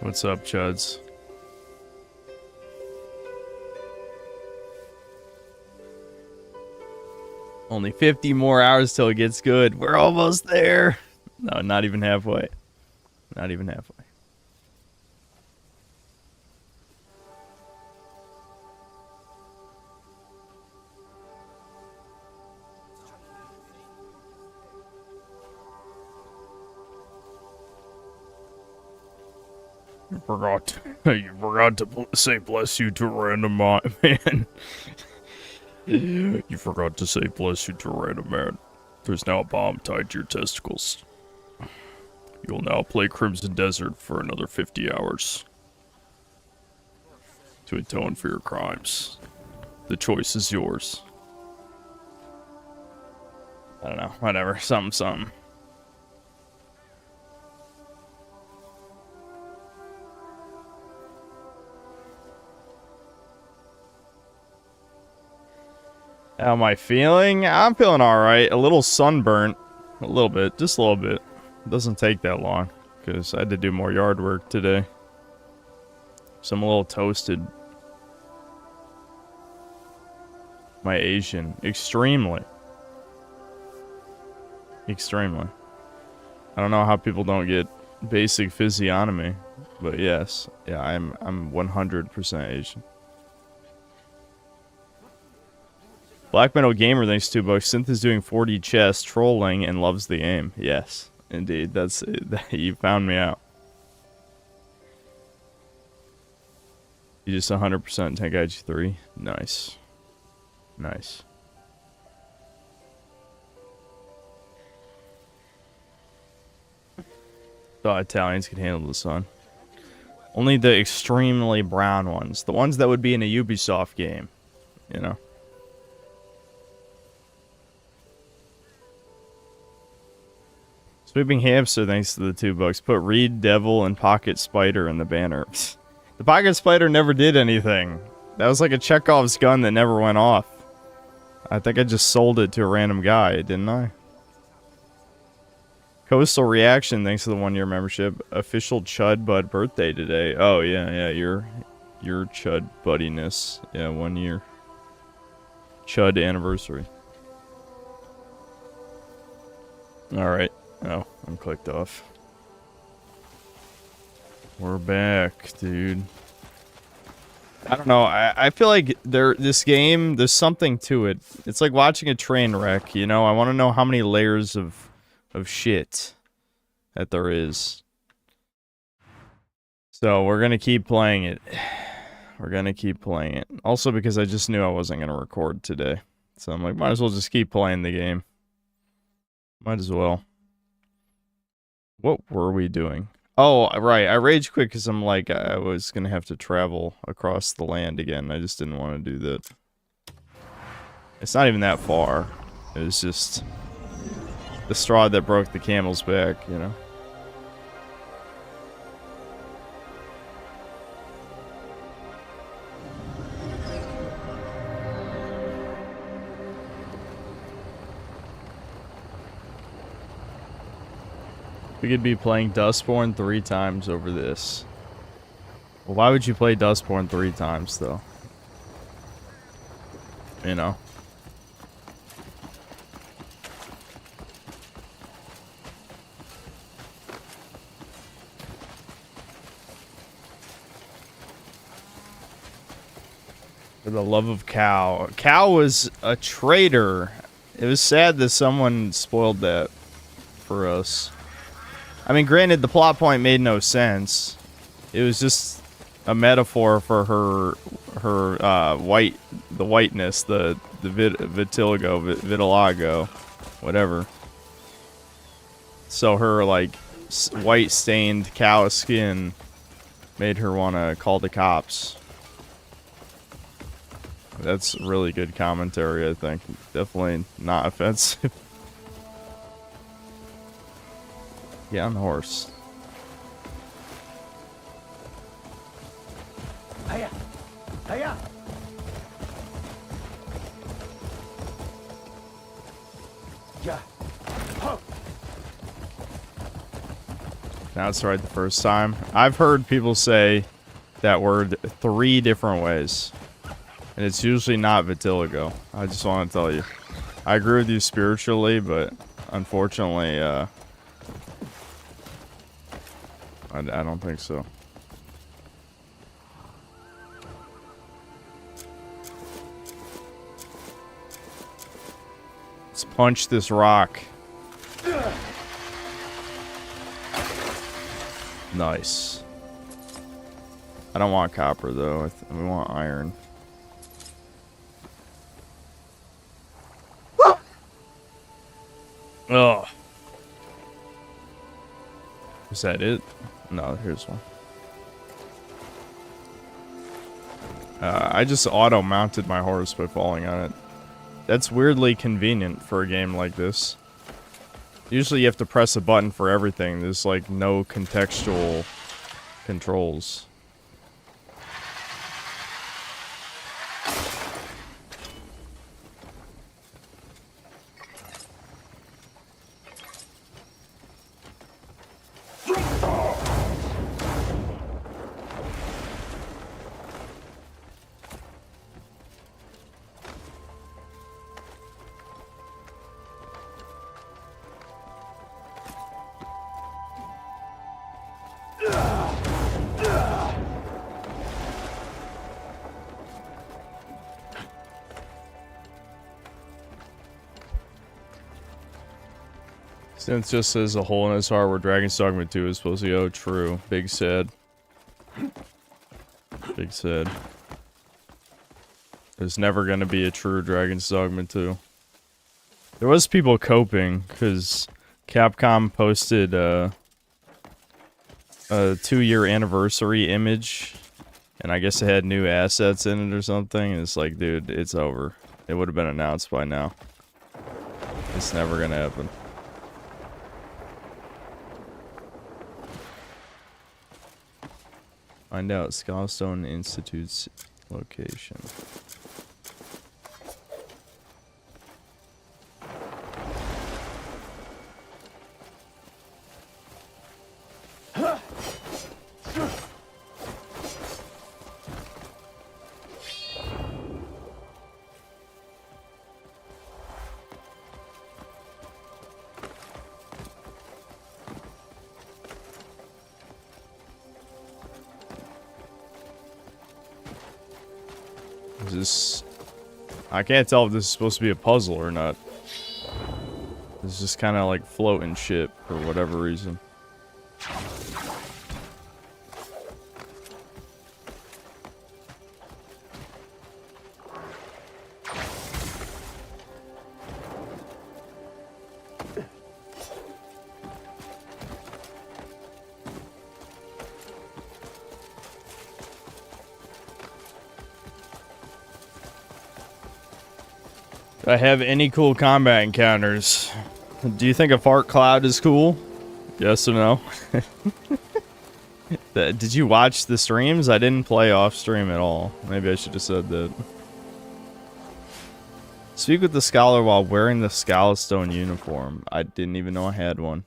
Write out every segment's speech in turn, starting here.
What's up, Chuds? Only 50 more hours till it gets good. We're almost there. No, not even halfway. Not even halfway. You forgot to say bless you to a random man. You forgot to say bless you to a random man. There's now a bomb tied to your testicles. You'll now play Crimson Desert for another 50 hours. To atone for your crimes. The choice is yours. I don't know, whatever, something. How am I feeling? I'm feeling alright. A little sunburnt. A little bit. Just a little bit. It doesn't take that long. Because I had to do more yard work today. So I'm a little toasted. My Asian. Extremely. Extremely. I don't know how people don't get basic physiognomy. But yes. Yeah, I'm 100% Asian. Black Metal Gamer, thanks $2. Synth is doing 4D chess, trolling, and loves the aim. Yes, indeed. That's you found me out. You just 100% Tenkaichi 3. Nice. Nice. Thought Italians could handle the sun. Only the extremely brown ones. The ones that would be in a Ubisoft game. You know? Sweeping Hamster, thanks to the $2. Put Reed, Devil, and Pocket Spider in the banner. The Pocket Spider never did anything. That was like a Chekhov's gun that never went off. I think I just sold it to a random guy, didn't I? Coastal Reaction, thanks to the 1-year membership. Official Chud Bud birthday today. Oh, yeah, your Chud buddiness. Yeah, 1 year. Chud anniversary. Alright. Oh, I'm clicked off. We're back, dude. I don't know. I feel like this game, there's something to it. It's like watching a train wreck, you know? I want to know how many layers of shit that there is. So, we're going to keep playing it. We're going to keep playing it. Also because I just knew I wasn't going to record today. So, I'm like, might as well just keep playing the game. Might as well. What were we doing? Oh, right. I rage quit because I'm like, I was going to have to travel across the land again. I just didn't want to do that. It's not even that far. It was just the straw that broke the camel's back, you know? We could be playing Dustborn 3 times over this. Well, why would you play Dustborn 3 times, though? You know? For the love of Cow. Cow was a traitor. It was sad that someone spoiled that for us. I mean, granted, the plot point made no sense. It was just a metaphor for her whiteness, the vitiligo, whatever. So her, like, white stained cow skin made her want to call the cops. That's really good commentary, I think. Definitely not offensive. Get on the horse. Hiya! Hiya! Yeah. Huh. Now it's right the first time. I've heard people say that word 3 different ways. And it's usually not vitiligo. I just want to tell you. I agree with you spiritually, but unfortunately, I don't think so. Let's punch this rock. Nice. I don't want copper though. We want iron. Oh. Is that it? No, here's one. I just auto-mounted my horse by falling on it. That's weirdly convenient for a game like this. Usually you have to press a button for everything. There's like no contextual controls. Since just says a hole in his heart where Dragon's Dogma 2 is supposed to go. True. Big sad. Big sad. There's never gonna be a true Dragon's Dogma 2. There was people coping, because Capcom posted a 2-year anniversary image, and I guess it had new assets in it or something, and it's like, dude, it's over. It would have been announced by now. It's never gonna happen. Find out Scholastone Institute's location. Is this... I can't tell if this is supposed to be a puzzle or not. It's just kind of like floating shit for whatever reason. Do I have any cool combat encounters? Do you think a fart cloud is cool? Yes or no? Did you watch the streams? I didn't play off stream at all. Maybe I should have said that. Speak with the scholar while wearing the scholastone uniform. I didn't even know I had one.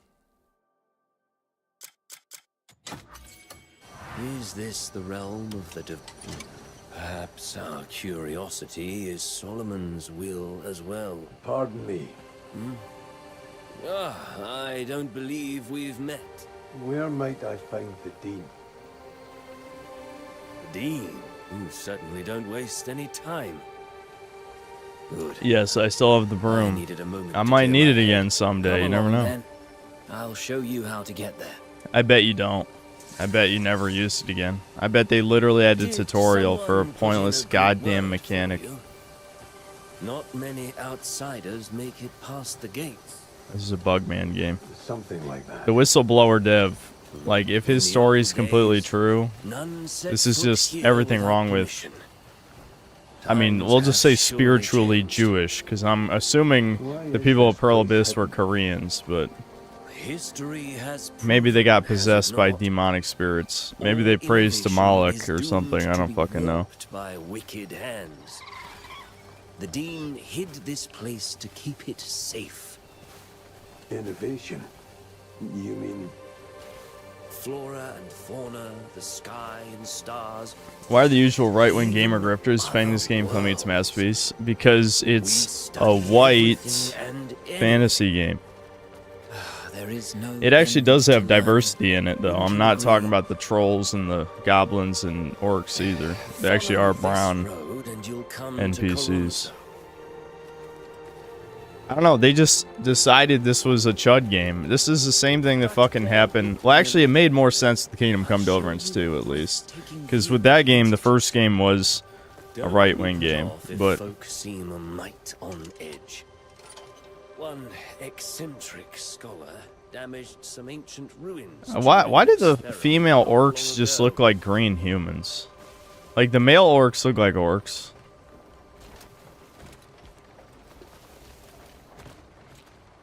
Is this the realm of the Perhaps our curiosity is Solomon's will as well. Pardon me. I don't believe we've met. Where might I find the Dean? The Dean? You certainly don't waste any time. Good. Yes, I still have the broom. I might need it again someday, you never know. Then. I'll show you how to get there. I bet you don't. I bet you never used it again. I bet they literally had a tutorial for a pointless goddamn mechanic. Not many outsiders make it past the gates. This is a Bugman game. Something like that. The whistleblower dev, like, if his story's completely true, this is just everything wrong with... I mean, we'll just say spiritually Jewish, because I'm assuming the people of Pearl Abyss were Koreans, but... Maybe they got possessed by demonic spirits. Maybe they praised to Moloch or something, I don't fucking know. By wicked hands. The Dean hid this place to keep it safe. Innovation? You mean... flora and fauna, the sky and stars. Why are the usual right-wing gamer grifters defending this game claiming it's a masterpiece? Because it's a white fantasy game. There is no It actually does end have to learn. diversity in it, though. I'm not talking about the trolls and the goblins and orcs either. They actually are brown NPCs. I don't know, they just decided this was a chud game. This is the same thing that fucking happened. Well, actually, it made more sense with Kingdom Come Deliverance 2, at least. Because with that game, the first game was a right-wing game. But folk seem a mite on edge. One eccentric scholar damaged some ancient ruins. why did the female orcs just look like green humans? Like, the male orcs look like orcs.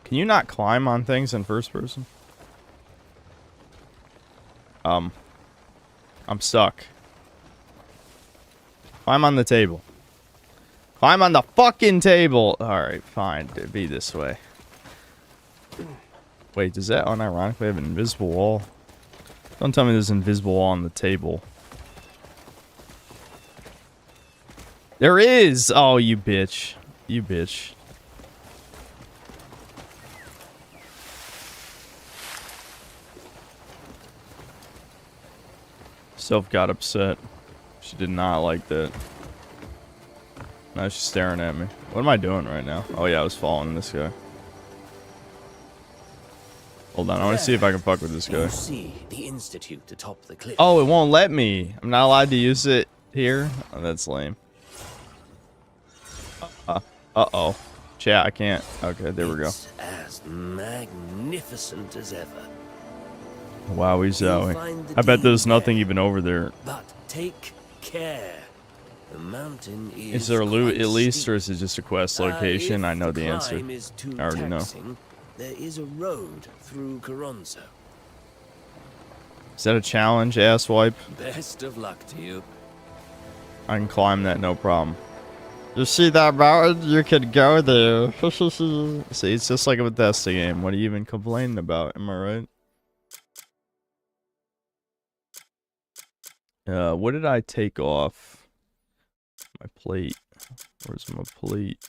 Can you not climb on things in first person? I'm stuck. Climb on the table. Climb on the fucking table! Alright, fine. It'd be this way. Wait, does that unironically have an invisible wall? Don't tell me there's an invisible wall on the table. There is! Oh, you bitch. You bitch. Soph got upset. She did not like that. Now she's staring at me. What am I doing right now? Oh yeah, I was following this guy. Hold on, I want to see if I can fuck with this guy. You see the institute atop the cliff. Oh, it won't let me. I'm not allowed to use it here? Oh, that's lame. Uh-oh. Chat, I can't. Okay, there we go. It's as magnificent as ever. Wowie You'll zowie. find the I bet there's dean nothing there, even over there. But take care. The mountain Is there loot quite at least, steep. or is it just a quest location? If I know the answer. climb is too I already know. taxing, there is a road through Coronzo. Is that a challenge, asswipe? Best of luck to you. I can climb that, no problem. You see that mountain? You can go there. See, it's just like a Bethesda game. What are you even complaining about? Am I right? What did I take off? My plate. Where's my plate?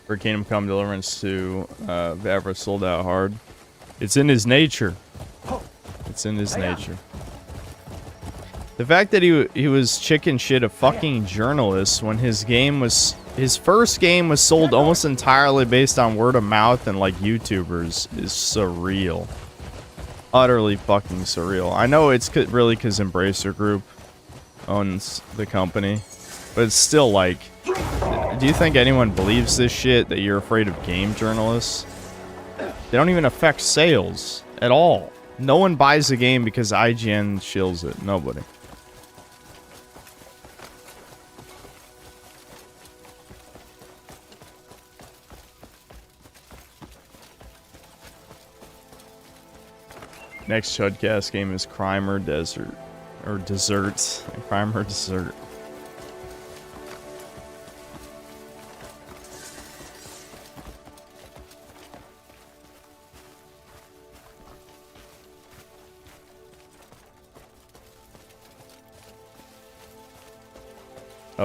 For Kingdom Come Deliverance 2, Vavra sold out hard. It's in his nature. It's in his nature. The fact that he was chicken shit a fucking journalist when his first game was sold almost entirely based on word of mouth and like YouTubers is surreal. Utterly fucking surreal. I know it's really because Embracer Group owns the company, but it's still like, do you think anyone believes this shit, that you're afraid of game journalists? They don't even affect sales at all. No one buys the game because IGN shills it. Nobody. Next Chudcast game is Crime or Desert. Or Desserts. Crime or Dessert.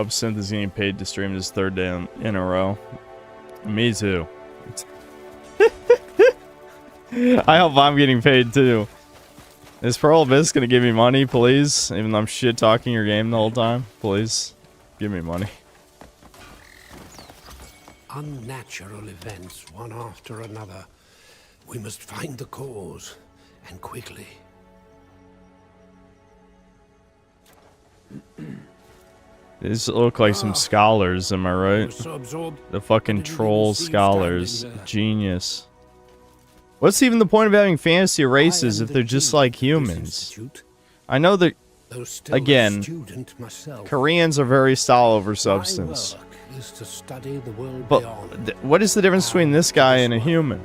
Synth is getting paid to stream this third day in a row. Me too. I hope I'm getting paid too. Is Pearl Abyss gonna give me money, please? Even though I'm shit talking your game the whole time? Please. Give me money. Unnatural events, one after another. We must find the cause, and quickly. These look like some scholars, am I right? So absorbed, The fucking didn't even troll see you scholars. standing there. Genius. What's even the point of having fantasy I races am if the they're just dean like of this humans? institute, I know that though still a Again, student myself. Koreans are very style over My substance. work is to study the world But beyond. what is the difference between this guy and a human?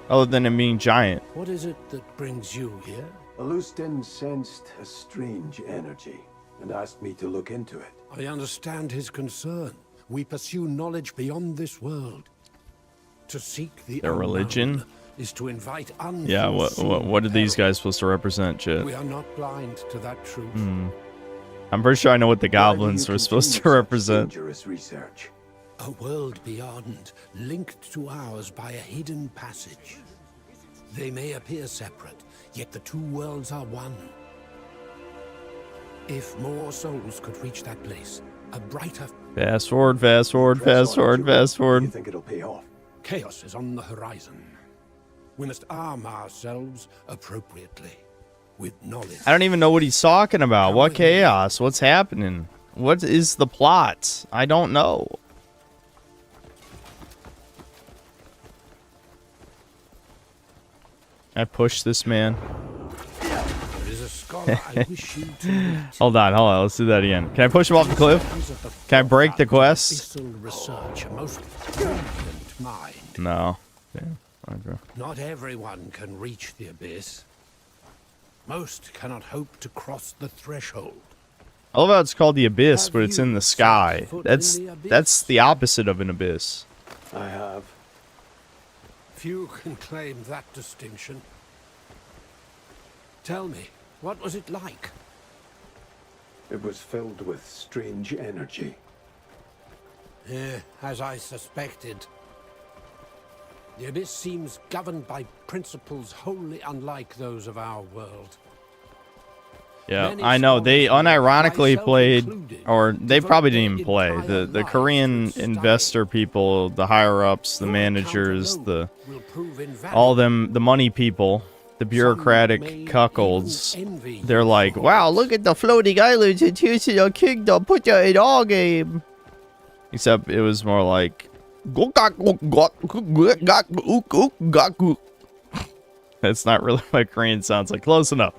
Other than him being giant. What is it that brings you here? Alustin sensed a strange energy and asked me to look into it. I understand his concern. We pursue knowledge beyond this world. To seek the Their unknown religion? is to invite Yeah, what are these guys supposed to represent, Chit? We are not blind to that truth. I'm pretty sure I know what the Why do goblins you were supposed to continue such represent. dangerous research. A world beyond, linked to ours by a hidden passage. They may appear separate, yet the two worlds are one. If more souls could reach that place, a brighter Fast forward, fast forward, Press fast on, forward, Julian. fast Do you forward. think it'll pay off? chaos is on the horizon. We must arm ourselves appropriately with knowledge. I don't even know what he's talking about. What chaos? What's happening? What is the plot? I don't know. I push this man. There is a scholar I wish you to meet. Hold on. Let's do that again. Can I push him off the cliff? Can I break the quest? Abyssal research, a most brilliant mind. No. Damn. Okay. Not everyone can reach the abyss. Most cannot hope to cross the threshold. I love how it's called the abyss, Have but it's in you the set sky. foot That's in the abyss? that's the opposite of an abyss. I have. Few can claim that distinction. Tell me, what was it like? It was filled with strange energy. As I suspected. The abyss seems governed by principles wholly unlike those of our world. Yeah, Many I know. They scholars, unironically myself played, included, or they devote probably their didn't even play. entire The lives Korean to investor study. people, the higher ups, the Your managers, account the alone will prove invaluable. all them, the money people, the bureaucratic may cuckolds. even envy They're you like, for wow, it." look at the floating islands in your kingdom. Put you in our game. Except it was more like. That's not really what Korean sounds like. Close enough.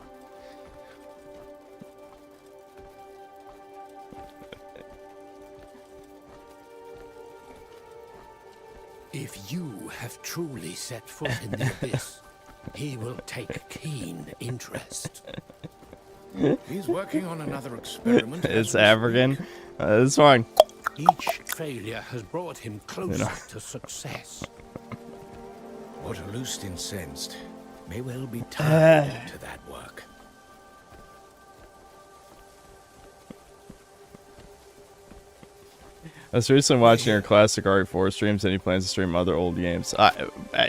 If you have truly set foot in the abyss, he will take keen interest. He's working on another experiment. as It's we African. speak. It's fine. Each failure has brought him closer to success. What Alustin sensed may well be tied to that work. I was recently watching your classic RE4 streams, and he plans to stream other old games.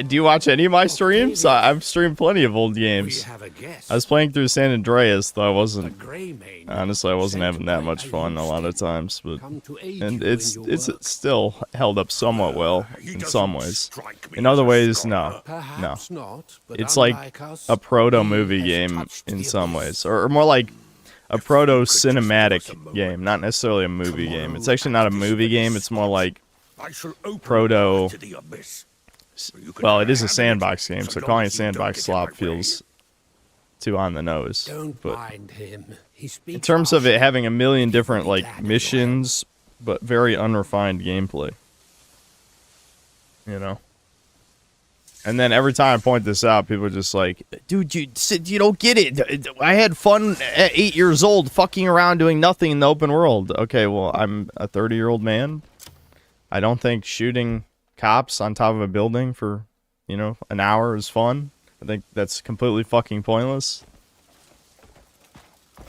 Do you watch any of my streams? I've streamed plenty of old We games. have a guest. I was playing through San Andreas, though I The wasn't. Grey Mane, Honestly, I wasn't sent having that by much fun a lot of times, but come to aid and you it's in your work. still held up somewhat well He in doesn't some ways. strike me In other as a ways, no, scholar. Perhaps not, but It's like unlike us, a proto he movie has game touched in the some abyss. ways, or more like a proto could just give us a cinematic moment. game, not necessarily a movie Tomorrow game. It's actually not a at this movie very game. It's more spot, like I shall open proto- to the abyss. You can well, it is a have sandbox game, so long calling it as you don't sandbox get in slop my way. feels too on the nose. Don't But mind him. He speaks in terms of it harshly. having a million different Glad like you're missions, but very unrefined gameplay, you know. And then every time I point this out, people are just like, "Dude, you don't get it. I had fun at 8 years old, fucking around doing nothing in the open world." Okay, well, I'm a 30-year-old man. I don't think shooting cops on top of a building for, an hour is fun. I think that's completely fucking pointless.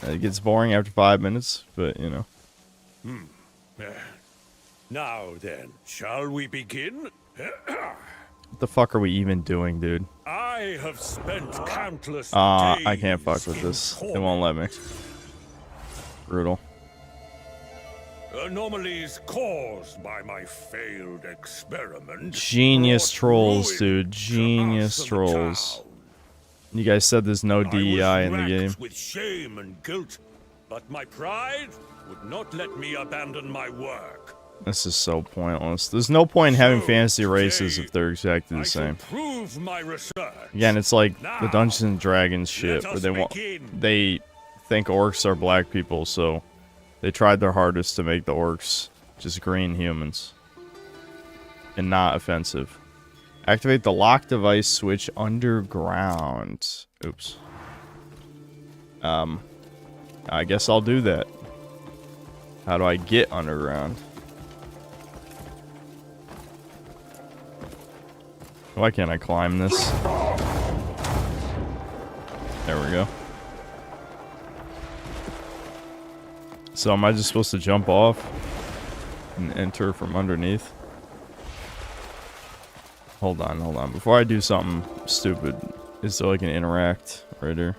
It gets boring after 5 minutes, but Now then, shall we begin? what the fuck are we even doing, dude? I have spent countless days I can't fuck with this. It won't let me. Brutal. Anomalies caused by my failed experiment. Genius brought trolls, ruin dude. to Genius us and the trolls. town. You guys said there's no I DEI was in the racked game. with shame and guilt, but my pride would not let me abandon my work. This is so pointless. There's no point in having fantasy races if they're exactly the same. Prove my research. Again, it's like the Dungeons and Dragons shit, where they think orcs are black people, so they tried their hardest to make the orcs just green humans and not offensive. Activate the lock device switch underground. Oops. I guess I'll do that. How do I get underground? Why can't I climb this? There we go. So am I just supposed to jump off and enter from underneath? Hold on, hold on. Before I do something stupid, is there like an interact right here?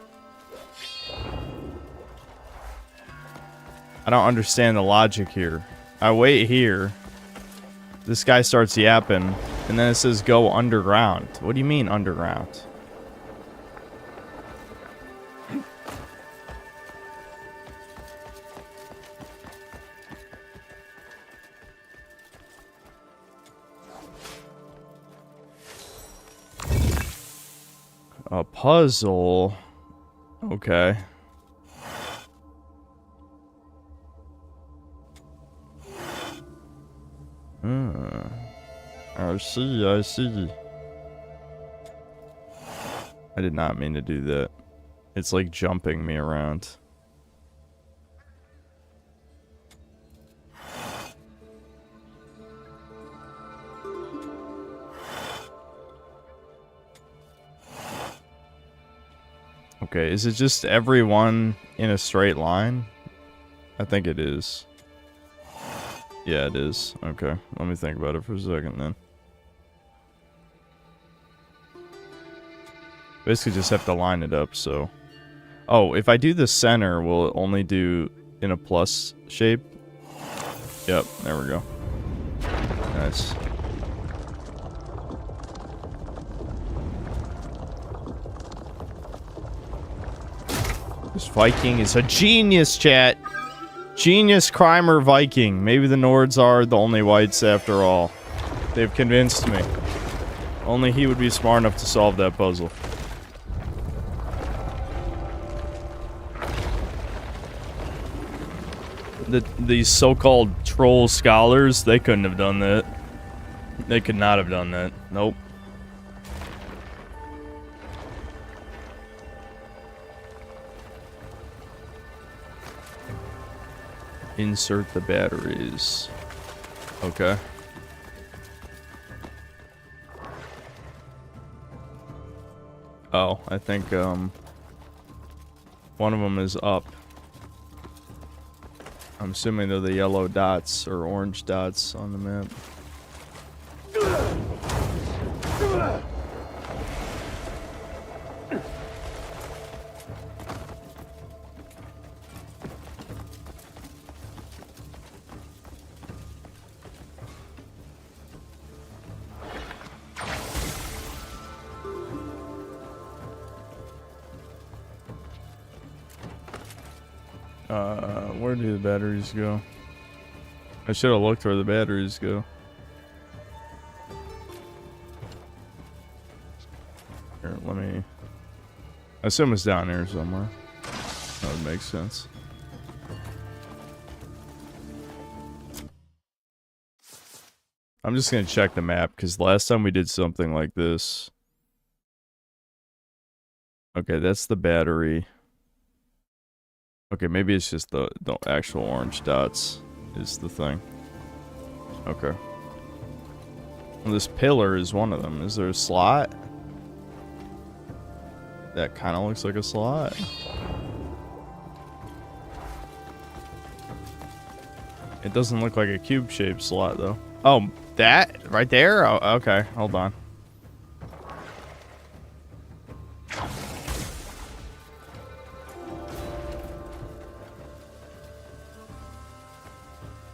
I don't understand the logic here. I wait here. This guy starts yapping, and then it says go underground. What do you mean underground? A puzzle. Okay. I see, I see. I did not mean to do that. It's like jumping me around. Okay, is it just everyone in a straight line? I think it is. Yeah, it is. Okay, let me think about it for a second then. Basically just have to line it up, so... Oh, if I do the center, will it only do in a plus shape? Yep, there we go. Nice. This Viking is a genius, chat! Genius Crimer Viking. Maybe the Nords are the only whites after all. They've convinced me. Only he would be smart enough to solve that puzzle. These so-called troll scholars, they couldn't have done that. They could not have done that. Nope. Insert the batteries. Okay. Oh, I think one of them is up. I'm assuming they're the yellow dots or orange dots on the map. Where do the batteries go? I should have looked where the batteries go. Here, let me... I assume it's down here somewhere. That would make sense. I'm just gonna check the map, because last time we did something like this... Okay, that's the battery. Okay, maybe it's just the actual orange dots is the thing. Okay. Well, this pillar is one of them. Is there a slot? That kind of looks like a slot. It doesn't look like a cube-shaped slot, though. Oh, that? Right there? Oh, okay, hold on.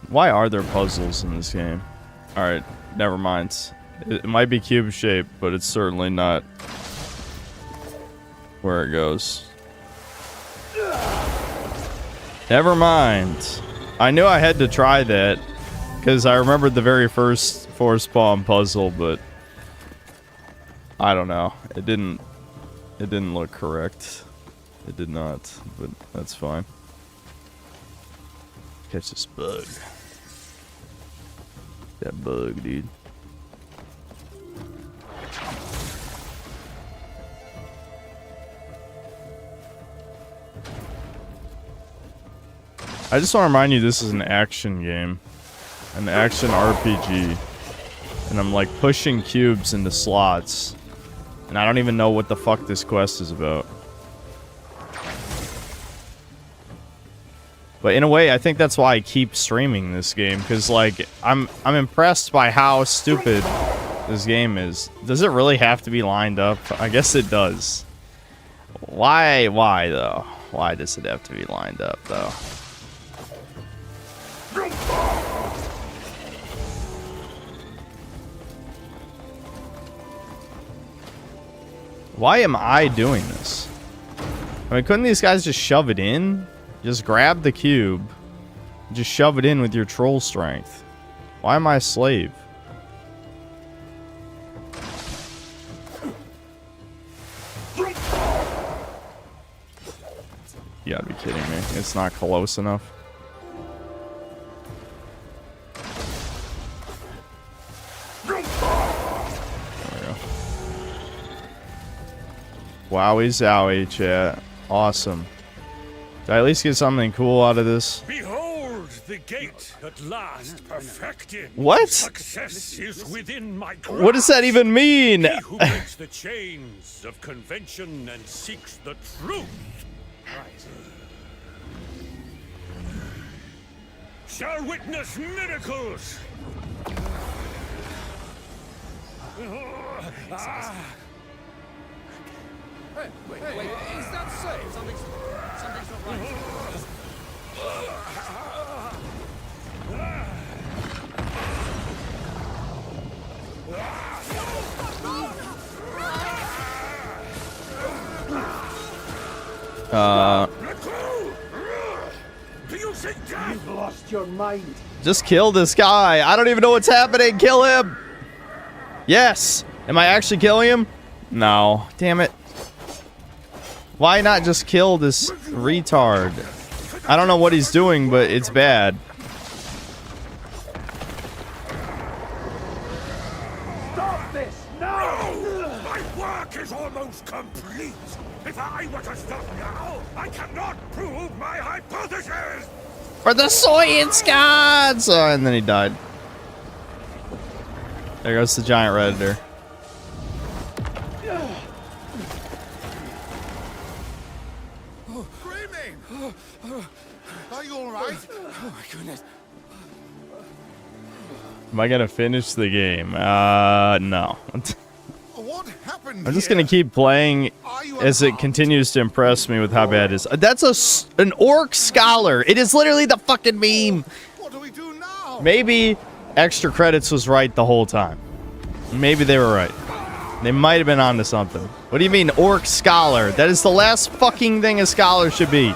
Why are there puzzles in this game? Alright, never mind. It might be cube-shaped, but it's certainly not where it goes. Never mind. I knew I had to try that. because I remembered the very first force palm puzzle, but I don't know. It didn't look correct. It did not, but that's fine. Catch this bug. That bug, dude. I just want to remind you this is an action game. An action RPG. And I'm like pushing cubes into slots. And I don't even know what the fuck this quest is about. But in a way, I think that's why I keep streaming this game. Because like, I'm impressed by how stupid this game is. Does it really have to be lined up? I guess it does. Why though? Why does it have to be lined up though? Why am I doing this? I mean, couldn't these guys just shove it in? Just grab the cube. Just shove it in with your troll strength. Why am I a slave? You gotta be kidding me. It's not close enough. Wowie zowie, chat. Awesome. Did I at least get something cool out of this? Behold the gate at last perfected. What? Success is within my grasp. What does that even mean? He who breaks the chains of convention and seeks the truth. Shall witness miracles. Wait, is that so? Something's not right. Do you think You've lost your mind. Just kill this guy. I don't even know what's happening. Kill him. Yes. Am I actually killing him? No. Damn it. Why not just kill this retard? I don't know what he's doing, but it's bad. Stop this now! my work is almost complete? If I were to stop now, I cannot prove my hypothesis! For the science gods! Oh, and then he died. There goes the giant redditor. Are you alright? Oh my goodness. Am I gonna finish the game? No. What happened? I'm just gonna keep playing as it continues to impress me with how bad it is. That's an orc scholar. It is literally the fucking meme. What do we do now? Maybe extra credits was right the whole time. Maybe they were right. They might have been onto something. What do you mean, orc scholar? That is the last fucking thing a scholar should be.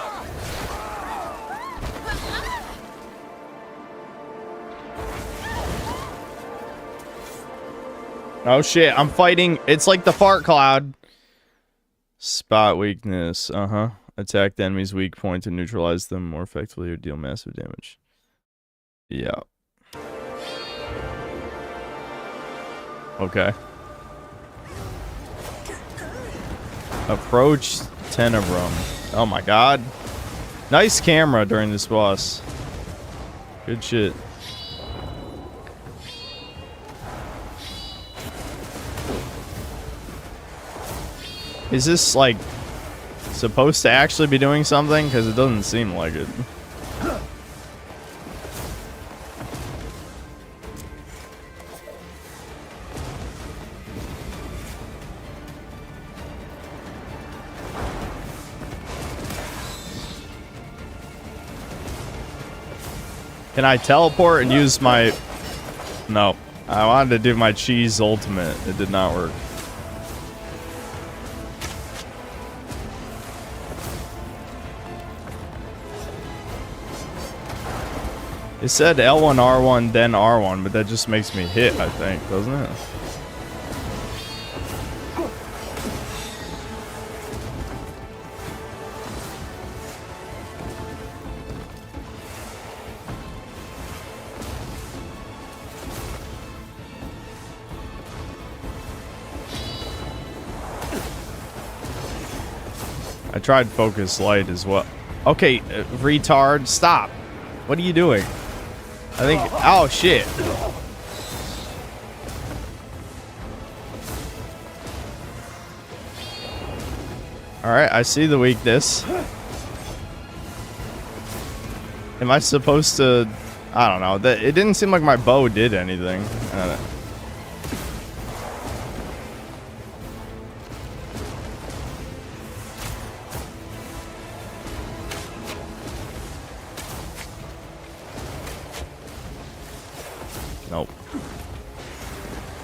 Oh shit, I'm fighting. It's like the fart cloud. Spot weakness. Uh-huh. Attack the enemy's weak point to neutralize them more effectively or deal massive damage. Yeah. Okay. Approach Tenebrum. Oh my god. Nice camera during this boss. Good shit. Is this, like, supposed to actually be doing something? Because it doesn't seem like it. Can I teleport and use my... No. I wanted to do my cheese ultimate. It did not work. It said L1, R1, then R1, but that just makes me hit, I think, doesn't it? I tried focus light as well. Okay, retard, stop. What are you doing? I think, oh shit. Alright, I see the weakness. Am I supposed to, I don't know. It didn't seem like my bow did anything. Nope.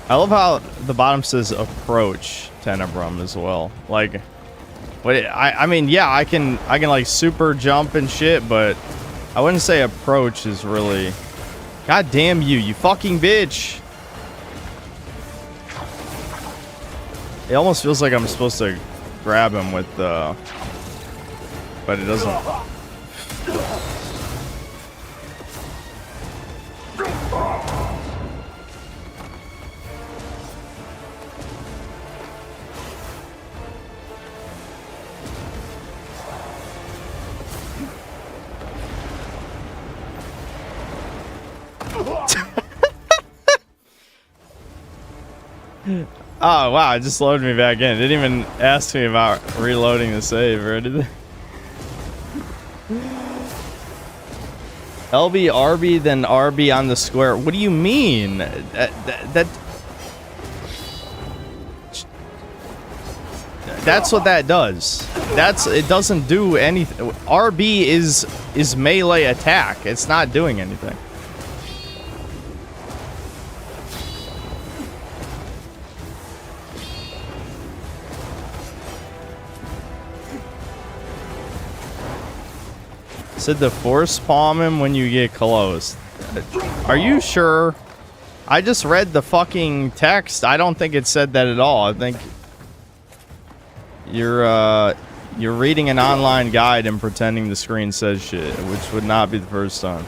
I love how the bottom says approach Tenebrum as well. Like, what? I mean, yeah, I can like super jump and shit, but I wouldn't say approach is really. God damn you, you fucking bitch! It almost feels like I'm supposed to grab him with the, but it doesn't. Oh wow, it just loaded me back in. It didn't even ask me about reloading the save or anything. LB, RB, then RB on the square. What do you mean? That's what that does. It doesn't do anything. RB is melee attack. It's not doing anything. Said to force palm him when you get close. Are you sure? I just read the fucking text. I don't think it said that at all. I think you're reading an online guide and pretending the screen says shit, which would not be the first time.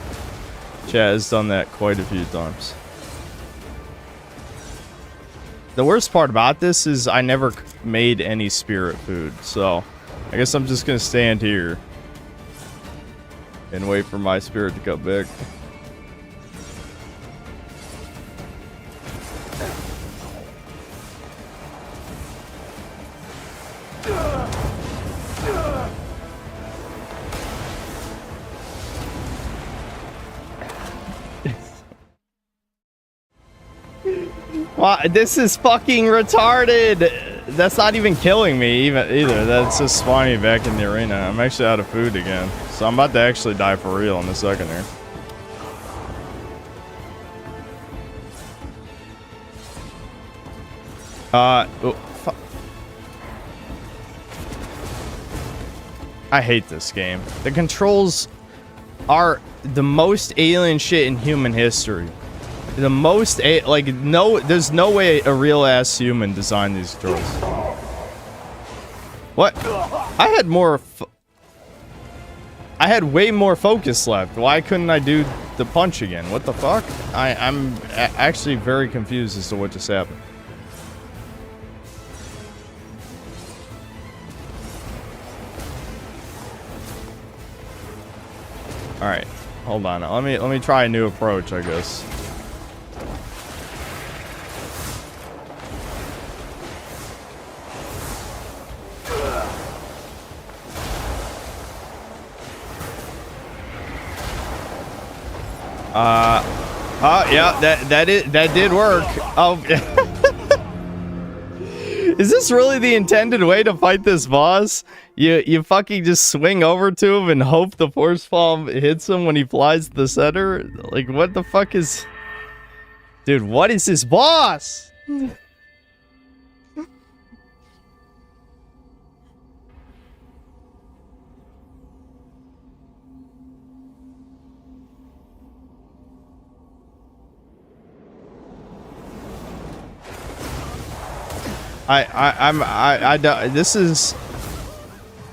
Chat has done that quite a few times. The worst part about this is I never made any spirit food, so I guess I'm just gonna stand here and wait for my spirit to come back. Wow, this is fucking retarded. That's not even killing me either. That's just spawning me back in the arena. I'm actually out of food again. So I'm about to actually die for real in a second here. Oh, fuck. I hate this game. The controls are the most alien shit in human history. The most, like, no, there's no way a real ass human designed these controls. What? I had more, I had way more focus left. Why couldn't I do the punch again? What the fuck? I'm actually very confused as to what just happened. All right, hold on. Let me try a new approach, I guess. Yeah, that did work. Oh, is this really the intended way to fight this boss? You fucking just swing over to him and hope the force palm hits him when he flies to the center? Like, what the fuck is... Dude, what is this boss?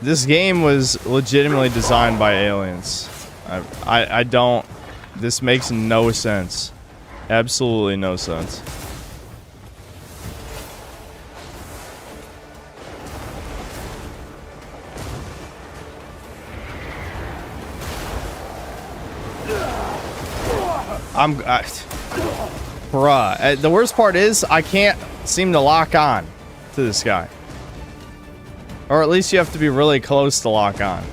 This game was legitimately designed by aliens. I don't. This makes no sense. Absolutely no sense. Bruh. The worst part is I can't seem to lock on to this guy. Or at least you have to be really close to lock on.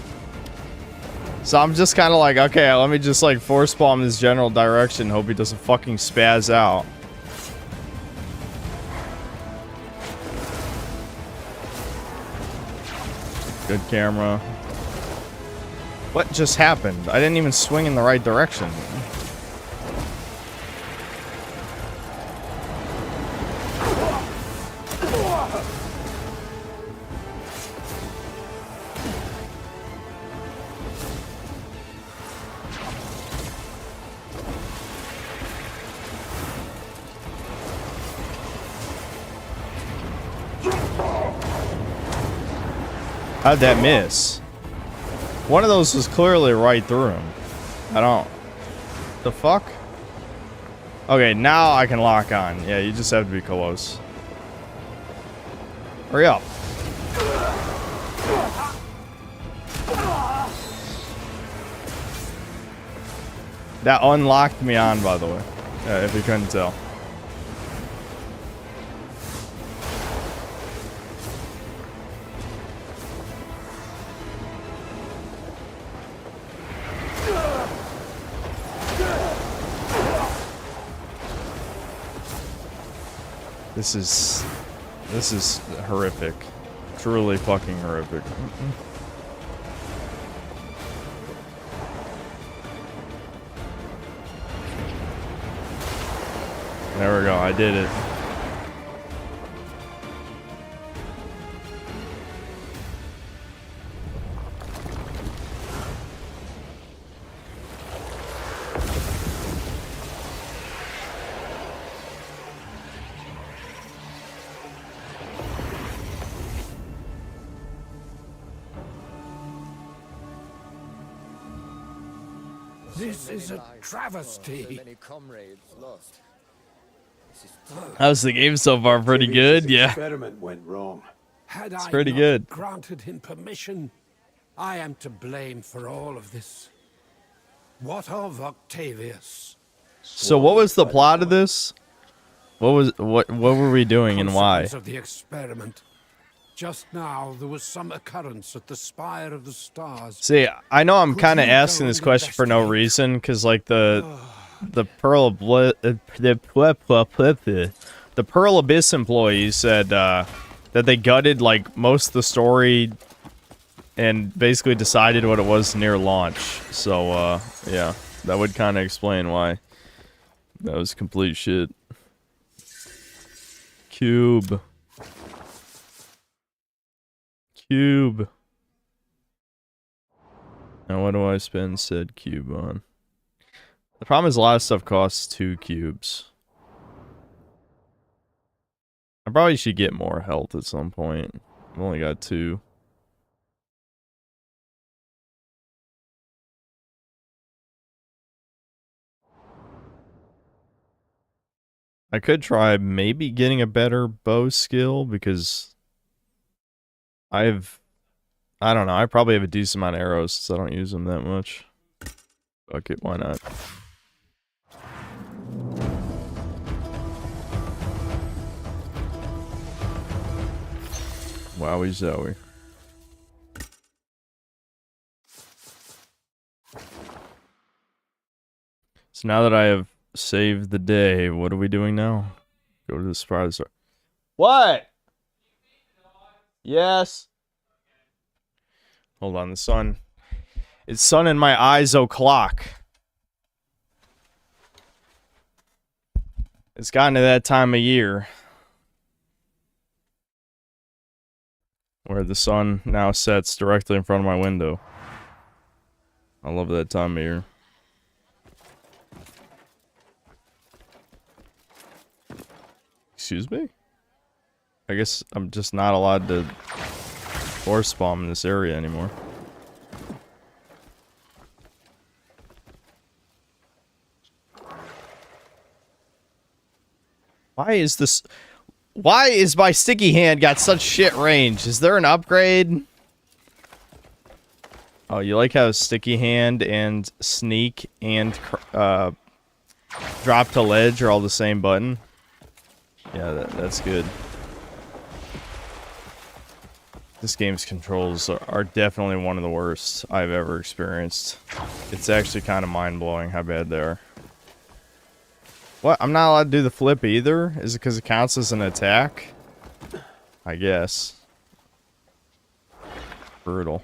So I'm just kind of like, okay, let me just like force bomb this general direction. Hope he doesn't fucking spaz out. Good camera. What just happened? I didn't even swing in the right direction. How'd that miss? One of those was clearly right through him. I don't... The fuck? Okay, now I can lock on. Yeah, you just have to be close. Hurry up. That unlocked me on, by the way. If you couldn't tell. This is horrific. Truly fucking horrific. There we go, I did it. This is a travesty. How's the game so far? Pretty good, yeah. Experiment went wrong. Had It's I pretty not good. granted him permission, I am to blame for all of this. What of Octavius? So what was the plot of this? What were we doing and why? Consequence of the experiment. Just now, there was some occurrence at the Spire of the Stars. See, I know I'm Could kind of you asking go this and question for no investigate? reason, because like the Pearl the Pearl Abyss employees said that they gutted like most of the story and basically decided what it was near launch. So yeah, that would kind of explain why that was complete shit. Cube. Now what do I spend said cube on? The problem is a lot of stuff costs 2 cubes. I probably should get more health at some point. I've only got 2. I could try maybe getting a better bow skill because I don't know, I probably have a decent amount of arrows since I don't use them that much. Fuck it, why not? Wowie zowie. So now that I have saved the day, what are we doing now? Go to the surprise. What? Yes. Hold on, the sun. It's sun in my eyes o'clock. It's gotten to that time of year where the sun now sets directly in front of my window. I love that time of year. Excuse me? I guess I'm just not allowed to force bomb in this area anymore. Why is my sticky hand got such shit range? Is there an upgrade? Oh, you like how sticky hand and sneak and drop to ledge are all the same button? Yeah, that's good. This game's controls are definitely one of the worst I've ever experienced. It's actually kind of mind-blowing how bad they are. What? I'm not allowed to do the flip either? Is it because it counts as an attack? I guess. Brutal.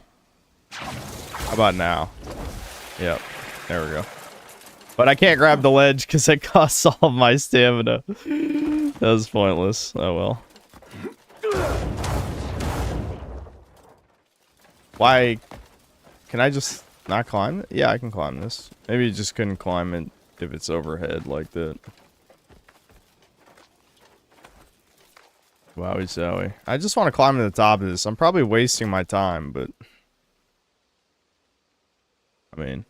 How about now? Yep. There we go. But I can't grab the ledge because it costs all of my stamina. That was pointless. Oh well. Why? Can I just not climb it? Yeah, I can climb this. Maybe you just couldn't climb it if it's overhead like that. Wowie zowie. I just want to climb to the top of this. I'm probably wasting my time, but... I mean...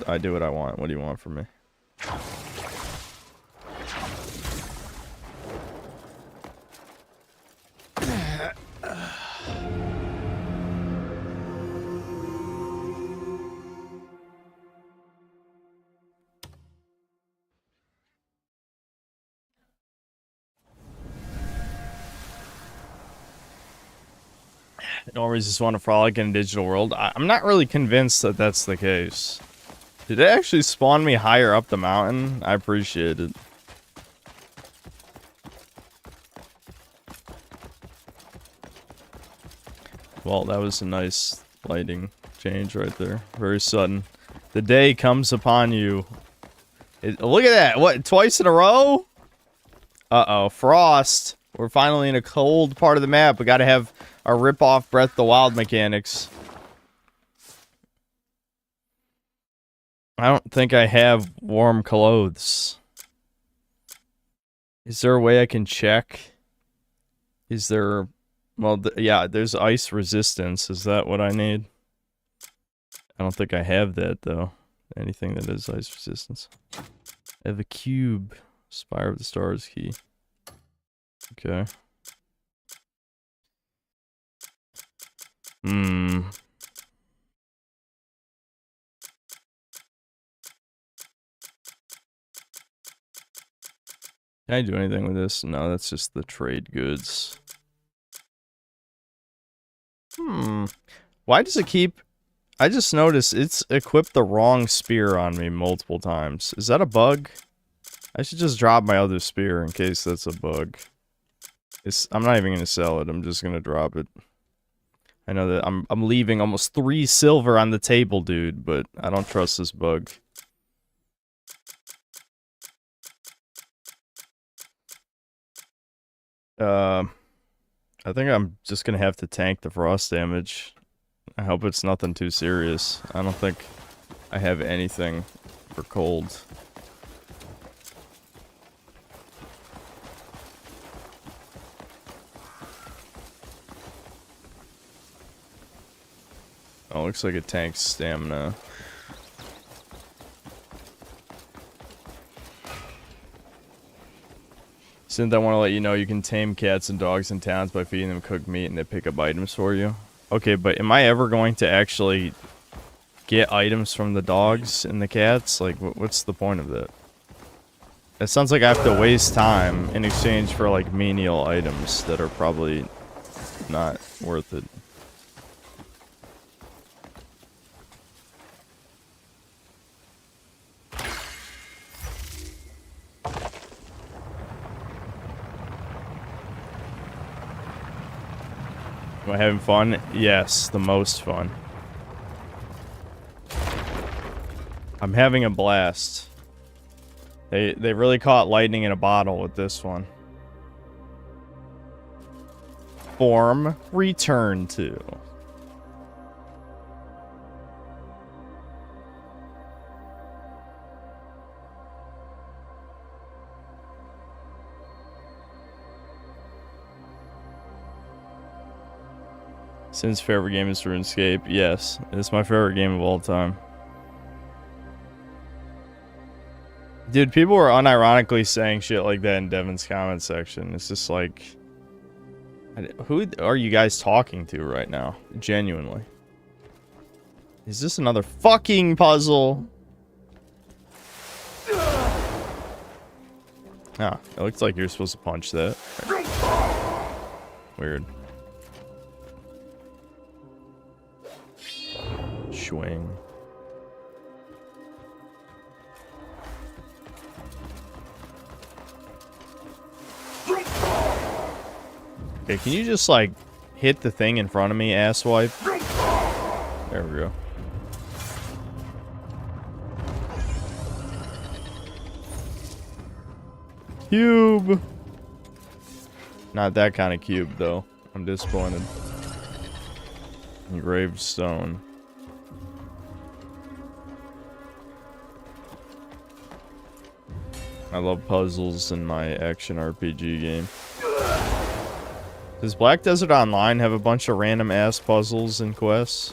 I do what I want. What do you want from me? I always just want to frolic in a digital world. I'm not really convinced that that's the case. Did it actually spawn me higher up the mountain? I appreciate it. Well, that was a nice lighting change right there. Very sudden. The day comes upon you. Look at that. What, twice in a row? Uh-oh. Frost. We're finally in a cold part of the map. We gotta have our rip-off Breath of the Wild mechanics. I don't think I have warm clothes. Is there a way I can check? Is there... Well, yeah, there's ice resistance. Is that what I need? I don't think I have that, though. Anything that is ice resistance. I have a cube. Spire of the Stars key. Okay. Hmm. Can I do anything with this? No, that's just the trade goods. Why does it keep... I just noticed it's equipped the wrong spear on me multiple times. Is that a bug? I should just drop my other spear in case that's a bug. I'm not even going to sell it. I'm just going to drop it. I know that I'm leaving almost 3 silver on the table, dude, but I don't trust this bug. I think I'm just gonna have to tank the frost damage. I hope it's nothing too serious. I don't think I have anything for cold. Oh, looks like it tanks stamina. Synth, I want to let you know you can tame cats and dogs in towns by feeding them cooked meat and they pick up items for you. Okay, but am I ever going to actually get items from the dogs and the cats? Like, what's the point of that? It sounds like I have to waste time in exchange for, like, menial items that are probably not worth it. Am I having fun? Yes, the most fun. I'm having a blast. They really caught lightning in a bottle with this one. Form return to. Since favorite game is RuneScape, yes, it's my favorite game of all time. Dude, people were unironically saying shit like that in Devin's comment section. It's just like, who are you guys talking to right now? Genuinely. Is this another fucking puzzle? Ah, it looks like you're supposed to punch that. Weird. Swing. Okay, can you just, like, hit the thing in front of me, asswipe? There we go. Cube! Not that kind of cube, though. I'm disappointed. Engraved stone. I love puzzles in my action RPG game. Does Black Desert Online have a bunch of random ass puzzles and quests?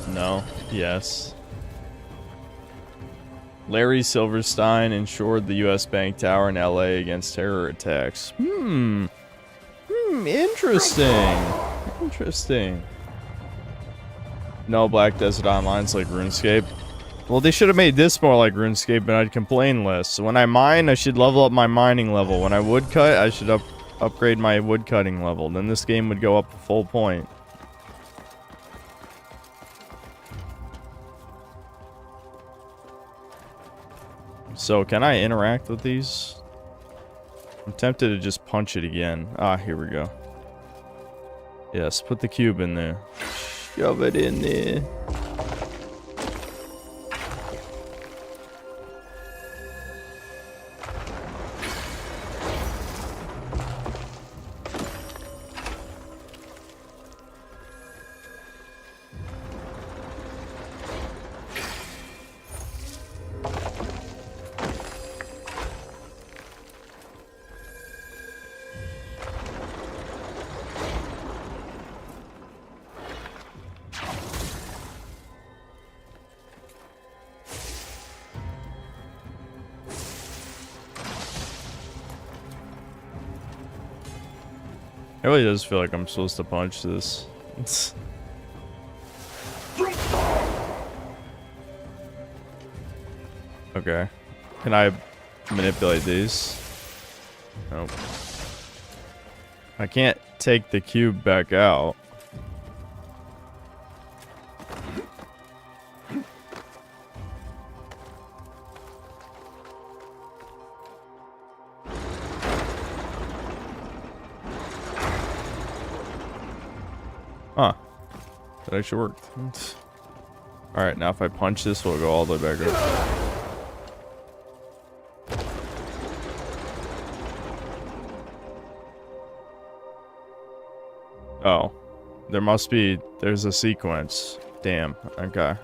No. Yes. Larry Silverstein insured the U.S. Bank Tower in L.A. against terror attacks. Interesting. Interesting. No, Black Desert Online's like RuneScape. Well, they should have made this more like RuneScape and I'd complain less. So when I mine, I should level up my mining level. When I woodcut, I should upgrade my woodcutting level. Then this game would go up a full point. So, can I interact with these? I'm tempted to just punch it again. Ah, here we go. Yes, put the cube in there. Shove it in there. It really does feel like I'm supposed to punch this. Okay. Can I manipulate these? Nope. I can't take the cube back out. Huh. That actually worked. Alright, now if I punch this, we'll go all the way back up. Oh. There's a sequence. Damn. Okay.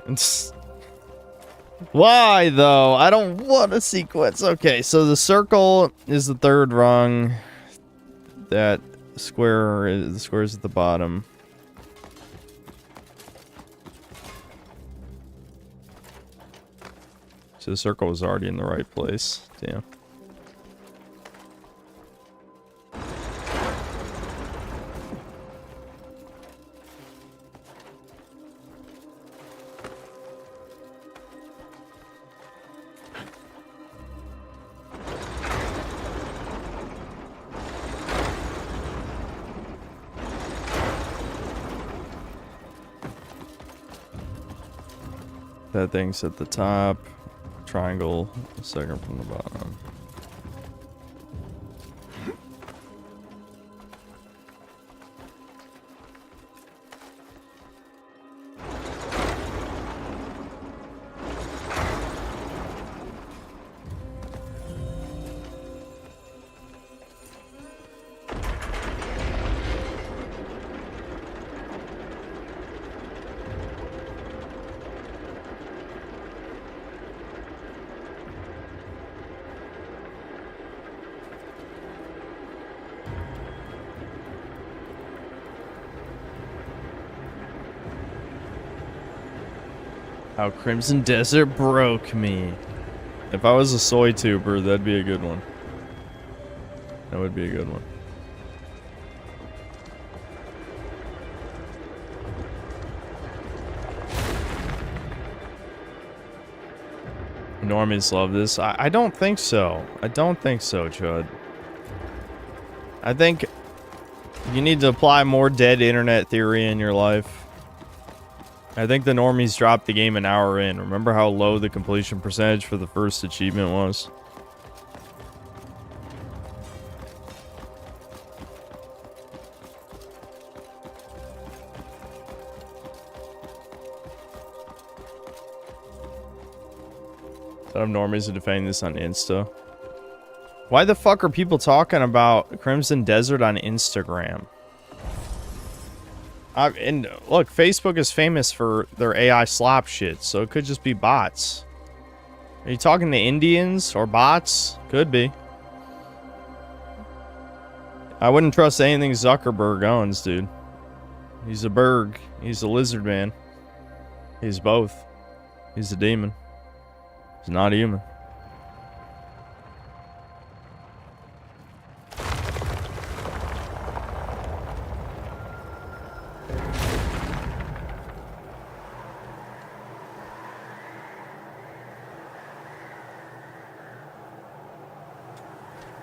Why, though? I don't want a sequence. Okay, so the circle is the third rung. The square's at the bottom. So the circle was already in the right place. Damn. That thing's at the top. Triangle, second from the bottom. How Crimson Desert broke me. If I was a soy tuber, that'd be a good one. That would be a good one. Normies love this. I don't think so. I don't think so, Chud. I think you need to apply more dead internet theory in your life. I think the normies dropped the game an hour in. Remember how low the completion percentage for the first achievement was? So I have normies are defending this on Insta. Why the fuck are people talking about Crimson Desert on Instagram? And look, Facebook is famous for their AI slop shit, so it could just be bots. Are you talking to Indians or bots? Could be. I wouldn't trust anything Zuckerberg owns, dude. He's a berg. He's a lizard man. He's both. He's a demon. He's not human.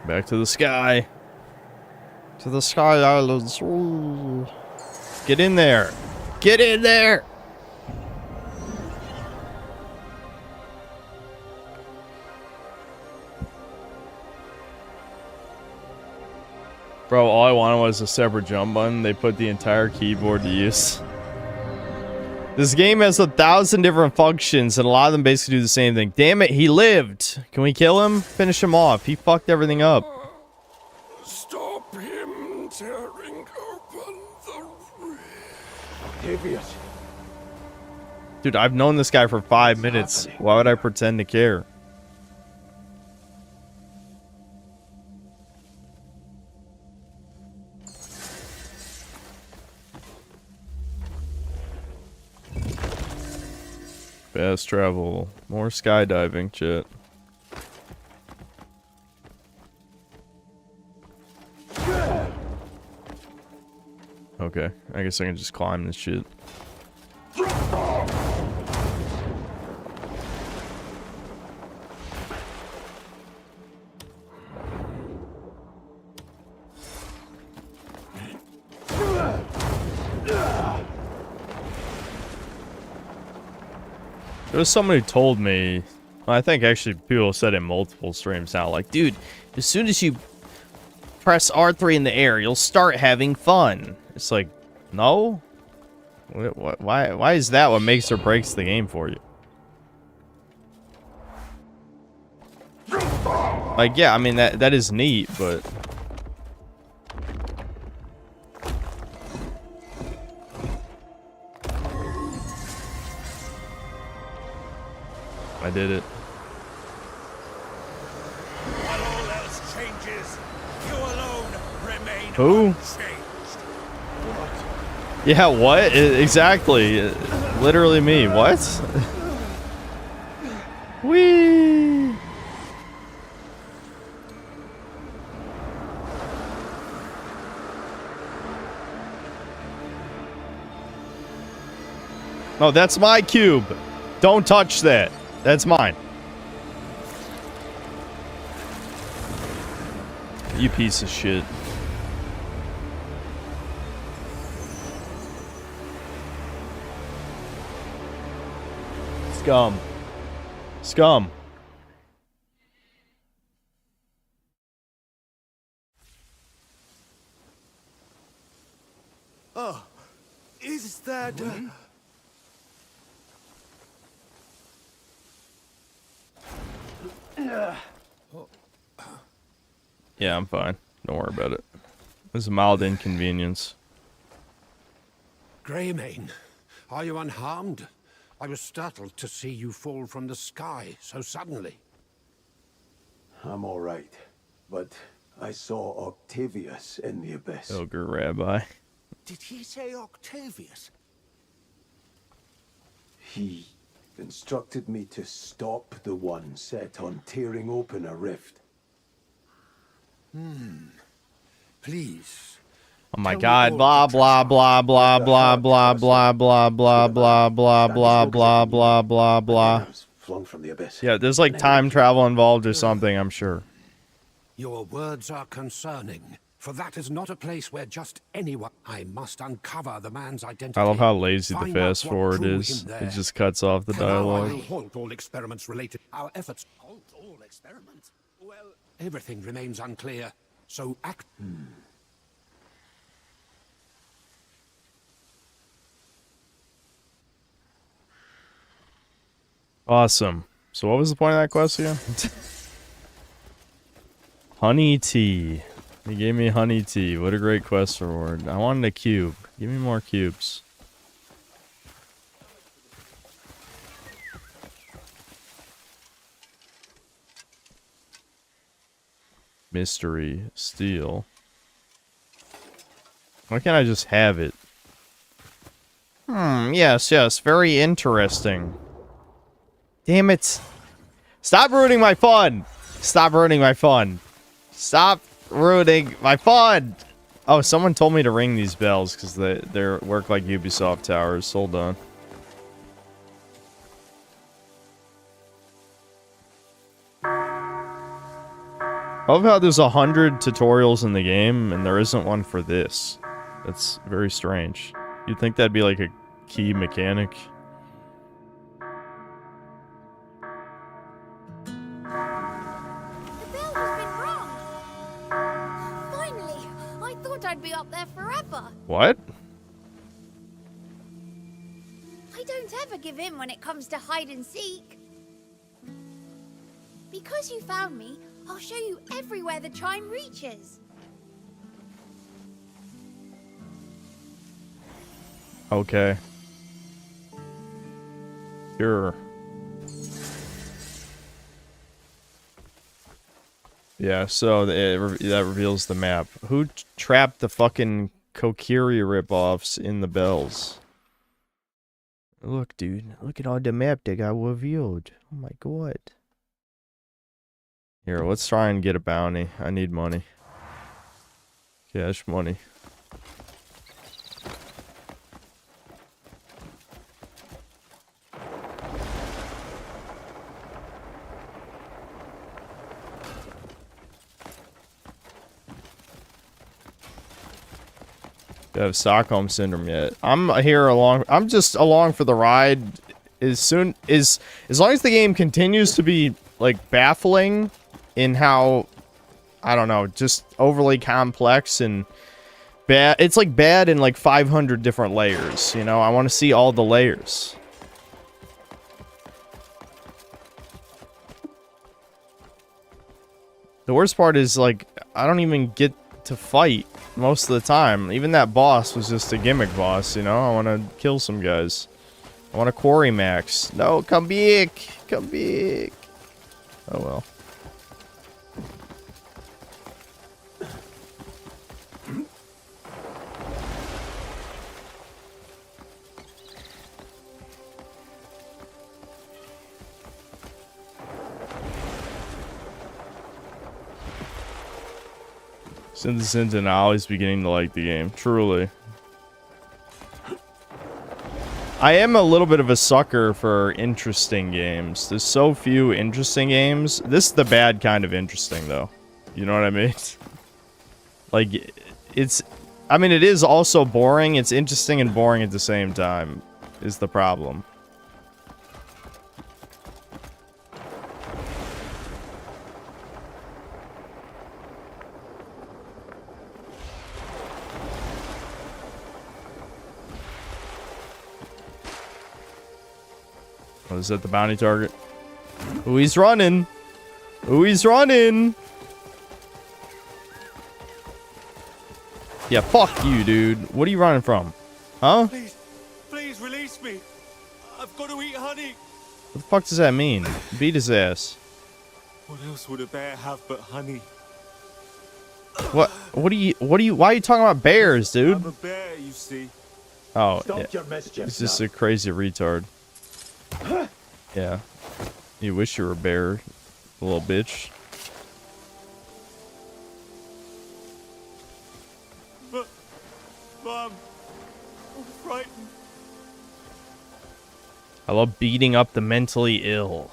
Back to the sky. To the Sky Islands. Ooh. Get in there. Get in there. Bro, all I wanted was a separate jump button. They put the entire keyboard to use. This game has 1,000 different functions, and a lot of them basically do the same thing. Damn it, he lived. Can we kill him? Finish him off. He fucked everything up. Stop him tearing open the... Octavius. Dude, I've known this guy for 5 minutes. Why would I pretend to care? Fast travel. More skydiving, shit. Okay, I guess I can just climb this shit. There was someone who told me, well, I think actually people said in multiple streams now, like, dude, as soon as you press R3 in the air, you'll start having fun. It's like, no? Why is that what makes or breaks the game for you? Like, yeah, I mean, that is neat, but... I did it. While all else changes, you alone remain Who? unchanged. Yeah, what? Exactly. Literally me. What? Whee! No, that's my cube. Don't touch that. That's mine. You piece of shit. Scum. Scum. Oh, is that... Yeah, I'm fine. Don't worry about it. It was a mild inconvenience. Greymane, are you unharmed? I was startled to see you fall from the sky so suddenly. I'm all right, but I saw Octavius in the abyss. Ogre Rabbi. Did he say Octavius? He instructed me to stop the one set on tearing open a rift. Please. Oh my Tell me god, all blah that blah blah blah The blah heart blah cluster. blah blah blah blah blah blah blah blah blah And then blah. I was flung from the abyss. Yeah, there's like And ended up time here. travel involved or something, I'm sure. Your words are concerning, for that is not a place where just anyone... I must uncover the man's identity. I love how lazy the Find out fast what forward drew is. him It there. just cuts off the For now, I dialogue. will halt all experiments related. Our efforts... Halt all experiments? Well, everything remains unclear, so act... Awesome. So what was the point of that quest again? Honey tea. He gave me honey tea. What a great quest reward. I wanted a cube. Give me more cubes. Mystery. Steel. Why can't I just have it? Yes, yes. Very interesting. Damn it. Stop ruining my fun. Stop ruining my fun. Stop ruining my fun. Oh, someone told me to ring these bells because they work like Ubisoft towers. Hold on. I love how there's 100 tutorials in the game and there isn't one for this. That's very strange. You'd think that'd be like a key mechanic. The bell has been rung. Finally, I thought I'd be up there forever. What? I don't ever give in when it comes to hide and seek. Because you found me, I'll show you everywhere the chime reaches. Okay. Sure. Yeah, so that reveals the map. Who trapped the fucking Kokiri ripoffs in the bells? Look, dude. Look at all the map that got revealed. Oh my god. Here, let's try and get a bounty. I need money. Cash money. Have Stockholm syndrome yet? I'm just along for the ride. As long as the game continues to be like baffling in how, I don't know, just overly complex and bad. It's like bad in like 500 different layers. You know, I want to see all the layers. The worst part is like I don't even get to fight most of the time. Even that boss was just a gimmick boss, you know? I want to kill some guys. I want to quarry max. No, come back! Come back! Oh well. Since and now he's beginning to like the game. Truly. I am a little bit of a sucker for interesting games. There's so few interesting games. This is the bad kind of interesting, though. You know what I mean? Like, it's... I mean, it is also boring. It's interesting and boring at the same time, is the problem. Oh, is that the bounty target? Ooh, he's running. Ooh, he's running. Yeah, fuck you, dude. What are you running from? Huh? Please release me. I've got to eat honey. What the fuck does that mean? Beat his ass. What else would a bear have but honey? What are you, why are you talking about bears, dude? I'm a bear, you see. Oh, Stop yeah. your mischief He's just now. a crazy retard. Yeah. You wish you were a bear, you little bitch. Mom, I'm frightened. I love beating up the mentally ill.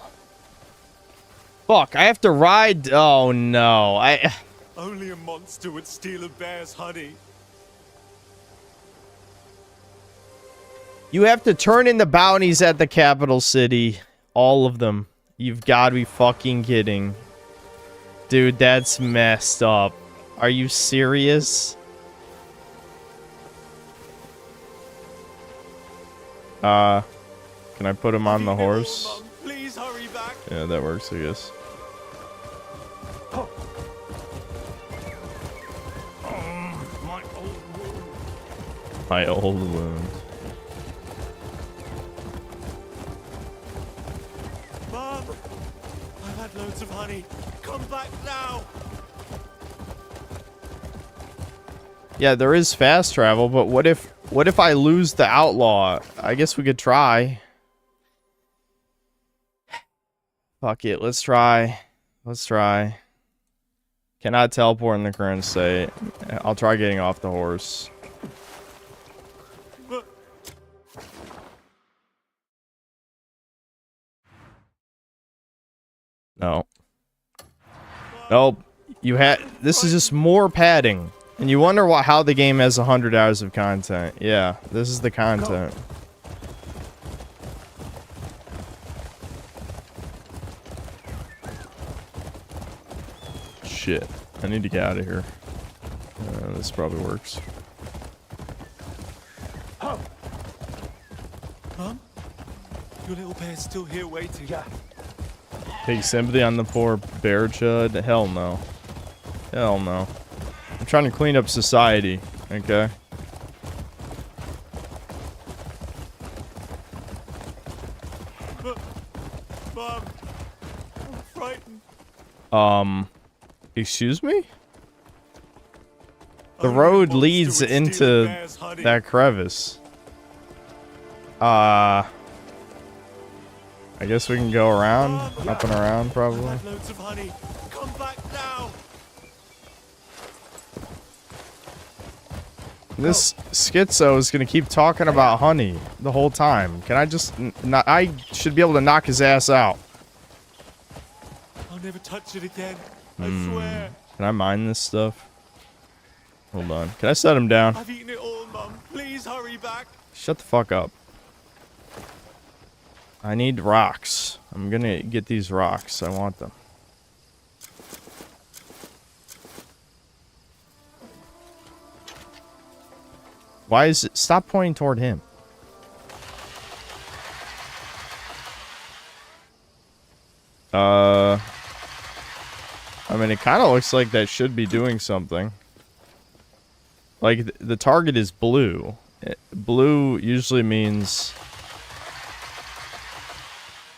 Fuck, I have to ride. Oh no, Only a monster would steal a bear's honey. You have to turn in the bounties at the capital city. All of them. You've got to be fucking kidding. Dude, that's messed up. Are you serious? Can I put him on the horse? Mom, please hurry back. Yeah, that works, I guess. My old wound. Mom, I've had loads of honey. Come back now. Yeah, there is fast travel, but what if I lose the outlaw? I guess we could try. Fuck it, let's try. Let's try. Cannot teleport in the current state. I'll try getting off the horse. No. Nope. You had. This is just more padding. And you wonder how the game has 100 hours of content. Yeah, this is the content. Shit. I need to get out of here. This probably works. Mom, your little bear's still here waiting. Yeah. Take sympathy on the poor bear chud? Hell no. Hell no. I'm trying to clean up society, okay? Mom, I'm frightened. Excuse me? The road leads into that crevice. I guess we can go around, up and around, probably. Loads of honey. Come back now. This schizo is gonna keep talking about honey the whole time. Can I just not? I should be able to knock his ass out. I'll never touch it again. I swear. Can I mine this stuff? Hold on. Can I set him down? I've eaten it all, Mum. Please hurry back. Shut the fuck up. I need rocks. I'm gonna get these rocks. I want them. Why is it? Stop pointing toward him. I mean, it kind of looks like that should be doing something. Like, the target is blue. Blue usually means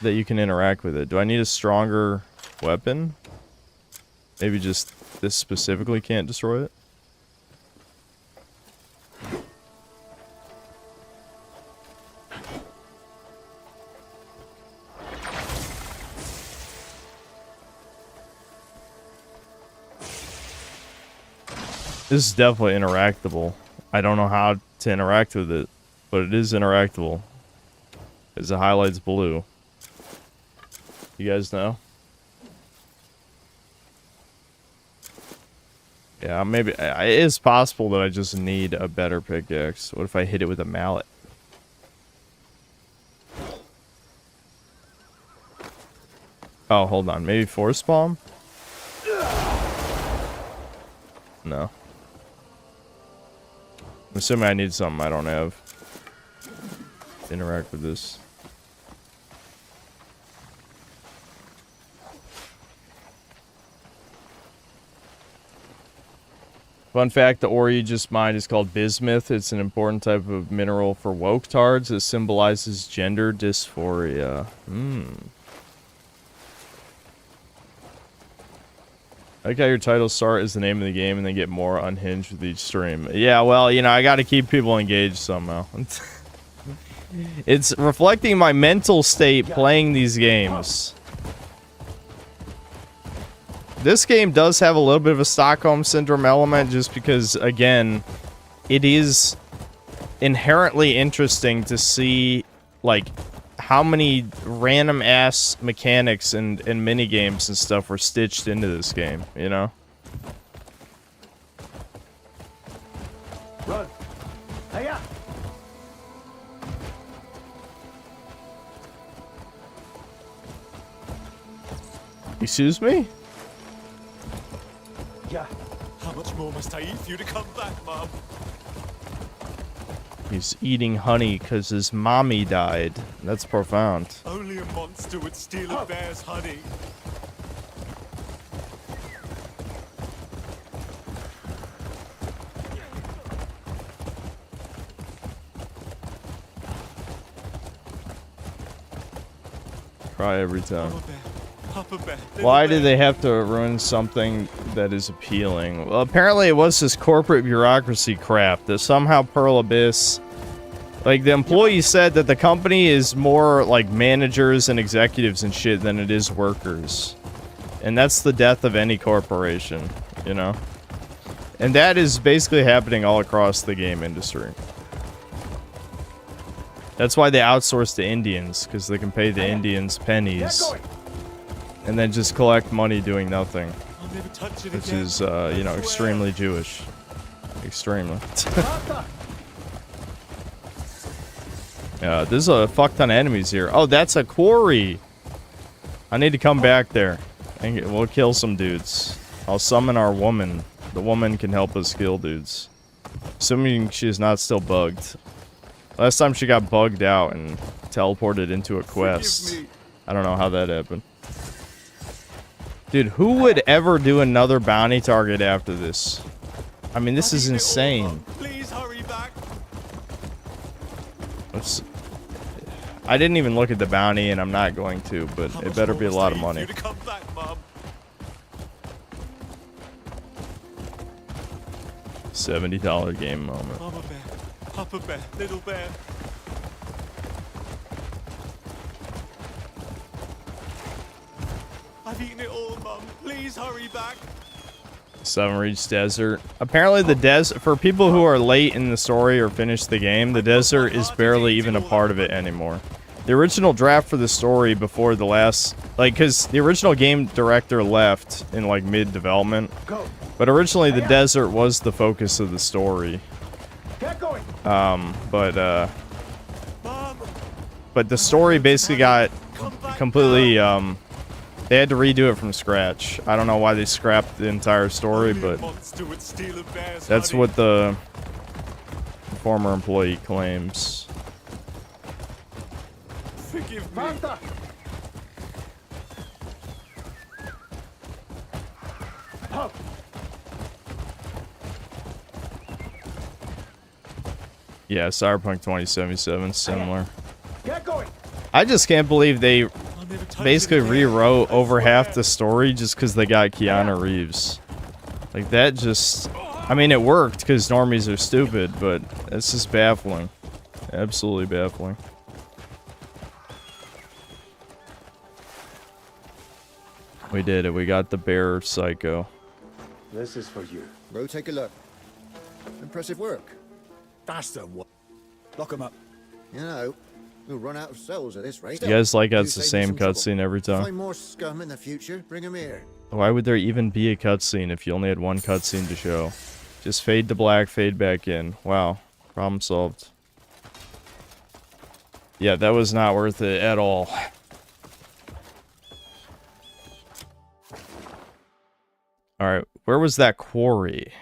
that you can interact with it. Do I need a stronger weapon? Maybe just this specifically can't destroy it? This is definitely interactable. I don't know how to interact with it, but it is interactable. Because it highlights blue. You guys know? Yeah, maybe it is possible that I just need a better pickaxe. What if I hit it with a mallet? Oh, hold on. Maybe force bomb? No. I'm assuming I need something I don't have to interact with this. Fun fact, the ore you just mined is called bismuth. It's an important type of mineral for woke tards. It symbolizes gender dysphoria. I like how your titles start as the name of the game and then get more unhinged with each stream. Yeah, well, you know, I got to keep people engaged somehow. It's reflecting my mental state playing these games. This game does have a little bit of a Stockholm Syndrome element just because, again, it is inherently interesting to see, like, how many random-ass mechanics and mini-games and stuff were stitched into this game, you know? Run. Hiya. Excuse me? Yeah. How much more must I eat for you to come back, Mom? He's eating honey because his mommy died. That's profound. Only a monster would steal a bear's honey. Cry every time. Mama bear, Papa bear, Why little do bear. they have to ruin something that is appealing? Well, apparently it was this corporate bureaucracy crap that somehow Pearl Abyss... Like, the employees said that the company is more like managers and executives and shit than it is workers. And that's the death of any corporation, you know? And that is basically happening all across the game industry. That's why they outsource to Indians, because they can pay the Indians pennies. And then just collect money doing nothing. I'll never touch it Which again. is, you know, extremely Jewish. Extremely. Yeah, there's a fuck ton of enemies here. Oh, that's a quarry! I need to come back there. And we'll kill some dudes. I'll summon our woman. The woman can help us kill dudes. Assuming she is not still bugged. Last time she got bugged out and teleported into a quest. Forgive me. I don't know how that happened. Dude, who would ever do another bounty target after this? I mean, this is insane. Please hurry back. Let's... I didn't even look at the bounty, and I'm not going to, but How it much better more be a must lot I of eat for money. you to come back, Mom? $70 game moment. Mama bear, Papa bear, little bear. I've eaten it all, Mum. Please hurry back. Seven Reach Desert. Apparently the desert, for people who are late in the story or finished the game, the desert is barely even a part of it anymore. The original draft for the story before the last, like, because the original game director left in, like, mid-development. But originally the desert was the focus of the story. Mom, But the story basically got come back completely, now. they had to redo it from scratch. I don't know why they scrapped the entire story, Only a but monster would steal a bear's that's honey. what the former employee claims. Forgive me. Yeah, Cyberpunk 2077, similar. Get going. I just can't believe they I'll never touch basically it again. rewrote I over swear. half the story just because they got Keanu Reeves. Like, that just... I mean, it worked because normies are stupid, but it's just baffling. Absolutely baffling. We did it. We got the bear psycho. This is for you. Bro, take a look. Impressive work. That's the one. Lock him up. You know, we'll run out of cells at this rate. You guys like how it's You the save me same some trouble. cutscene every time? Find more scum in the future, bring 'em here. Why would there even be a cutscene if you only had one cutscene to show? Just fade to black, fade back in. Wow. Problem solved. Yeah, that was not worth it at all. Alright, where was that quarry?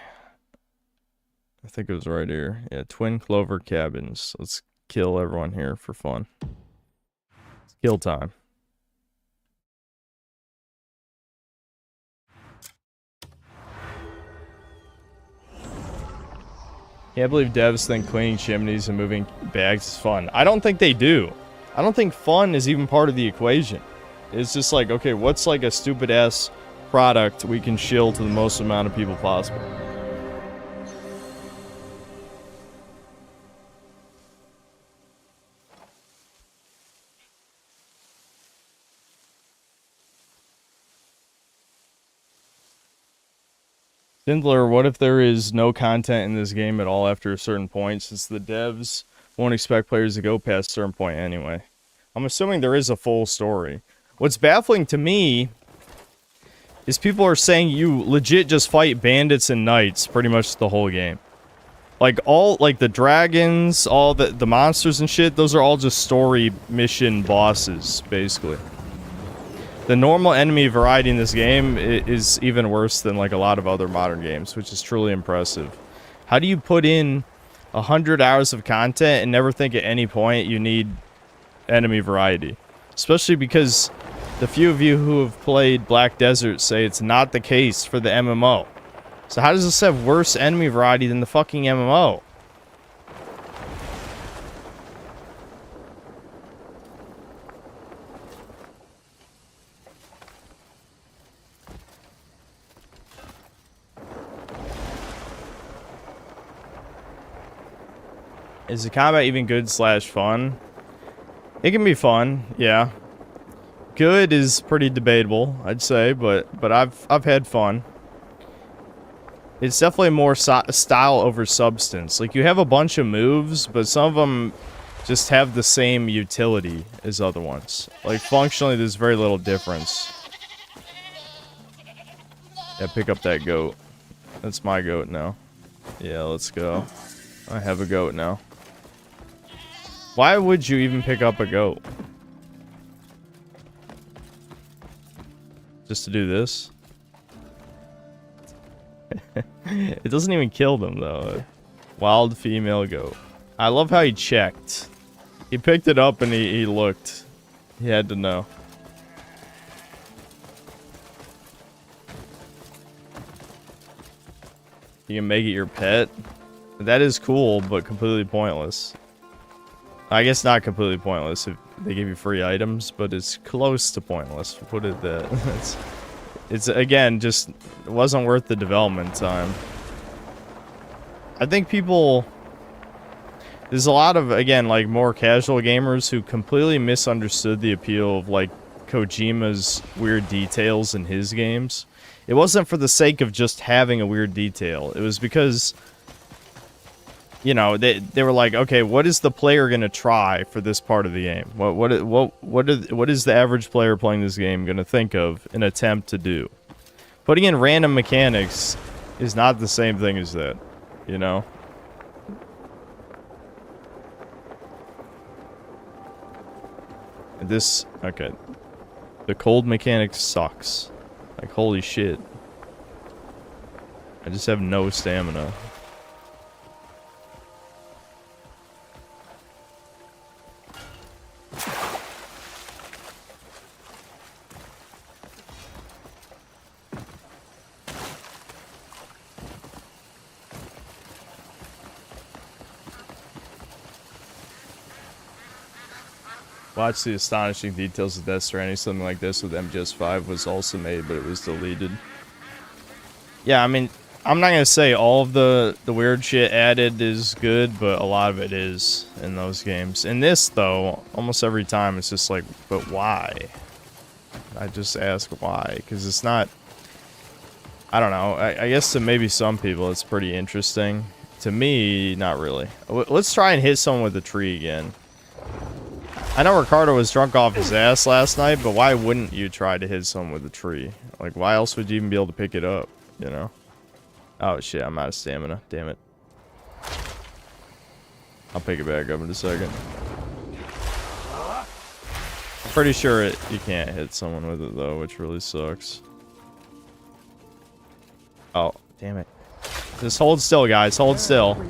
I think it was right here. Yeah, Twin Clover Cabins. Let's kill everyone here for fun. It's kill time. Can't believe devs think cleaning chimneys and moving bags is fun. I don't think they do. I don't think fun is even part of the equation. It's just like, okay, what's like a stupid ass product we can shill to the most amount of people possible? Dindler, what if there is no content in this game at all after a certain point, since the devs won't expect players to go past a certain point anyway? I'm assuming there is a full story. What's baffling to me is people are saying you legit just fight bandits and knights pretty much the whole game. Like, the dragons, all the monsters and shit, those are all just story mission bosses, basically. The normal enemy variety in this game is even worse than, like, a lot of other modern games, which is truly impressive. How do you put in 100 hours of content and never think at any point you need enemy variety? Especially because the few of you who have played Black Desert say it's not the case for the MMO. So how does this have worse enemy variety than the fucking MMO? Is the combat even good / fun? It can be fun, yeah. Good is pretty debatable, I'd say, but I've had fun. It's definitely more style over substance. Like, you have a bunch of moves, but some of them just have the same utility as other ones. Like, functionally, there's very little difference. Yeah, pick up that goat. That's my goat now. Yeah, let's go. I have a goat now. Why would you even pick up a goat? Just to do this? It doesn't even kill them, though. Wild female goat. I love how he checked. He picked it up and he looked. He had to know. You can make it your pet. That is cool, but completely pointless. I guess not completely pointless if they give you free items, but it's close to pointless. Put it that. It's again, just it wasn't worth the development time. I think people... There's a lot of, again, like, more casual gamers who completely misunderstood the appeal of, like, Kojima's weird details in his games. It wasn't for the sake of just having a weird detail. It was because, you know, they were like, okay, what is the player gonna try for this part of the game? What is the average player playing this game gonna think of an attempt to do? Putting in random mechanics is not the same thing as that, you know? This, okay. The cold mechanic sucks. Like, holy shit. I just have no stamina. Watch the astonishing details of Death Stranding. Something like this with MGS5 was also made, but it was deleted. Yeah, I mean, I'm not gonna say all of the weird shit added is good, but a lot of it is in those games. In this, though, almost every time it's just like, but why? I just ask why, because it's not... I don't know. I guess to maybe some people it's pretty interesting. To me, not really. Let's try and hit someone with a tree again. I know Ricardo was drunk off his ass last night, but why wouldn't you try to hit someone with a tree? Like, why else would you even be able to pick it up, you know? Oh, shit, I'm out of stamina. Damn it. I'll pick it back up in a second. I'm pretty sure you can't hit someone with it, though, which really sucks. Oh, damn it. Just hold still, guys. Hold still.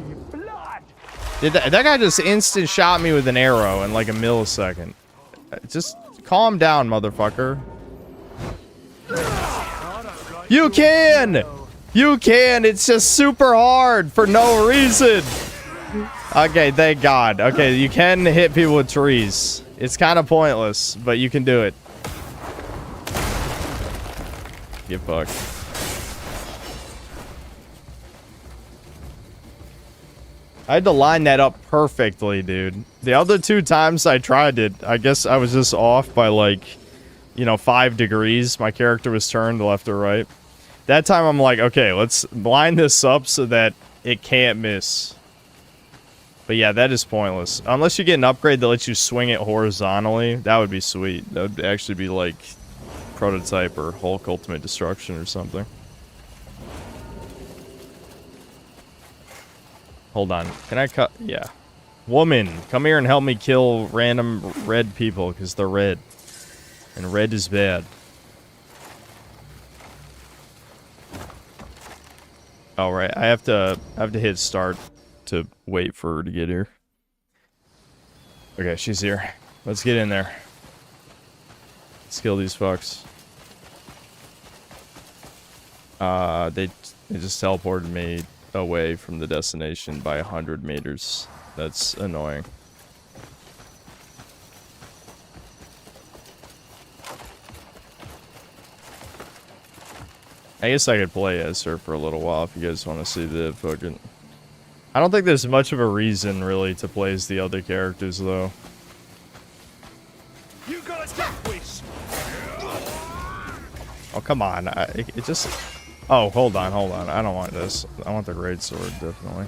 That guy just instant shot me with an arrow in like a millisecond. Just calm down, motherfucker. You can! You can! It's just super hard for no reason. Okay, thank God. Okay, you can hit people with trees. It's kind of pointless, but you can do it. Get fucked. I had to line that up perfectly, dude. The other two times I tried it, I guess I was just off by like, you know, 5 degrees. My character was turned left or right. That time I'm like, okay, let's line this up so that it can't miss. But yeah, that is pointless. Unless you get an upgrade that lets you swing it horizontally, that would be sweet. That would actually be like Prototype or Hulk Ultimate Destruction or something. Hold on. Can I cut? Yeah. Woman, come here and help me kill random red people because they're red. And red is bad. All right, I have to hit start to wait for her to get here. Okay, she's here. Let's get in there. Let's kill these fucks. They just teleported me away from the destination by 100 meters. That's annoying. I guess I could play as her for a little while if you guys want to see the fucking... I don't think there's much of a reason, really, to play as the other characters, though. You got a death wish. Oh, come on. It just... Oh, hold on. I don't want this. I want the great sword, definitely.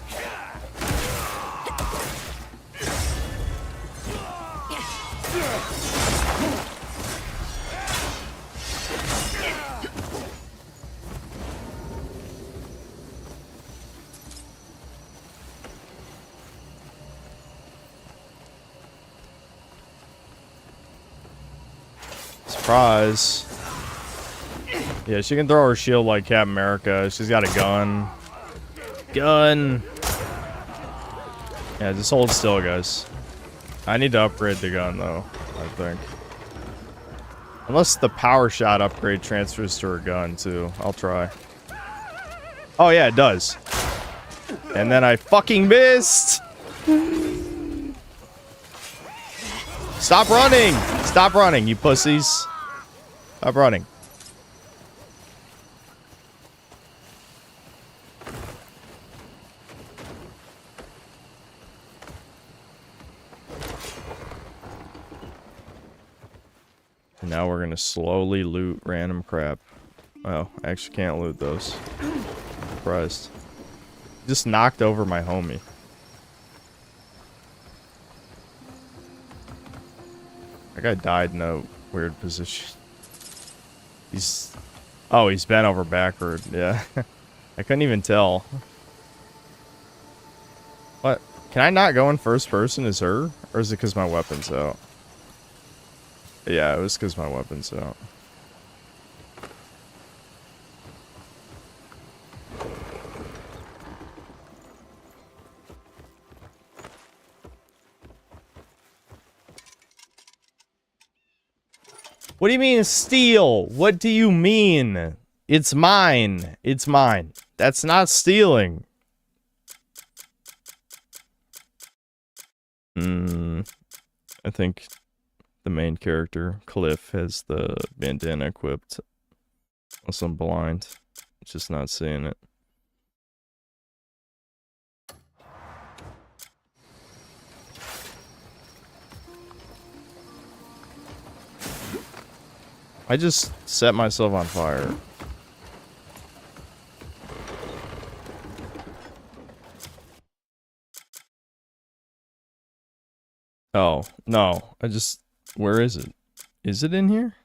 Surprise. Yeah, she can throw her shield like Captain America. She's got a gun. Gun! Yeah, just hold still, guys. I need to upgrade the gun, though, I think. Unless the power shot upgrade transfers to her gun, too. I'll try. Oh, yeah, it does. And then I fucking missed! Stop running! Stop running, you pussies. Stop running. And now we're gonna slowly loot random crap. Oh, I actually can't loot those. Surprised. Just knocked over my homie. That guy died in a weird position. He's... Oh, he's bent over backward. Yeah. I couldn't even tell. What? Can I not go in first person as her? Or is it because my weapon's out? Yeah, it was because my weapon's out. What do you mean steal? What do you mean? It's mine. It's mine. That's not stealing. I think the main character, Cliff, has the bandana equipped. Unless I'm blind. Just not seeing it. I just set myself on fire. Oh, no. I just... Where is it? Is it in here?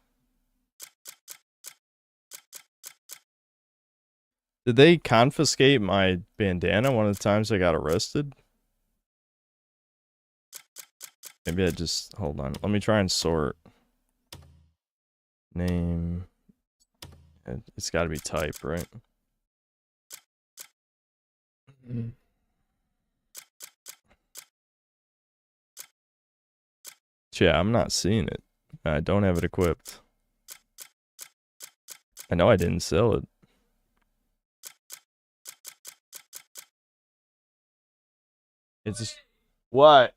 Did they confiscate my bandana one of the times I got arrested? Maybe I just... Hold on. Let me try and sort. Name. It's got to be type, right? Yeah, I'm not seeing it. I don't have it equipped. I know I didn't sell it. It's just... What?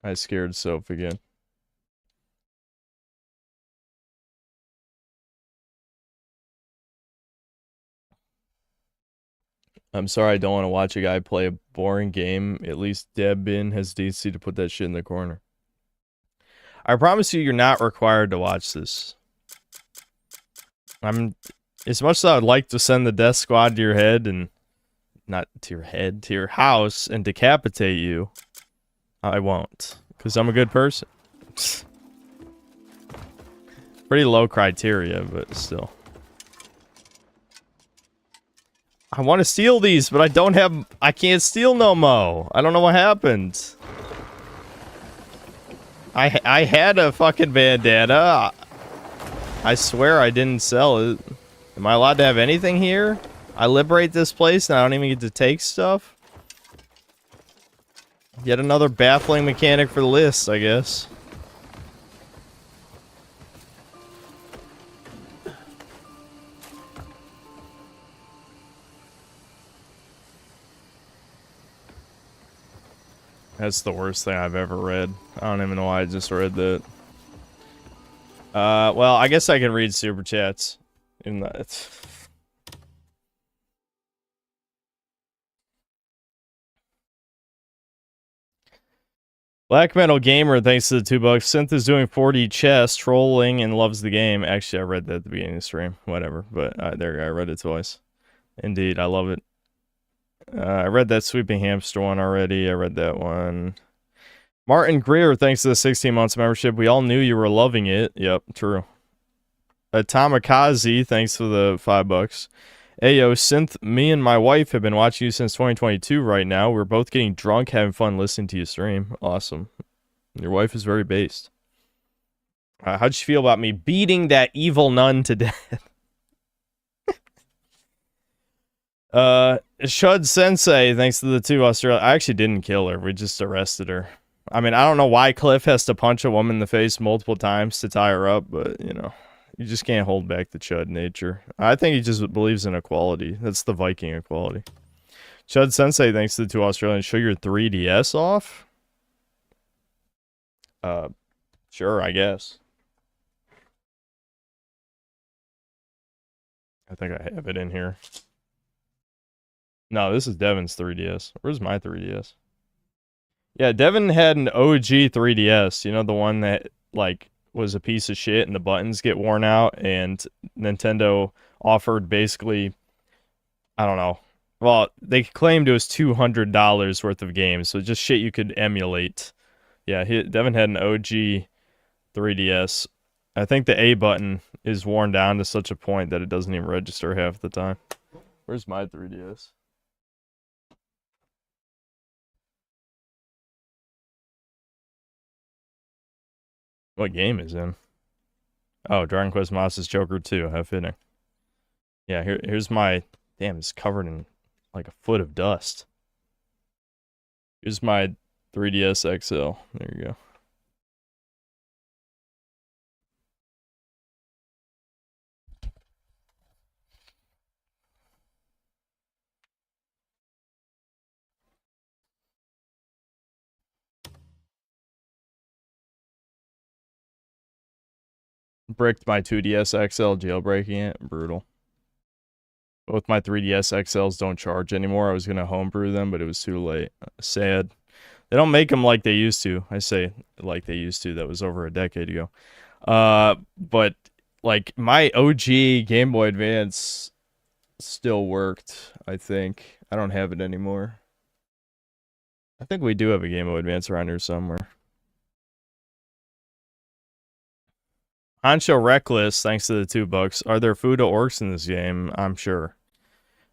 I scared Soph again. I'm sorry, I don't want to watch a guy play a boring game. At least Deb Bin has DC to put that shit in the corner. I promise you, you're not required to watch this. As much as I would like to send the death squad to your head and... Not to your head, to your house and decapitate you, I won't. Because I'm a good person. Pretty low criteria, but still. I want to steal these, but I don't have... I can't steal no mo. I don't know what happened. I had a fucking bandana. I swear I didn't sell it. Am I allowed to have anything here? I liberate this place and I don't even get to take stuff? Yet another baffling mechanic for the list, I guess. That's the worst thing I've ever read. I don't even know why I just read that. Well, I guess I can read super chats. In that. Black Metal Gamer, thanks to the $2. Synth is doing 40 chess, trolling, and loves the game. Actually, I read that at the beginning of the stream. Whatever. But there you go. I read it twice. Indeed, I love it. I read that Sweeping Hamster one already. I read that one. Martin Greer, thanks to the 16 months membership. We all knew you were loving it. Yep, true. Tamikaze, thanks for the $5. Ayo, Synth, me and my wife have been watching you since 2022 right now. We're both getting drunk, having fun listening to you stream. Awesome. Your wife is very based. How'd you feel about me beating that evil nun to death? Shud Sensei, thanks to the 2 Australia. I actually didn't kill her. We just arrested her. I mean, I don't know why Cliff has to punch a woman in the face multiple times to tie her up, but, you know, you just can't hold back the Chud nature. I think he just believes in equality. That's the Viking equality. Chud Sensei, thanks to the 2 Australians. Show your 3DS off? Sure, I guess. I think I have it in here. No, this is Devin's 3DS. Where's my 3DS? Yeah, Devin had an OG 3DS. You know, the one that, like, was a piece of shit and the buttons get worn out, and Nintendo offered basically, I don't know. Well, they claimed it was $200 worth of games, so just shit you could emulate. Yeah, Devin had an OG 3DS. I think the A button is worn down to such a point that it doesn't even register half the time. Where's my 3DS? What game is in? Oh, Dragon Quest Monsters Joker 2. How fitting. Yeah, here's my... Damn, it's covered in like a foot of dust. Here's my 3DS XL. There you go. Bricked my 2DS XL, jailbreaking it. Brutal. Both my 3DS XLs don't charge anymore. I was going to homebrew them, but it was too late. Sad. They don't make them like they used to. I say like they used to. That was over a decade ago. But like my OG Game Boy Advance still worked, I think. I don't have it anymore. I think we do have a Game Boy Advance around here somewhere. Ancho Reckless, thanks to the $2. Are there Fuda orcs in this game? I'm sure.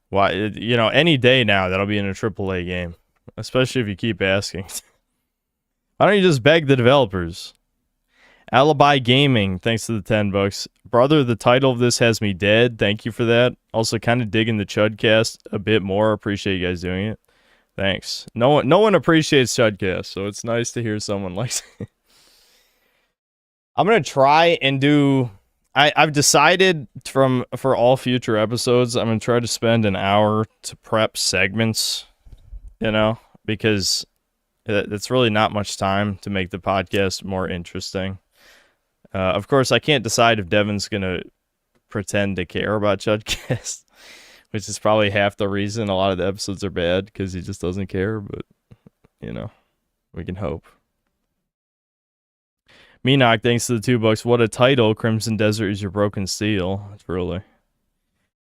Why, you know, any day now that'll be in a AAA game, especially if you keep asking. Why don't you just beg the developers? Alibi Gaming, thanks to the $10. Brother, the title of this has me dead. Thank you for that. Also, kind of digging the Chudcast a bit more. Appreciate you guys doing it. Thanks. No one appreciates Chudcast, so it's nice to hear someone likes it. I'm gonna try and do. I've decided for all future episodes, I'm gonna try to spend an hour to prep segments. You know, because it's really not much time to make the podcast more interesting. Of course, I can't decide if Devin's gonna pretend to care about Chudcast, which is probably half the reason a lot of the episodes are bad, because he just doesn't care. But you know, we can hope. Meanock, thanks to the $2. What a title. Crimson Desert is your broken steel. It's really.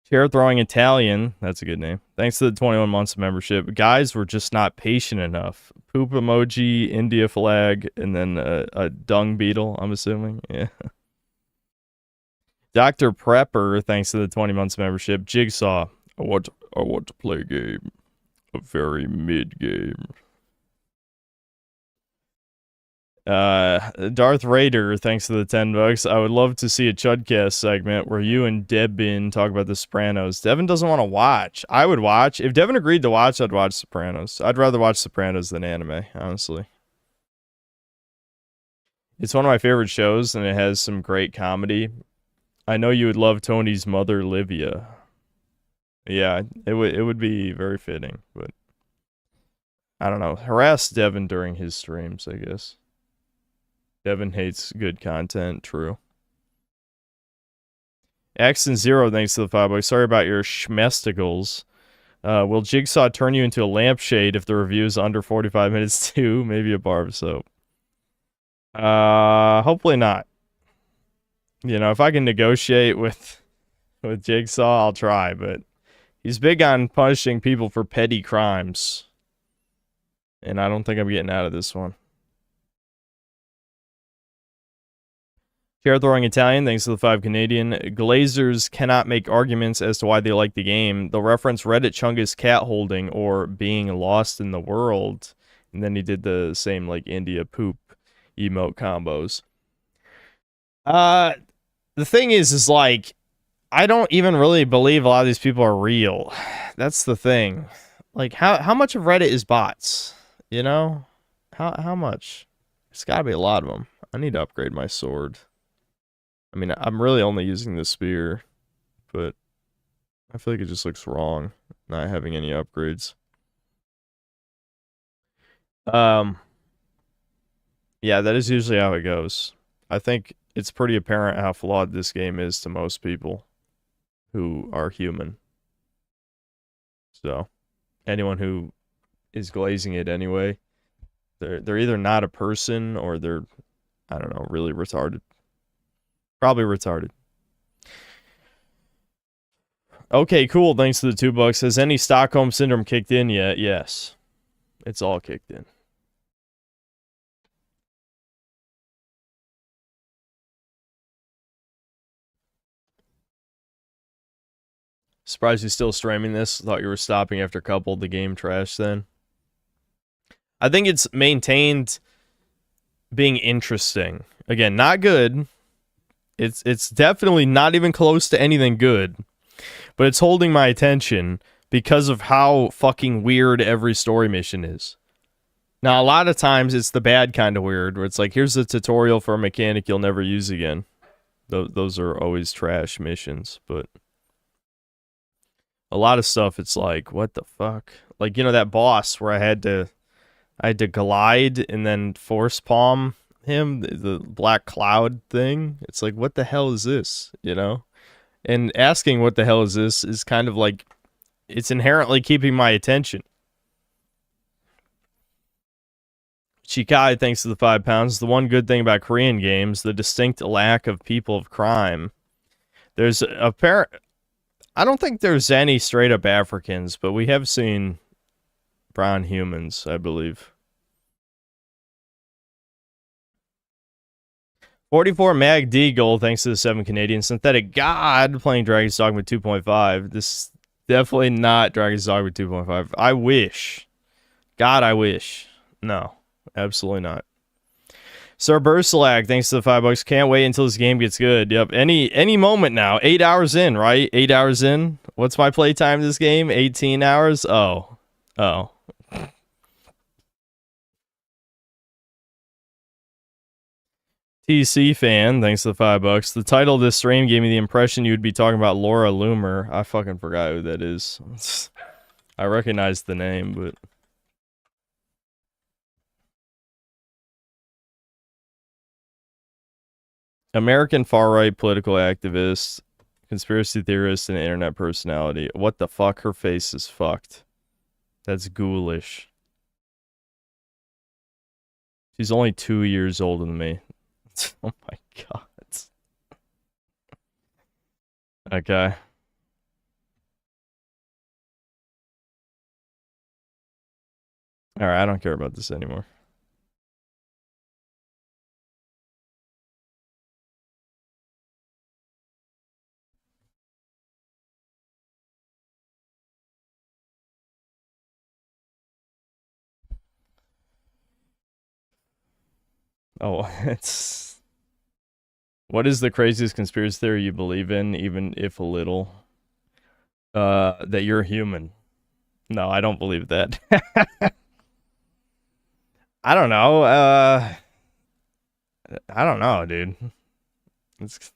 Chair throwing Italian. That's a good name. Thanks to the 21 months of membership. Guys were just not patient enough. Poop emoji, India flag, and then a dung beetle, I'm assuming. Yeah. Dr. Prepper, thanks to the 20 months of membership. Jigsaw. I want to play a game. A very mid game. Darth Raider, thanks to the $10. I would love to see a Chudcast segment where you and Devin talk about The Sopranos. Devin doesn't want to watch. I would watch. If Devin agreed to watch, I'd watch Sopranos. I'd rather watch Sopranos than anime, honestly. It's one of my favorite shows, and it has some great comedy. I know you would love Tony's mother, Livia. Yeah, it would be very fitting, but I don't know. Harass Devin during his streams, I guess. Devin hates good content, true. X and Zero, thanks to the $5. Sorry about your Schmesticles. Will Jigsaw turn you into a lampshade if the review is under 45 minutes too? Maybe a bar of soap. Hopefully not. You know, if I can negotiate with Jigsaw, I'll try, but he's big on punishing people for petty crimes. And I don't think I'm getting out of this one. Chair throwing Italian, thanks to the 5 Canadian. Glazers cannot make arguments as to why they like the game. They'll reference Reddit Chungus cat holding or being lost in the world. And then he did the same like India poop emote combos. The thing is like, I don't even really believe a lot of these people are real. That's the thing. Like, how much of Reddit is bots? You know? How much? There's gotta be a lot of them. I need to upgrade my sword. I mean, I'm really only using the spear, but I feel like it just looks wrong not having any upgrades. Yeah, that is usually how it goes. I think it's pretty apparent how flawed this game is to most people who are human. So, anyone who is glazing it anyway, they're either not a person or they're, I don't know, really retarded. Probably retarded. Okay, cool. Thanks to the $2. Has any Stockholm Syndrome kicked in yet? Yes. It's all kicked in. Surprised you're still streaming this. Thought you were stopping after coupled the game trash then. I think it's maintained being interesting. Again, not good. It's definitely not even close to anything good. But it's holding my attention because of how fucking weird every story mission is. Now, a lot of times it's the bad kind of weird, where it's like, here's a tutorial for a mechanic you'll never use again. Those are always trash missions, but a lot of stuff, it's like, what the fuck? Like, you know, that boss where I had to glide and then force palm him, the black cloud thing. It's like, what the hell is this, you know? And asking what the hell is this is kind of like, it's inherently keeping my attention. Chikai, thanks to the £5. The one good thing about Korean games, the distinct lack of people of crime. There's I don't think there's any straight up Africans, but we have seen brown humans, I believe. 44 Mag Deagle, thanks to the 7 Canadian. Synthetic God playing Dragon's Dogma 2.5. This is definitely not Dragon's Dogma 2.5. I wish. God, I wish. No, absolutely not. Sir Bursalag, thanks to the $5. Can't wait until this game gets good. Yep, any moment now. 8 hours in, right? 8 hours in. What's my playtime this game? 18 hours? Oh. TC fan, thanks to the $5. The title of this stream gave me the impression you would be talking about Laura Loomer. I fucking forgot who that is. I recognize the name, but... American far-right political activist, conspiracy theorist, and internet personality. What the fuck? Her face is fucked. That's ghoulish. She's only 2 years older than me. Oh my god. Okay. Alright, I don't care about this anymore. Oh, it's... What is the craziest conspiracy theory you believe in, even if a little? That you're human. No, I don't believe that. I don't know. I don't know, dude. It's...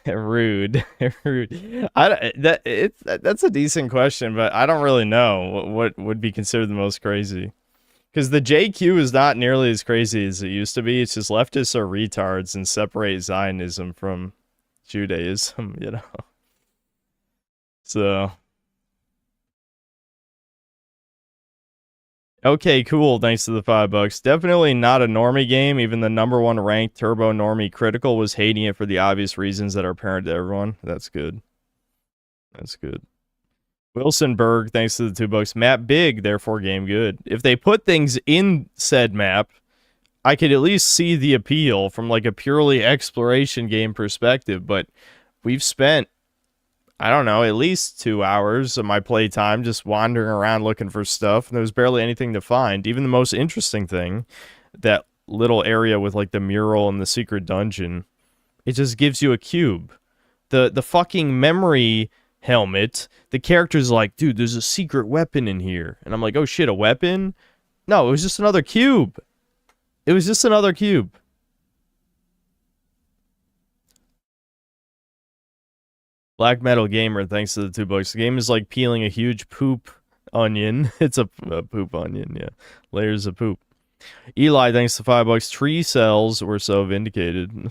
rude, rude. That's a decent question, but I don't really know what would be considered the most crazy. Because the JQ is not nearly as crazy as it used to be. It's just leftists are retards and separate Zionism from Judaism, you know. So. Okay, cool. Thanks to the $5. Definitely not a normie game. Even the #1 ranked Turbo Normie Critical was hating it for the obvious reasons that are apparent to everyone. That's good. That's good. Wilson Berg, thanks to the $2. Map big, therefore game good. If they put things in said map, I could at least see the appeal from like a purely exploration game perspective. But we've spent, I don't know, at least 2 hours of my playtime just wandering around looking for stuff, and there was barely anything to find. Even the most interesting thing, that little area with like the mural and the secret dungeon, it just gives you a cube. The fucking memory helmet, the character's like, dude, there's a secret weapon in here. And I'm like, oh shit, a weapon? No, it was just another cube. It was just another cube. Black Metal Gamer, thanks to the $2. The game is like peeling a huge poop onion. It's a poop onion, yeah. Layers of poop. Eli, thanks to $5. Tree cells were so vindicated.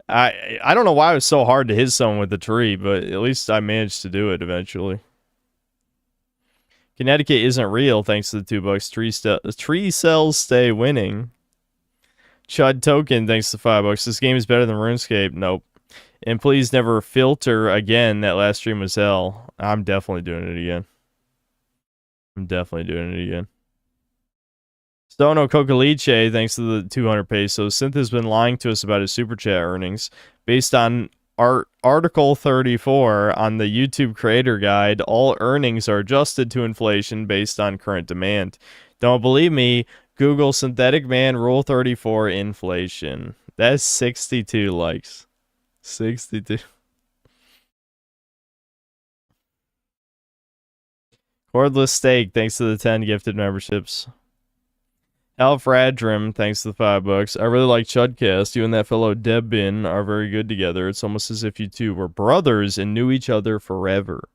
I don't know why it was so hard to hit someone with the tree, but at least I managed to do it eventually. Connecticut isn't real, thanks to the $2. Tree cells stay winning. Chud Token, thanks to $5. This game is better than RuneScape. Nope. And please never filter again. That last stream was hell. I'm definitely doing it again. I'm definitely doing it again. Stono Cocaliche, thanks to the 200 pesos. Synth has been lying to us about his super chat earnings. Based on Article 34 on the YouTube Creator Guide, all earnings are adjusted to inflation based on current demand. Don't believe me? Google Synthetic Man Rule 34 inflation. That's 62 likes. 62. Cordless Steak, thanks to the 10 gifted memberships. Alfradrim, thanks to the $5. I really like Chudcast. You and that fellow Debbin are very good together. It's almost as if you two were brothers and knew each other forever.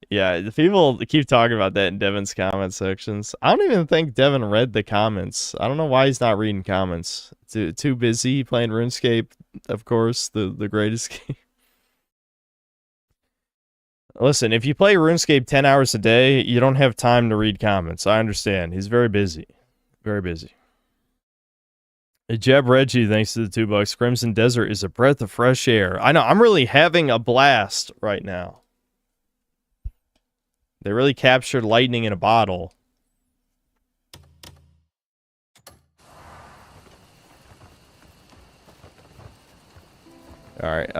Yeah, the people keep talking about that in Devin's comment sections. I don't even think Devin read the comments. I don't know why he's not reading comments. Too busy playing RuneScape, of course, the greatest game. Listen, if you play RuneScape 10 hours a day, you don't have time to read comments. I understand. He's very busy. Very busy. Jeb Reggie, thanks to the $2. Crimson Desert is a breath of fresh air. I know, I'm really having a blast right now. They really captured lightning in a bottle. Alright,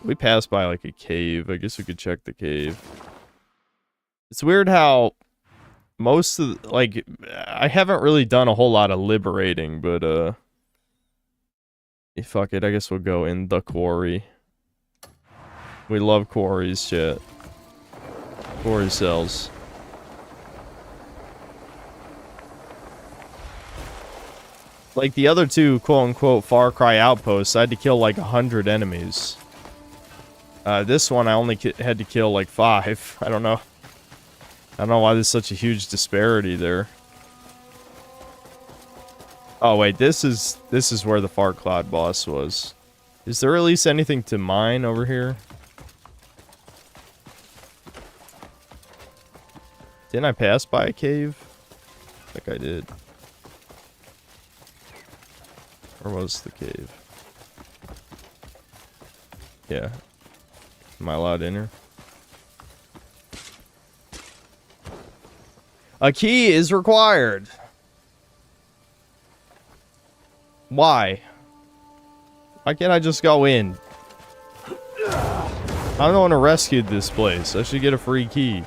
we passed by like a cave. I guess we could check the cave. It's weird how most of, like, I haven't really done a whole lot of liberating, but, fuck it, I guess we'll go in the quarry. We love quarries, shit. Quarry cells. Like the other two quote-unquote Far Cry outposts, I had to kill like 100 enemies. This one I only had to kill like 5. I don't know. I don't know why there's such a huge disparity there. Oh wait, this is where the Far Cloud boss was. Is there at least anything to mine over here? Didn't I pass by a cave? I think I did. Where was the cave? Yeah. Am I allowed in here? A key is required. Why? Why can't I just go in? I'm the one who rescued this place. I should get a free key.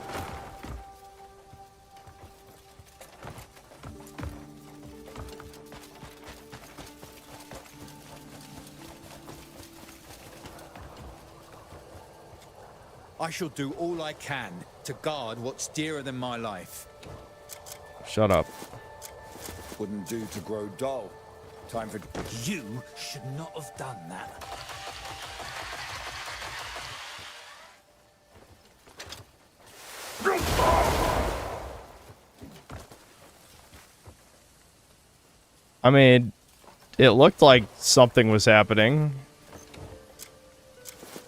I shall do all I can to guard what's dearer than my life. Shut up. Wouldn't do to grow dull. Time for... You should not have done that. I mean, it looked like something was happening.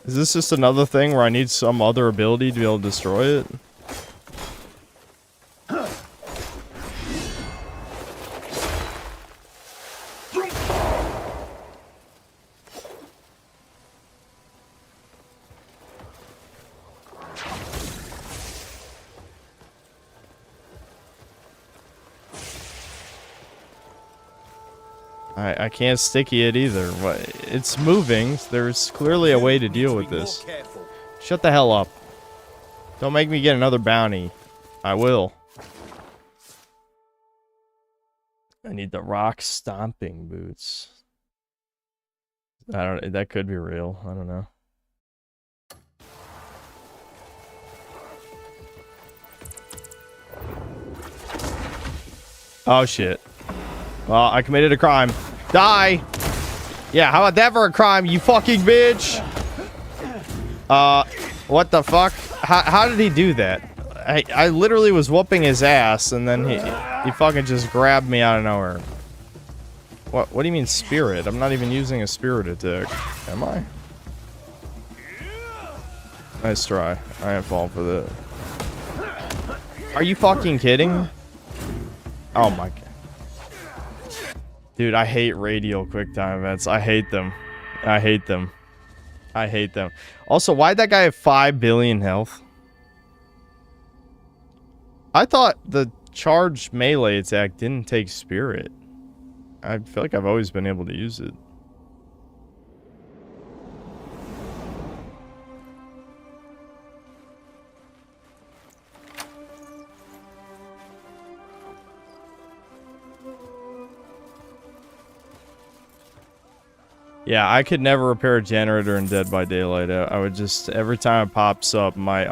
Is this just another thing where I need some other ability to be able to destroy it? I can't sticky it either. What? It's moving. There's clearly a way to deal with this. Shut the hell up. Don't make me get another bounty. I will. I need the rock stomping boots. I don't. That could be real. I don't know. Oh shit. Well, I committed a crime. Die! Yeah, how about that for a crime, you fucking bitch? What the fuck? How did he do that? I literally was whooping his ass, and then he fucking just grabbed me out of nowhere. What do you mean spirit? I'm not even using a spirit attack. Am I? Nice try. I ain't falling for that. Are you fucking kidding? Oh my god. Dude, I hate radial quick time events. I hate them. I hate them. I hate them. Also, why'd that guy have 5 billion health? I thought the charge melee attack didn't take spirit. I feel like I've always been able to use it. Yeah, I could never repair a generator in Dead by Daylight. I would just, every time it pops up, my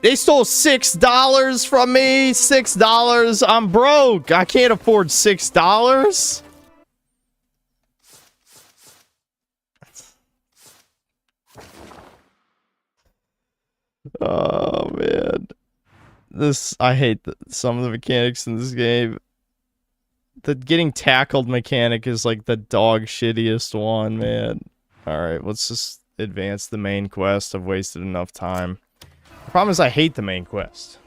They stole $6 from me! $6! I'm broke! I can't afford $6! Oh, man. I hate some of the mechanics in this game. The getting tackled mechanic is like the dog shittiest one, man. Alright, let's just advance the main quest. I've wasted enough time. The problem is I hate the main quest.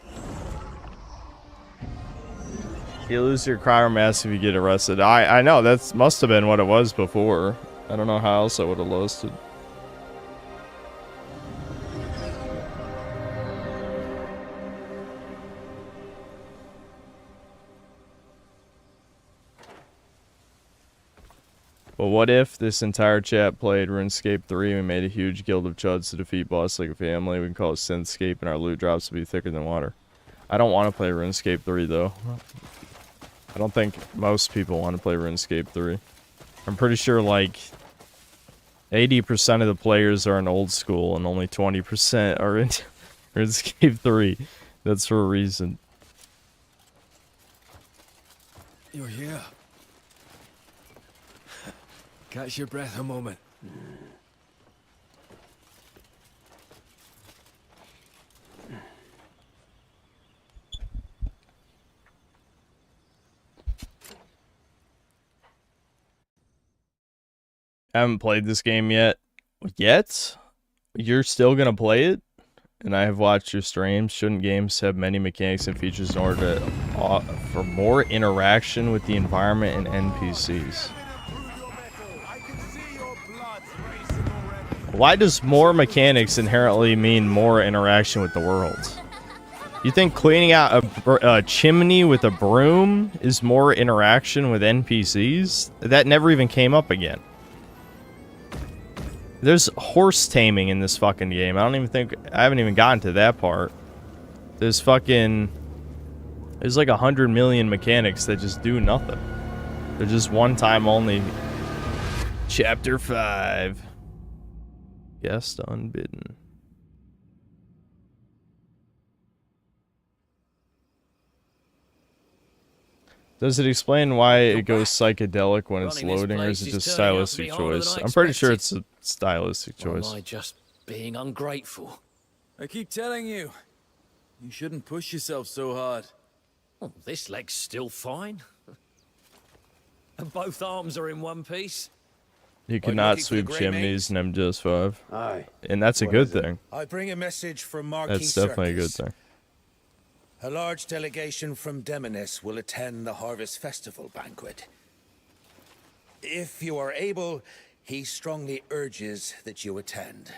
You lose your cryo mask if you get arrested. I know, that must have been what it was before. I don't know how else I would have lost it. But what if this entire chat played RuneScape 3 and we made a huge guild of chuds to defeat boss like a family? We can call it Synthscape and our loot drops will be thicker than water. I don't want to play RuneScape 3 though. I don't think most people want to play RuneScape 3. I'm pretty sure like 80% of the players are in old school and only 20% are in RuneScape 3. That's for a reason. You're here. Catch your breath a moment. I haven't played this game yet. You're still gonna play it? And I have watched your streams. Shouldn't games have many mechanics and features in order to for more interaction with the environment and NPCs? Why does more mechanics inherently mean more interaction with the world? You think cleaning out a chimney with a broom is more interaction with NPCs? That never even came up again. There's horse taming in this fucking game. I haven't even gotten to that part. There's like 100 million mechanics that just do nothing. They're just one time only. Chapter 5. Guest unbidden. Does it explain why it goes psychedelic when it's loading, or is it just stylistic choice? I'm pretty sure it's a stylistic choice. Or am I just being ungrateful? I keep telling you, you shouldn't push yourself so hard. Oh, this leg's still fine. And both arms are in one piece. You cannot sweep chimneys in MGS5. Aye. And that's a good thing. I bring a message from Marquis That's definitely a good Circus. thing. A large delegation from Demonis will attend the Harvest Festival banquet. If you are able, he strongly urges that you attend.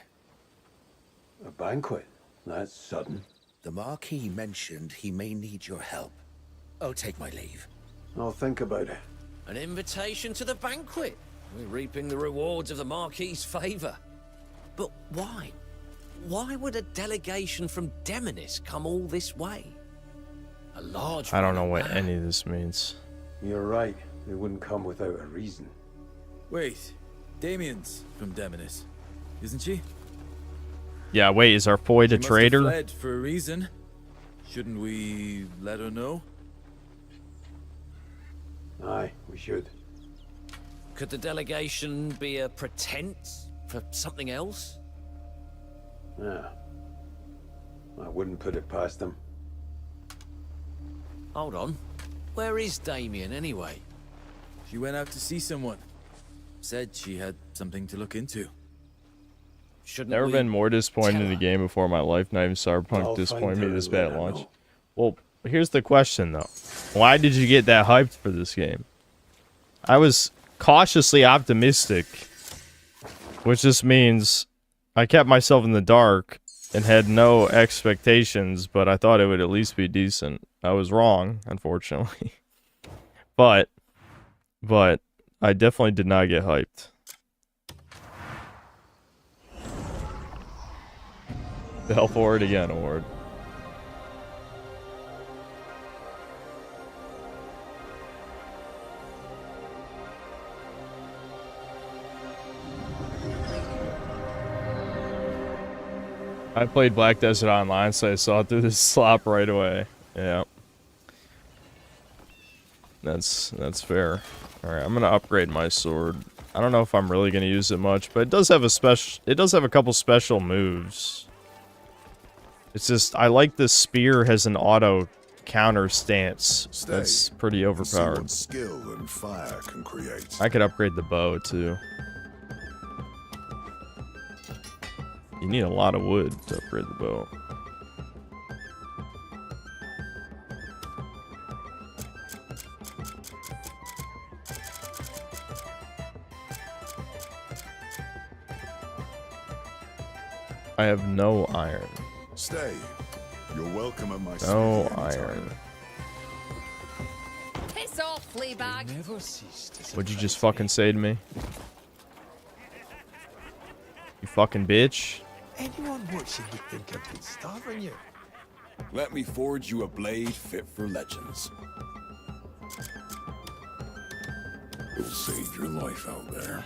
A banquet? That's sudden. The Marquis mentioned he may need your help. I'll take my leave. I'll think about it. An invitation to the banquet. We're reaping the rewards of the Marquis's favor. But why? Why would a delegation from Demonis come all this way? A large I don't know what any of this means. You're right. They wouldn't come without a reason. Wait, Damien's from Demonis, isn't she? Yeah, wait, is our Foy the She must have traitor? fled for a reason. Shouldn't we let her know? Aye, we should. Could the delegation be a pretense for something else? Yeah. I wouldn't put it past them. Hold on. Where is Damien anyway? She went out to see someone. Said she had something to look into. Shouldn't Never we been more disappointed in tell a her? game before in my life. Not even Cyberpunk I'll disappointed find me her this and bad let at her launch. know. Well, here's the question though. Why did you get that hyped for this game? I was cautiously optimistic, which just means I kept myself in the dark and had no expectations, but I thought it would at least be decent. I was wrong, unfortunately. but I definitely did not get hyped. The Hell For It Again award. I played Black Desert Online, so I saw through this slop right away. Yeah. That's fair. Alright, I'm gonna upgrade my sword. I don't know if I'm really gonna use it much, but it does have a couple special moves. It's just I like the spear has an auto counter stance. Stay. That's pretty See overpowered. what skill and fire can create. I could upgrade the bow too. You need a lot of wood to upgrade the bow. I have no iron. Stay. You're welcome at my No studio anytime. iron. Piss off, Fleabag. What'd you just fucking say to me? You fucking bitch. Anyone watching would think I've been starving you. Let me forge you a blade fit for legends. It'll save your life out there.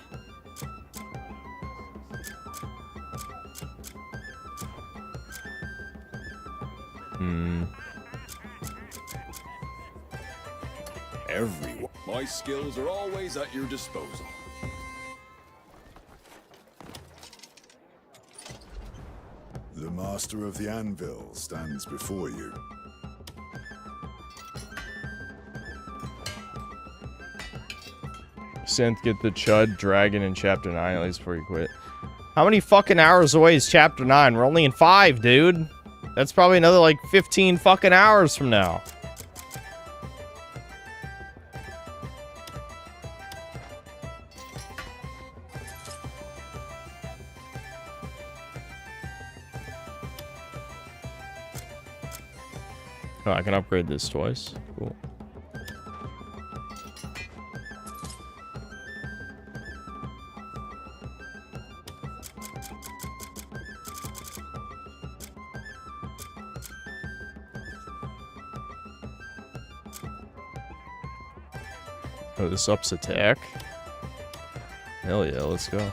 Everyone. My skills are always at your disposal. The master of the anvil stands before you. synth get the Chud Dragon in Chapter 9 at least before you quit? How many fucking hours away is Chapter 9? We're only in 5, dude. That's probably another, like, 15 fucking hours from now. Oh, I can upgrade this twice. Cool. Oh, this ups attack? Hell yeah, let's go.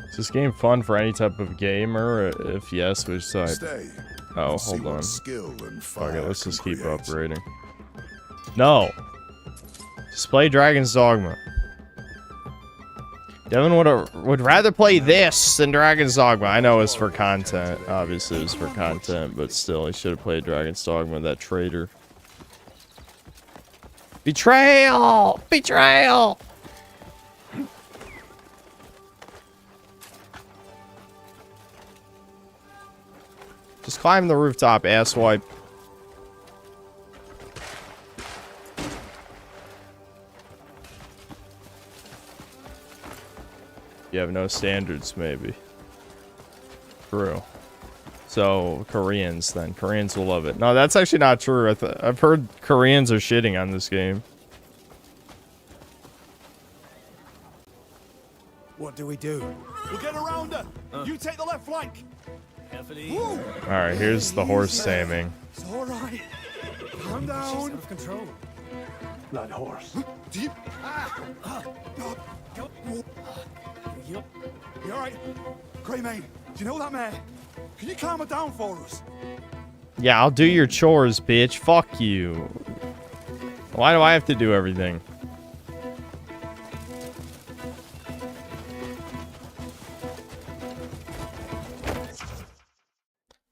Is this game fun for any type of gamer? If yes, which type? Stay. Oh, hold on. Skill and Okay, let's just keep upgrading. No! Just play Dragon's Dogma. Devin would rather play this than Dragon's Dogma. I know it's for content. Obviously, it's for content, but still, he should have played Dragon's Dogma, that traitor. Betrayal! Betrayal! Just climb the rooftop, asswipe. You have no standards, maybe. True. So, Koreans, then. Koreans will love it. No, that's actually not true. I've heard Koreans are shitting on this game. What do we do? We'll get around her. You take the left flank. Alright, here's the horse taming. It's all right. Calm down. She's out of control. That horse. You alright? Greymane, do you know that mare? Can you calm her down for us? Yeah, I'll do your chores, bitch. Fuck you. Why do I have to do everything?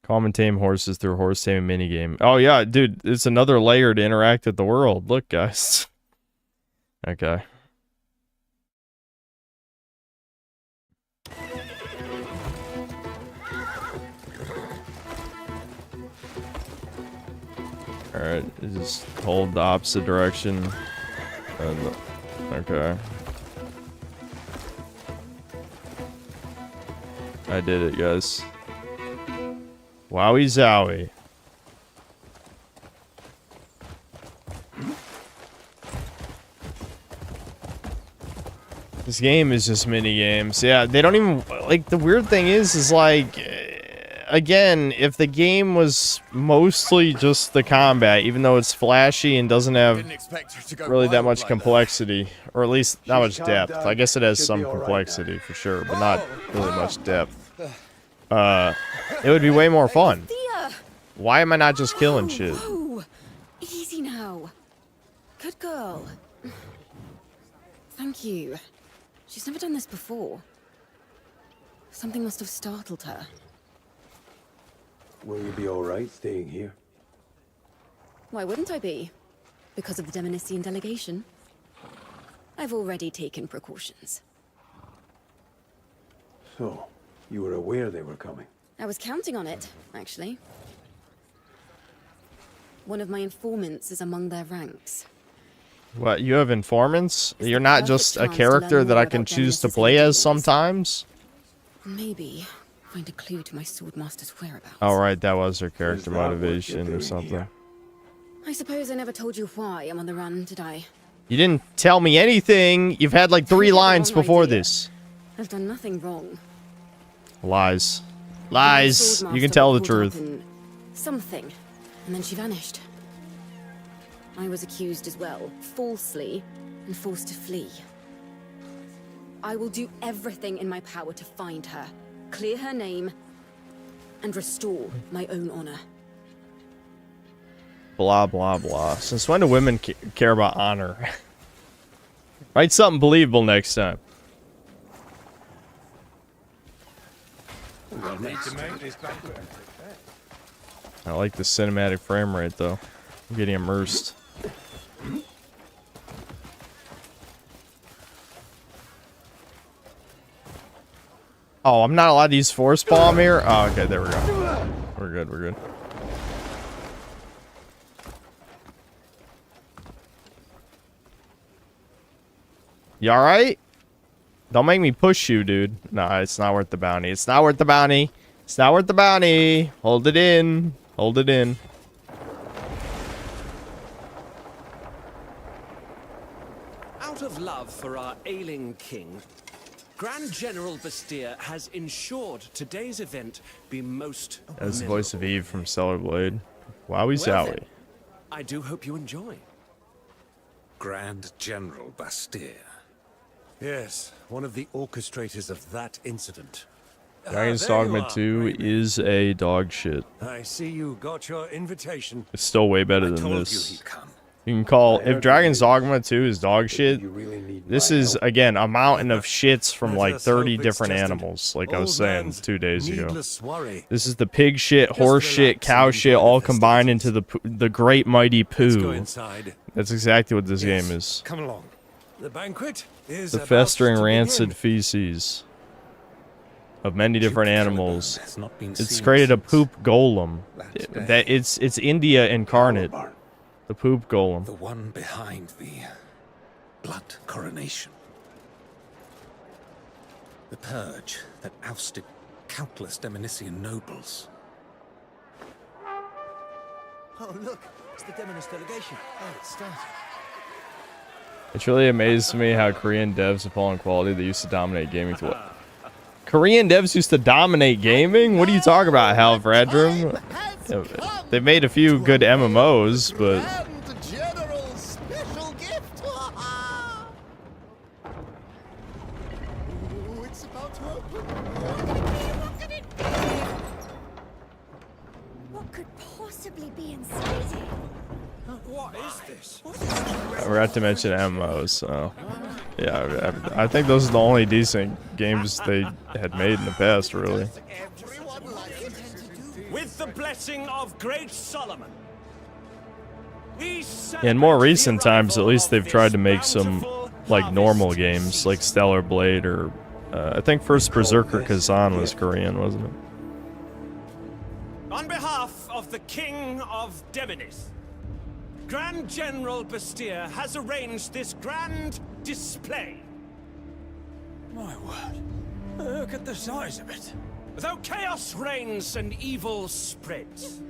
Calm and tame horses through a horse taming minigame. Oh yeah, dude, it's another layer to interact with the world. Look, guys. Okay. Alright, just hold the opposite direction. And, okay. I did it, guys. Wowie zowie. This game is just mini games. Yeah, they don't even like the weird thing is like again, if the game was mostly just the combat, even though it's flashy and doesn't have really that much complexity, or at least not much depth. I guess it has some complexity for sure, but not really much depth. It would be way more fun. Why am I not just killing shit? Whoa. Easy now. Good girl. Thank you. She's never done this before. Something must have startled her. Will you be alright staying here? Why wouldn't I be? Because of the Demonician delegation? I've already taken precautions. So, you were aware they were coming? I was counting on it, actually. One of my informants is among their ranks. What, you have informants? You're not just a character that I can choose to play as sometimes? Maybe find a clue to my Swordmaster's whereabouts. Oh, right, that was her character motivation or something. I suppose I never told you why I'm on the run, did I? You didn't tell me anything. You've had like 3 lines before this. I've done nothing wrong. Lies. Lies. You can tell the truth. Something. And then she vanished. I was accused as well, falsely, and forced to flee. I will do everything in my power to find her, clear her name, and restore my own honor. Blah, blah, blah. Since when do women care about honor? Write something believable next time. I like the cinematic frame rate though. I'm getting immersed. Oh, I'm not allowed to use force bomb here? Oh, okay, there we go. We're good, we're good. You alright? Don't make me push you, dude. Nah, it's not worth the bounty. It's not worth the bounty. It's not worth the bounty. Hold it in. Hold it in. Out of love for our ailing king, Grand General Bastia has ensured today's event be most That's the voice of Eve from Stellar Blade. Wowie Well zowie. then, I do hope you enjoy. Grand General Bastia. Yes, one of the orchestrators of that incident. Dragon's there you Dogma are, 2 is a dog shit. I see you got your invitation. It's still way better I than told this. you he'd come. You can call if Dragon's Dogma 2 is dog shit. This is again a mountain of shits from like 30 different animals, like I was saying 2 days ago. This is the pig shit, horse shit, cow shit, all combined into the great mighty poo. That's exactly what this game is. Come along. The banquet is The about festering to rancid begin. feces of many different animals. has not been It's seen created a since poop golem. that That it's India incarnate. The poop golem. The one behind the blood coronation. The purge that ousted countless Demonician nobles. Oh, look, it's the Demonist delegation. Oh, it's started. It's really amazed me how Korean devs have fallen quality. They used to dominate gaming to what? Korean devs used to dominate gaming? What are you talking about, Halvradrum? They made a few good MMOs, but General's special gift. Ooh, it's about to open. Look at it. What could possibly be inside here? What is this? I forgot to mention MMOs, so yeah, I think those are the only decent games they had made in the past, really. With the blessing of great Solomon, we In more recent times, at least they've tried to make some like normal games, like Stellar Blade, or I think first Berserker Kazan was Korean, wasn't it? on behalf of the King of Demonis, Grand General Bastia has arranged this grand display. My word. Look at the size of it. Though chaos reigns and evil spreads,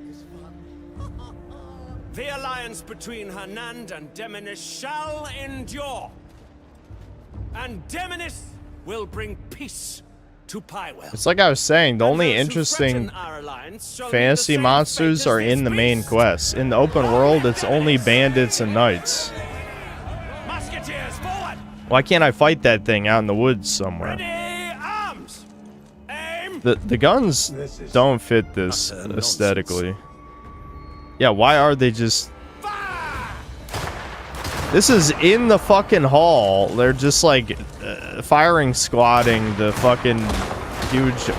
the alliance between Hernand and Demonis shall endure. And Demonis will bring peace to Pywell. It's like I was saying, the only interesting fantasy monsters are in the main quest. In the open world, it's only bandits and knights. Musketeers forward! Why can't I fight that thing out in the woods somewhere? Arms! Aim! The guns don't fit this aesthetically. Yeah, why are they just... This is in the fucking hall. They're just like firing squatting the fucking huge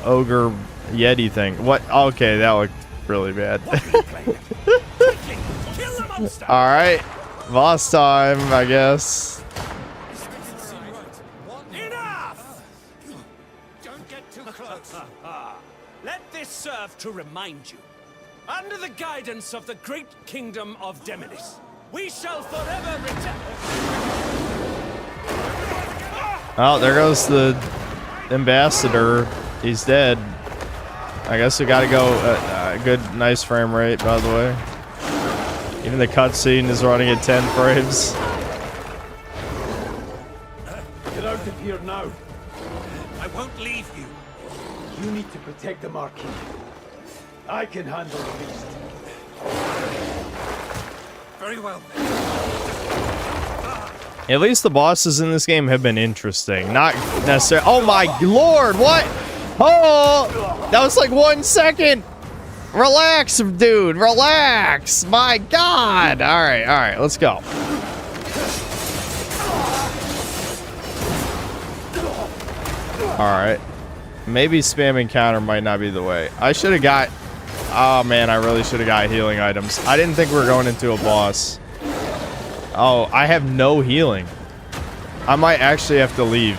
ogre yeti thing. What? Okay, that looked really bad. Alright. Boss time, I guess. Enough! Don't get too close. Let this serve to remind you. Under the guidance of the great kingdom of Demonis, we shall forever return. Oh, there goes the ambassador. He's dead. I guess we gotta go. Good, nice frame rate, by the way. Even the cutscene is running at 10 frames. Get out of here now. I won't leave you. You need to protect the Marquis. I can handle the beast. Very well. At least the bosses in this game have been interesting. Not necessarily. Oh my lord, what? Oh, that was like 1 second. Relax, dude. Relax. My god. All right, let's go. All right. Maybe spamming counter might not be the way. I should have got... Oh, man, I really should have got healing items. I didn't think we were going into a boss. Oh, I have no healing. I might actually have to leave.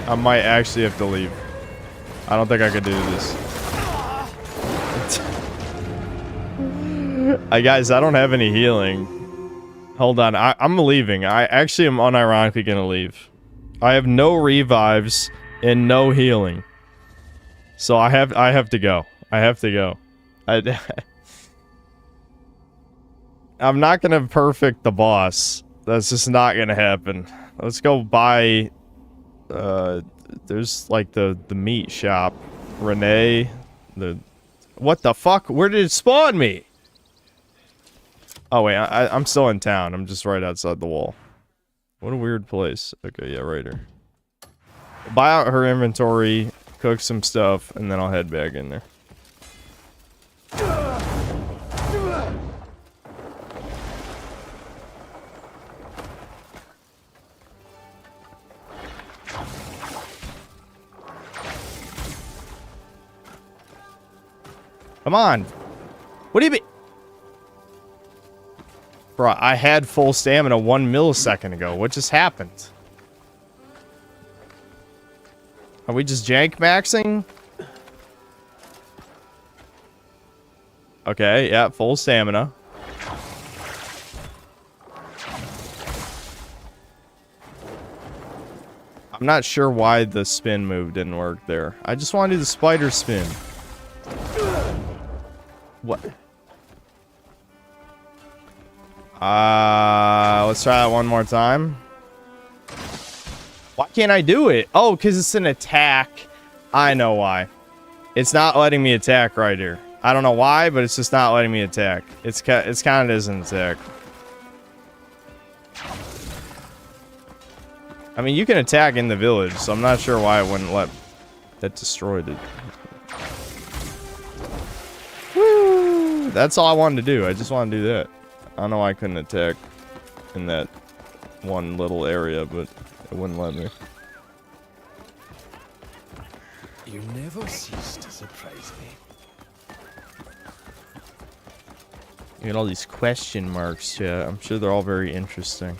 I might actually have to leave. I don't think I could do this. Guys, I don't have any healing. Hold on, I'm leaving. I actually am unironically gonna leave. I have no revives and no healing. So I have to go. I have to go. I'm not gonna perfect the boss. That's just not gonna happen. Let's go buy there's like the meat shop. Renee, what the fuck? Where did it spawn me? Oh wait, I'm still in town. I'm just right outside the wall. What a weird place. Okay, yeah, right here. Buy out her inventory, cook some stuff, and then I'll head back in there. Come on. What do you mean? Bro, I had full stamina 1 millisecond ago. What just happened? Are we just jank maxing? Okay, yeah, full stamina. I'm not sure why the spin move didn't work there. I just want to do the spider spin. What? Let's try that one more time. Why can't I do it? Oh, because it's an attack. I know why. It's not letting me attack right here. I don't know why, but it's just not letting me attack. It's kind of is an attack. I mean, you can attack in the village, so I'm not sure why it wouldn't let... That destroyed it. Woo! That's all I wanted to do. I just wanted to do that. I don't know why I couldn't attack in that one little area, but it wouldn't let me. You never cease to surprise me. You get all these question marks, yeah. I'm sure they're all very interesting.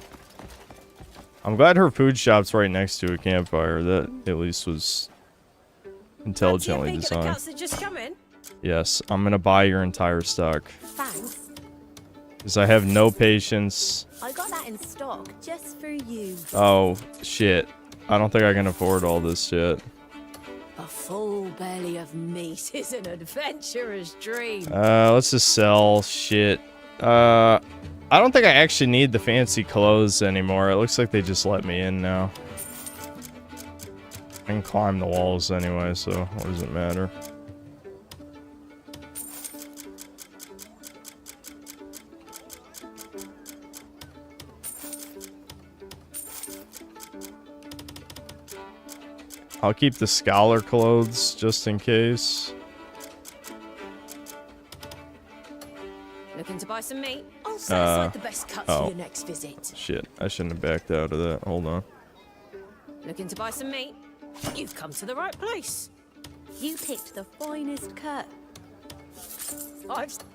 I'm glad her food shop's right next to a campfire. That at least was intelligently designed. Yes, I'm gonna buy your entire stock. Thanks. Because I have no patience. I got that in stock just for you. Oh, shit. I don't think I can afford all this shit. A full belly of meat is an adventurer's dream. Let's just sell shit. I don't think I actually need the fancy clothes anymore. It looks like they just let me in now. I can climb the walls anyway, so what does it matter? I'll keep the scholar clothes just in case. Looking to buy some meat? I'll set aside the best cuts for your next visit. Shit, I shouldn't have backed out of that. Hold on. Looking to buy some meat? You've come to the right place. You picked the finest cut.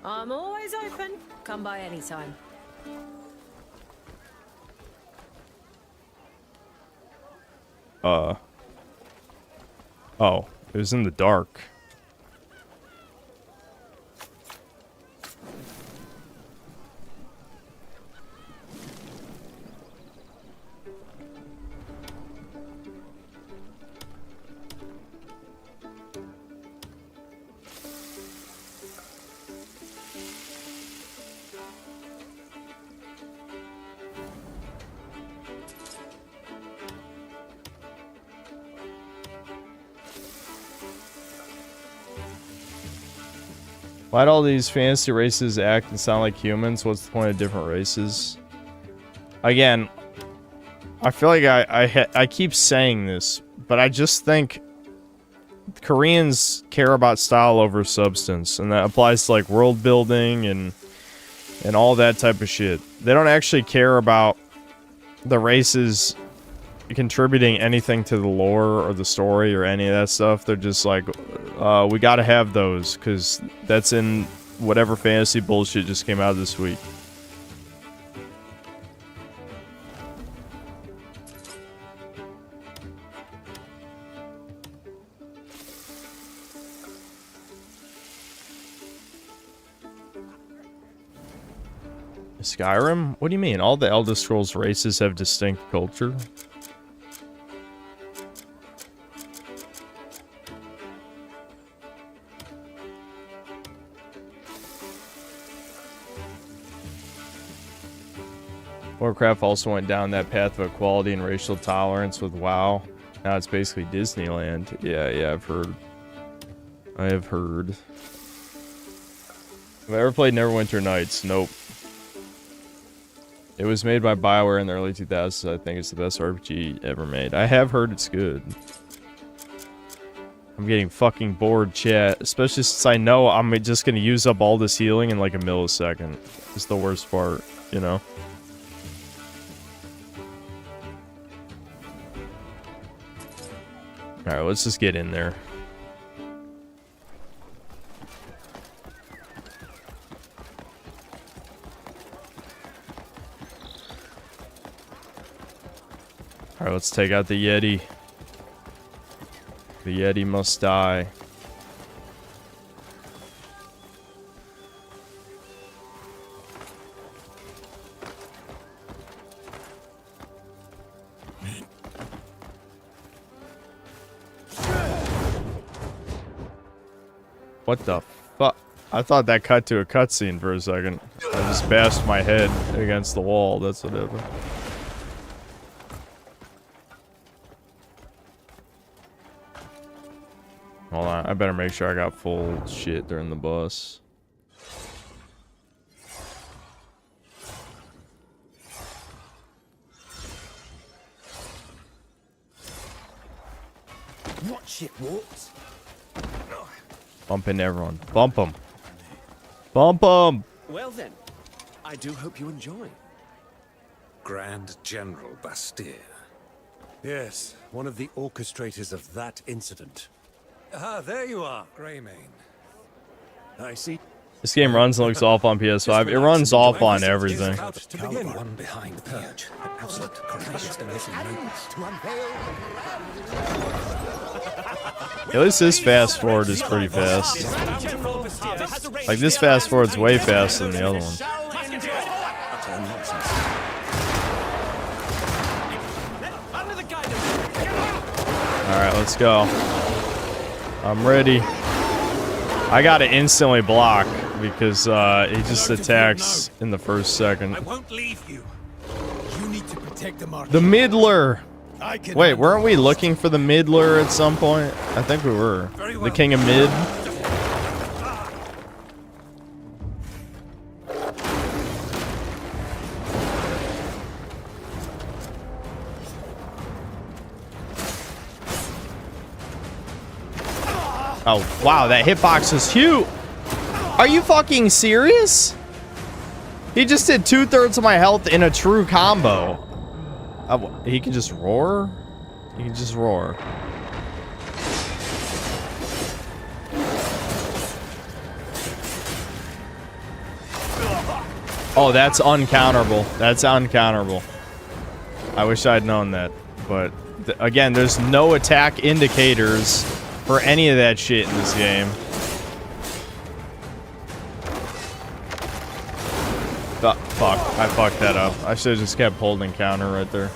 I'm always open. Come by any time. Oh, it was in the dark. Why'd all these fantasy races act and sound like humans? What's the point of different races? Again, I feel like I keep saying this, but I just think Koreans care about style over substance, and that applies to like world building and all that type of shit. They don't actually care about the races contributing anything to the lore or the story or any of that stuff. They're just like, we gotta have those, because that's in whatever fantasy bullshit just came out this week. Skyrim? What do you mean? All the Elder Scrolls races have distinct culture? Warcraft also went down that path of equality and racial tolerance with WoW. Now it's basically Disneyland. Yeah, I've heard. I have heard. Have I ever played Neverwinter Nights? Nope. It was made by BioWare in the early 2000s. I think it's the best RPG ever made. I have heard it's good. I'm getting fucking bored, chat. Especially since I know I'm just gonna use up all this healing in like a millisecond. It's the worst part, you know? Alright, let's just get in there. Alright, let's take out the Yeti. The Yeti must die. What the fuck? I thought that cut to a cutscene for a second. I just bashed my head against the wall. That's what happened. Hold on, I better make sure I got full shit during the bus. Watch it, Warts. Bumping everyone. Bump them. Bump them! Well then, I do hope you enjoy. Grand General Bastir. Yes, one of the orchestrators of that incident. Ah, there you are, Greymane. I see. This game runs and looks off on PS5. It runs off on everything. One behind the perch. Absolute At least this fast forward is pretty fast. Like this fast forward's way faster than the other one. Alright, let's go. I'm ready. I gotta instantly block because he just attacks in the first second. I won't leave you. You need to protect the market. The Middler! Wait, weren't we looking for the Middler at some point? I think we were. The King of Mid. Oh, wow, that hitbox is huge! Are you fucking serious? He just did 2/3 of my health in a true combo. He can just roar? He can just roar. Oh, that's uncounterable. That's uncounterable. I wish I'd known that. But, again, there's no attack indicators for any of that shit in this game. Oh, fuck. I fucked that up. I should have just kept holding counter right there.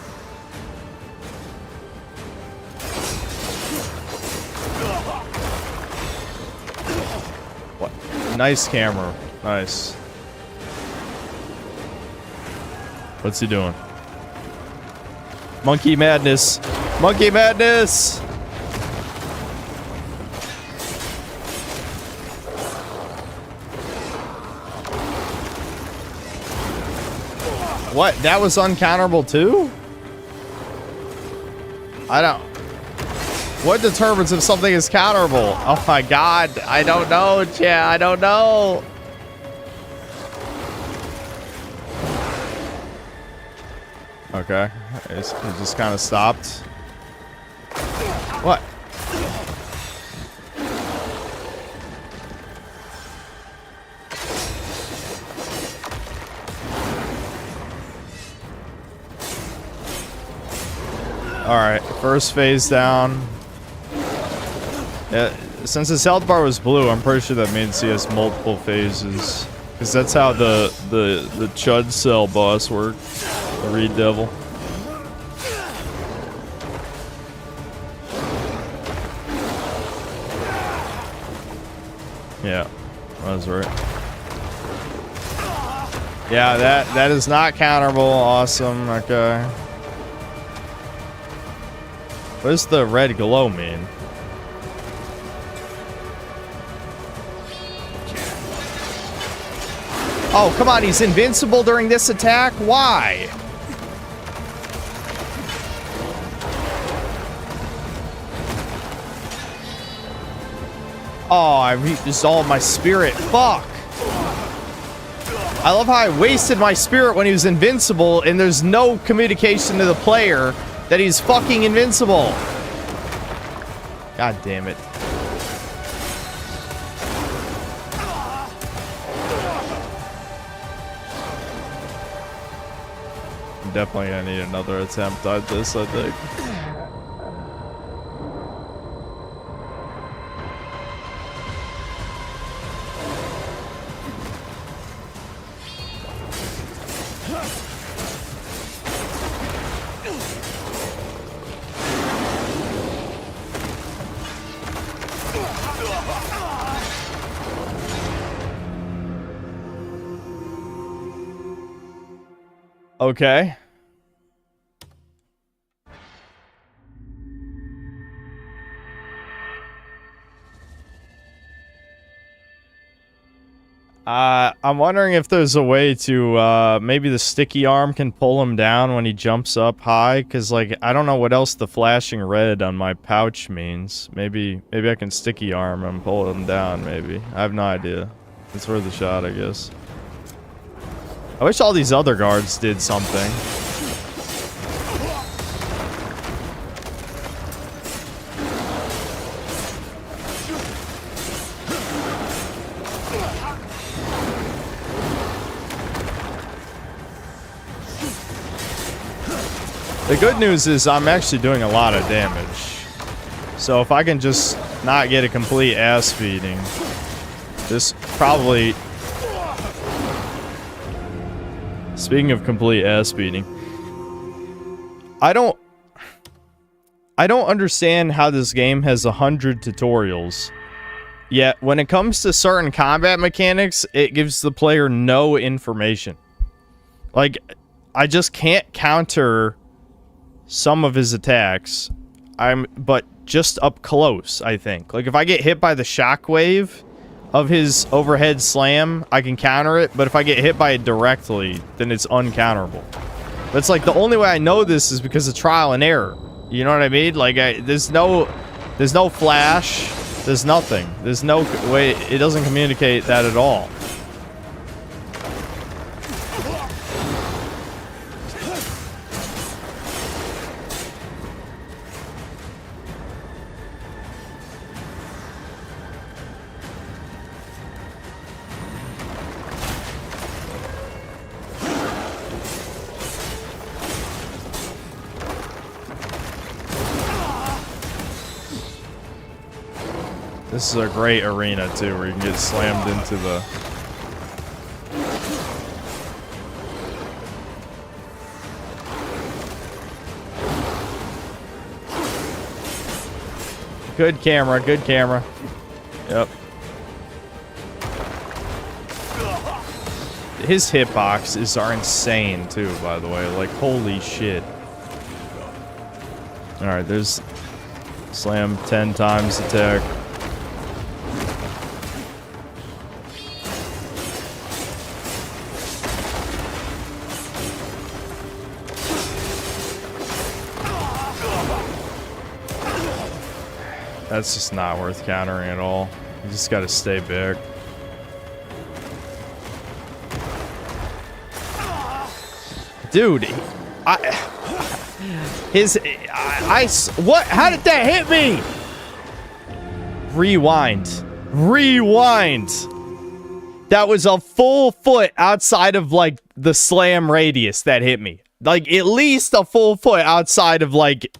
What? Nice camera. Nice. What's he doing? Monkey madness. Monkey madness! What? That was uncounterable too? I don't... What determines if something is counterable? Oh my god. I don't know, chat. I don't know. Okay. It just kind of stopped. What? Alright, first phase down. Since his health bar was blue, I'm pretty sure that means he has multiple phases. Because that's how the Chud Cell boss worked. The Reed Devil. Yeah, I was right. Yeah, that is not counterable. Awesome. Okay. What does the red glow mean? Oh, come on, he's invincible during this attack? Why? Oh, I resolved my spirit. Fuck. I love how I wasted my spirit when he was invincible and there's no communication to the player that he's fucking invincible. God damn it. I'm definitely gonna need another attempt at this, I think. Okay. I'm wondering if there's a way to, maybe the sticky arm can pull him down when he jumps up high, because, like, I don't know what else the flashing red on my pouch means. Maybe I can sticky arm and pull him down, maybe. I have no idea. It's worth a shot, I guess. I wish all these other guards did something. The good news is I'm actually doing a lot of damage. So if I can just not get a complete ass beating, this probably... Speaking of complete ass beating, I don't understand how this game has 100 tutorials. Yet when it comes to certain combat mechanics, it gives the player no information. Like, I just can't counter some of his attacks. But just up close, I think. Like, if I get hit by the shockwave of his overhead slam, I can counter it, but if I get hit by it directly, then it's uncounterable. But it's like, the only way I know this is because of trial and error. You know what I mean? Like, there's no flash, there's nothing. There's no way, it doesn't communicate that at all. This is a great arena, too, where you can get slammed into the... Good camera, good camera. Yep. His hitboxes are insane, too, by the way. Like, holy shit. Alright, there's... Slam 10 times attack. That's just not worth countering at all. You just gotta stay back. Dude, What? How did that hit me? Rewind. Rewind. That was a full foot outside of, like, the slam radius that hit me. Like, at least a full foot outside of, like,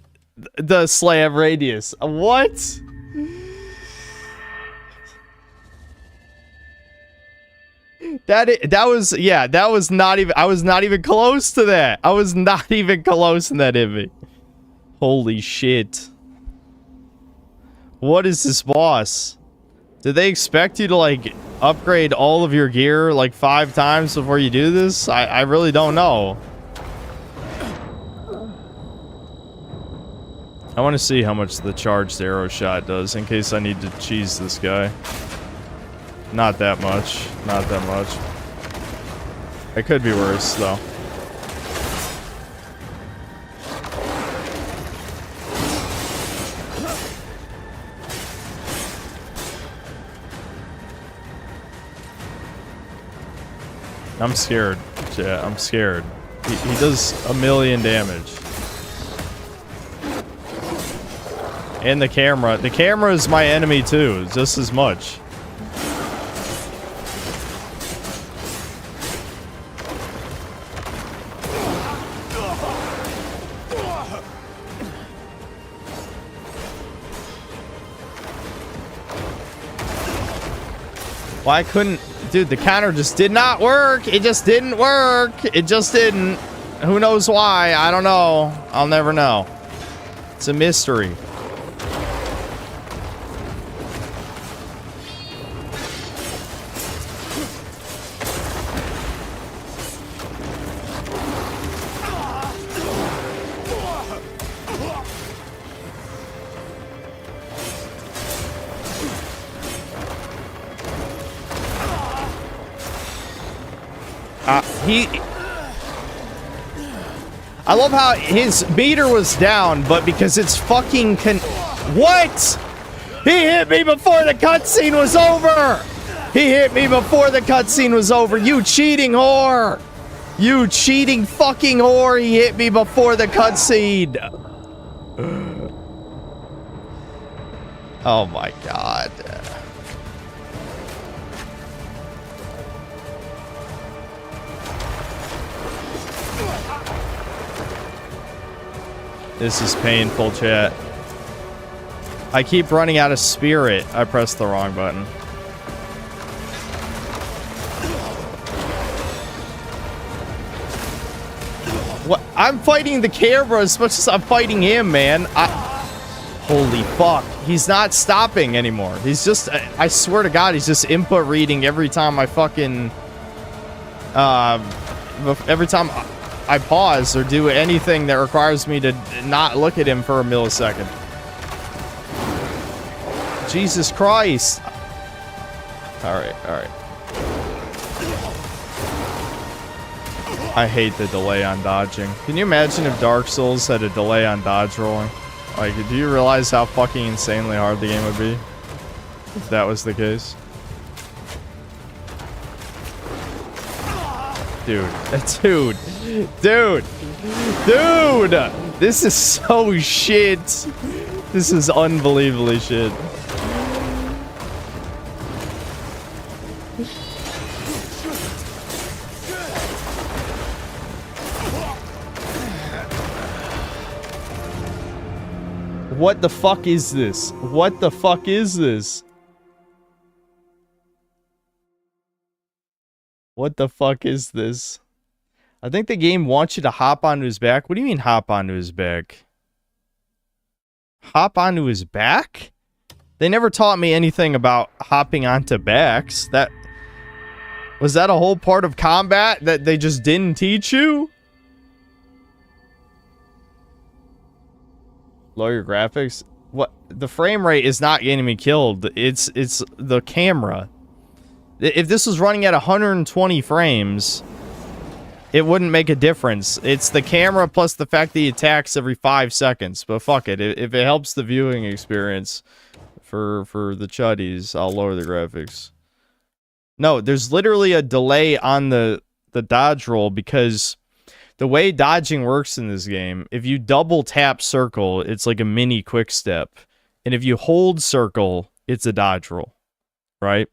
the slam radius. What? That was not even, I was not even close to that. I was not even close and that hit me. Holy shit. What is this boss? Did they expect you to, like, upgrade all of your gear, like, 5 times before you do this? I really don't know. I want to see how much the charged arrow shot does in case I need to cheese this guy. Not that much. Not that much. It could be worse, though. I'm scared. Yeah, I'm scared. He does 1,000,000 damage. And the camera. The camera is my enemy too, just as much. Why couldn't... Dude, the counter just did not work. It just didn't work. It just didn't. Who knows why? I don't know. I'll never know. It's a mystery. I love how his meter was down, but because it's fucking What? He hit me before the cutscene was over! He hit me before the cutscene was over, you cheating whore! You cheating fucking whore, he hit me before the cutscene! Oh my god. This is painful, chat. I keep running out of spirit. I pressed the wrong button. What? I'm fighting the camera as much as I'm fighting him, man. Holy fuck. He's not stopping anymore. He's just... I swear to God, he's just input reading every time I fucking... every time I pause or do anything that requires me to not look at him for a millisecond. Jesus Christ. Alright, alright. I hate the delay on dodging. Can you imagine if Dark Souls had a delay on dodge rolling? Like, do you realize how fucking insanely hard the game would be if that was the case? Dude, this is so shit. This is unbelievably shit. What the fuck is this? What the fuck is this? What the fuck is this? I think the game wants you to hop onto his back. What do you mean hop onto his back? Hop onto his back? They never taught me anything about hopping onto backs. Was that a whole part of combat that they just didn't teach you? Lower your graphics? What? The frame rate is not getting me killed. It's the camera. If this was running at 120 frames, it wouldn't make a difference. It's the camera plus the fact that he attacks every 5 seconds. But fuck it. If it helps the viewing experience for the chuddies, I'll lower the graphics. No, there's literally a delay on the dodge roll because The way dodging works in this game, if you double tap circle, it's like a mini quick step. And if you hold circle, it's a dodge roll, right?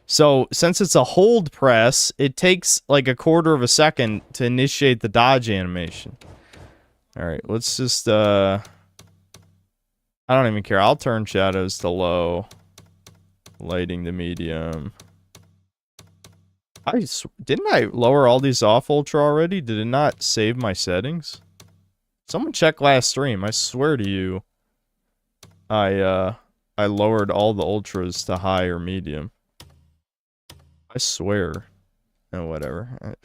So since it's a hold press, it takes like a quarter of a second to initiate the dodge animation. All right, let's just, I don't even care. I'll turn shadows to low, lighting to medium. Didn't I lower all these off ultra already? Did it not save my settings? Someone check last stream. I swear to you, I lowered all the ultras to high or medium. I swear. Oh, whatever.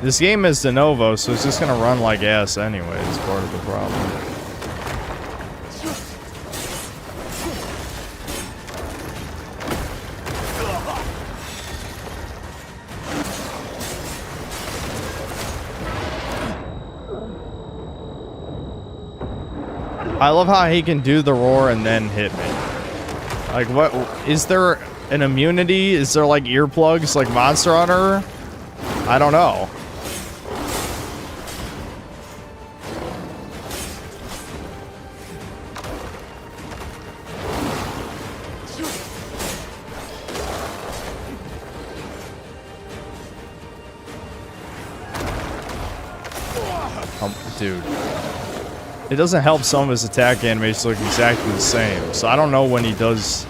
This game is de novo, so it's just gonna run like ass anyway. It's part of the problem. I love how he can do the roar and then hit me. Like, what? Is there an immunity? Is there like earplugs like Monster Hunter? I don't know. Dude. It doesn't help some of his attack animations look exactly the same, so I don't know when he does...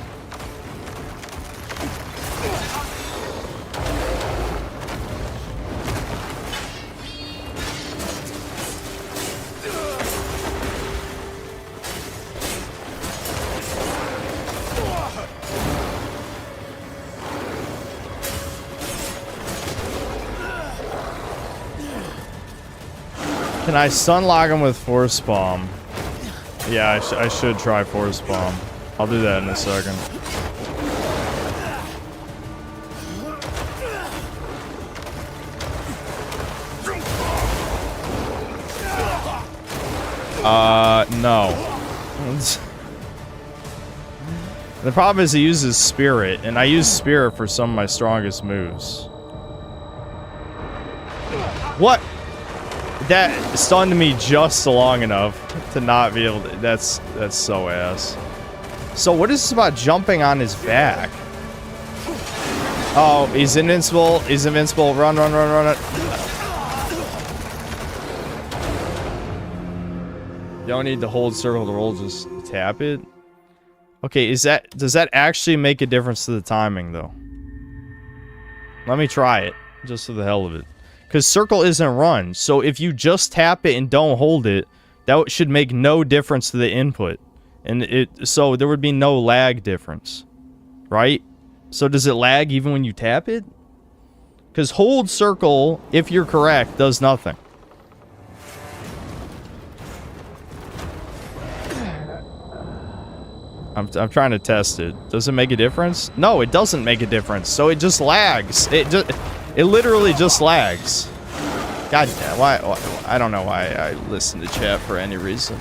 Can I stun lock him with Force Bomb? Yeah, I should try Force Bomb. I'll do that in a second. No. The problem is he uses Spirit, and I use Spirit for some of my strongest moves. What? That stunned me just long enough to not be able to... That's so ass. So what is this about jumping on his back? Oh, he's invincible. He's invincible. Run, run, run, run. You don't need to hold circle to roll, just tap it. Okay, does that actually make a difference to the timing, though? Let me try it, just for the hell of it. Because circle isn't run, so if you just tap it and don't hold it, that should make no difference to the input. And so there would be no lag difference. Right? So does it lag even when you tap it? Because hold circle, if you're correct, does nothing. I'm trying to test it. Does it make a difference? No, it doesn't make a difference. So it just lags. It literally just lags. God damn, why? I don't know why I listen to chat for any reason.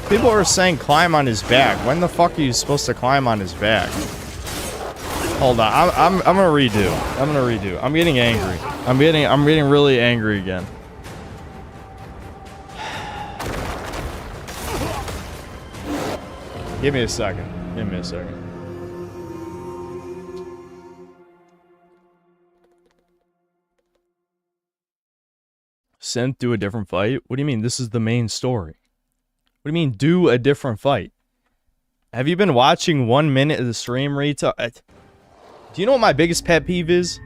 People are saying climb on his back. When the fuck are you supposed to climb on his back? Hold on, I'm gonna redo. I'm getting angry. I'm getting really angry again. Give me a second. Synth, do a different fight? What do you mean? This is the main story. What do you mean, do a different fight? Have you been watching 1 minute of the stream, retard? Do you know what my biggest pet peeve is?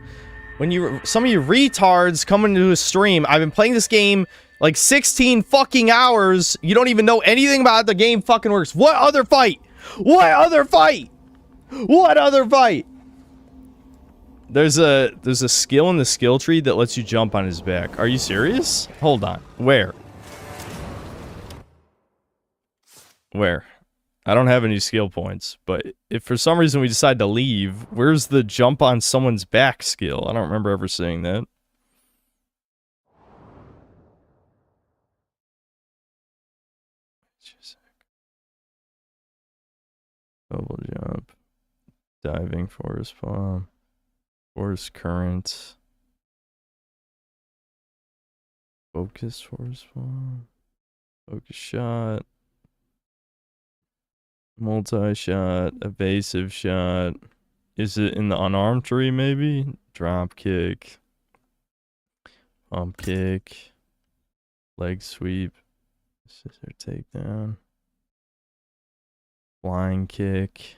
When some of you retards come into a stream, I've been playing this game like 16 fucking hours. You don't even know anything about how the game fucking works. What other fight? What other fight? What other fight? There's a skill in the skill tree that lets you jump on his back. Are you serious? Hold on. Where? Where? I don't have any skill points, but if for some reason we decide to leave, where's the jump on someone's back skill? I don't remember ever seeing that. Double jump. Diving, forest palm. Forest current. Focus, forest palm. Focus shot. Multi-shot. Evasive shot. Is it in the unarmed tree, maybe? Drop kick. Pump kick. Leg sweep. Scissor takedown. Flying kick.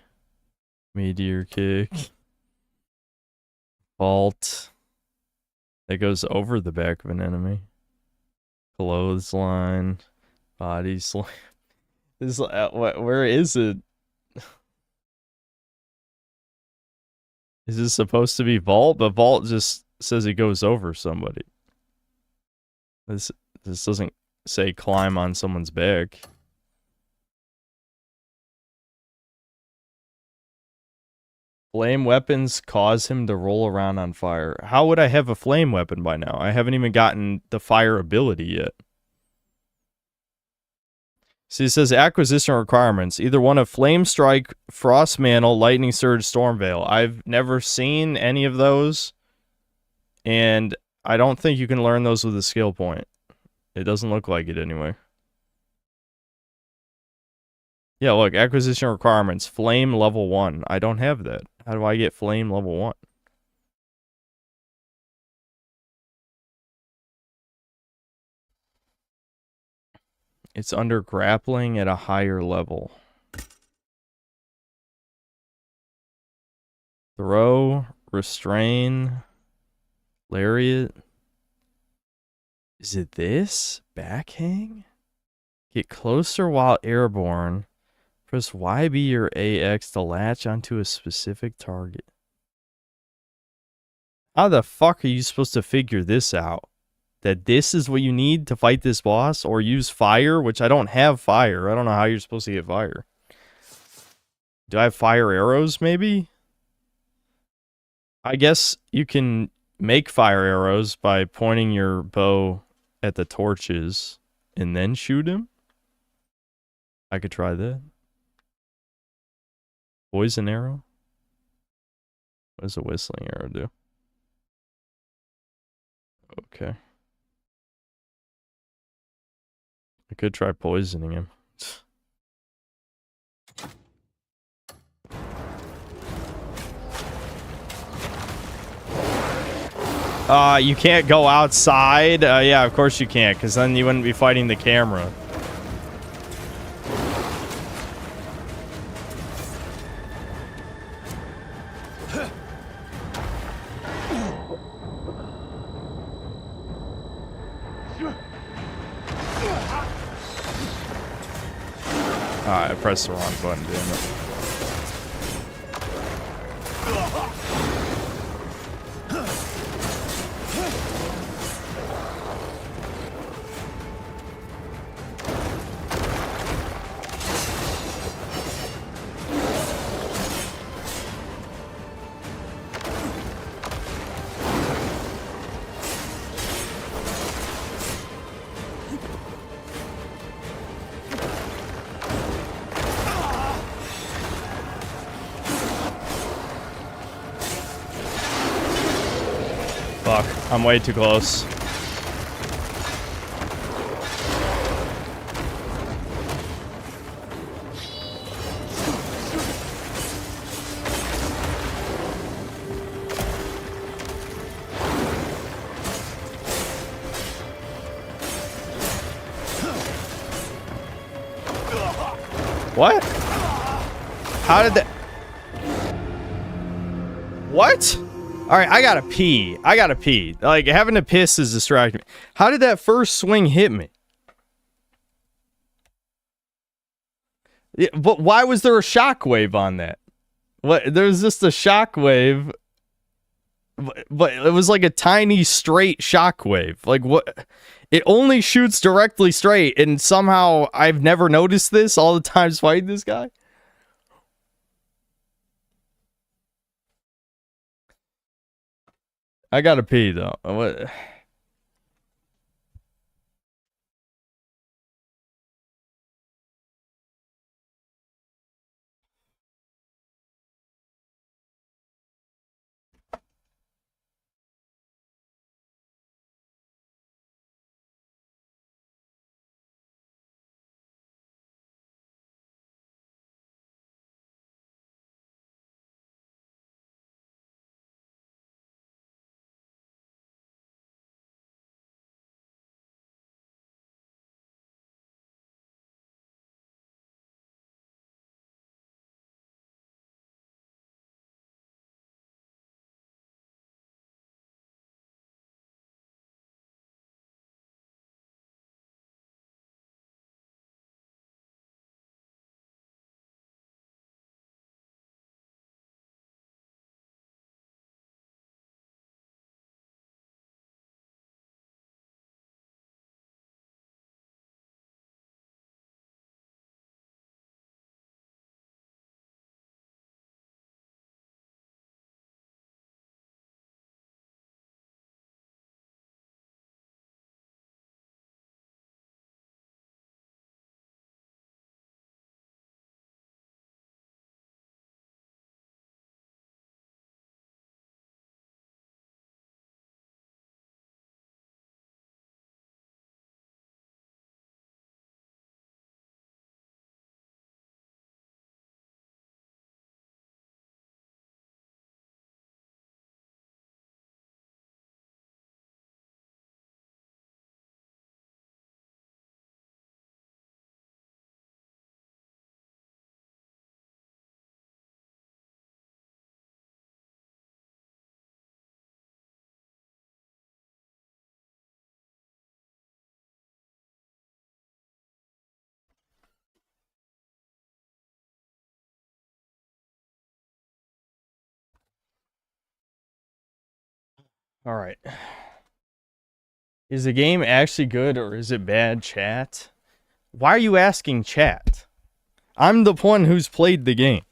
Meteor kick. Vault. That goes over the back of an enemy. Clothesline. Body slam. This, where is it? Is this supposed to be vault? But vault just says it goes over somebody. This doesn't say climb on someone's back. Flame weapons cause him to roll around on fire. How would I have a flame weapon by now? I haven't even gotten the fire ability yet. See, it says acquisition requirements. Either one of Flame Strike, Frost Mantle, Lightning Surge, Storm Veil. I've never seen any of those. And I don't think you can learn those with a skill point. It doesn't look like it anyway. Yeah, look, acquisition requirements. Flame level 1. I don't have that. How do I get flame level 1? It's under grappling at a higher level. Throw, restrain, lariat. Is it this? Backhang? Get closer while airborne. Press YB or AX to latch onto a specific target. How the fuck are you supposed to figure this out? That this is what you need to fight this boss? Or use fire? Which I don't have fire. I don't know how you're supposed to get fire. Do I have fire arrows, maybe? I guess you can make fire arrows by pointing your bow at the torches and then shoot him. I could try that. Poison arrow? What does a whistling arrow do? Okay. I could try poisoning him. You can't go outside? Yeah, of course you can't, because then you wouldn't be fighting the camera. I pressed the wrong button, damn it. Fuck, I'm way too close. What? How did that? What? Alright, I gotta pee. I gotta pee. Like, having to piss is distracting me. How did that first swing hit me? Yeah, but why was there a shockwave on that? What? There was just a shockwave, but it was like a tiny straight shockwave. Like, what? It only shoots directly straight, and somehow I've never noticed this all the times fighting this guy. I gotta pee, though. What? All right. Is the game actually good or is it bad, chat? Why are you asking chat? I'm the one who's played the game.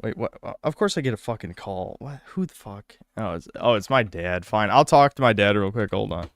Wait, what? Of course I get a fucking call. What? Who the fuck? Oh, it's my dad. Fine. I'll talk to my dad real quick. Hold on.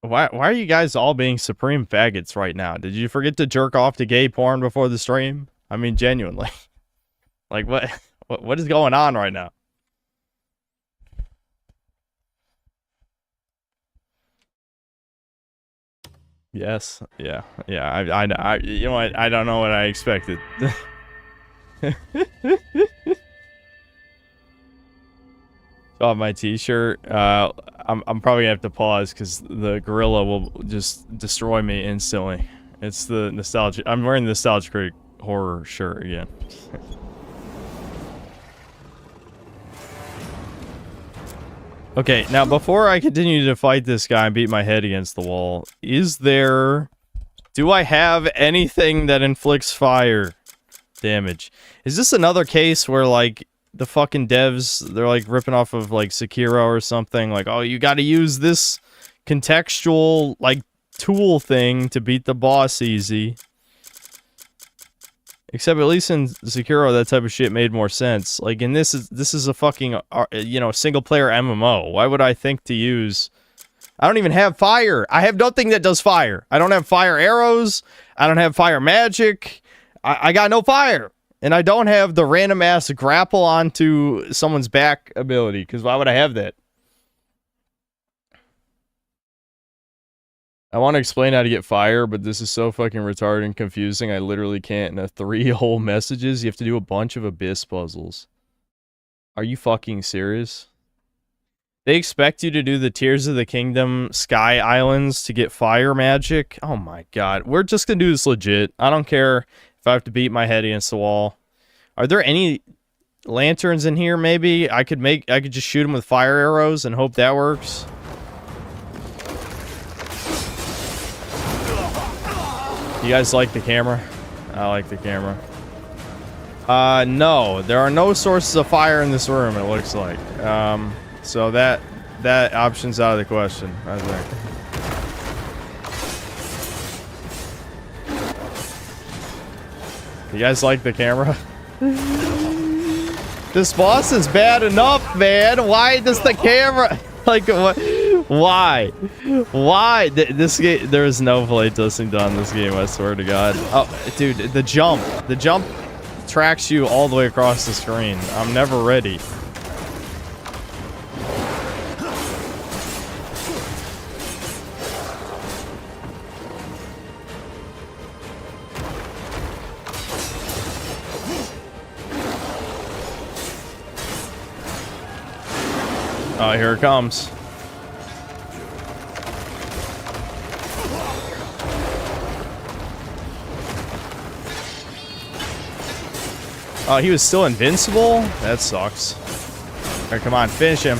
Why are you guys all being supreme faggots right now? Did you forget to jerk off to gay porn before the stream? I mean, genuinely. Like, what is going on right now? Yes. Yeah. I you know what? I don't know what I expected. Off my t-shirt. I'm probably gonna have to pause because the gorilla will just destroy me instantly. It's the nostalgia. I'm wearing the Nostalgia Critic horror shirt again. Okay, now before I continue to fight this guy and beat my head against the wall, do I have anything that inflicts fire damage? Is this another case where, like, the fucking devs, they're like ripping off of like Sekiro or something, like, oh, you gotta use this contextual, like, tool thing to beat the boss easy? Except at least in Sekiro, that type of shit made more sense. Like, in this is a fucking, you know, single-player MMO. Why would I think to use... I don't even have fire. I have nothing that does fire. I don't have fire arrows. I don't have fire magic. I got no fire. And I don't have the random-ass grapple onto someone's back ability, because why would I have that? I want to explain how to get fire, but this is so fucking retarded and confusing, I literally can't. In 3 whole messages, you have to do a bunch of abyss puzzles. Are you fucking serious? They expect you to do the Tears of the Kingdom Sky Islands to get fire magic? Oh my god. We're just gonna do this legit. I don't care if I have to beat my head against the wall. Are there any lanterns in here, maybe? I could just shoot them with fire arrows and hope that works. You guys like the camera? I like the camera. No. There are no sources of fire in this room, it looks like. So that option's out of the question, I think. You guys like the camera? This boss is bad enough, man. Why does the camera... Like, what? Why? Why? This game... There is no playtesting done in this game, I swear to God. Oh, dude, the jump. The jump tracks you all the way across the screen. I'm never ready. Oh, here it comes. Oh, he was still invincible? That sucks. Alright, come on, finish him.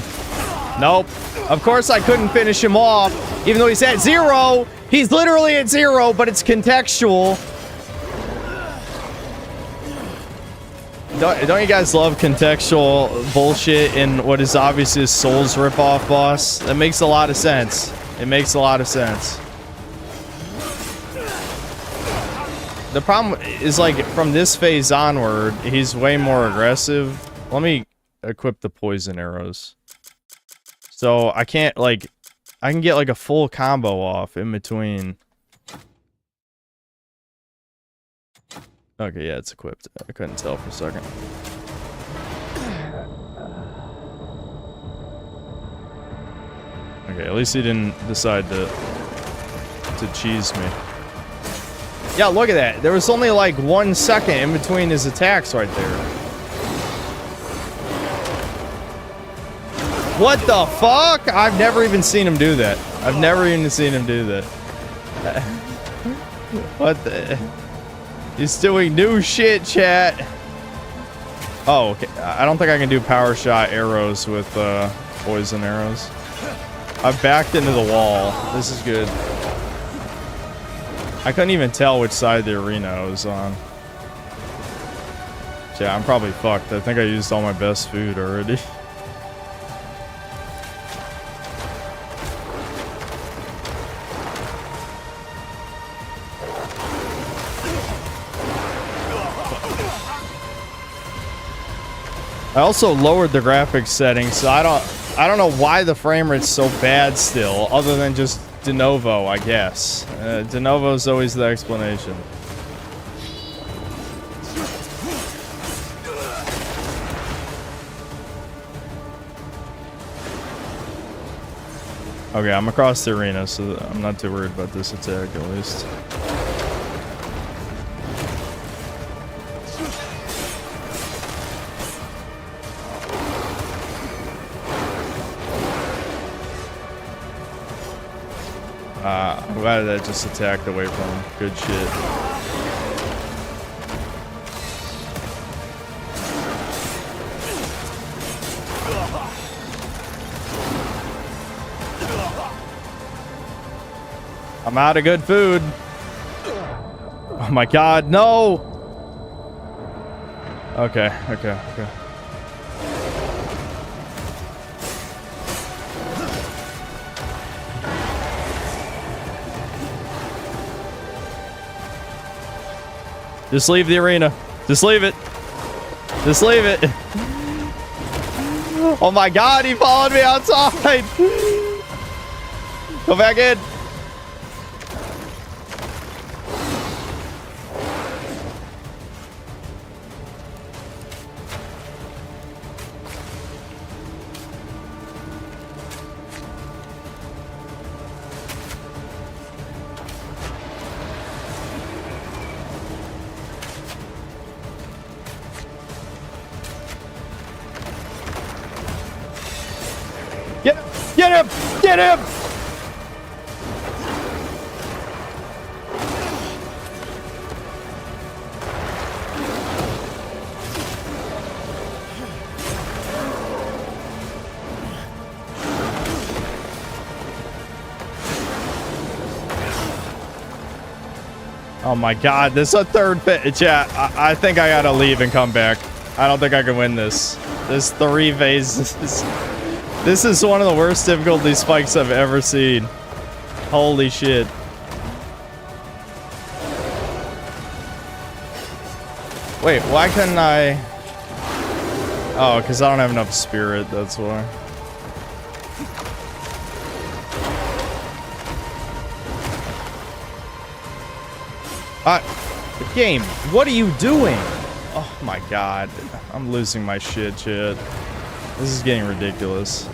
Nope. Of course I couldn't finish him off, even though he's at 0. He's literally at 0, but it's contextual. Don't you guys love contextual bullshit in what is obviously a Souls ripoff boss? That makes a lot of sense. It makes a lot of sense. The problem is, like, from this phase onward, he's way more aggressive. Let me equip the poison arrows. So I can't, like, I can get, like, a full combo off in between. Okay, yeah, it's equipped. I couldn't tell for a second. Okay, at least he didn't decide to cheese me. Yeah, look at that. There was only like 1 second in between his attacks right there. What the fuck? I've never even seen him do that. I've never even seen him do that. What the... He's doing new shit, chat. Oh, okay. I don't think I can do power shot arrows with poison arrows. I've backed into the wall. This is good. I couldn't even tell which side of the arena I was on. Yeah, I'm probably fucked. I think I used all my best food already. I also lowered the graphics settings, so I don't know why the frame rate's so bad still, other than just de novo, I guess. De novo is always the explanation. Okay, I'm across the arena, so I'm not too worried about this attack, at least. I'm glad that just attacked away from him. Good shit. I'm out of good food. Oh my god, no! Okay. Just leave the arena. Just leave it. Just leave it. Oh my god, he followed me outside! Go back in. Get him! Get him! Oh my god, this is a third pit. Chat, I think I gotta leave and come back. I don't think I can win this. This 3 phases. This is one of the worst difficulty spikes I've ever seen. Holy shit. Wait, why couldn't I... Oh, because I don't have enough spirit, that's why. The game, what are you doing? Oh my god. I'm losing my shit. This is getting ridiculous.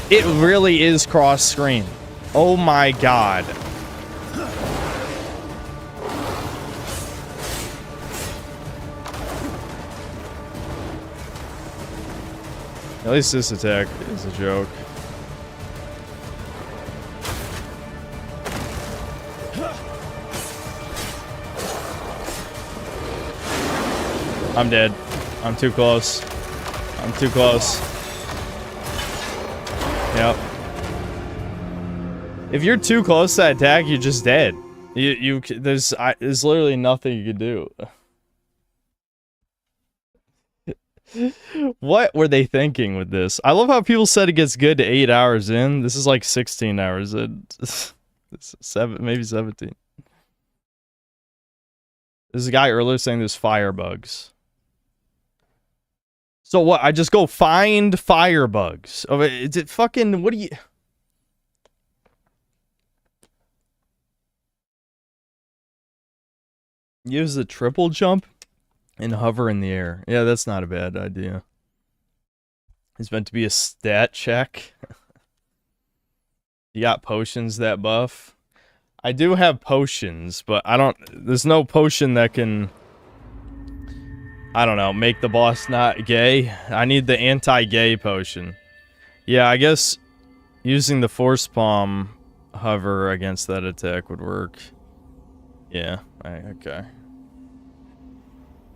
It really is cross screen. Oh my god. At least this attack is a joke. I'm dead. I'm too close. I'm too close. Yep. If you're too close to that attack, you're just dead. There's literally nothing you can do. What were they thinking with this? I love how people said it gets good to 8 hours in. This is like 16 hours in. Maybe 17. There's a guy earlier saying there's fire bugs. So what? I just go find fire bugs. Oh, is it fucking... What do you... Use the triple jump and hover in the air. Yeah, that's not a bad idea. It's meant to be a stat check. You got potions that buff? I do have potions, but I don't... There's no potion that can... I don't know, make the boss not gay. I need the anti-gay potion. Yeah, I guess using the force palm hover against that attack would work. Yeah, okay.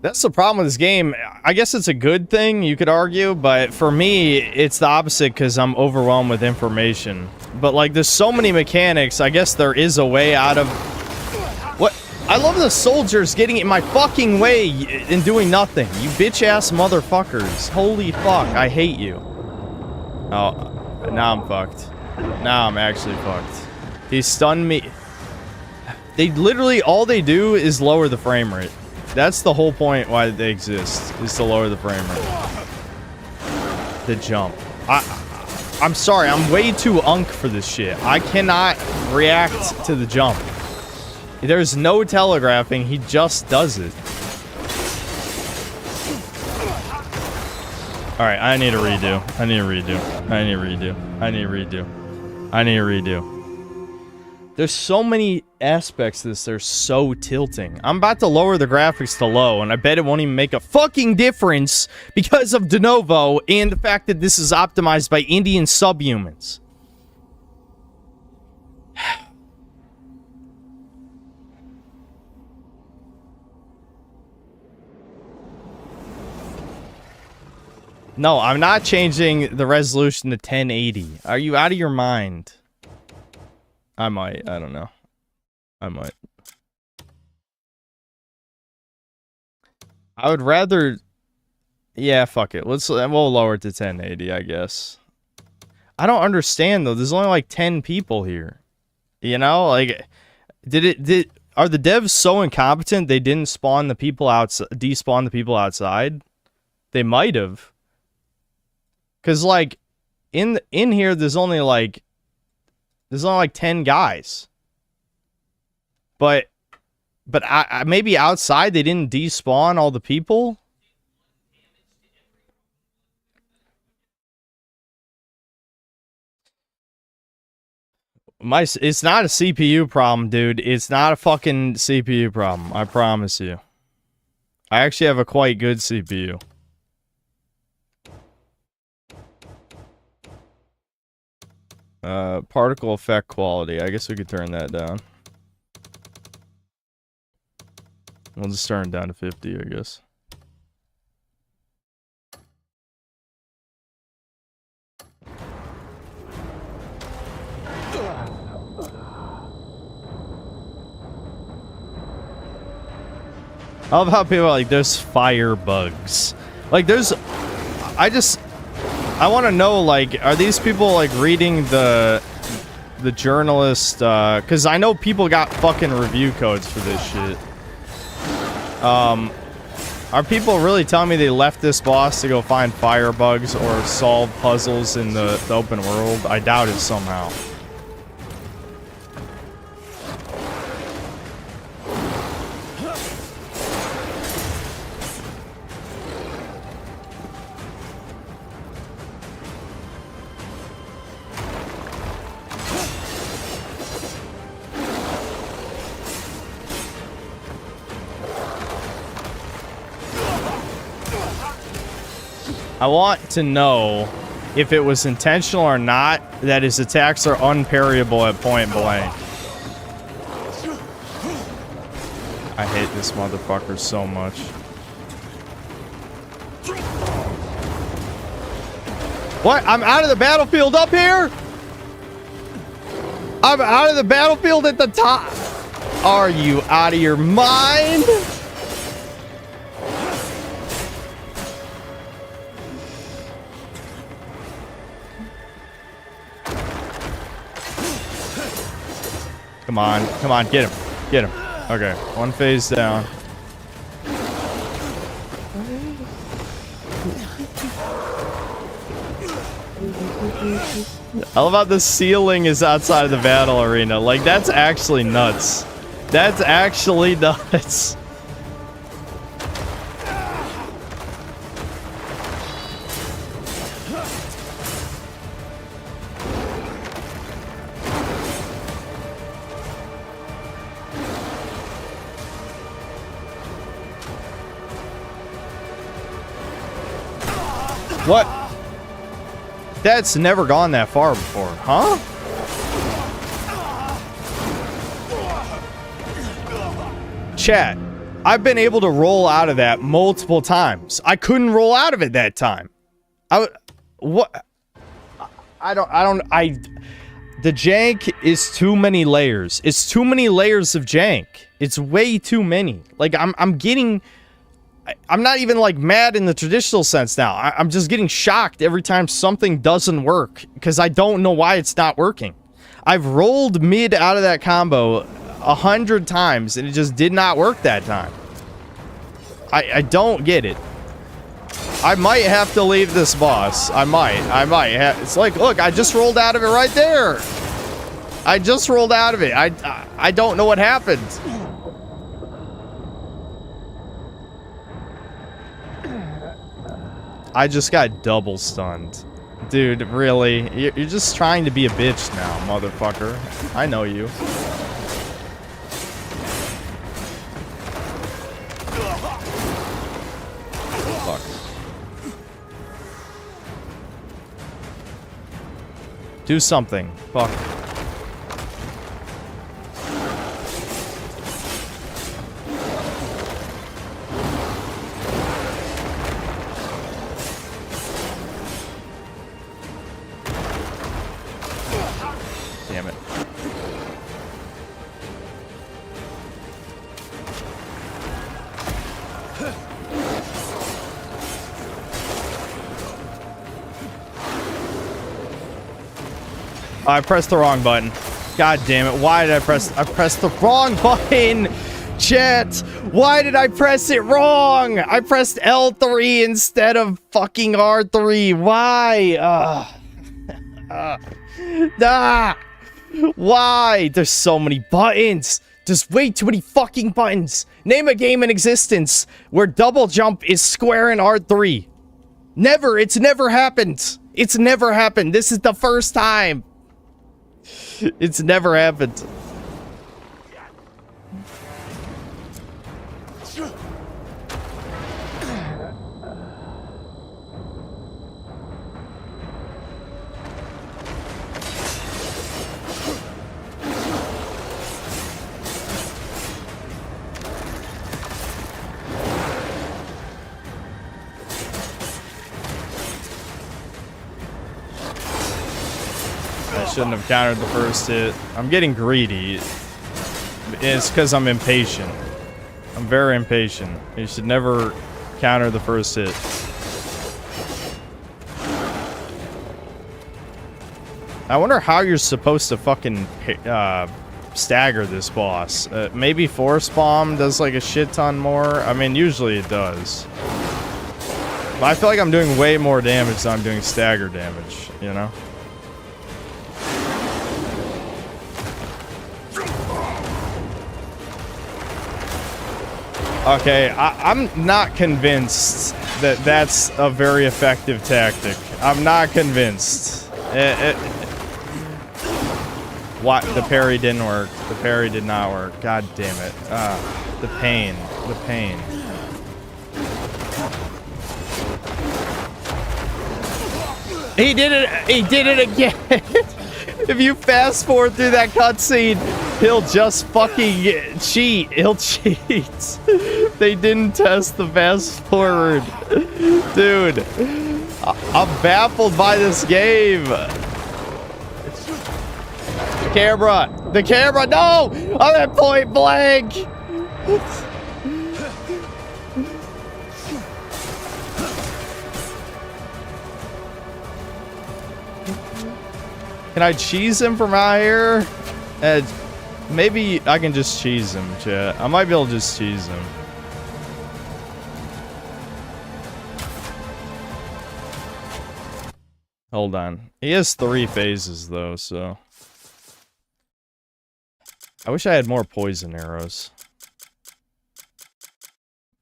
That's the problem with this game. I guess it's a good thing, you could argue, but for me, it's the opposite because I'm overwhelmed with information. But, like, there's so many mechanics, I guess there is a way out of... What? I love the soldiers getting in my fucking way and doing nothing. You bitch-ass motherfuckers. Holy fuck, I hate you. Oh, now I'm fucked. Now I'm actually fucked. He stunned me. They literally, all they do is lower the frame rate. That's the whole point why they exist, is to lower the frame rate. The jump. I'm sorry, I'm way too unk for this shit. I cannot react to the jump. There's no telegraphing, he just does it. Alright, I need a redo. I need a redo. I need a redo. I need a redo. I need a redo. There's so many aspects to this that are so tilting. I'm about to lower the graphics to low, and I bet it won't even make a fucking difference because of de novo and the fact that this is optimized by Indian subhumans. No, I'm not changing the resolution to 1080. Are you out of your mind? I might. I don't know. I might. I would rather... Yeah, fuck it. We'll lower it to 1080, I guess. I don't understand, though. There's only like 10 people here. You know? Like, are the devs so incompetent they didn't spawn the people outside, despawn the people outside? They might have. Because, like, in here, there's only like 10 guys. But maybe outside they didn't despawn all the people? It's not a CPU problem, dude. It's not a fucking CPU problem. I promise you. I actually have a quite good CPU. Particle effect quality. I guess we could turn that down. We'll just turn it down to 50, I guess. I love how people are like, there's fire bugs. Like, there's... I want to know, like, are these people, like, reading the journalist, because I know people got fucking review codes for this shit. Are people really telling me they left this boss to go find fire bugs or solve puzzles in the open world? I doubt it somehow. I want to know if it was intentional or not that his attacks are unparryable at point blank. I hate this motherfucker so much. What? I'm out of the battlefield up here? I'm out of the battlefield at the top. Are you out of your mind? Come on, get him. Okay, one phase down. I love how the ceiling is outside of the battle arena. Like, that's actually nuts. That's actually nuts. What? That's never gone that far before, huh? Chat, I've been able to roll out of that multiple times. I couldn't roll out of it that time. The jank is too many layers. It's too many layers of jank. It's way too many. Like, I'm not even, like, mad in the traditional sense now. I'm just getting shocked every time something doesn't work, because I don't know why it's not working. I've rolled mid out of that combo 100 times, and it just did not work that time. I don't get it. I might have to leave this boss. I might. It's like, look, I just rolled out of it right there. I just rolled out of it. I don't know what happened. I just got double stunned. Dude, really? You're just trying to be a bitch now, motherfucker. I know you. Fuck. Do something. Fuck. Damn it. I pressed the wrong button. God damn it. Why did I press the wrong button? Chat. Why did I press it wrong? I pressed L3 instead of fucking R3. Why? Why? There's so many buttons. There's way too many fucking buttons. Name a game in existence where double jump is square and R3. Never. It's never happened. It's never happened. This is the first time. It's never happened. I shouldn't have countered the first hit. I'm getting greedy. It's because I'm impatient. I'm very impatient. You should never counter the first hit. I wonder how you're supposed to fucking stagger this boss. Maybe Force Bomb does like a shit ton more. I mean, usually it does. But I feel like I'm doing way more damage than I'm doing stagger damage, you know? Okay, I'm not convinced that that's a very effective tactic. I'm not convinced. What? The parry didn't work. The parry did not work. God damn it. The pain. The pain. He did it. He did it again. If you fast forward through that cutscene, he'll just fucking cheat. He'll cheat. They didn't test the fast forward. Dude, I'm baffled by this game. The camera, no! I'm at point blank. Can I cheese him from out here? Maybe I can just cheese him, chat. I might be able to just cheese him. Hold on. He has 3 phases, though, so... I wish I had more poison arrows.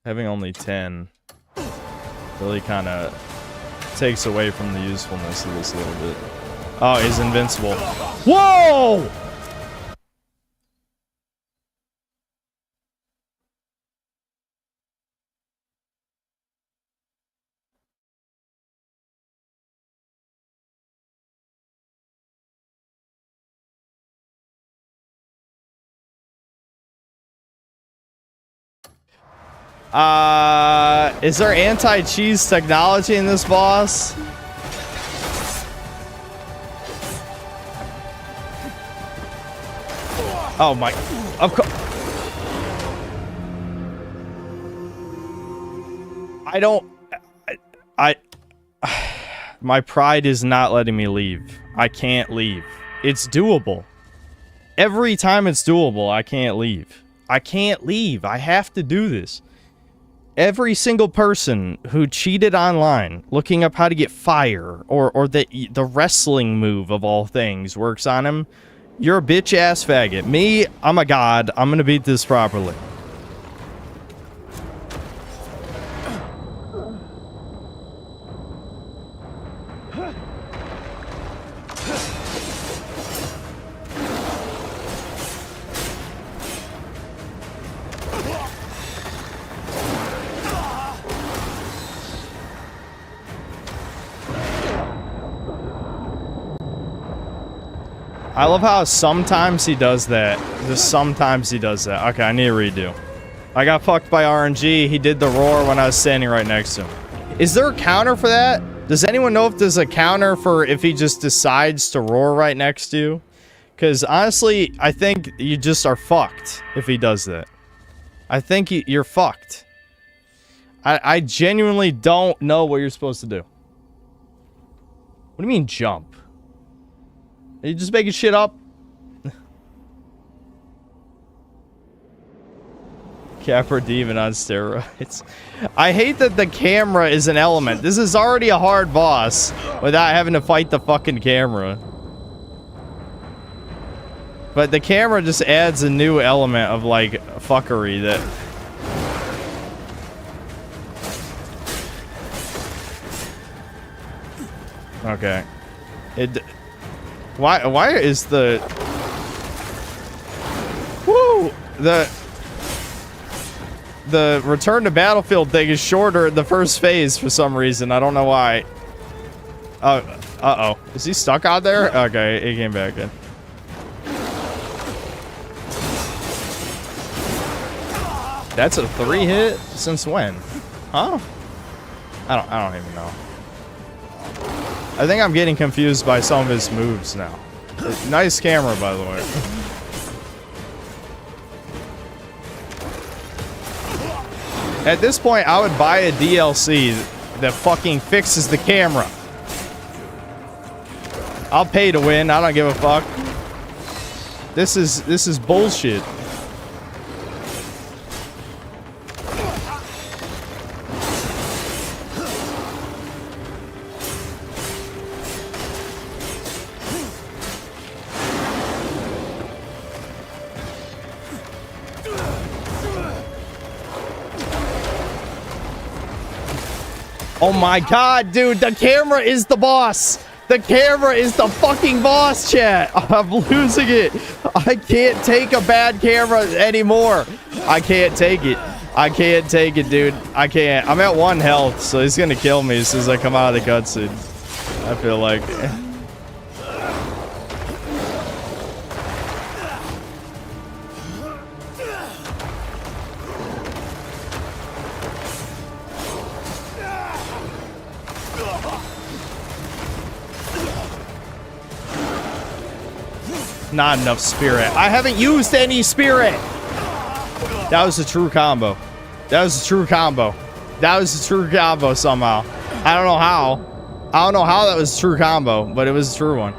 Having only 10 really kind of takes away from the usefulness of this a little bit. Oh, he's invincible. Whoa! Is there anti-cheese technology in this boss? Oh my, of course. My pride is not letting me leave. I can't leave. It's doable. Every time it's doable, I can't leave. I can't leave. I have to do this. every single person who cheated online looking up how to get fire or the wrestling move of all things works on him, you're a bitch ass faggot. Me, I'm a god. I'm gonna beat this properly. I love how sometimes he does that. Just sometimes he does that. Okay, I need a redo. I got fucked by RNG. He did the roar when I was standing right next to him. Is there a counter for that? Does anyone know if there's a counter for if he just decides to roar right next to you? Because honestly, I think you just are fucked if he does that. I think you're fucked. I genuinely don't know what you're supposed to do. What do you mean jump? Are you just making shit up? Capra Demon on steroids. I hate that the camera is an element. This is already a hard boss without having to fight the fucking camera. But the camera just adds a new element of, like, fuckery that... Okay. Why is the... Woo! The return to battlefield thing is shorter in the first phase for some reason. I don't know why. Uh-oh. Is he stuck out there? Okay, he came back in. That's a 3-hit? Since when? Huh? I don't even know. I think I'm getting confused by some of his moves now. Nice camera, by the way. At this point, I would buy a DLC that fucking fixes the camera. I'll pay to win. I don't give a fuck. This is bullshit. Oh my god, dude, the camera is the boss. The camera is the fucking boss, chat. I'm losing it. I can't take a bad camera anymore. I can't take it. I can't take it, dude. I can't. I'm at 1 health, so he's gonna kill me as soon as I come out of the cutscene. I feel like... Not enough spirit. I haven't used any spirit. That was a true combo. That was a true combo. That was a true combo somehow. I don't know how. I don't know how that was a true combo, but it was a true one.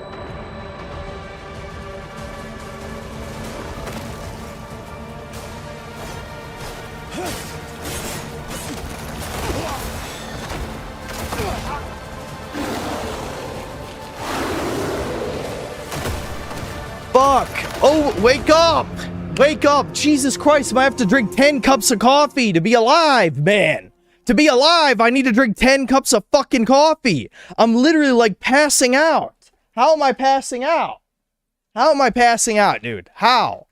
Fuck! Oh, wake up! Wake up! Jesus Christ, I might have to drink 10 cups of coffee to be alive, man! To be alive, I need to drink 10 cups of fucking coffee! I'm literally, like, passing out! How am I passing out? How am I passing out, dude? How?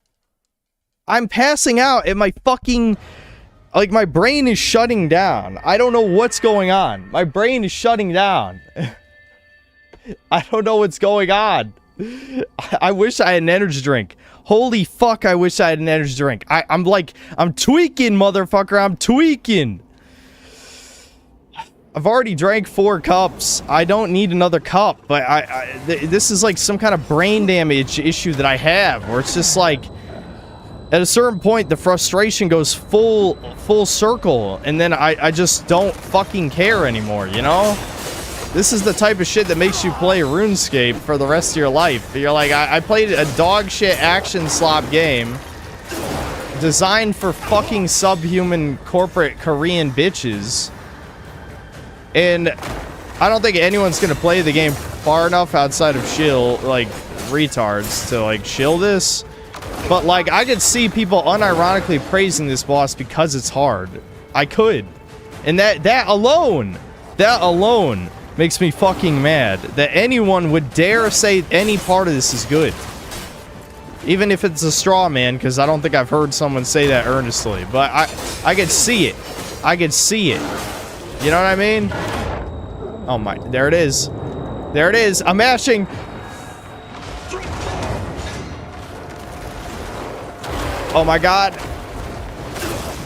I'm passing out and my fucking... Like, my brain is shutting down. I don't know what's going on. My brain is shutting down. I don't know what's going on. I wish I had an energy drink. Holy fuck, I wish I had an energy drink. I'm tweaking, motherfucker. I'm tweaking. I've already drank 4 cups. I don't need another cup. But this is like some kind of brain damage issue that I have. Where it's just like, at a certain point, the frustration goes full circle. And then I just don't fucking care anymore, you know? This is the type of shit that makes you play RuneScape for the rest of your life. You're like, I played a dog shit action slop game designed for fucking subhuman corporate Korean bitches. And I don't think anyone's gonna play the game far enough outside of shill, like, retards to, like, shill this. But, like, I could see people unironically praising this boss because it's hard. I could. And that alone makes me fucking mad that anyone would dare say any part of this is good. Even if it's a straw man, because I don't think I've heard someone say that earnestly. But I could see it. I could see it. You know what I mean? Oh my, there it is. There it is. I'm mashing. Oh my god.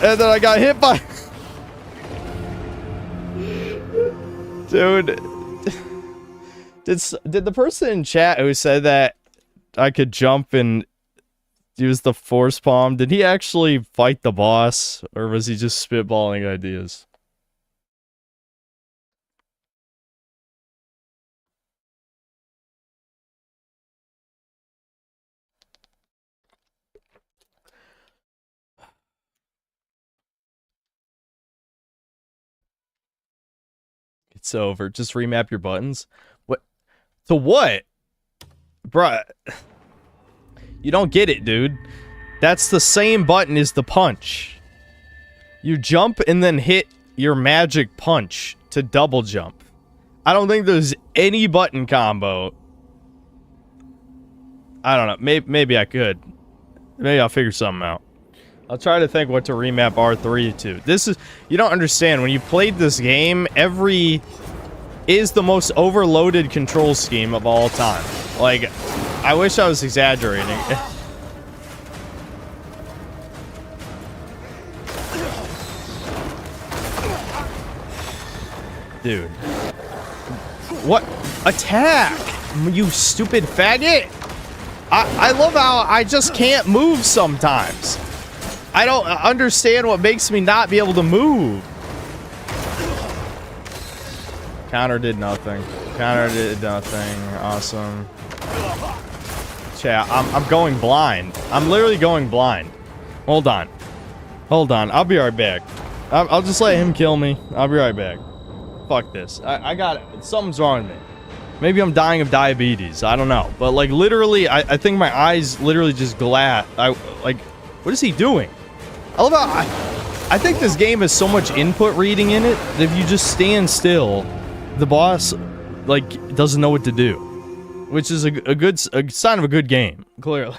And then I got hit by... Dude. Did the person in chat who said that I could jump and use the force palm, did he actually fight the boss? Or was he just spitballing ideas? It's over. Just remap your buttons. What? To what? Bruh. You don't get it, dude. That's the same button as the punch. You jump and then hit your magic punch to double jump. I don't think there's any button combo. I don't know. Maybe I could. Maybe I'll figure something out. I'll try to think what to remap R3 to. This is... You don't understand. When you played this game, every... is the most overloaded control scheme of all time. Like, I wish I was exaggerating. Dude. What? Attack! You stupid faggot! I love how I just can't move sometimes. I don't understand what makes me not be able to move. Counter did nothing. Counter did nothing. Awesome. Chat, I'm going blind. I'm literally going blind. Hold on. Hold on. I'll be right back. I'll just let him kill me. I'll be right back. Fuck this. I got it. Something's wrong with me. Maybe I'm dying of diabetes. I don't know. But, like, literally, I think my eyes literally just glass. Like, what is he doing? I love how... I think this game has so much input reading in it that if you just stand still, the boss, like, doesn't know what to do. Which is a sign of a good game, clearly.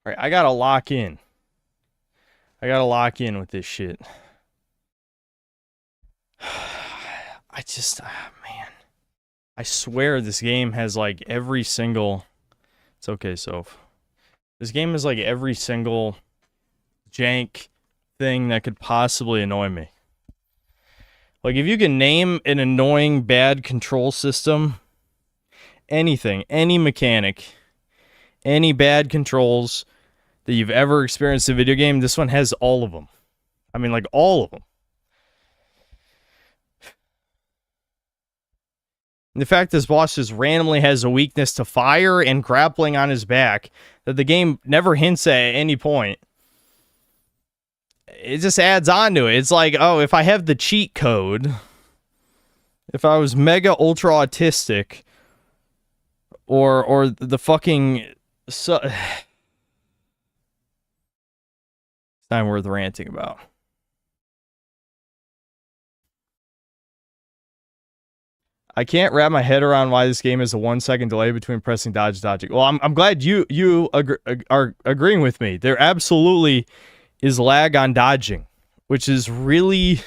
Alright, I gotta lock in. I gotta lock in with this shit. I just, man. I swear this game has like every single... It's okay, Soph. This game has like every single jank thing that could possibly annoy me. Like, if you can name an annoying bad control system, anything, any mechanic, any bad controls that you've ever experienced in a video game, this one has all of them. I mean, like, all of them. And the fact this boss just randomly has a weakness to fire and grappling on his back that the game never hints at any point. It just adds on to it. It's like, oh, if I have the cheat code, if I was mega ultra autistic, or the fucking... it's not worth ranting about. I can't wrap my head around why this game is a 1 second delay between pressing dodge and dodging. Well, I'm glad you are agreeing with me. There absolutely is lag on dodging, which is really,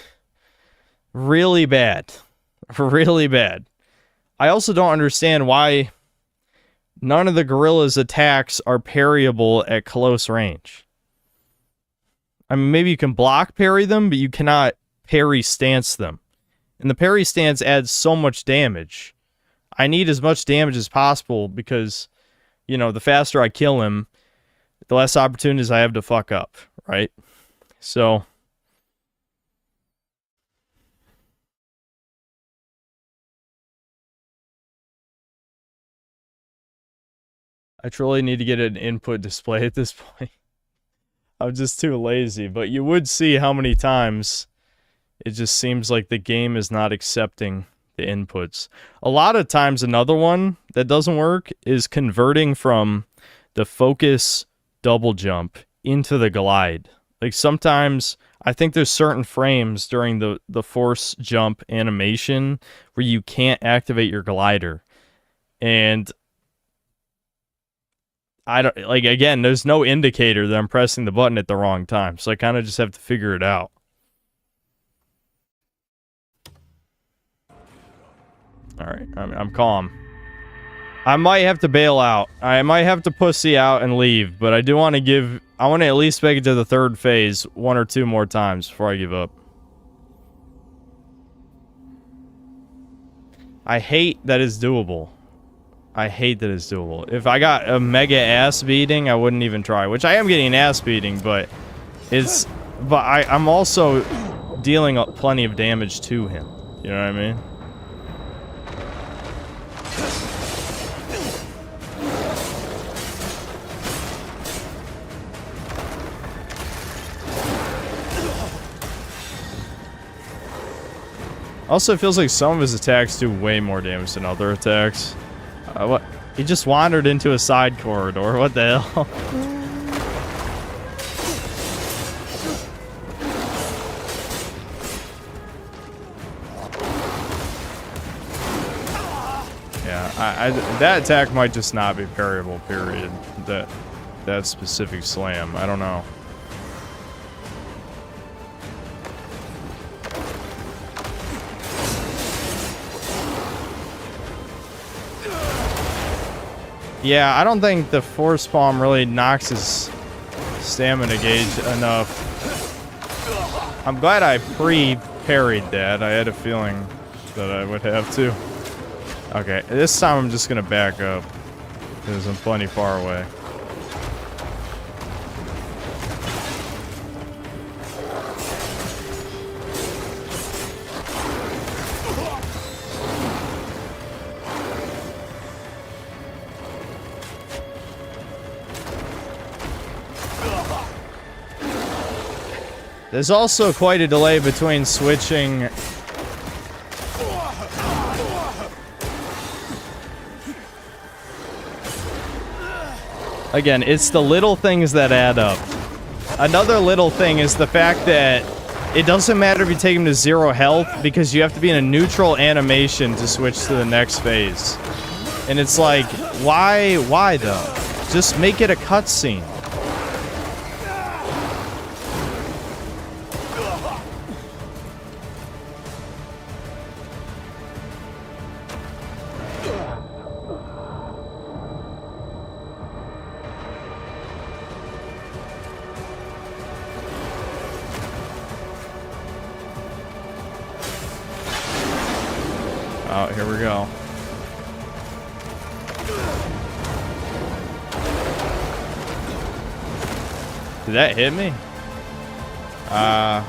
really bad. Really bad. I also don't understand why none of the gorilla's attacks are parryable at close range. I mean, maybe you can block parry them, but you cannot parry stance them. And the parry stance adds so much damage. I need as much damage as possible because, you know, the faster I kill him, the less opportunities I have to fuck up, right? So... I truly need to get an input display at this point. I'm just too lazy, but you would see how many times it just seems like the game is not accepting the inputs. A lot of times, another one that doesn't work is converting from the focus double jump into the glide. Like, sometimes, I think there's certain frames during the force jump animation where you can't activate your glider. And I don't, like, again, there's no indicator that I'm pressing the button at the wrong time. So I kind of just have to figure it out. Alright, I'm calm. I might have to bail out. I might have to pussy out and leave, but I do want to I want to at least make it to the third phase 1 or 2 more times before I give up. I hate that it's doable. I hate that it's doable. If I got a mega ass beating, I wouldn't even try. Which I am getting an ass beating, but it's... But I'm also dealing plenty of damage to him. You know what I mean? Also, it feels like some of his attacks do way more damage than other attacks. What? He just wandered into a side corridor. What the hell? Yeah, that attack might just not be parryable, period. That specific slam. I don't know. Yeah, I don't think the force palm really knocks his stamina gauge enough. I'm glad I pre-parried that. I had a feeling that I would have to. Okay, this time I'm just gonna back up because I'm plenty far away. There's also quite a delay between switching. Again, it's the little things that add up. Another little thing is the fact that it doesn't matter if you take him to 0 health because you have to be in a neutral animation to switch to the next phase. And it's like, why though? Just make it a cutscene. Oh, here we go. Did that hit me? I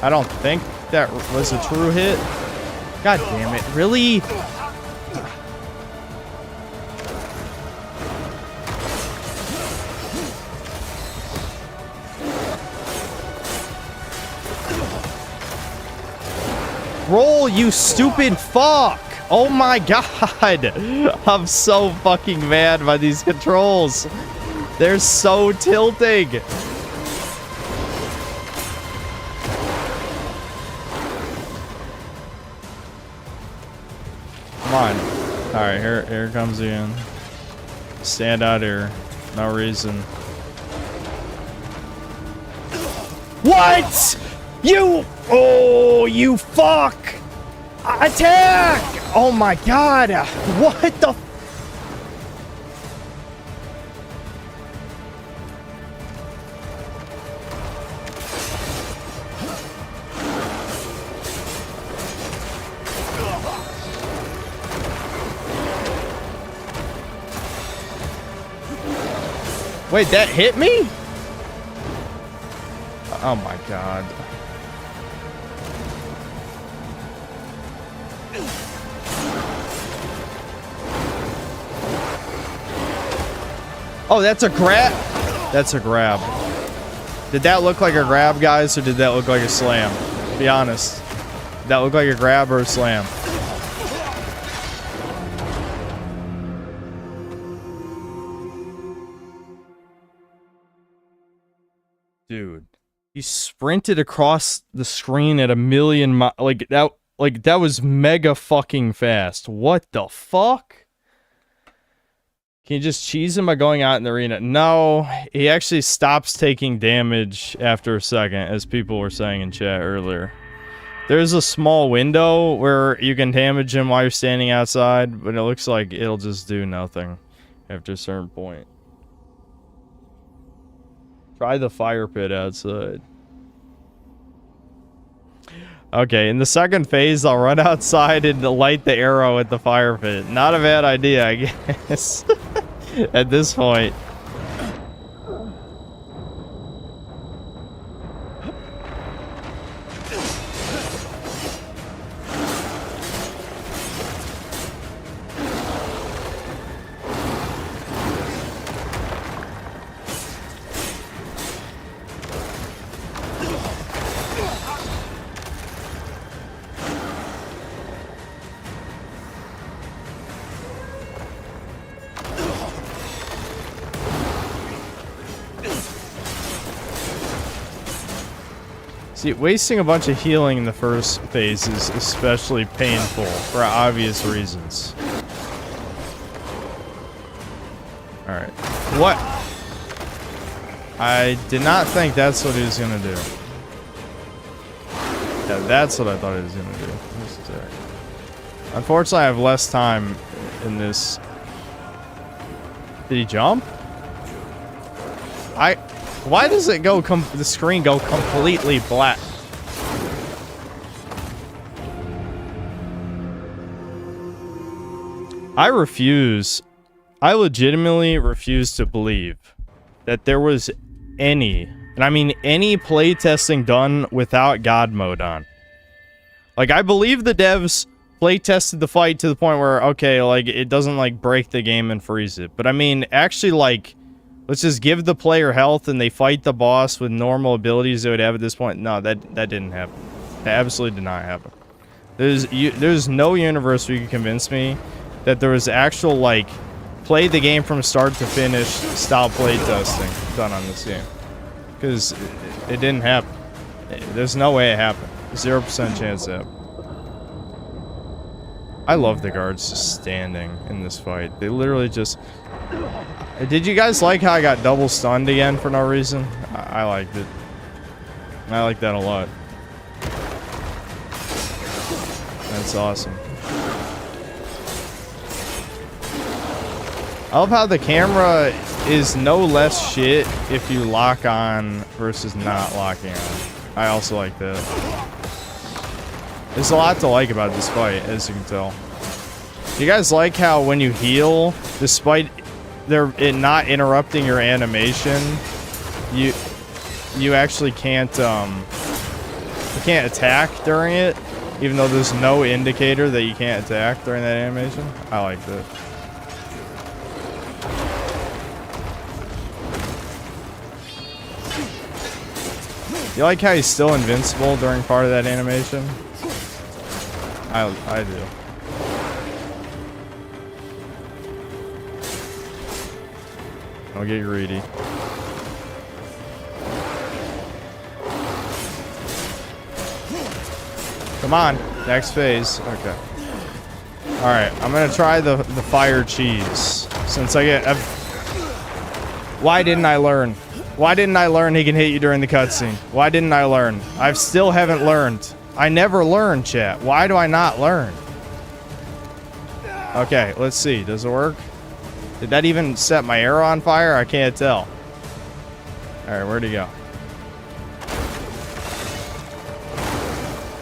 don't think that was a true hit. God damn it. Really? Roll, you stupid fuck! Oh my god! I'm so fucking mad by these controls. They're so tilting. Come on. Alright, here comes Ian. Stand out here. No reason. What? You! Oh, you fuck! Attack! Oh my god! What the? Wait, that hit me? Oh my god. Oh, that's a grab? That's a grab. Did that look like a grab, guys, or did that look like a slam? Be honest. Did that look like a grab or a slam? Dude, he sprinted across the screen at a million like that was mega fucking fast. What the fuck? Can you just cheese him by going out in the arena? No, he actually stops taking damage after a second, as people were saying in chat earlier. There's a small window where you can damage him while you're standing outside, but it looks like it'll just do nothing after a certain point. Try the fire pit outside. Okay, in the second phase, I'll run outside and light the arrow at the fire pit. Not a bad idea, I guess. At this point. See, wasting a bunch of healing in the first phase is especially painful for obvious reasons. Alright. What? I did not think that's what he was gonna do. Yeah, that's what I thought he was gonna do. Unfortunately, I have less time in this. Did he jump? Why does it go the screen go completely black? I legitimately refuse to believe that there was any, and I mean any playtesting done without God mode on. Like, I believe the devs playtested the fight to the point where, okay, like, it doesn't, like, break the game and freeze it. But I mean, actually, like, let's just give the player health and they fight the boss with normal abilities they would have at this point. No, that didn't happen. That absolutely did not happen. There's no universe where you can convince me that there was actual, like, play the game from start to finish style playtesting done on this game. Because it didn't happen. There's no way it happened. 0% chance it happened. I love the guards just standing in this fight. They literally just... Did you guys like how I got double stunned again for no reason? I liked it. I like that a lot. That's awesome. I love how the camera is no less shit if you lock on versus not locking on. I also like that. There's a lot to like about this fight, as you can tell. Do you guys like how when you heal, despite it not interrupting your animation, you actually can't attack during it, even though there's no indicator that you can't attack during that animation? I like that. You like how he's still invincible during part of that animation? I do. Don't get greedy. Come on, next phase. Okay. All right, I'm gonna try the fire cheese since Why didn't I learn? Why didn't I learn he can hit you during the cutscene? Why didn't I learn? I still haven't learned. I never learn, chat. Why do I not learn? Okay, let's see. Does it work? Did that even set my arrow on fire? I can't tell. All right, where'd he go?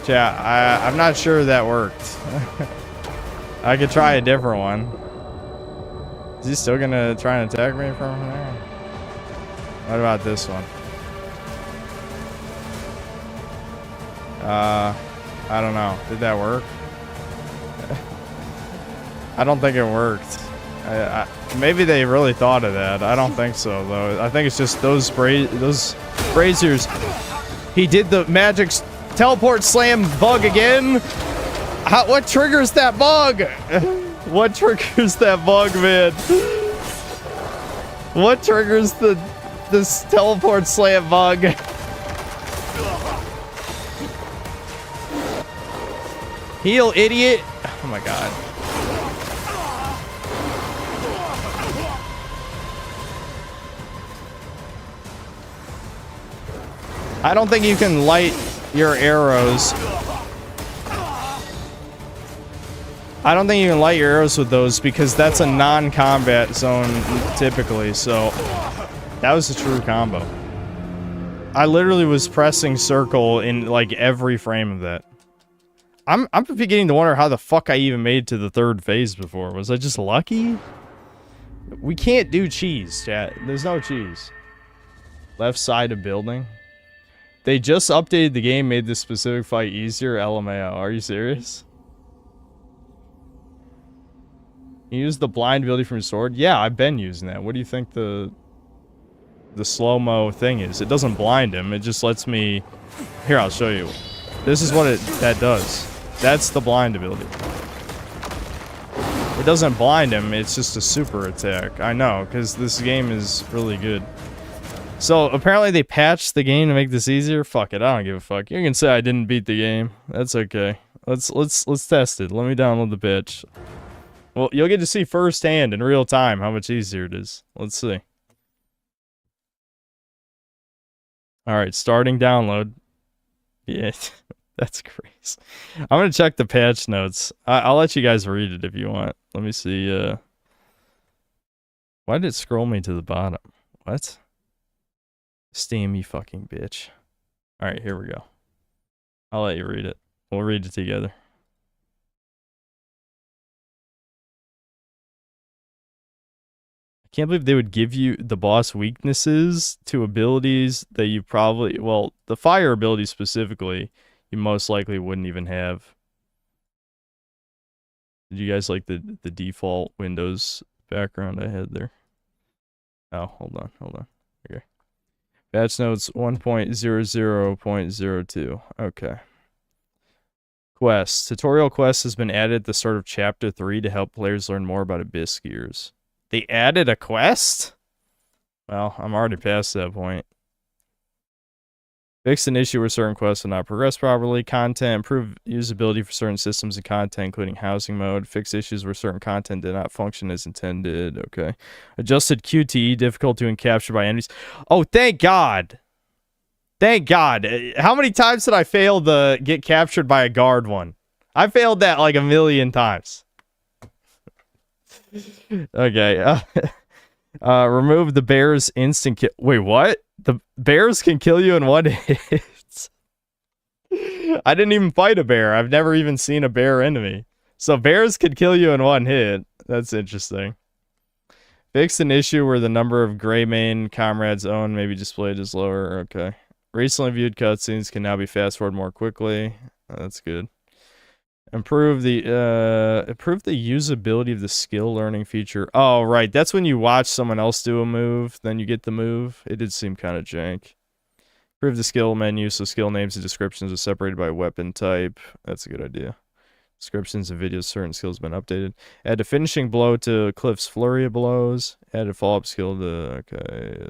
Chat, I'm not sure that worked. I could try a different one. Is he still gonna try and attack me from there? What about this one? I don't know. Did that work? I don't think it worked. Maybe they really thought of that. I don't think so, though. I think it's just those braziers. He did the magic teleport slam bug again. What triggers that bug? What triggers that bug, man? What triggers this teleport slam bug? Heal, idiot. Oh my god. I don't think you can light your arrows. I don't think you can light your arrows with those because that's a non-combat zone typically, so that was a true combo. I literally was pressing circle in like every frame of that. I'm beginning to wonder how the fuck I even made to the third phase before. Was I just lucky? We can't do cheese, chat. There's no cheese. Left side of building. They just updated the game, made this specific fight easier. LMAO. Are you serious? You use the blind ability from your sword? Yeah, I've been using that. What do you think the slow-mo thing is? It doesn't blind him. It just lets me... Here, I'll show you. This is what that does. That's the blind ability. It doesn't blind him. It's just a super attack. I know, because this game is really good. So, apparently they patched the game to make this easier. Fuck it, I don't give a fuck. You can say I didn't beat the game. That's okay. Let's test it. Let me download the patch. Well, you'll get to see firsthand in real time how much easier it is. Let's see. Alright, starting download. Yeah, that's crazy. I'm gonna check the patch notes. I'll let you guys read it if you want. Let me see, why did it scroll me to the bottom? What? Steam, you fucking bitch. Alright, here we go. I'll let you read it. We'll read it together. I can't believe they would give you the boss weaknesses to abilities that you probably... Well, the fire ability specifically, you most likely wouldn't even have. Did you guys like the default Windows background I had there? Oh, hold on. Okay. Patch notes 1.00.02. Okay. Quest. Tutorial quest has been added at the start of Chapter 3 to help players learn more about Abyss Gears. They added a quest? Well, I'm already past that point. Fixed an issue where certain quests will not progress properly. Content. Improve usability for certain systems and content, including housing mode. Fixed issues where certain content did not function as intended. Okay. Adjusted QTE difficulty when captured by enemies. Oh, thank God. Thank God. How many times did I fail the get captured by a guard one? I failed that like a million times. Okay. Remove the bear's instant kill. Wait, what? The bears can kill you in one hit. I didn't even fight a bear. I've never even seen a bear enemy. So bears could kill you in one hit. That's interesting. Fix an issue where the number of Greymane comrades owned may be displayed as lower. Okay. Recently viewed cutscenes can now be fast forward more quickly. Oh, that's good. Improve the usability of the skill learning feature. Oh, right. That's when you watch someone else do a move, then you get the move. It did seem kind of jank. Improve the skill menu so skill names and descriptions are separated by weapon type. That's a good idea. Descriptions and videos, certain skills have been updated. Add a finishing blow to Cliff's flurry of blows. Add a follow-up skill to... Okay.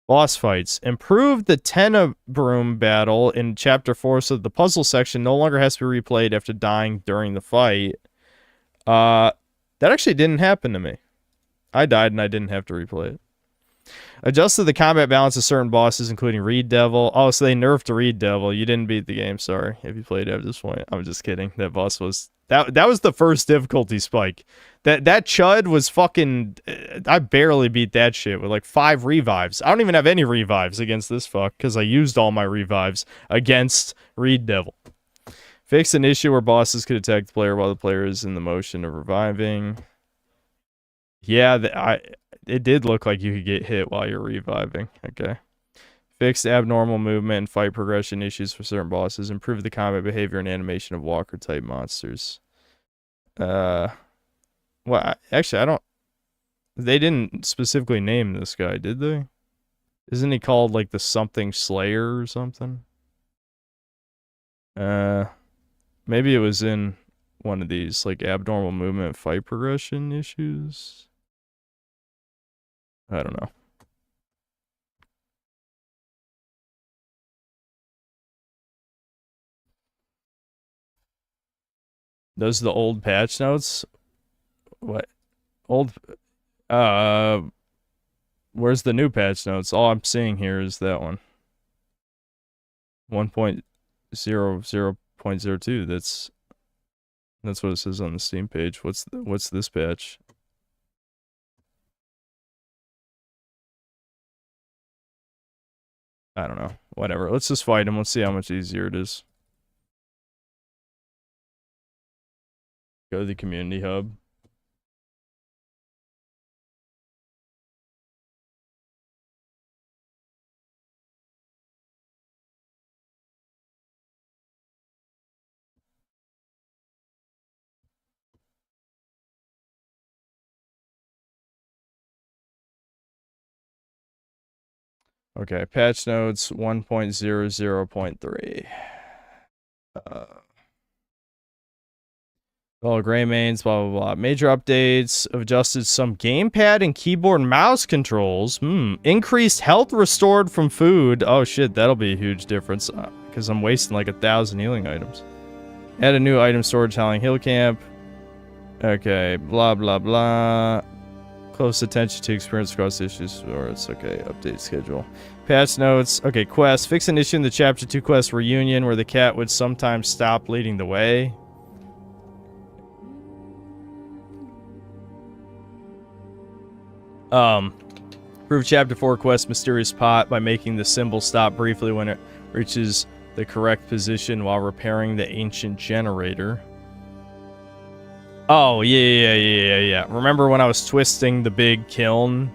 Boss fights. Improve the Tenebrum battle in Chapter 4 so the puzzle section no longer has to be replayed after dying during the fight. That actually didn't happen to me. I died and I didn't have to replay it. Adjusted the combat balance of certain bosses, including Reed Devil. Oh, so they nerfed the Reed Devil. You didn't beat the game, sorry. If you played at this point. I'm just kidding. That boss was... That was the first difficulty spike. That Chud was fucking... I barely beat that shit with like 5 revives. I don't even have any revives against this fuck, because I used all my revives against Reed Devil. Fix an issue where bosses could attack the player while the player is in the motion of reviving. Yeah, it did look like you could get hit while you're reviving. Okay. Fixed abnormal movement and fight progression issues for certain bosses. Improve the combat behavior and animation of walker-type monsters. Well, actually, I don't... They didn't specifically name this guy, did they? Isn't he called, like, the something Slayer or something? Maybe it was in one of these, like, abnormal movement fight progression issues. I don't know. Those are the old patch notes? What? Old... Where's the new patch notes? All I'm seeing here is that one. 1.00.02. That's what it says on the Steam page. What's this patch? I don't know. Whatever. Let's just fight him. Let's see how much easier it is. Go to the community hub. Okay, patch notes 1.00.3. Oh, Greymanes, blah, blah, blah. Major updates. Adjusted some gamepad and keyboard and mouse controls. Increased health restored from food. Oh, shit, that'll be a huge difference. Because I'm wasting like 1,000 healing items. Add a new item storage Howling Hill Camp. Okay, blah, blah, blah. Close attention to experience cross issues. Or it's okay. Update schedule. Patch notes. Okay, quest. Fix an issue in the Chapter 2 quest Reunion where the cat would sometimes stop leading the way. Prove Chapter 4 quest Mysterious Pot by making the symbol stop briefly when it reaches the correct position while repairing the ancient generator. Oh, yeah. Remember when I was twisting the big kiln?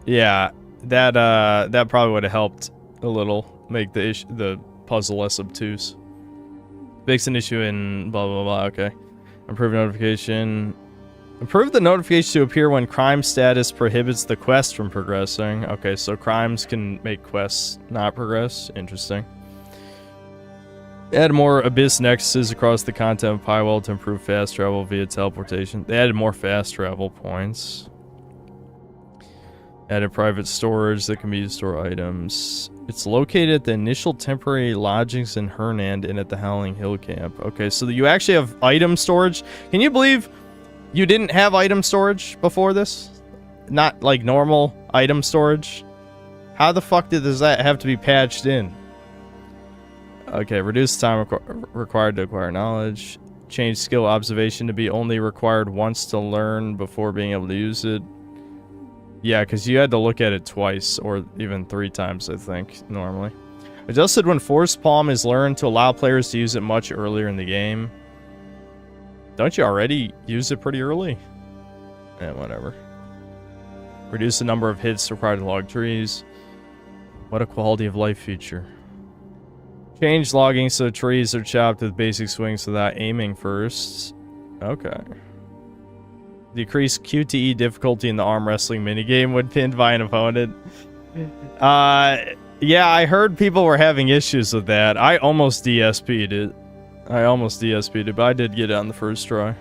Yeah, that probably would have helped a little make the puzzle less obtuse. Fix an issue in blah blah blah. Okay. Improve notification. Improve the notification to appear when crime status prohibits the quest from progressing. Okay, so crimes can make quests not progress. Interesting. Add more Abyss Nexuses across the content of Pywell to improve fast travel via teleportation. They added more fast travel points. Added private storage that can be used to store items. It's located at the initial temporary lodgings in Hernand and at the Howling Hill Camp. Okay, so you actually have item storage. Can you believe you didn't have item storage before this? Not like normal item storage? How the fuck does that have to be patched in? Okay, reduce the time required to acquire knowledge. Change skill observation to be only required once to learn before being able to use it. Yeah, because you had to look at it twice, or even 3 times, I think, normally. Adjusted when Force Palm is learned to allow players to use it much earlier in the game. Don't you already use it pretty early? Yeah, whatever. Reduce the number of hits required to log trees. What a quality of life feature. Change logging so trees are chopped with basic swings without aiming first. Okay. Decrease QTE difficulty in the arm wrestling minigame when pinned by an opponent. Yeah, I heard people were having issues with that. I almost DSP'd it. But I did get it on the first try.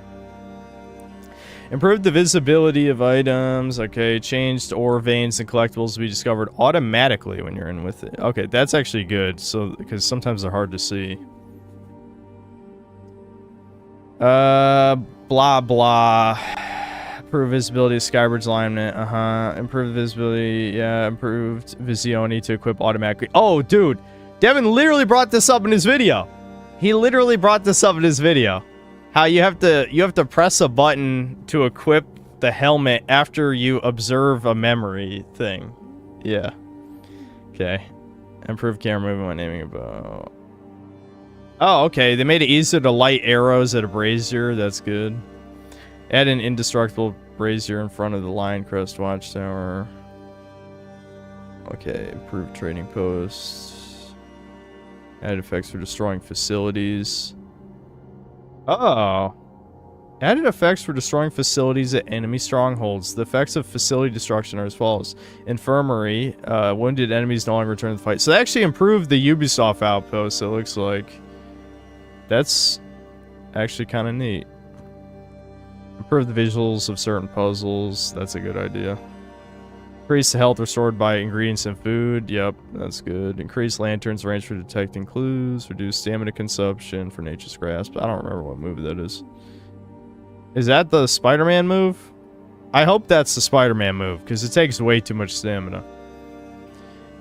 Improve the visibility of items. Okay, changed ore veins and collectibles to be discovered automatically when you're in with it. Okay, that's actually good. So, because sometimes they're hard to see. Blah blah. Improve visibility of Skybird's alignment. Improve visibility. Yeah, improved Visioni to equip automatically. Oh, dude, Devin literally brought this up in his video. He literally brought this up in his video. How you have to press a button to equip the helmet after you observe a memory thing. Yeah. Okay. Improve camera movement when aiming a bow. Oh, okay. They made it easier to light arrows at a brazier. That's good. Add an indestructible brazier in front of the Lion Crest Watchtower. Okay. Improve trading posts. Add effects for destroying facilities. Oh. Added effects for destroying facilities at enemy strongholds. The effects of facility destruction are as follows. Infirmary. Wounded enemies no longer return to the fight. So they actually improved the Ubisoft outpost, it looks like. That's actually kind of neat. Improve the visuals of certain puzzles. That's a good idea. Increase the health restored by ingredients and food. Yep, that's good. Increase lanterns range for detecting clues. Reduce stamina consumption for nature's grasp. I don't remember what move that is. Is that the Spider-Man move? I hope that's the Spider-Man move, because it takes way too much stamina.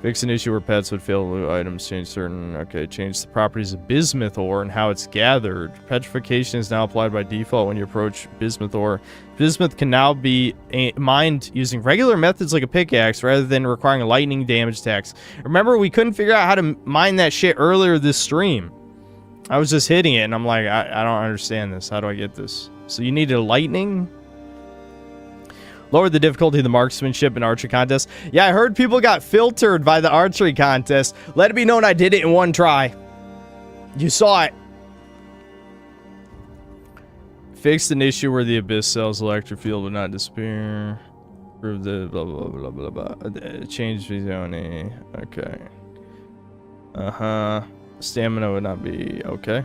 Fix an issue where pets would fail to loot items. Change certain... Okay, change the properties of bismuth ore and how it's gathered. Petrification is now applied by default when you approach bismuth ore. Bismuth can now be mined using regular methods like a pickaxe rather than requiring lightning damage attacks. Remember, we couldn't figure out how to mine that shit earlier this stream. I was just hitting it and I'm like, I don't understand this. How do I get this? So you needed lightning? Lower the difficulty of the marksmanship and archery contest. Yeah, I heard people got filtered by the archery contest. Let it be known I did it in one try. You saw it. Fixed an issue where the Abyss Cell's electric field would not disappear. Improve the blah blah blah blah blah. Change Visioni. Okay. Stamina would not be okay.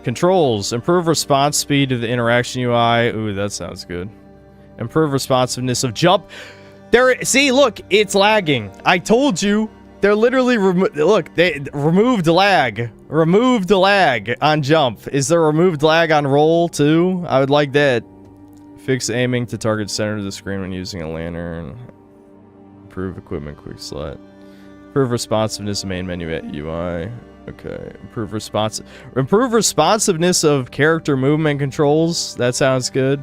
Controls. Improve response speed of the interaction UI. Ooh, that sounds good. Improve responsiveness of jump. There, see, look, it's lagging. I told you. They're literally look. They removed lag. Removed lag on jump. Is there removed lag on roll too? I would like that. Fix aiming to target center of the screen when using a lantern. Improve equipment quick slot. Improve responsiveness of main menu at UI. Okay. Improve responsiveness of character movement controls. That sounds good.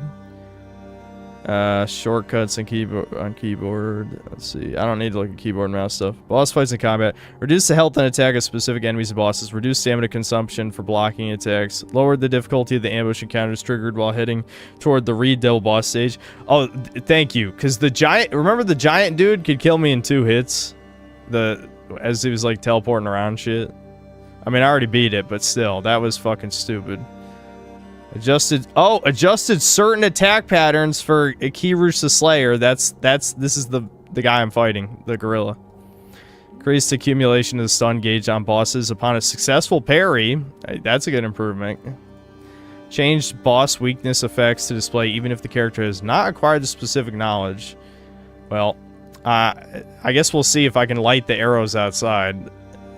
Shortcuts and keyboard. Let's see. I don't need to look at keyboard and mouse stuff. Boss fights and combat. Reduce the health and attack of specific enemies and bosses. Reduce stamina consumption for blocking attacks. Lower the difficulty of the ambush encounters triggered while heading toward the Reed Devil boss stage. Oh, thank you. Because the giant... Remember the giant dude could kill me in 2 hits? As he was like teleporting around shit. I mean, I already beat it, but still. That was fucking stupid. Adjusted certain attack patterns for Kirush the Slayer. This is the guy I'm fighting, the gorilla. Increased accumulation of the stun gauge on bosses upon a successful parry. That's a good improvement. Changed boss weakness effects to display even if the character has not acquired the specific knowledge. Well, I guess we'll see if I can light the arrows outside,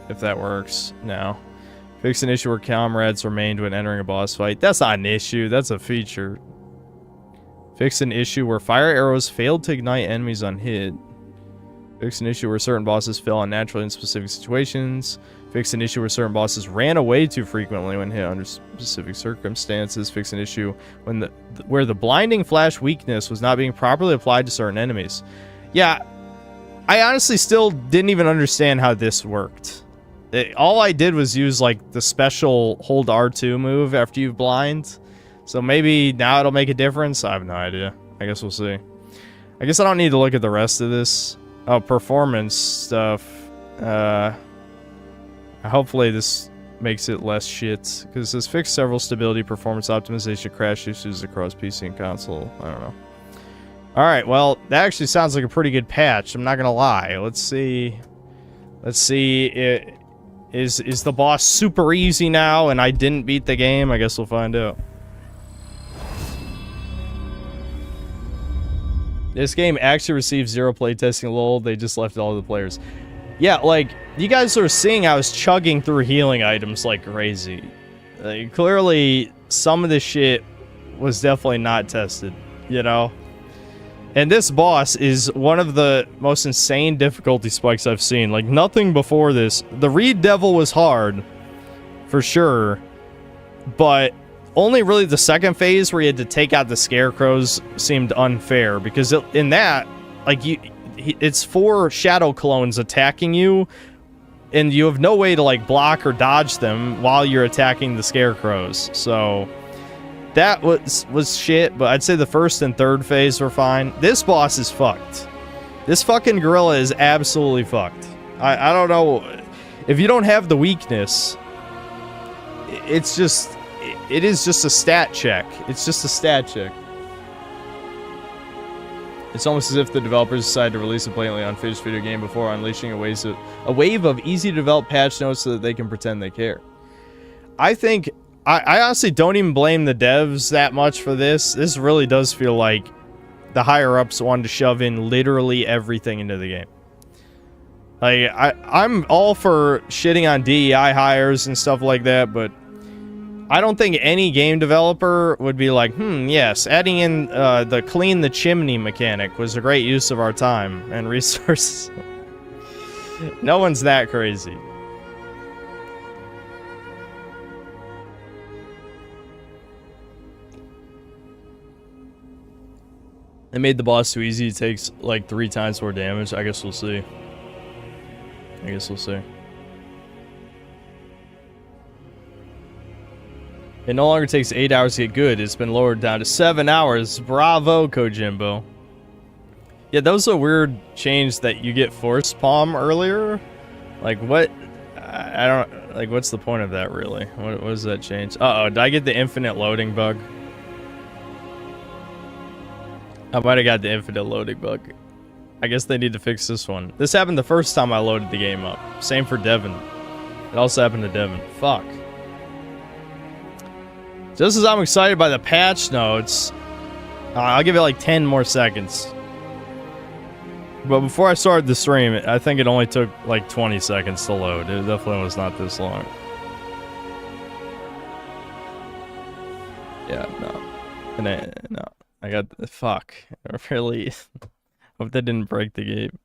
if that works now. Fix an issue where comrades remained when entering a boss fight. That's not an issue. That's a feature. Fix an issue where fire arrows failed to ignite enemies on hit. Fix an issue where certain bosses fell unnaturally in specific situations. Fix an issue where certain bosses ran away too frequently when hit under specific circumstances. Fix an issue when where the blinding flash weakness was not being properly applied to certain enemies. Yeah, I honestly still didn't even understand how this worked. All I did was use like the special hold R2 move after you blind. So maybe now it'll make a difference. I have no idea. I guess we'll see. I guess I don't need to look at the rest of this. Oh, performance stuff. Hopefully this makes it less shit. Because it says fix several stability, performance optimization, crash issues across PC and console. I don't know. Alright, well, that actually sounds like a pretty good patch. I'm not gonna lie. Let's see. Let's see. Is the boss super easy now and I didn't beat the game? I guess we'll find out. This game actually received 0 playtesting, lol. They just left all the players. Yeah, like, you guys are seeing I was chugging through healing items like crazy. Clearly, some of this shit was definitely not tested, you know? And this boss is one of the most insane difficulty spikes I've seen. Like, nothing before this. The Reed Devil was hard, for sure. But only really the second phase where you had to take out the scarecrows seemed unfair. Because in that, like, it's 4 shadow clones attacking you. And you have no way to, like, block or dodge them while you're attacking the scarecrows. So that was shit, but I'd say the first and third phase were fine. This boss is fucked. This fucking gorilla is absolutely fucked. I don't know. If you don't have the weakness, it's just... It is just a stat check. It's just a stat check. It's almost as if the developers decided to release a blatantly unfinished video game before unleashing a wave of easy-to-develop patch notes so that they can pretend they care. I think... I honestly don't even blame the devs that much for this. This really does feel like the higher-ups wanted to shove in literally everything into the game. Like, I'm all for shitting on DEI hires and stuff like that, but I don't think any game developer would be like, yes, adding in the clean the chimney mechanic was a great use of our time and resources. No one's that crazy. They made the boss too easy. It takes like 3 times more damage. I guess we'll see. I guess we'll see. It no longer takes 8 hours to get good. It's been lowered down to 7 hours. Bravo, Kojimbo. Yeah, that was a weird change that you get force palm earlier. Like, what? I don't... Like, what's the point of that, really? What does that change? Uh-oh, did I get the infinite loading bug? I might have got the infinite loading bug. I guess they need to fix this one. This happened the first time I loaded the game up. Same for Devin. It also happened to Devin. Fuck. Just as I'm excited by the patch notes, I'll give it like 10 more seconds. But before I started the stream, I think it only took like 20 seconds to load. It definitely was not this long. Yeah, no. No. I got... Fuck. I really... hope that didn't break the game.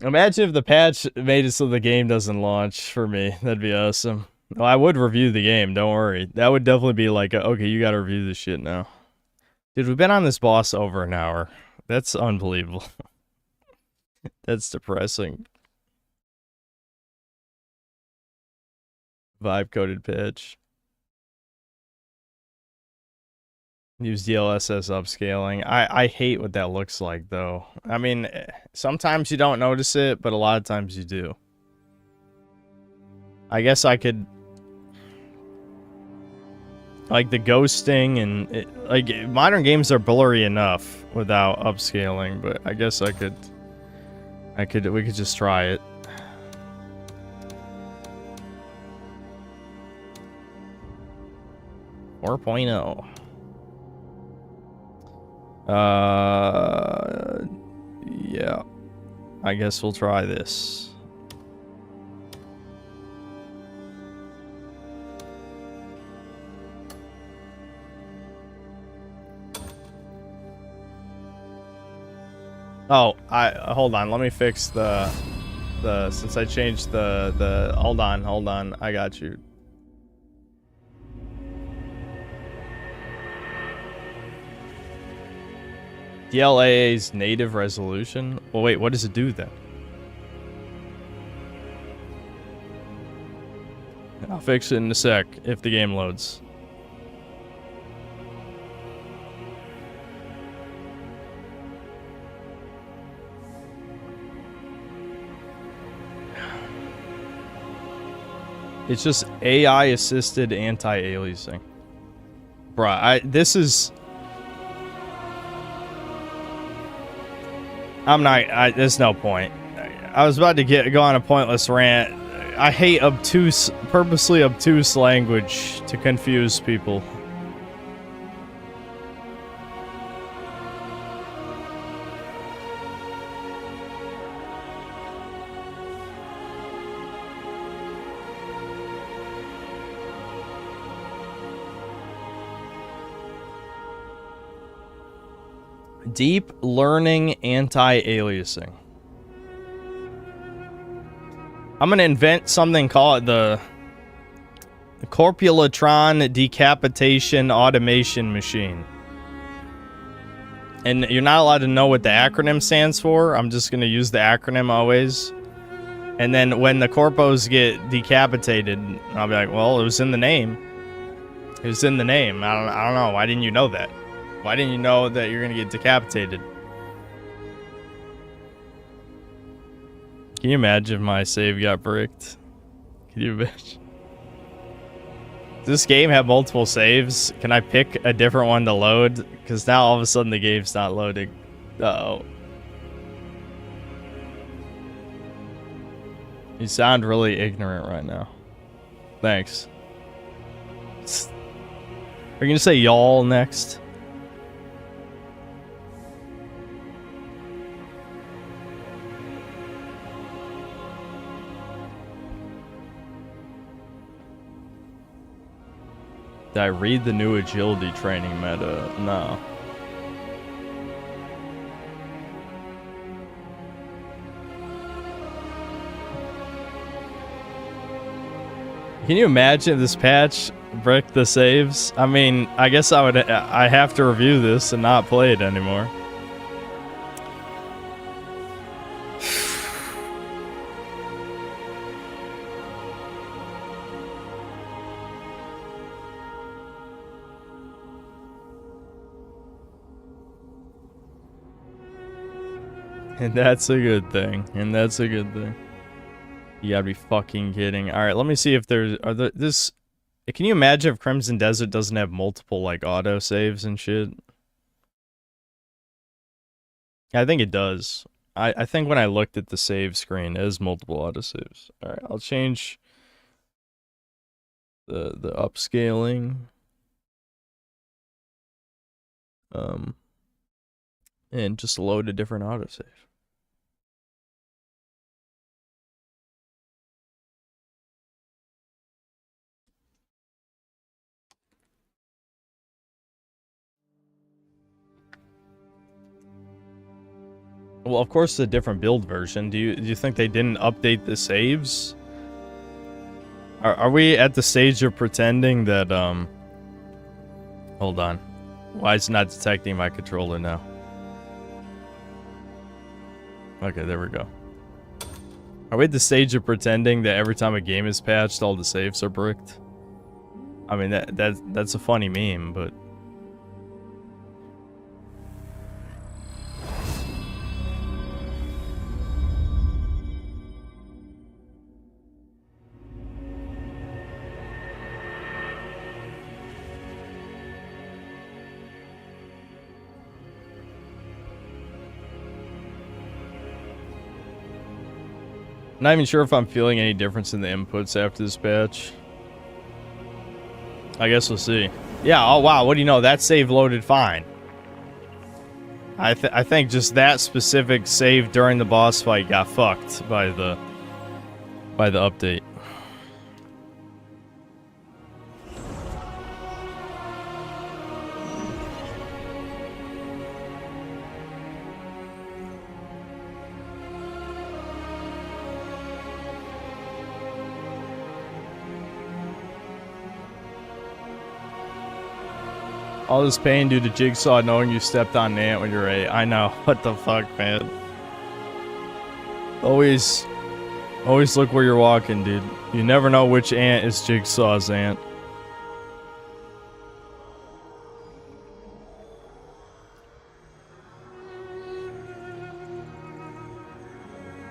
Imagine if the patch made it so the game doesn't launch for me. That'd be awesome. Well, I would review the game, don't worry. That would definitely be like, okay, you gotta review this shit now. Dude, we've been on this boss over an hour. That's unbelievable. That's depressing. Vibe-coded patch. Use DLSS upscaling. I hate what that looks like, though. I mean, sometimes you don't notice it, but a lot of times you do. I guess I could... Like, the ghosting and... like, modern games are blurry enough without upscaling, but I guess I could... we could just try it. .4.0. Yeah. I guess we'll try this. Oh, hold on, let me fix the since I changed the hold on, I got you. DLAA's native resolution? Well, wait, what does it do then? I'll fix it in a sec if the game loads. It's just AI-assisted anti-aliasing. Bruh, there's no point. I was about to go on a pointless rant. I hate purposely obtuse language to confuse people. Deep learning anti-aliasing. I'm gonna invent something, call it the Corpulatron Decapitation Automation Machine. And you're not allowed to know what the acronym stands for. I'm just gonna use the acronym always. And then when the corpos get decapitated, I'll be like, well, it was in the name. It was in the name. I don't know. Why didn't you know that? Why didn't you know that you're gonna get decapitated? Can you imagine if my save got bricked? Can you imagine? Does this game have multiple saves? Can I pick a different one to load? Because now all of a sudden the game's not loading. Uh-oh. You sound really ignorant right now. Thanks. Are you gonna say y'all next? Did I read the new agility training meta? No. Can you imagine if this patch bricked the saves? I mean, I guess I have to review this and not play it anymore. And that's a good thing. And that's a good thing. You gotta be fucking kidding. Alright, let me see if there's... Can you imagine if Crimson Desert doesn't have multiple, like, auto-saves and shit? I think it does. I think when I looked at the save screen, it has multiple auto-saves. Alright, I'll change... the upscaling. And just load a different autosave. Well, of course, it's a different build version. Do you think they didn't update the saves? Are we at the stage of pretending that hold on. Why is it not detecting my controller now? Okay, there we go. Are we at the stage of pretending that every time a game is patched, all the saves are bricked? I mean, that's a funny meme, but... Not even sure if I'm feeling any difference in the inputs after this patch. I guess we'll see. Yeah, oh wow, what do you know? That save loaded fine. I think just that specific save during the boss fight got fucked by the update. All this pain due to Jigsaw knowing you stepped on an ant when you're 8. I know. What the fuck, man? Always Always look where you're walking, dude. You never know which ant is Jigsaw's ant.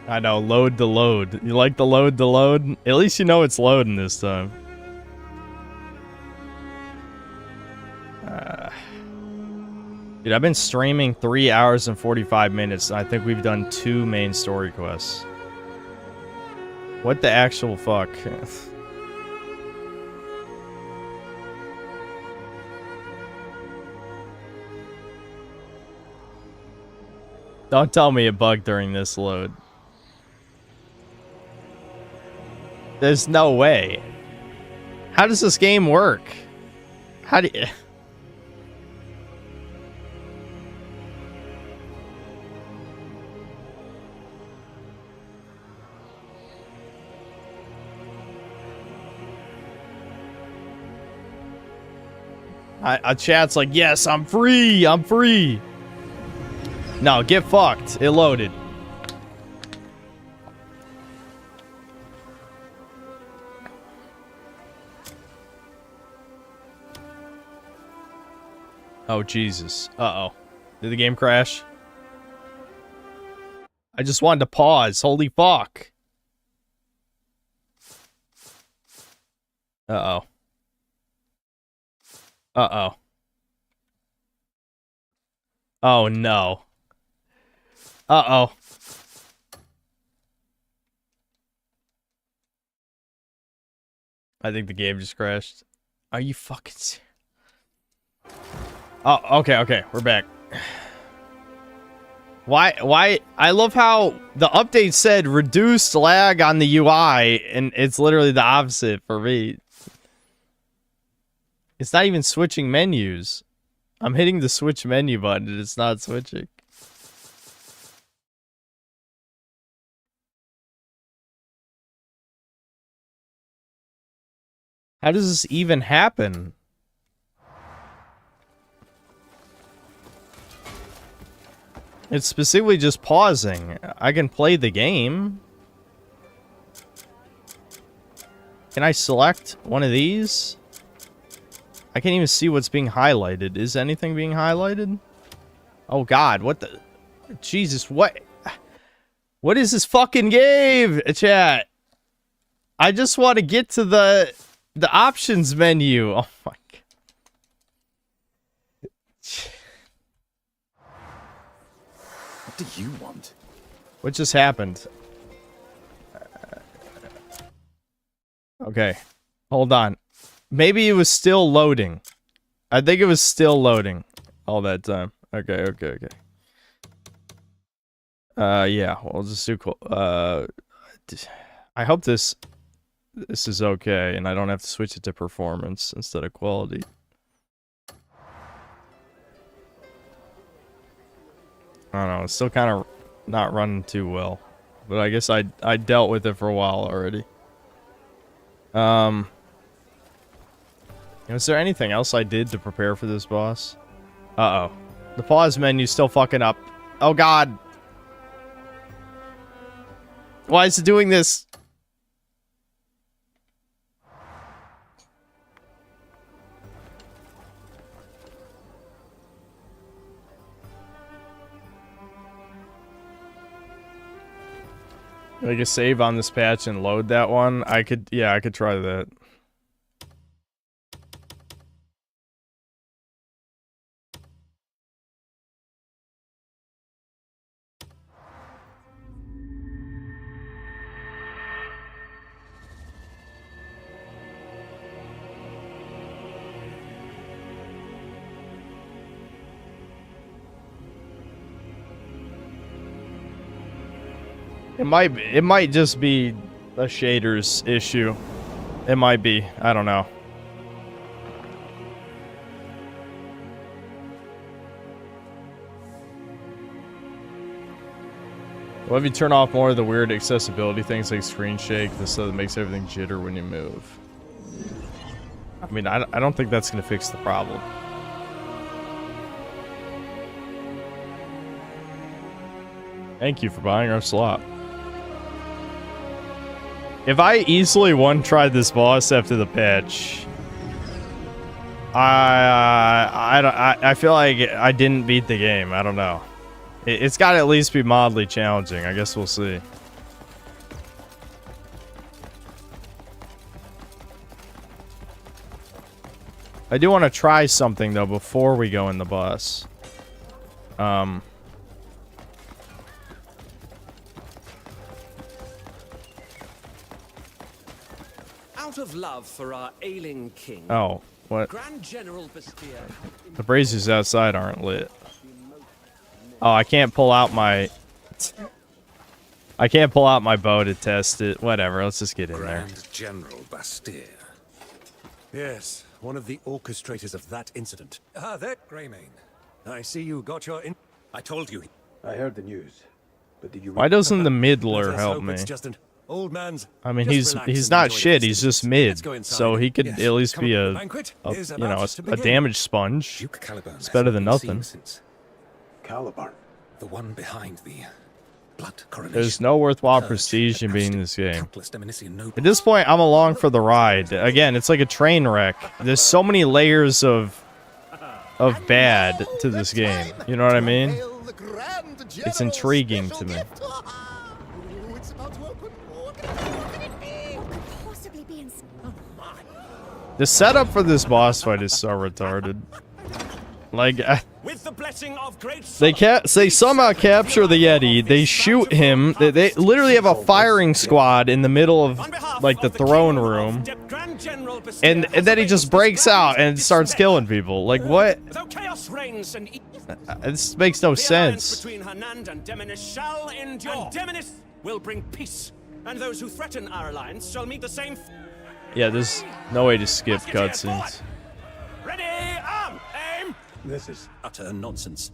I know, load to load. You like the load to load? At least you know it's loading this time. Dude, I've been streaming 3 hours and 45 minutes, and I think we've done 2 main story quests. What the actual fuck? Don't tell me it bugged during this load. There's no way. How does this game work? How do you... Chat's like, yes, I'm free. I'm free. No, get fucked. It loaded. Oh, Jesus. Uh-oh. Did the game crash? I just wanted to pause. Holy fuck. Uh-oh. Uh-oh. Oh, no. Uh-oh. I think the game just crashed. Are you fucking serious? Oh, okay, we're back. Why? I love how the update said reduced lag on the UI, and it's literally the opposite for me. It's not even switching menus. I'm hitting the switch menu button, and it's not switching. How does this even happen? It's specifically just pausing. I can play the game. Can I select one of these? I can't even see what's being highlighted. Is anything being highlighted? Oh god, what the... Jesus, what... What is this fucking game, chat? I just want to get to the options menu. Oh my god. What do you want? What just happened? Okay. Hold on. Maybe it was still loading. I think it was still loading all that time. Okay. Yeah, we'll just do cool. I hope this is okay, and I don't have to switch it to performance instead of quality. I don't know, it's still kind of not running too well. But I guess I dealt with it for a while already. Is there anything else I did to prepare for this boss? Uh-oh. The pause menu's still fucking up. Oh god! Why is it doing this? Like a save on this patch and load that one? I could try that. It might just be a shaders issue. It might be. I don't know. What if you turn off more of the weird accessibility things like screen shake, so that makes everything jitter when you move? I mean, I don't think that's going to fix the problem. Thank you for buying our slot. If I easily one-tried this boss after the patch, I feel like I didn't beat the game. I don't know. It's got to at least be mildly challenging. I guess we'll see. I do want to try something though before we go in the bus. Out of love for our ailing king. Oh, what? Grand General Bastia. The braziers outside aren't lit. Oh, I can't pull out my... I can't pull out my bow to test it. Whatever, let's just get in there. Grand General Bastia. Yes, one of the orchestrators of that incident. Ah, that Greymane. I see you got your in... I told you. I heard the news, but did you... Why doesn't the midler Let's help hope me? it's just an old man's... I mean, Just he's relax and not enjoy the shit. He's festivities. just mid, Let's go inside. so he could Yes, at least come be on, a the banquet is you know, about to a begin. damage sponge. Duke Caliban It's better than hasn't been nothing. seen since Caliban. the one behind the blood coronation. There's no worthwhile prestige in being in this game. At this point, I'm along for the ride. Again, it's like a train wreck. There's so many layers of bad to this game. You know what I mean? It's intriguing to me. The setup for this boss fight is so retarded. Like, With the blessing of great they somehow capture the Yeti. They shoot him. They literally have a firing squad in the middle of like the throne room, and then he just breaks out and starts killing people. Like what? Though chaos reigns and This makes no sense. between Hernand and Demonis shall endure. And Demonis will bring peace, and those who threaten our alliance shall meet the same. Yeah, there's no way to skip cutscenes. Ready, aim. This is utter nonsense.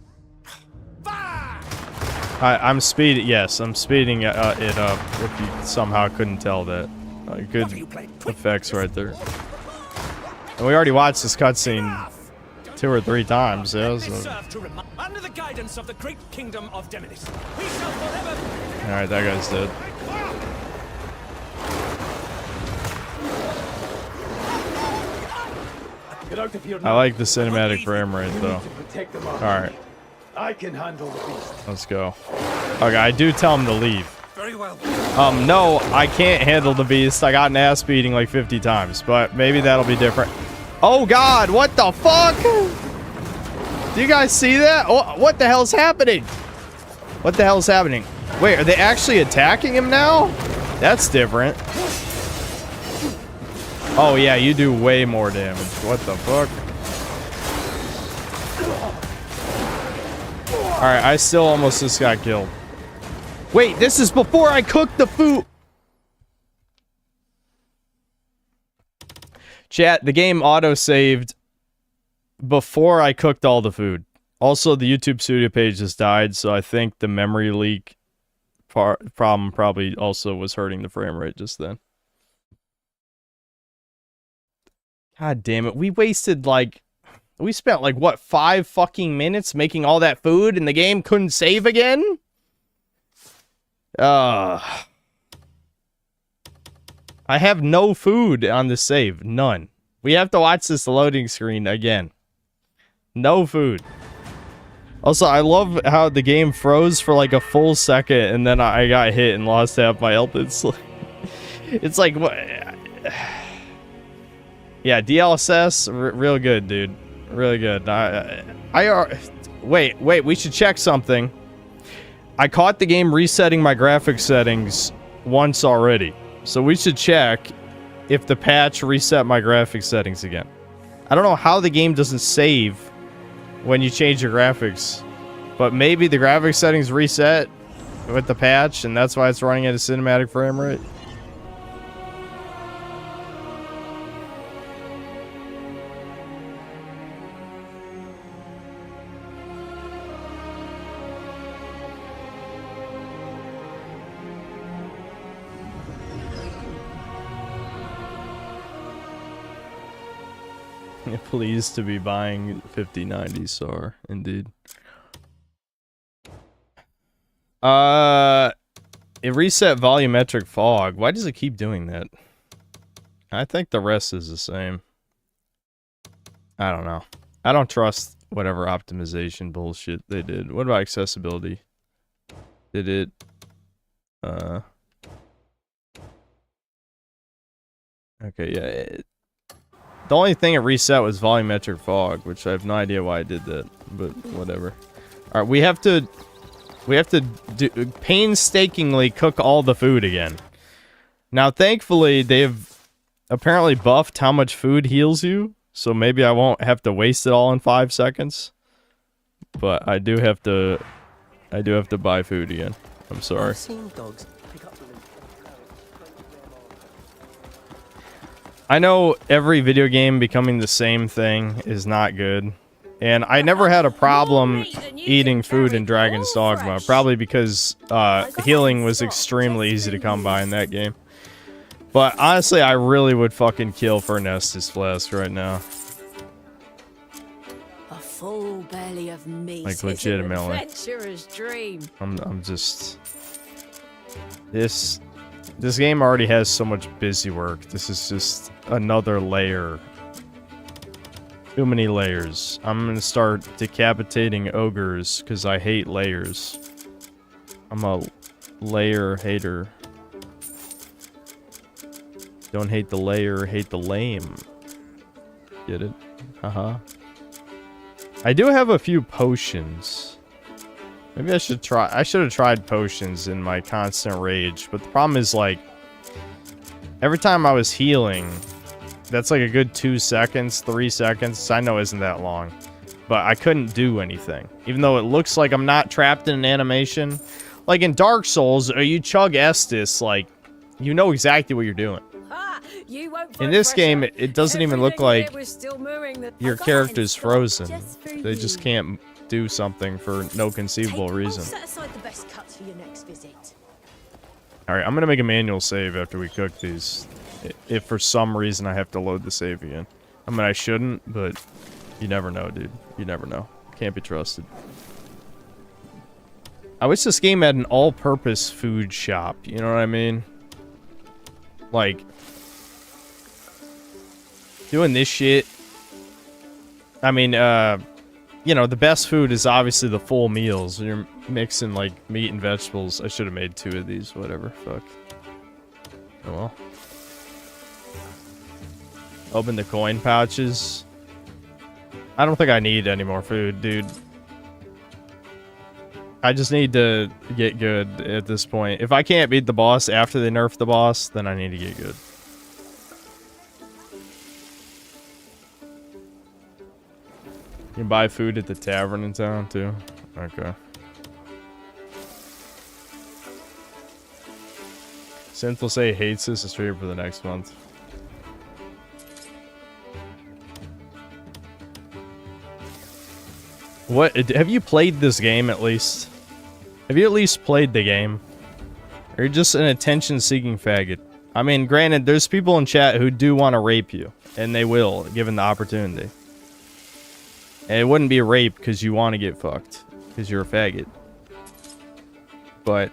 I'm speeding. Yes, I'm speeding it up. If you somehow couldn't tell that, good effects right there. And we already watched this cutscene 2 or 3 times. Yeah. So. Under the guidance of the great kingdom of Demonis, we shall forever. All right, that guy's dead. I like the cinematic frame rate though. All right. I can handle the beast. Let's go. Okay, I do tell him to leave. Very well. No, I can't handle the beast. I got an ass beating like 50 times, but maybe that'll be different. Oh God, what the fuck? Do you guys see that? Oh, what the hell's happening? What the hell's happening? Wait, are they actually attacking him now? That's different. Oh yeah, you do way more damage. What the fuck? Alright, I still almost just got killed. Wait, this is before I cooked the food. Chat, the game auto-saved before I cooked all the food. Also, the YouTube studio page just died, so I think the memory leak problem probably also was hurting the frame rate just then. God damn it. We wasted like... We spent like, what, 5 fucking minutes making all that food and the game couldn't save again? I have no food on the save. None. We have to watch this loading screen again. No food. Also, I love how the game froze for like a full second and then I got hit and lost half my health. It's like, what? Yeah, DLSS, real good, dude. Really good. Wait, we should check something. I caught the game resetting my graphics settings once already. So we should check if the patch reset my graphics settings again. I don't know how the game doesn't save when you change your graphics. But maybe the graphics settings reset with the patch and that's why it's running at a cinematic frame rate. Pleased to be buying 5090 SAR, indeed. It reset volumetric fog. Why does it keep doing that? I think the rest is the same. I don't know. I don't trust whatever optimization bullshit they did. What about accessibility? Did it... Okay, yeah. The only thing it reset was volumetric fog, which I have no idea why I did that, but whatever. Alright, we have to painstakingly cook all the food again. Now, thankfully, they've apparently buffed how much food heals you, so maybe I won't have to waste it all in 5 seconds. But I do have to buy food again. I'm sorry. I know every video game becoming the same thing is not good. And I never had a problem eating food in Dragon's Dogma, probably because healing was extremely easy to come by in that game. But honestly, I really would fucking kill for an Estus Flask right now. A full belly of meat. Like, legitimately. Adventurer's dream. I'm just... This game already has so much busy work. This is just another layer. Too many layers. I'm gonna start decapitating ogres because I hate layers. I'm a layer hater. Don't hate the layer, hate the lame. Get it? Haha. I do have a few potions. Maybe I should try. I should have tried potions in my constant rage, but the problem is, like, every time I was healing, that's like a good 2 seconds, 3 seconds. I know isn't that long, but I couldn't do anything. Even though it looks like I'm not trapped in an animation. Like in Dark Souls, or you chug Estus, like, you know exactly what you're doing. In this game, it doesn't even look like your character's frozen. They just can't do something for no conceivable reason. Set aside the best cuts for your next visit. Alright, I'm gonna make a manual save after we cook these. If for some reason I have to load the save again. I mean, I shouldn't, but you never know, dude. You never know. Can't be trusted. I wish this game had an all-purpose food shop, you know what I mean? Like, doing this shit. I mean, you know, the best food is obviously the full meals. When you're mixing, like, meat and vegetables. I should have made 2 of these, whatever. Fuck. Oh well. Open the coin pouches. I don't think I need any more food, dude. I just need to get good at this point. If I can't beat the boss after they nerf the boss, then I need to get good. You can buy food at the tavern in town, too? Okay. Synth will say he hates this. It's straight for the next month. What? Have you played this game at least? Have you at least played the game? Or you're just an attention-seeking faggot? I mean, granted, there's people in chat who do want to rape you. And they will, given the opportunity. And it wouldn't be a rape because you want to get fucked. Because you're a faggot. But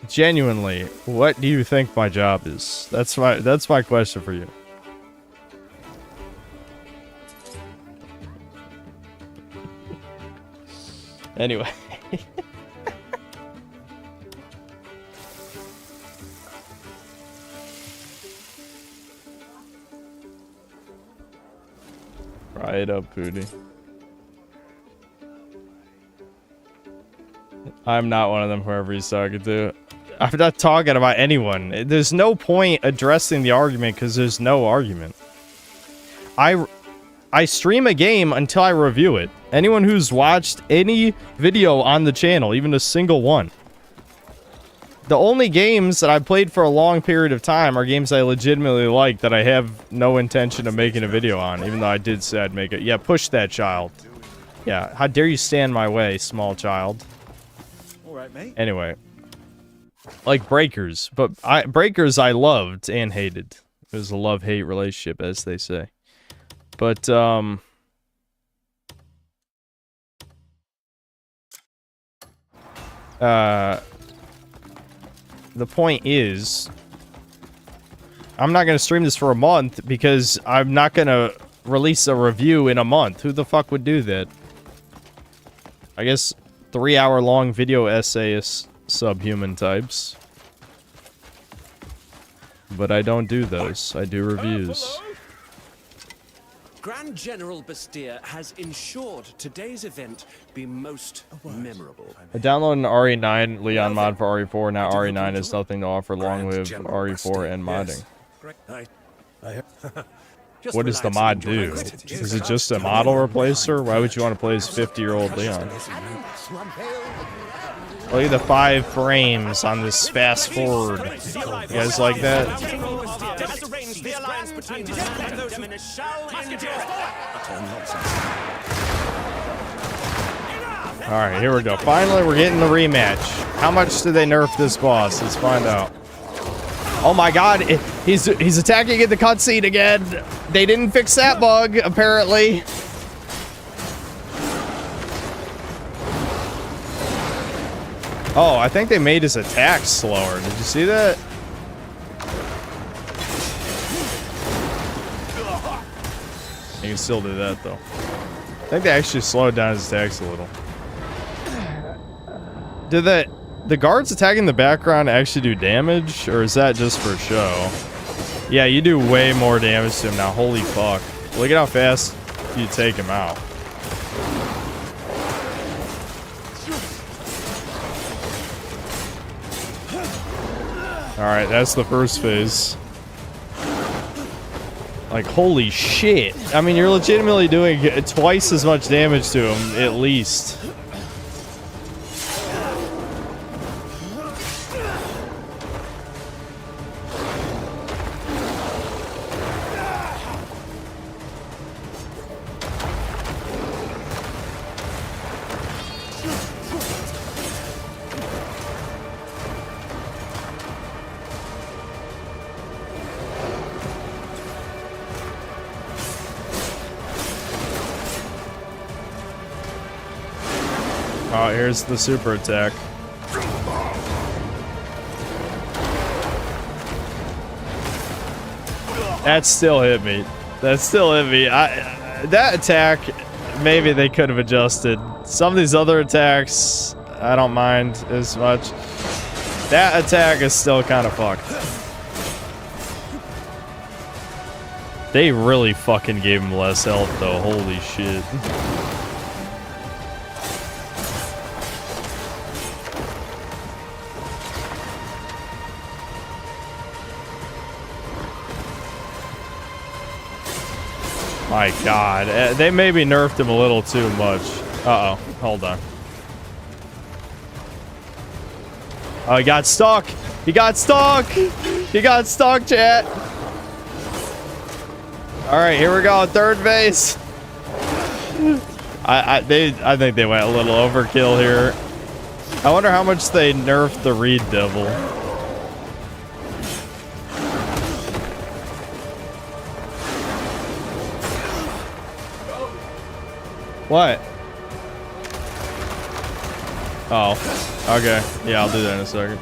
genuinely, what do you think my job is? That's my question for you. Anyway. Fry it up, Pooty. I'm not one of them, whoever he's talking to. I'm not talking about anyone. There's no point addressing the argument because there's no argument. I stream a game until I review it. Anyone who's watched any video on the channel, even a single one. The only games that I've played for a long period of time are games I legitimately like that I have no intention of making a video on, even though I did say I'd make it. Yeah, push that child. Yeah, how dare you stand my way, small child. Alright, mate. Anyway. Like Breakers. But Breakers I loved and hated. It was a love-hate relationship, as they say. But, the point is, I'm not going to stream this for a month because I'm not going to release a review in a month. Who the fuck would do that? I guess 3-hour-long video essayists, subhuman types. But I don't do those. I do reviews. Grand General Bastir has ensured today's event be most memorable. I downloaded an RE9 Leon mod for RE4. Now RE9 has nothing to offer. Long live RE4 and modding. What does the mod do? Is it just a model replacer? Why would you want to play as 50-year-old Leon? Look at the 5 frames on this fast forward. You guys like that? Alright, here we go. Finally, we're getting the rematch. How much did they nerf this boss? Let's find out. Oh my god, he's attacking in the cutscene again. They didn't fix that bug, apparently. Oh, I think they made his attack slower. Did you see that? You can still do that, though. I think they actually slowed down his attacks a little. Did the guards attacking the background actually do damage? Or is that just for show? Yeah, you do way more damage to him now. Holy fuck. Look at how fast you take him out. Alright, that's the first phase. Like, holy shit. I mean, you're legitimately doing twice as much damage to him, at least. Oh, here's the super attack. That still hit me. That still hit me. That attack, maybe they could have adjusted. Some of these other attacks, I don't mind as much. That attack is still kind of fucked. They really fucking gave him less health, though. Holy shit. My god, they maybe nerfed him a little too much. Uh-oh, hold on. Oh, he got stuck! He got stuck! He got stuck, chat! Alright, here we go, third base! I think they went a little overkill here. I wonder how much they nerfed the Reed Devil. What? Oh, okay. Yeah, I'll do that in a second.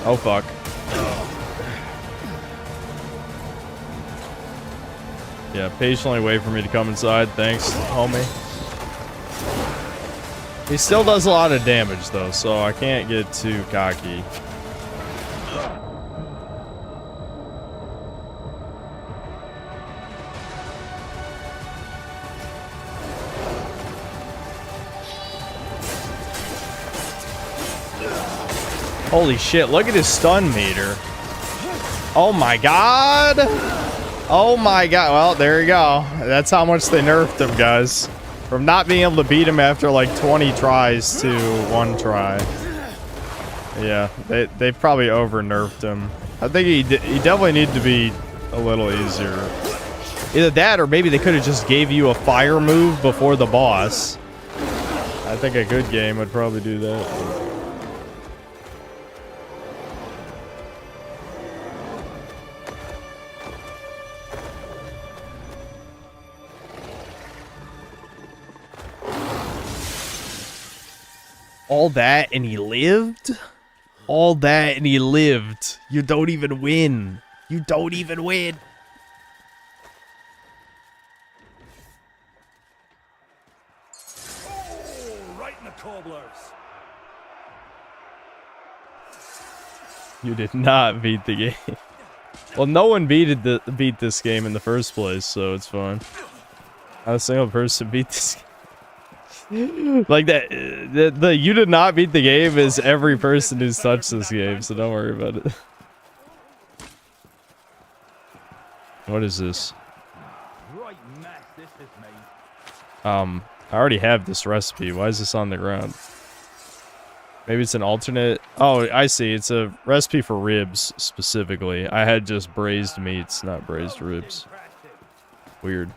Oh, fuck. Yeah, patiently wait for me to come inside. Thanks, homie. He still does a lot of damage, though, so I can't get too cocky. Holy shit, look at his stun meter. Oh my god. Oh my god. Well, there you go. That's how much they nerfed him, guys. From not being able to beat him after like 20 tries to 1 try. Yeah, they probably over-nerfed him. I think he definitely needed to be a little easier. Either that or maybe they could have just gave you a fire move before the boss. I think a good game would probably do that. All that and he lived? All that and he lived. You don't even win. You don't even win. Oh, right in the cobblers. You did not beat the game. Well, no one beat this game in the first place, so it's fine. Not a single person beat this game. Like that, the you did not beat the game is every person who's touched this game, so don't worry about it. What is this? Right mess this is me. I already have this recipe. Why is this on the ground? Maybe it's an alternate. Oh, I see. It's a recipe for ribs, specifically. I had just braised meats, not braised ribs. Weird.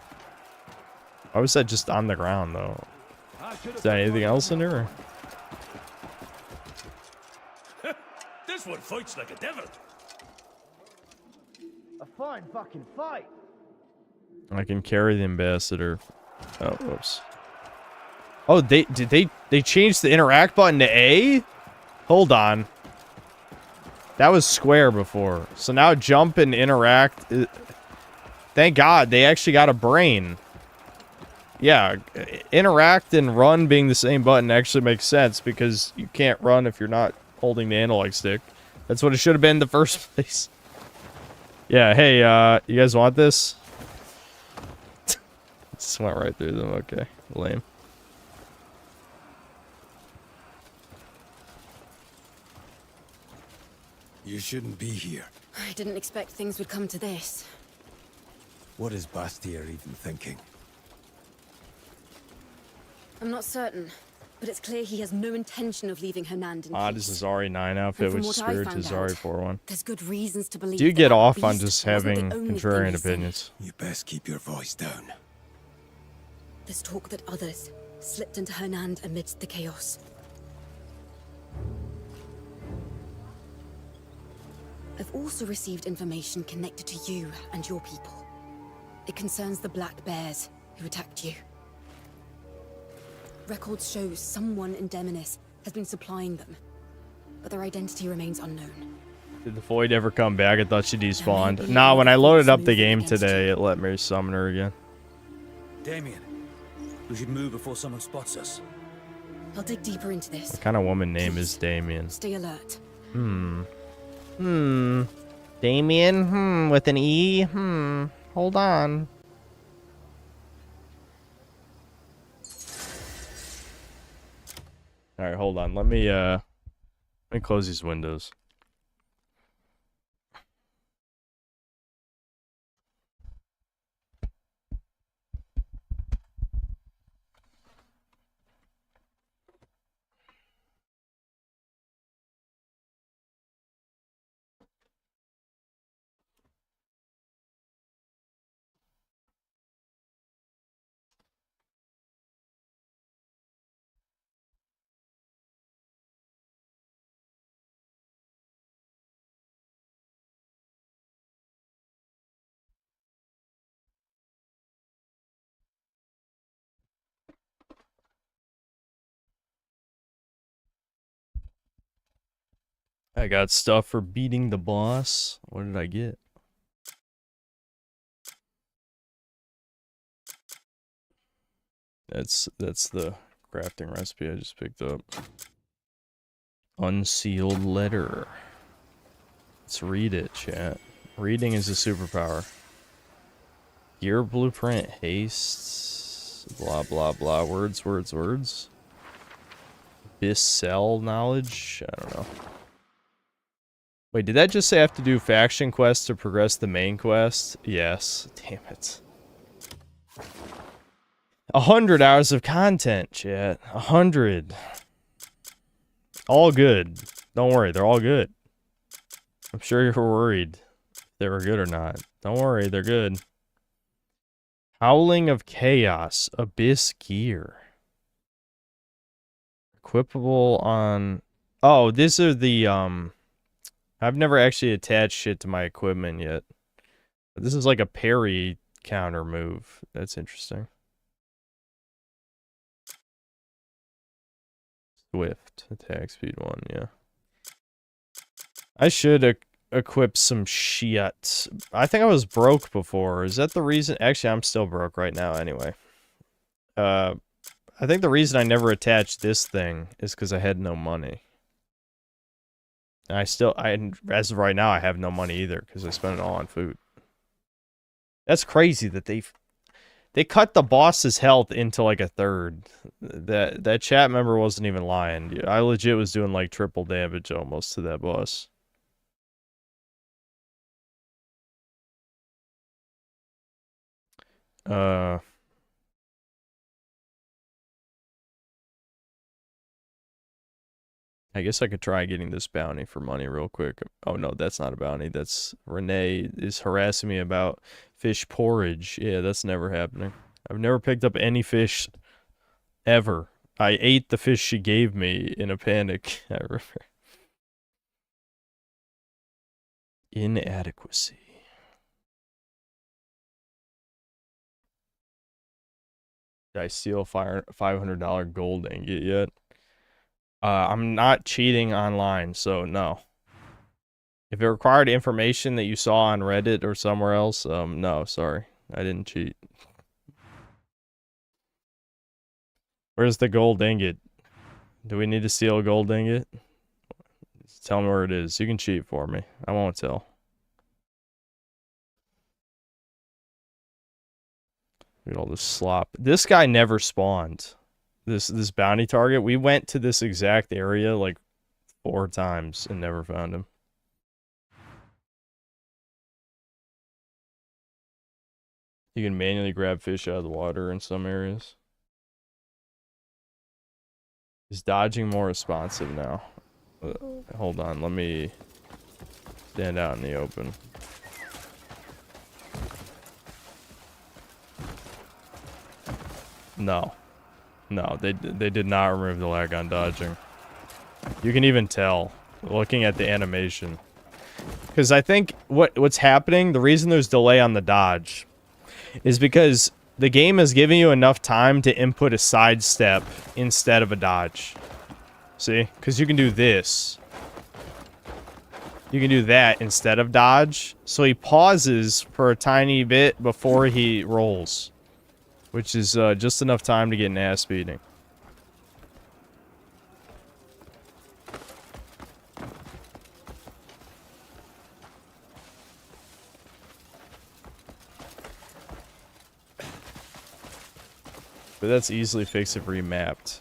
Why was that just on the ground, though? Is there anything else in there? This one fights like a devil. A fine fucking fight. I can carry the ambassador. Oh, whoops. Oh, they changed the interact button to A? Hold on. That was square before. So now jump and interact. Thank God, they actually got a brain. Yeah, interact and run being the same button actually makes sense because you can't run if you're not holding the analog stick. That's what it should have been in the first place. Yeah, hey, you guys want this? Just went right through them. Okay, lame. You shouldn't be here. I didn't expect things would come to this. What is Bastia even thinking? I'm not certain, but it's clear he has no intention of leaving Hernand in Odd peace. is Zari 9 outfit, which is spirit to Zari 4-1. There's good reasons to believe Do you that get that off on beast just wasn't having the only thing contrarian he saw. opinions? You best keep your voice down. There's talk that others slipped into Hernand amidst the chaos. I've also received information connected to you and your people. It concerns the Black Bears who attacked you. Records show someone in Demonis has been supplying them, but their identity remains unknown. Did the Void ever come back? I thought she despawned. Nah, when I loaded up the game today, it let me summon her again. Damien, we should move before someone spots us. I'll dig deeper into this. What kind of woman name is Damien? Stay alert. Damien? With an E? Hold on. Alright, hold on. Let me close these windows. I got stuff for beating the boss. What did I get? That's the crafting recipe I just picked up. Unsealed letter. Let's read it, chat. Reading is a superpower. Gear blueprint, haste, blah blah blah, words. Bissell knowledge? I don't know. Wait, did that just say I have to do faction quests to progress the main quest? Yes. Damn it. 100 hours of content, chat. 100. All good. Don't worry, they're all good. I'm sure you were worried if they were good or not. Don't worry, they're good. Howling of Chaos. Abyss gear. Equipable on... Oh, these are the, I've never actually attached shit to my equipment yet. But this is like a parry counter move. That's interesting. Swift. Attack speed 1, yeah. I should equip some shit. I think I was broke before. Is that the reason? Actually, I'm still broke right now anyway. I think the reason I never attached this thing is because I had no money. And as of right now, I have no money either because I spent it all on food. That's crazy that they cut the boss's health into like a third. That chat member wasn't even lying. I legit was doing like triple damage almost to that boss. I guess I could try getting this bounty for money real quick. Oh no, that's not a bounty. That's Renee is harassing me about fish porridge. Yeah, that's never happening. I've never picked up any fish ever. I ate the fish she gave me in a panic. I remember. Inadequacy. Did I steal a $500 gold ingot yet? I'm not cheating online, so no. If it required information that you saw on Reddit or somewhere else, no, sorry. I didn't cheat. Where's the gold ingot? Do we need to steal a gold ingot? Tell me where it is. You can cheat for me. I won't tell. Look at all this slop. This guy never spawned. This bounty target. We went to this exact area like 4 times and never found him. You can manually grab fish out of the water in some areas. Is dodging more responsive now? Hold on, let me stand out in the open. No. No, they did not remove the lag on dodging. You can even tell looking at the animation. Because I think what's happening, the reason there's delay on the dodge is because the game is giving you enough time to input a sidestep instead of a dodge. See? Because you can do this. You can do that instead of dodge. So he pauses for a tiny bit before he rolls. Which is just enough time to get an ass beating. But that's easily fixed if remapped.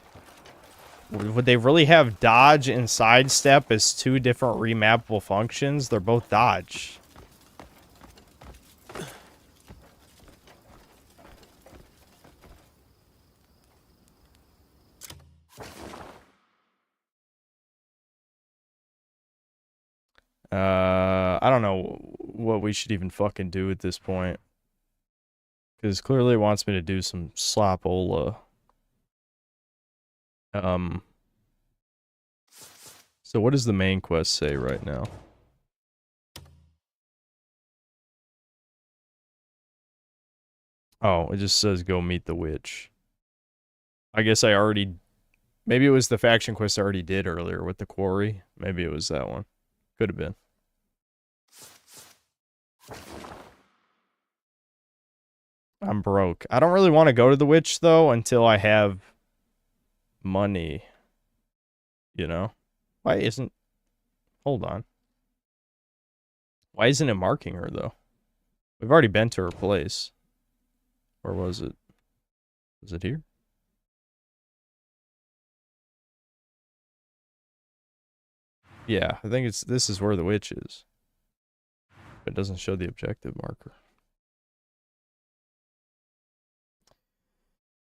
Would they really have dodge and sidestep as 2 different remappable functions? They're both dodge. I don't know what we should even fucking do at this point. Because clearly it wants me to do some slopola. So what does the main quest say right now? Oh, it just says go meet the witch. I guess I already... Maybe it was the faction quest I already did earlier with the quarry. Maybe it was that one. Could have been. I'm broke. I don't really want to go to the witch, though, until I have money. You know? Why isn't... Hold on. Why isn't it marking her, though? We've already been to her place. Where was it? Was it here? Yeah, I think this is where the witch is. It doesn't show the objective marker.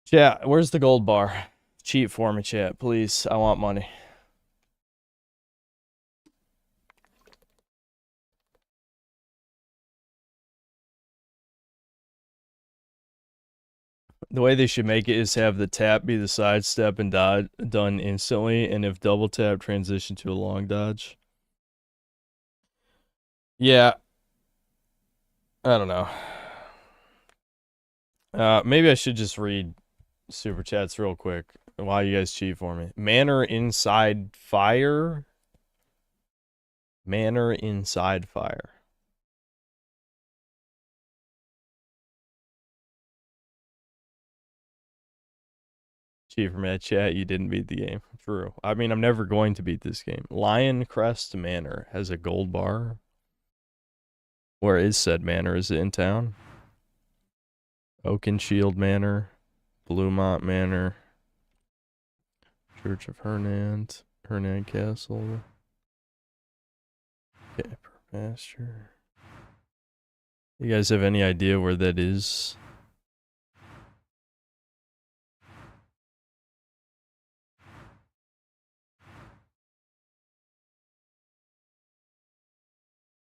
Chat, where's the gold bar? Cheat for me, chat, please. I want money. The way they should make it is have the tap be the sidestep and dodge done instantly, and if double tap, transition to a long dodge. Yeah. I don't know. Maybe I should just read super chats real quick. Why you guys cheat for me? Manor inside fire. Manor inside fire. Cheat for me, chat. You didn't beat the game. True. I mean, I'm never going to beat this game. Lion Crest Manor has a gold bar. Where is said manor? Is it in town? Oakenshield Manor, Bluemont Manor, Church of Hernand Castle, Capper Pasture. You guys have any idea where that is?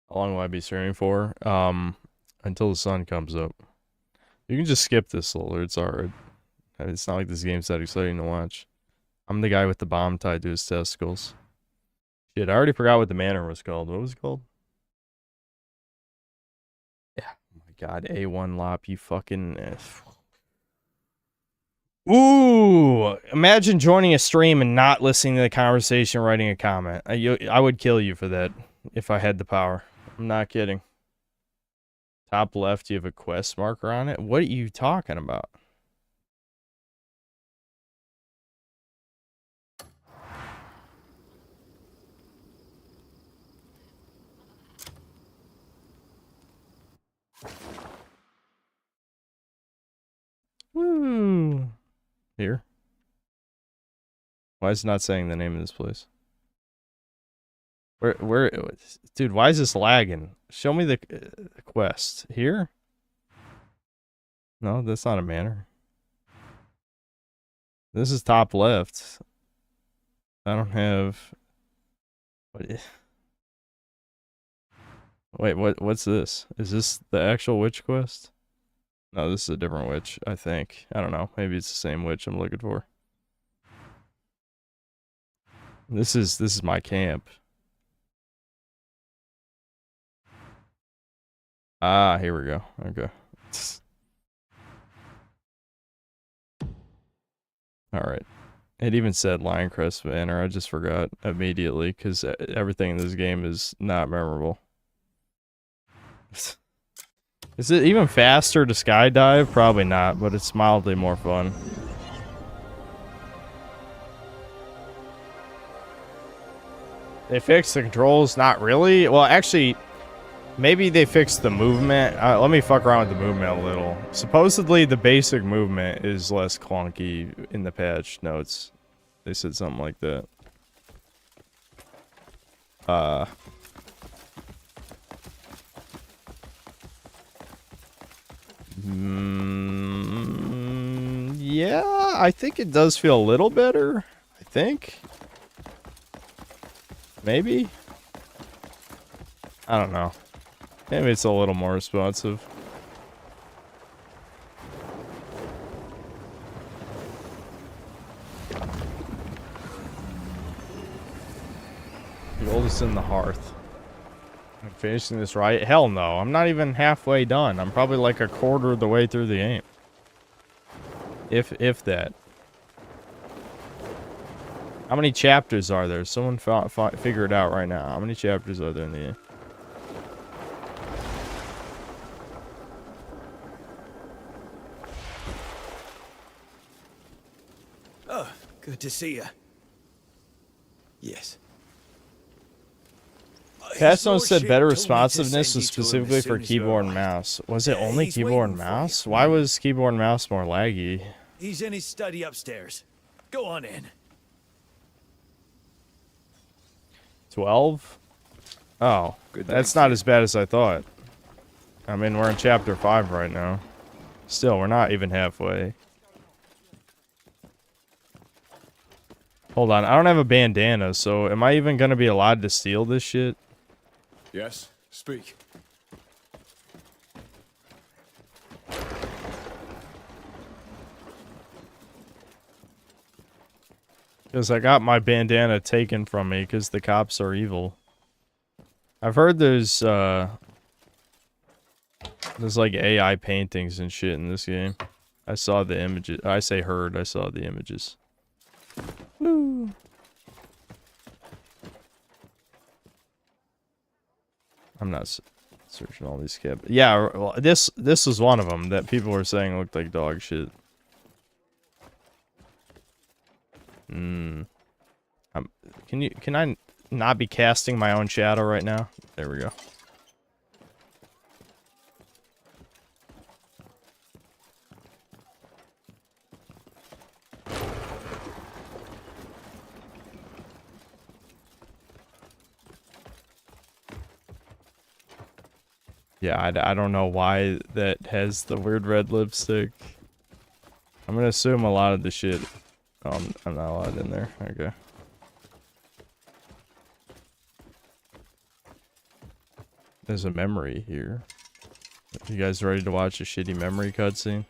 How long will I be streaming for? Until the sun comes up. You can just skip this, Solar. It's alright. It's not like this game's that exciting to watch. I'm the guy with the bomb tied to his testicles. Shit, I already forgot what the manor was called. What was it called? Yeah. Oh my god, A1 Lop, you fucking... Ooh! Imagine joining a stream and not listening to the conversation, writing a comment. I would kill you for that if I had the power. I'm not kidding. Top left, you have a quest marker on it? What are you talking about? Woo! Here? Why is it not saying the name of this place? Where, dude, why is this lagging? Show me the quest. Here? No, that's not a manor. This is top left. I don't have... Wait, what's this? Is this the actual witch quest? No, this is a different witch, I think. I don't know. Maybe it's the same witch I'm looking for. This is my camp. Ah, here we go. Okay. Alright. It even said Lioncrest Manor. I just forgot immediately because everything in this game is not memorable. Is it even faster to skydive? Probably not, but it's mildly more fun. They fixed the controls? Not really. Well, actually... Maybe they fixed the movement. Let me fuck around with the movement a little. Supposedly, the basic movement is less clunky in the patch notes. They said something like that. Yeah, I think it does feel a little better. I think. Maybe. I don't know. Maybe it's a little more responsive. The oldest in the hearth. I'm finishing this right? Hell no. I'm not even halfway done. I'm probably like a quarter of the way through the game. If that. How many chapters are there? Someone figure it out right now. How many chapters are there in the game? Oh, good to see you. Yes. Castone said better responsiveness was specifically for keyboard and mouse. Was it only keyboard and mouse? Why was keyboard and mouse more laggy? He's in his study upstairs. Go on in. 12? Oh, that's not as bad as I thought. I mean, we're in chapter 5 right now. Still, we're not even halfway. Hold on, I don't have a bandana, so am I even gonna be allowed to steal this shit? Yes, speak. Because I got my bandana taken from me because the cops are evil. I've heard there's like AI paintings and shit in this game. I saw the images. I say heard, I saw the images. I'm not searching all these cabinets. Yeah, well, this was one of them that people were saying looked like dog shit. Can I not be casting my own shadow right now? There we go. Yeah, I don't know why that has the weird red lipstick. I'm gonna assume a lot of the shit. Oh, I'm not allowed in there. Okay. There's a memory here. You guys ready to watch a shitty memory cutscene?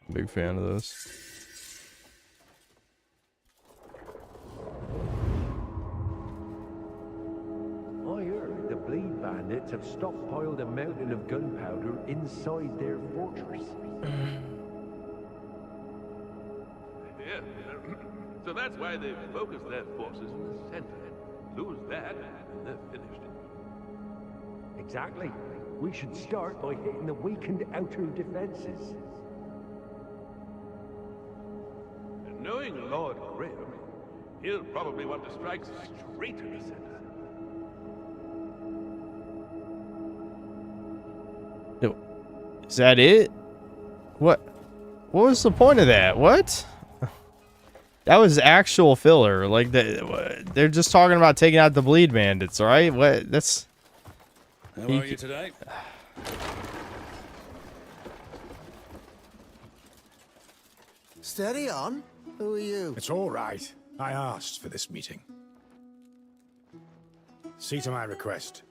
I'm a big fan of those. I heard the Bleed Bandits have stockpiled a mountain of gunpowder inside their fortress. Yeah, so that's why they've focused their forces in the center. Lose that, and they're finished. Exactly. We should start by hitting the weakened outer defenses. And knowing Lord Graham, he'll probably want to strike straight in the center. Is that it? What was the point of that? What? That was actual filler. Like they're just talking about taking out the bleed bandits, right? What? That's. How are you today? Steady on. Who are you? It's all right. I asked for this meeting. See to my request.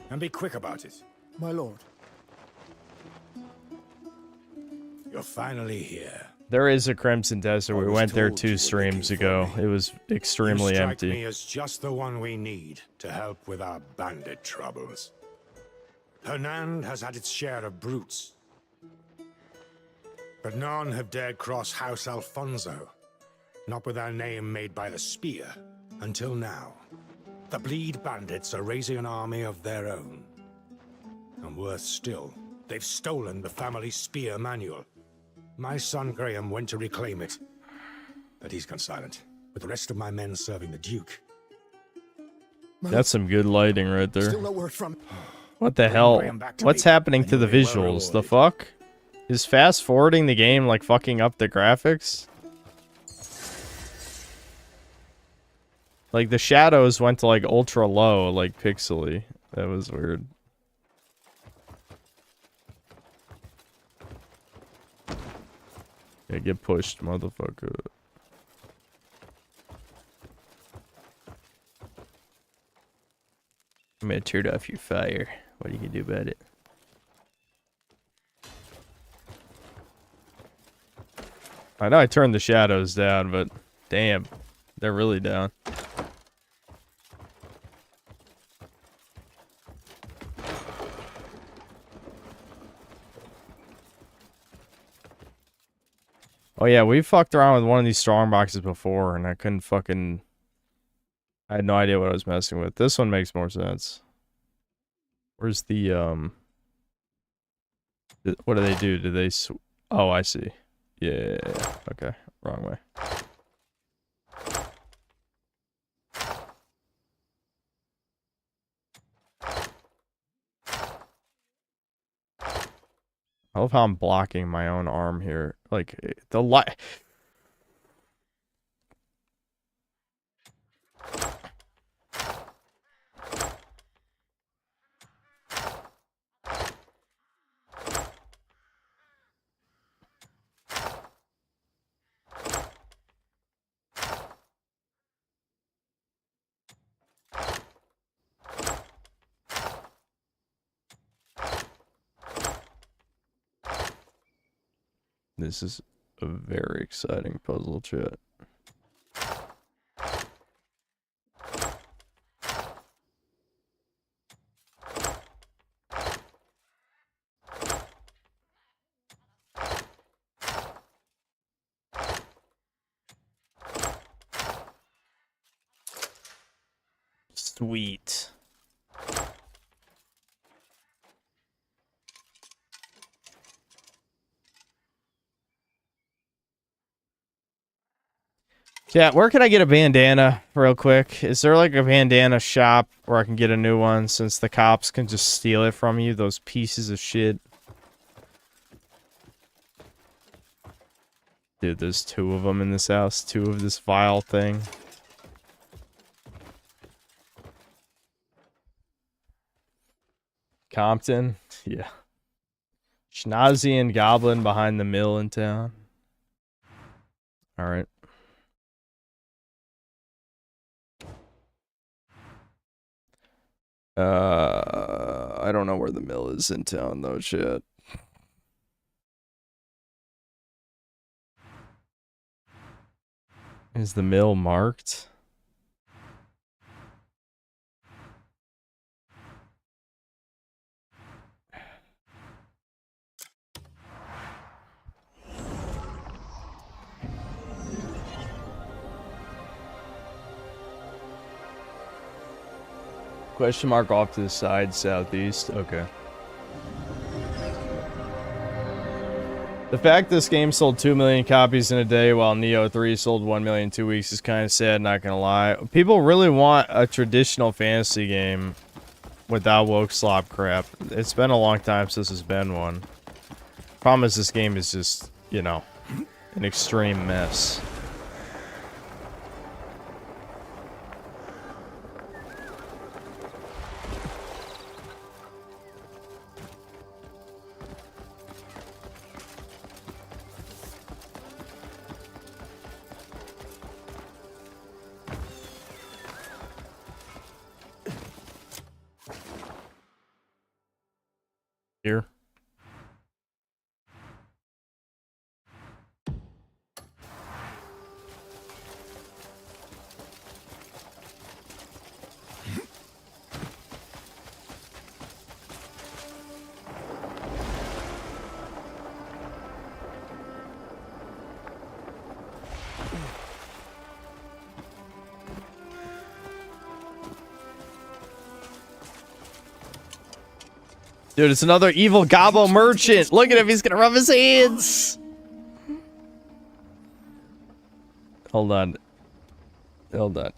And be quick about it. My lord. You're finally here. There is a Crimson Desert. We went there 2 streams ago. It was extremely You strike empty. me as just the one we need to help with our bandit troubles. Hernand has had its share of brutes, but none have dared cross House Alfonso, not with our name made by the spear, until now. The Bleed Bandits are raising an army of their own. And worse still, they've stolen the family spear manual. My son Graham went to reclaim it, but he's gone silent, with the rest of my men serving the Duke. That's some good lighting right there. Still no word from. What the hell? What's happening to the visuals? The fuck? Is fast forwarding the game like fucking up the graphics? Like the shadows went to like ultra low, like pixely. That was weird. Yeah, get pushed, motherfucker. I'm gonna turn off your fire. What are you gonna do about it? I know I turned the shadows down, but damn, they're really down. Oh yeah, we fucked around with one of these strong boxes before, and I couldn't fucking... I had no idea what I was messing with. This one makes more sense. Where's the, what do they do? Do they... Oh, I see. Yeah, okay. Wrong way. I love how I'm blocking my own arm here. Like, the light... This is a very exciting puzzle, chat. Sweet. Yeah, where can I get a bandana real quick? Is there like a bandana shop where I can get a new one since the cops can just steal it from you, those pieces of shit? Dude, there's 2 of them in this house. 2 of this vile thing. Compton? Yeah. Schnazi Goblin behind the mill in town. Alright. I don't know where the mill is in town though, shit. Is the mill marked? Question mark off to the side, southeast. Okay. The fact this game sold 2 million copies in a day while Neo 3 sold 1 million in 2 weeks is kind of sad, not gonna lie. People really want a traditional fantasy game without woke slop crap. It's been a long time since there's been one. Problem is this game is just, you know, an extreme mess. Here. Dude, it's another evil gobbo merchant. Look at him, he's gonna rub his hands. Hold on. Hold on.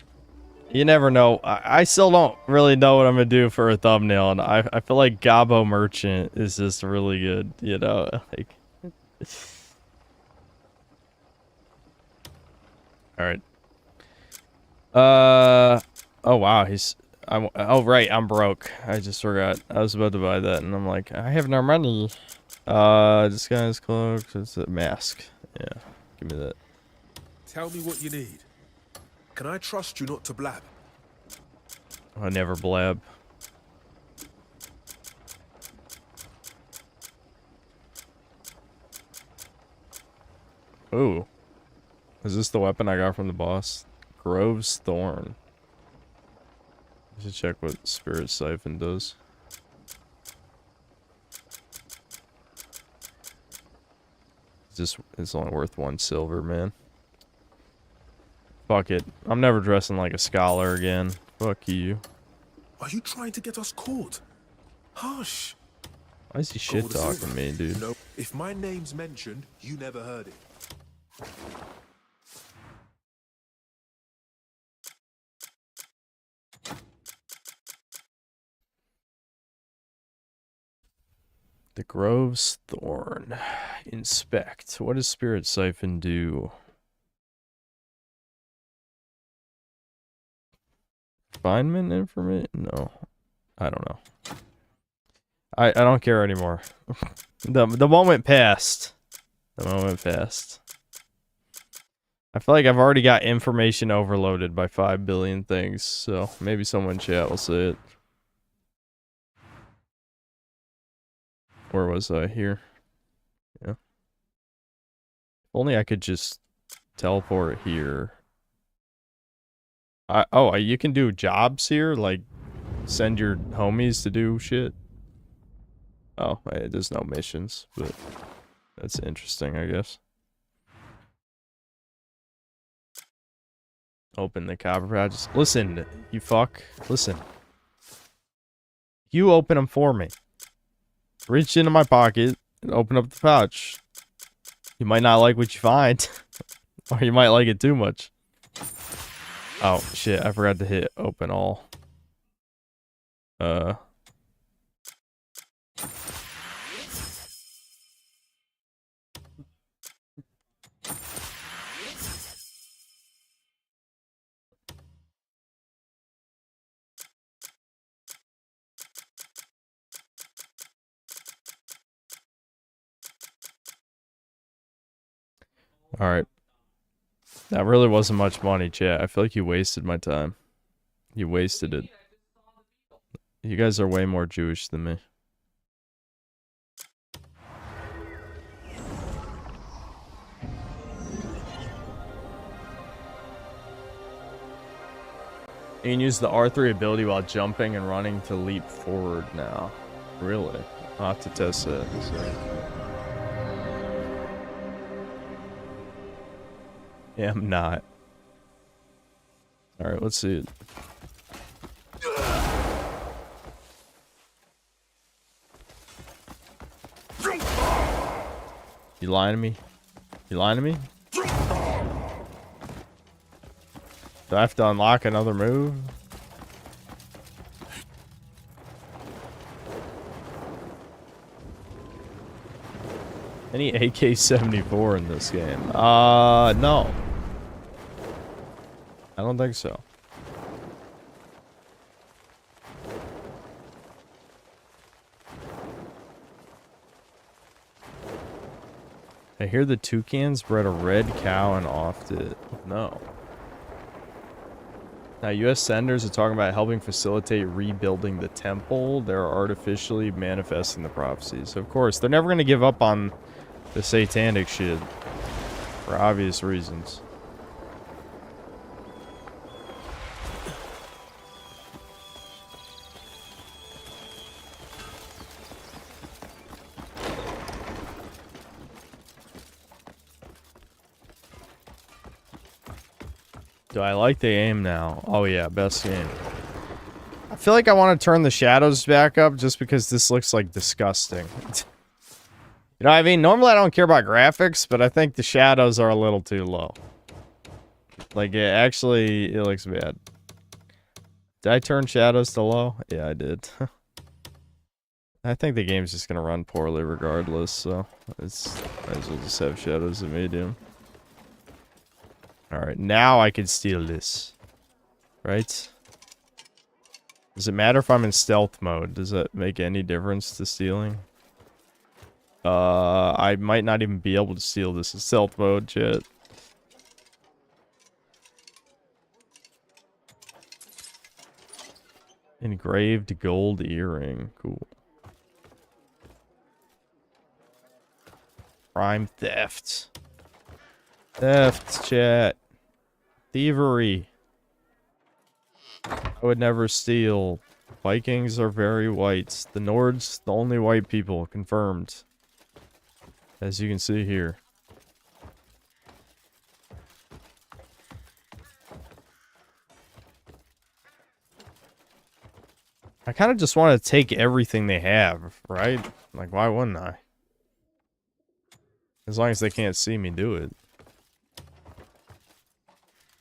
You never know. I still don't really know what I'm gonna do for a thumbnail, and I feel like gobbo merchant is just really good, you know? Like... Alright. Oh wow, oh right, I'm broke. I just forgot. I was about to buy that and I'm like, I have no money. Disguise cloak, it's a mask. Yeah, give me that. Tell me what you need. Can I trust you not to blab? I never blab. Ooh. Is this the weapon I got from the boss? Grove's Thorn. I should check what Spirit Siphon does. It's only worth 1 silver, man. Fuck it. I'm never dressing like a scholar again. Fuck you. Are you trying to get us caught? Hush. Why is he shit talking me, dude? No. If my name's mentioned, you never heard it. The Grove's Thorn. Inspect. What does Spirit Siphon do? Refinement information? No. I don't know. I don't care anymore. The moment passed. The moment passed. I feel like I've already got information overloaded by 5 billion things, so maybe someone in chat will say it. Where was I? Here. Yeah. If only I could just teleport here. You can do jobs here? Like, send your homies to do shit? Oh, there's no missions, but that's interesting, I guess. Open the copper pouches. Listen, you fuck. Listen. You open them for me. Reach into my pocket and open up the pouch. You might not like what you find. Or you might like it too much. Oh, shit. I forgot to hit open all. Alright. That really wasn't much money, chat. I feel like you wasted my time. You wasted it. You guys are way more Jewish than me. You can use the R3 ability while jumping and running to leap forward now. Really? I'll have to test it. So. Yeah, I'm not. Alright, let's see it. You lying to me? You lying to me? Do I have to unlock another move? Any AK-74 in this game? No. I don't think so. I hear the toucans bred a red cow and offed it. No. Now, U.S. senators are talking about helping facilitate rebuilding the temple. They're artificially manifesting the prophecies. Of course, they're never going to give up on the satanic shit. For obvious reasons. Do I like the aim now? Oh yeah, best game. I feel like I want to turn the shadows back up just because this looks like disgusting. You know what I mean? Normally I don't care about graphics, but I think the shadows are a little too low. Like, it looks bad. Did I turn shadows to low? Yeah, I did. I think the game's just gonna run poorly regardless, so it's might as well just have shadows at medium. Alright, now I can steal this. Right? Does it matter if I'm in stealth mode? Does that make any difference to stealing? I might not even be able to steal this in stealth mode, chat. Engraved gold earring. Cool. Crime theft. Theft, chat. Thievery. I would never steal. Vikings are very white. The Nords, the only white people. Confirmed. As you can see here. I kind of just want to take everything they have, right? Like, why wouldn't I? As long as they can't see me do it.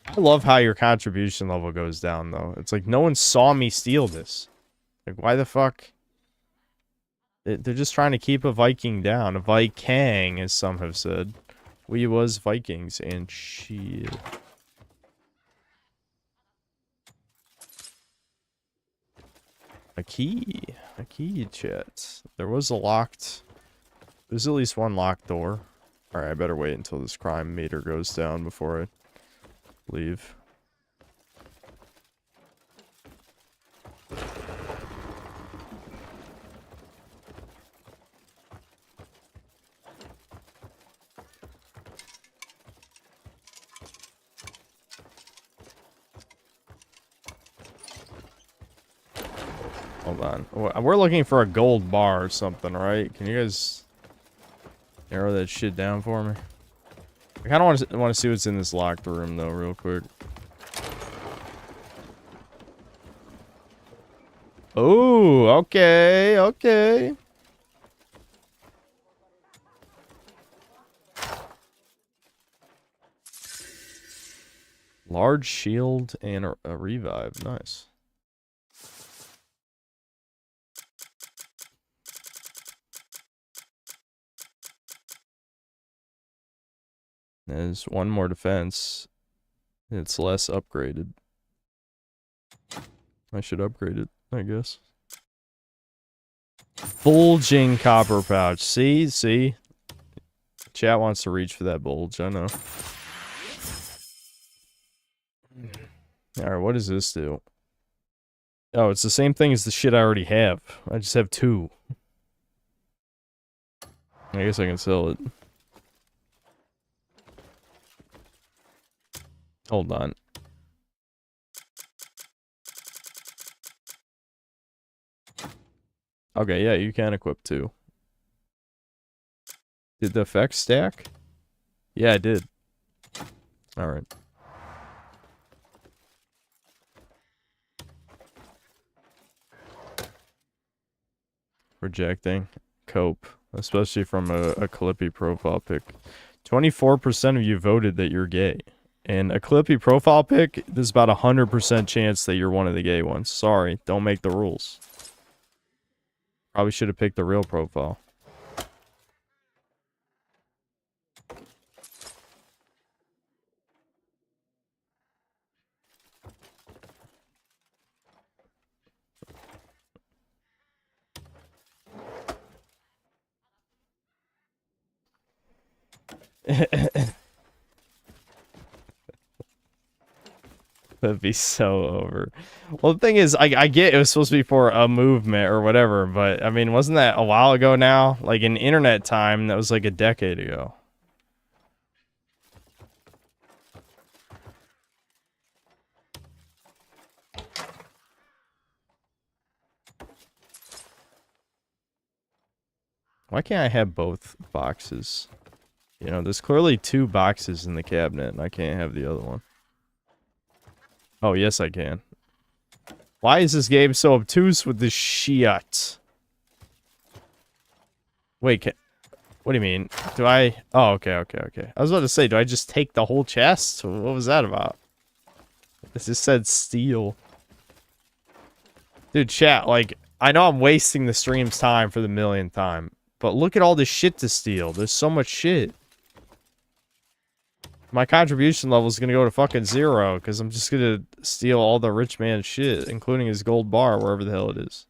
I love how your contribution level goes down, though. It's like, no one saw me steal this. Like, why the fuck? They're just trying to keep a Viking down. A Viking, as some have said. We was Vikings and shit. A key. A key, chat. There was a locked... There's at least one locked door. Alright, I better wait until this crime meter goes down before I leave. Hold on. We're looking for a gold bar or something, right? Can you guys narrow that shit down for me? I kind of want to see what's in this locked room, though, real quick. Oh, okay, okay. Large shield and a revive. Nice. There's one more defense. It's less upgraded. I should upgrade it, I guess. Bulging copper pouch. See? Chat wants to reach for that bulge, I know. Alright, what does this do? Oh, it's the same thing as the shit I already have. I just have 2. I guess I can sell it. Hold on. Okay, yeah, you can equip 2. Did the effects stack? Yeah, I did. Alright. Rejecting. Cope. Especially from a Clippy profile pic. 24% of you voted that you're gay. And a Clippy profile pic, there's about 100% chance that you're one of the gay ones. Sorry, don't make the rules. Probably should have picked the real profile. That'd be so over. Well, the thing is, I get it was supposed to be for a movement or whatever, but I mean, wasn't that a while ago now? Like in internet time, that was like a decade ago. Why can't I have both boxes? You know, there's clearly 2 boxes in the cabinet, and I can't have the other one. Oh, yes, I can. Why is this game so obtuse with this shit? Wait, what do you mean? Do I... Oh, okay. I was about to say, do I just take the whole chest? What was that about? This just said steal. Dude, chat, like, I know I'm wasting the stream's time for the millionth time, but look at all this shit to steal. There's so much shit. My contribution level is going to go to fucking 0, because I'm just going to steal all the rich man's shit, including his gold bar, wherever the hell it is.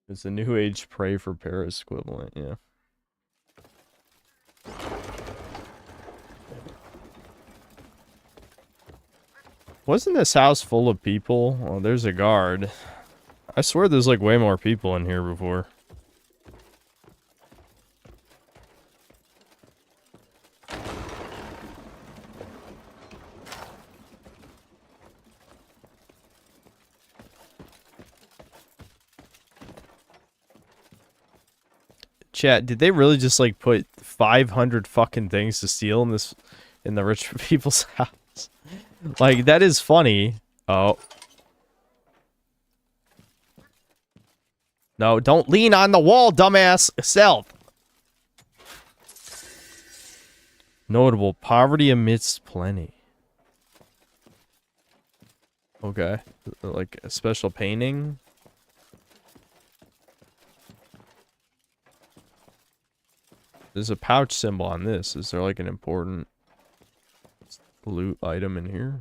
It's a new age pray for Paris equivalent, yeah. Wasn't this house full of people? Oh, there's a guard. I swear there's like way more people in here before. Chat, did they really just like put 500 fucking things to steal in this, in the rich people's house? Like, that is funny. Oh. No, don't lean on the wall, dumbass. Stealth. Notable poverty amidst plenty. Okay. Like a special painting. There's a pouch symbol on this. Is there like an important loot item in here?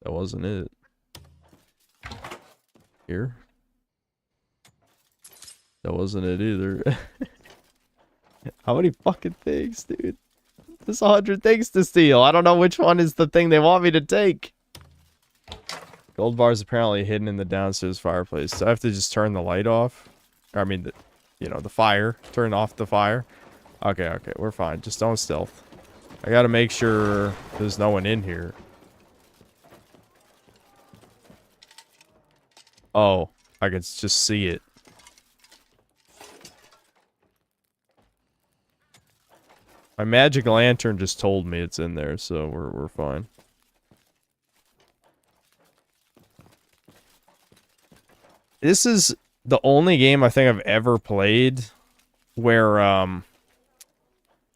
That wasn't it. Here? That wasn't it either. How many fucking things, dude? There's 100 things to steal. I don't know which one is the thing they want me to take. Gold bar is apparently hidden in the downstairs fireplace. So I have to just turn the light off. Or, I mean, the fire. Turn off the fire. Okay, we're fine. Just don't stealth. I gotta make sure there's no one in here. Oh, I can just see it. My magic lantern just told me it's in there, so we're fine. This is the only game I think I've ever played where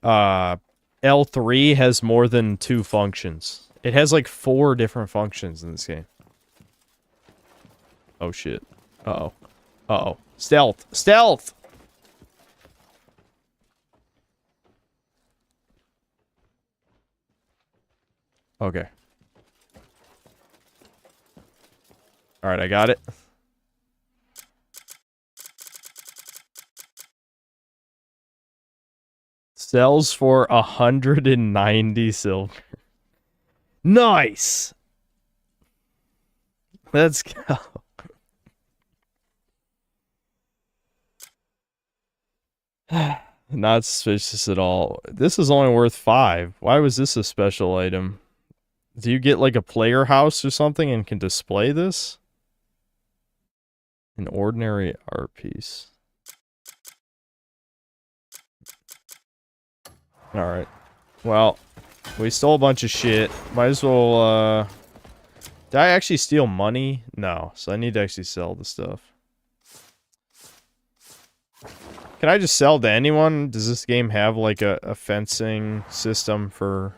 L3 has more than 2 functions. It has like 4 different functions in this game. Oh shit. Uh-oh. Uh-oh. Stealth! Stealth! Okay. Alright, I got it. Sells for 190 silver. Nice! Let's go. Not suspicious at all. This is only worth 5. Why was this a special item? Do you get like a player house or something and can display this? An ordinary art piece. Alright. Well, we stole a bunch of shit. Might as well, Did I actually steal money? No. So I need to actually sell the stuff. Can I just sell to anyone? Does this game have like a fencing system for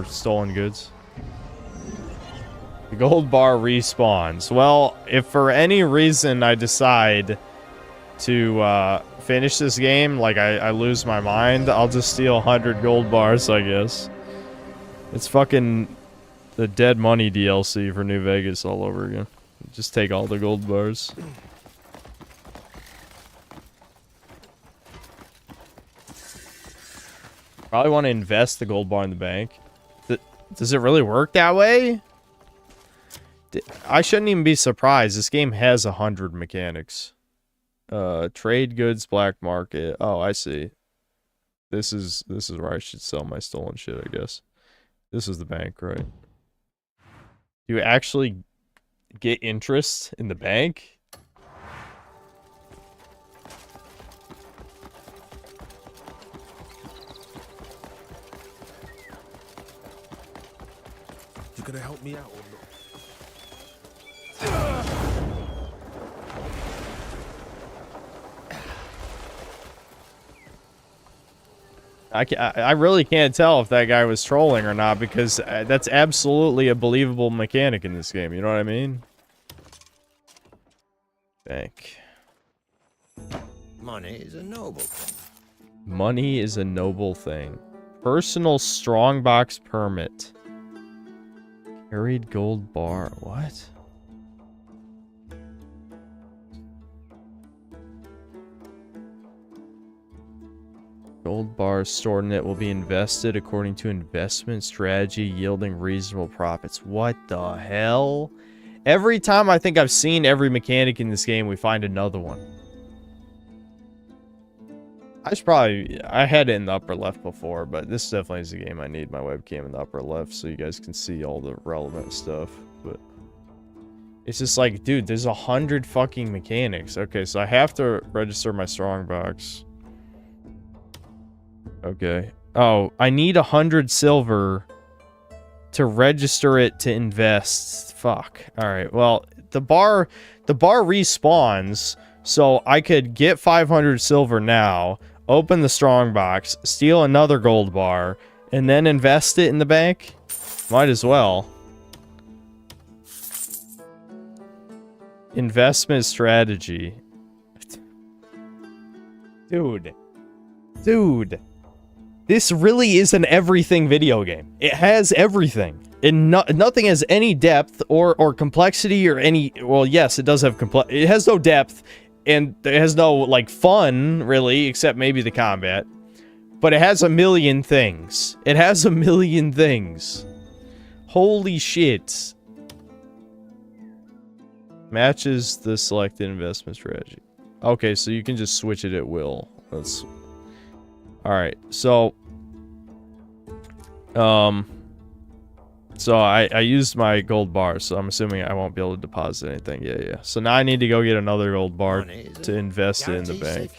stolen goods? The gold bar respawns. Well, if for any reason I decide to finish this game, like I lose my mind, I'll just steal 100 gold bars, I guess. It's fucking the Dead Money DLC for New Vegas all over again. Just take all the gold bars. Probably want to invest the gold bar in the bank. Does it really work that way? I shouldn't even be surprised. This game has 100 mechanics. Trade goods, black market. Oh, I see. This is where I should sell my stolen shit, I guess. This is the bank, right? Do you actually get interest in the bank? You gonna help me out or not? I really can't tell if that guy was trolling or not, because that's absolutely a believable mechanic in this game, you know what I mean? Bank. Money is a noble thing. Money is a noble thing. Personal strongbox permit. Carried gold bar. What? Gold bars stored in it will be invested according to investment strategy yielding reasonable profits. What the hell? Every time I think I've seen every mechanic in this game, we find another one. I had it in the upper left before, but this definitely is a game I need my webcam in the upper left so you guys can see all the relevant stuff. But it's just like, dude, there's 100 fucking mechanics. Okay, so I have to register my strongbox. Okay. Oh, I need 100 silver to register it to invest. Fuck. Alright, well, the bar respawns, so I could get 500 silver now, open the strongbox, steal another gold bar, and then invest it in the bank? Might as well. Investment strategy. Dude. This really is an everything video game. It has everything. And nothing has any depth or complexity or any... Well, yes, it does have it has no depth, and it has no, like, fun, really, except maybe the combat. But it has a million things. It has a million things. Holy shit. Matches the selected investment strategy. Okay, so you can just switch it at will. That's... Alright, so... So I used my gold bar, so I'm assuming I won't be able to deposit anything. Yeah. So now I need to go get another gold bar to invest it in the bank.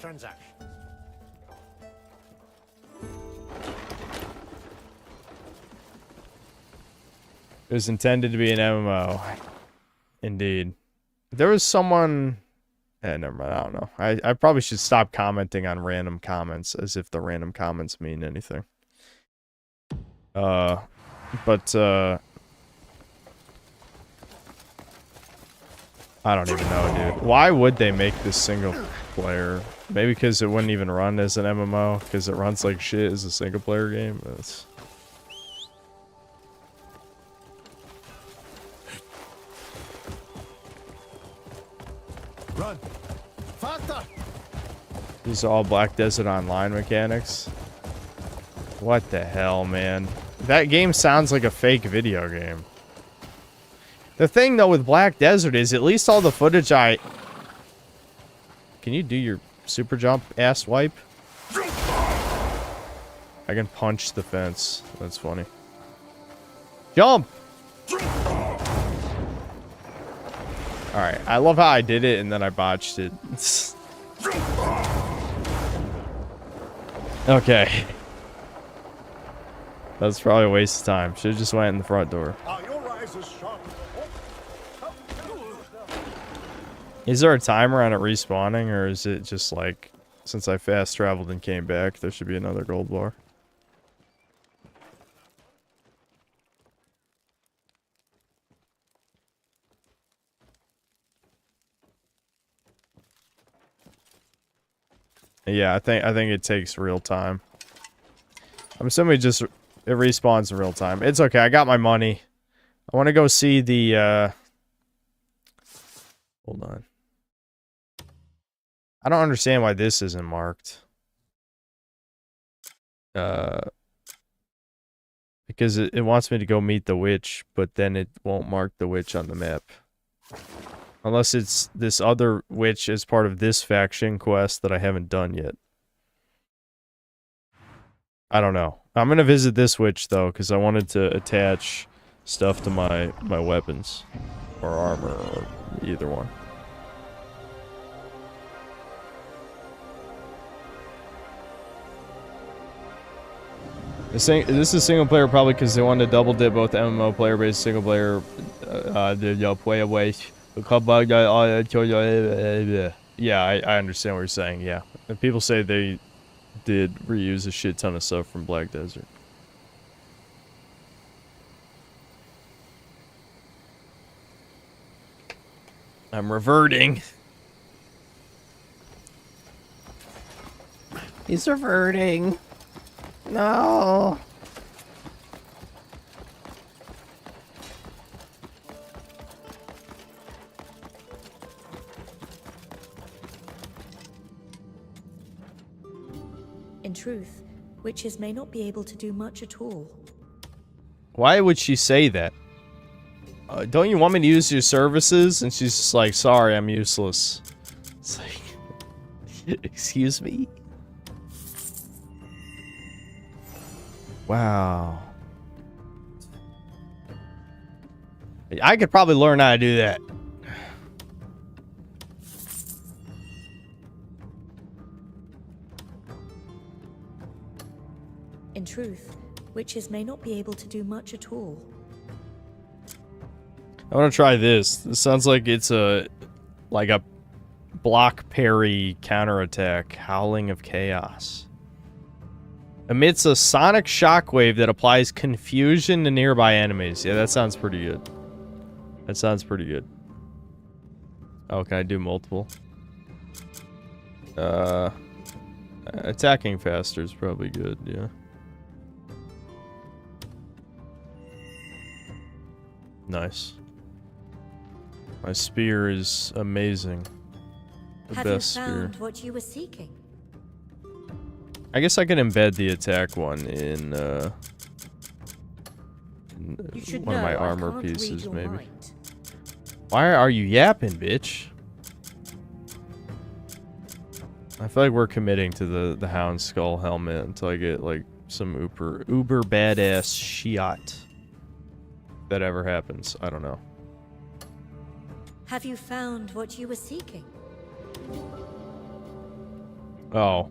It was intended to be an MMO. Indeed. There was someone... never mind, I don't know. I probably should stop commenting on random comments as if the random comments mean anything. I don't even know, dude. Why would they make this single player? Maybe because it wouldn't even run as an MMO, because it runs like shit as a single player game. That's... Run! Faster! These are all Black Desert Online mechanics. What the hell, man? That game sounds like a fake video game. The thing, though, with Black Desert is at least all the footage I... Can you do your super jump, ass wipe? I can punch the fence. That's funny. Jump! Alright, I love how I did it and then I botched it. Okay. That's probably a waste of time. Should've just went in the front door. Is there a timer on it respawning, or is it just like, since I fast traveled and came back, there should be another gold bar? Yeah, I think it takes real time. I'm assuming it respawns in real time. It's okay, I got my money. I want to go see the, hold on. I don't understand why this isn't marked. Because it wants me to go meet the witch, but then it won't mark the witch on the map. Unless it's this other witch as part of this faction quest that I haven't done yet. I don't know. I'm gonna visit this witch though, because I wanted to attach stuff to my weapons. Or armor, or either one. This is single player probably because they wanted to double dip both MMO player based single player play away. Yeah, I understand what you're saying, yeah. And people say they did reuse a shit ton of stuff from Black Desert. I'm reverting. He's reverting. No. In truth, witches may not be able to do much at all. Why would she say that? Don't you want me to use your services? And she's just like, sorry, I'm useless. It's like, excuse me? Wow. I could probably learn how to do that. In truth, witches may not be able to do much at all. I want to try this. This sounds like it's like a block parry counterattack. Howling of Chaos. Emits a sonic shockwave that applies confusion to nearby enemies. Yeah, that sounds pretty good. That sounds pretty good. Oh, can I do multiple? Attacking faster is probably good, yeah. Nice. My spear is amazing. The Have best you spear. found what you were seeking? I guess I can embed the attack one in one of my armor pieces, maybe. Why are you yapping, bitch? I feel like we're committing to the Hound Skull helmet until I get like some uber badass shot. If that ever happens, I don't know. Have you found what you were seeking? Oh.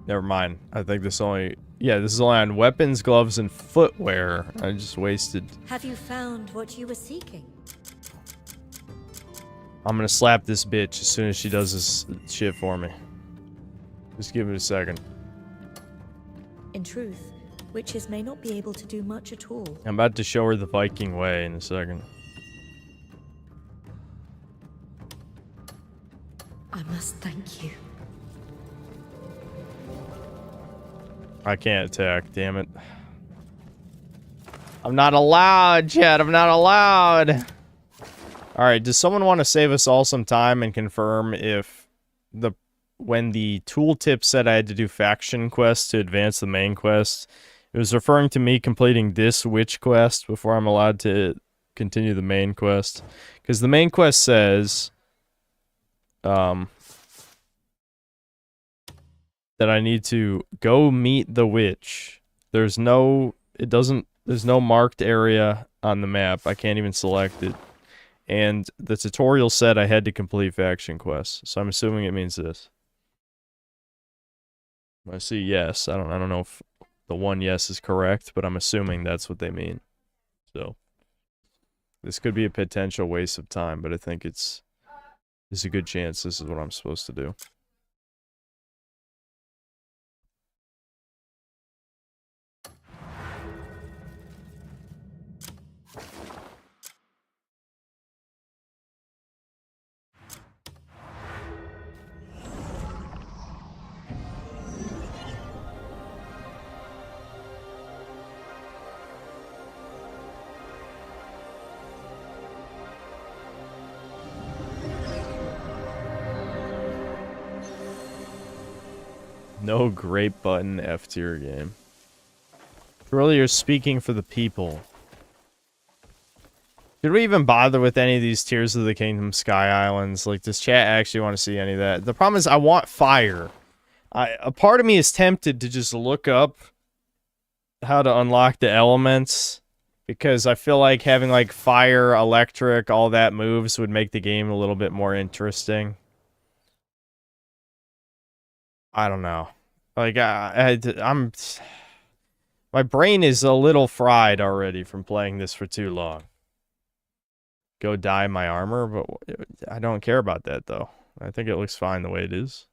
Never mind. I think this only Yeah, this is only on weapons, gloves, and footwear. I just wasted... Have you found what you were seeking? I'm gonna slap this bitch as soon as she does this shit for me. Just give it a second. In truth, witches may not be able to do much at all. I'm about to show her the Viking way in a second. I must thank you. I can't attack, damn it. I'm not allowed, Chad. I'm not allowed. Alright, does someone want to save us all some time and confirm if when the tooltip said I had to do faction quests to advance the main quest, it was referring to me completing this witch quest before I'm allowed to continue the main quest? Because the main quest says that I need to go meet the witch. There's no marked area on the map. I can't even select it. And the tutorial said I had to complete faction quests. So I'm assuming it means this. I see yes. I don't know if the one yes is correct, but I'm assuming that's what they mean. So this could be a potential waste of time, but I think there's a good chance this is what I'm supposed to do. No great button F tier game. Truly, you're speaking for the people. Should we even bother with any of these Tears of the Kingdom Sky Islands? Like, does chat actually want to see any of that? The problem is I want fire. A part of me is tempted to just look up how to unlock the elements, because I feel like having like fire, electric, all that moves would make the game a little bit more interesting. I don't know. Like, I'm... My brain is a little fried already from playing this for too long. Go dye my armor, but I don't care about that, though. I think it looks fine the way it is.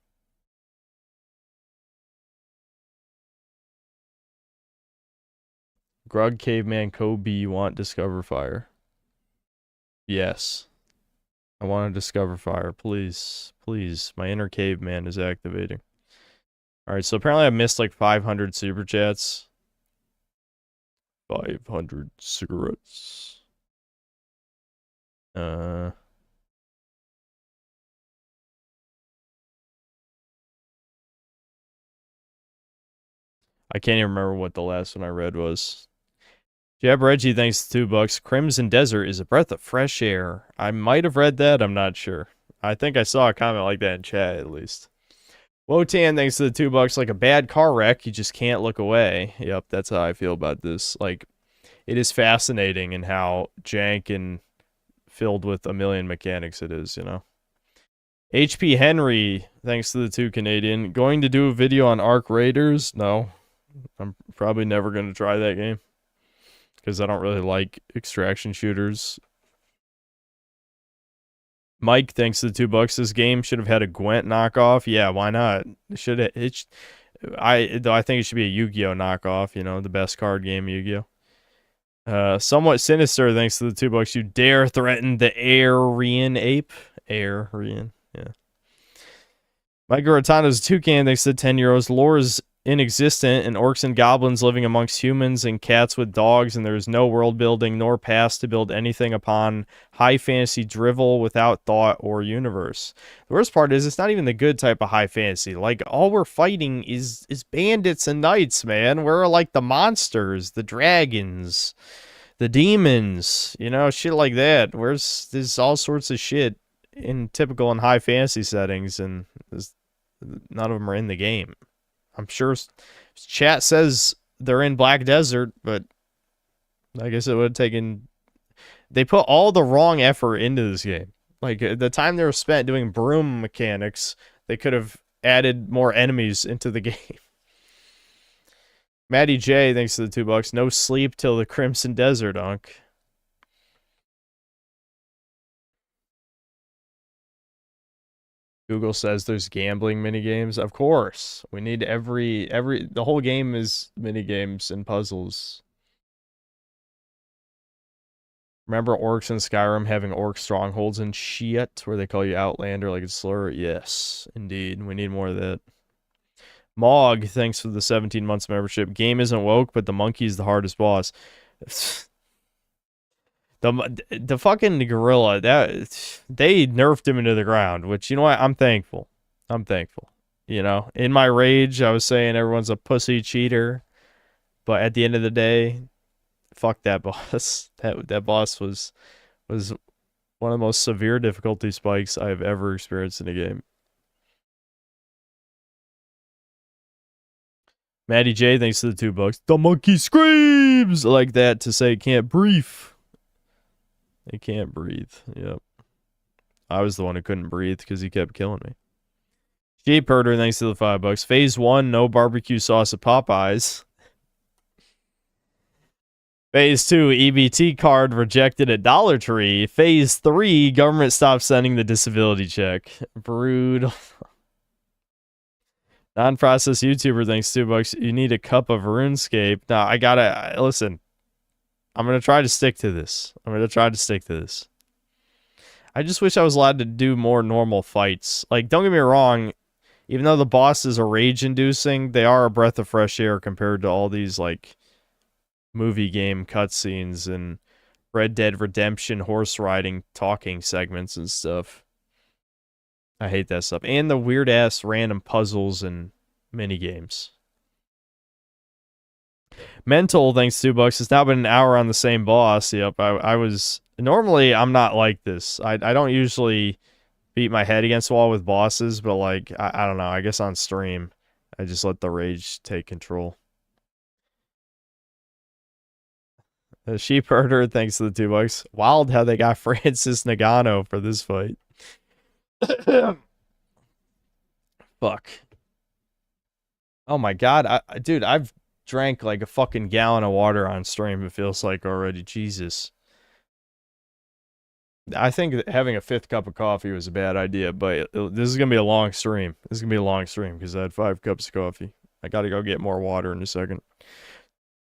Grug, Caveman, Kobe, you want Discover Fire? Yes. I want to Discover Fire, please. Please. My inner caveman is activating. Alright, so apparently I missed like 500 super chats. 500 cigarettes. I can't even remember what the last one I read was. Jab Reggie, thanks to $2. Crimson Desert is a breath of fresh air. I might have read that, I'm not sure. I think I saw a comment like that in chat, at least. Wotan, thanks to the $2. Like a bad car wreck, you just can't look away. Yep, that's how I feel about this. Like, it is fascinating in how jank and filled with a million mechanics it is, you know? HP Henry, thanks to the 2 Canadian. Going to do a video on Arc Raiders? No. I'm probably never going to try that game, because I don't really like extraction shooters. Mike, thanks to the $2. This game should have had a Gwent knockoff. Yeah, why not? It should have. I think it should be a Yu-Gi-Oh knockoff. You know, the best card game, Yu-Gi-Oh. Somewhat sinister, thanks to the $2. You dare threaten the Aryan ape? Aryan, yeah. Mike Rotando's toucan, thanks to 10 euros. Lore is inexistent, and orcs and goblins living amongst humans and cats with dogs, and there is no world building nor past to build anything upon. High fantasy drivel without thought or universe. The worst part is it's not even the good type of high fantasy. Like, all we're fighting is bandits and knights, man. We're like the monsters, the dragons, the demons, you know, shit like that. There's all sorts of shit in typical and high fantasy settings, and none of them are in the game. I'm sure chat says they're in Black Desert, but I guess it would have taken... They put all the wrong effort into this game. Like, the time they were spent doing broom mechanics, they could have added more enemies into the game. Maddie J, thanks to the $2. No sleep till the Crimson Desert, Unk. Google says there's gambling minigames. Of course. We need the whole game is minigames and puzzles. Remember orcs in Skyrim having orc strongholds and shit where they call you Outlander like it's slur? Yes, indeed. We need more of that. Mog, thanks for the 17 months membership. Game isn't woke, but the monkey's the hardest boss. The fucking gorilla, that they nerfed him into the ground, which, you know what, I'm thankful. I'm thankful. You know, in my rage, I was saying everyone's a pussy cheater, but at the end of the day, fuck that boss. That boss was one of the most severe difficulty spikes I've ever experienced in a game. Maddie J, thanks to the $2. The monkey screams like that to say can't breathe. They can't breathe. Yep. I was the one who couldn't breathe because he kept killing me. Sheep Herder, thanks to the $5. Phase 1, no barbecue sauce at Popeyes. Phase 2, EBT card rejected at Dollar Tree. Phase 3, government stopped sending the disability check. Brutal. Non-processed YouTuber, thanks $2. You need a cup of RuneScape. Now, I gotta, listen. I'm going to try to stick to this. I just wish I was allowed to do more normal fights. Like, don't get me wrong. Even though the bosses are rage-inducing, they are a breath of fresh air compared to all these, like, movie game cutscenes and Red Dead Redemption horse riding talking segments and stuff. I hate that stuff. And the weird-ass random puzzles and mini-games. Mental, thanks $2. It's now been an hour on the same boss. Yep, I was... Normally, I'm not like this. I don't usually beat my head against the wall with bosses, but, like, I don't know. I guess on stream, I just let the rage take control. The Sheep Herder, thanks to the $2. Wild how they got Francis Nagano for this fight. Fuck. Oh my god, dude, I've drank like a fucking gallon of water on stream, it feels like already. Jesus. I think that having a 5th cup of coffee was a bad idea, but this is going to be a long stream. This is going to be a long stream because I had 5 cups of coffee. I got to go get more water in a second.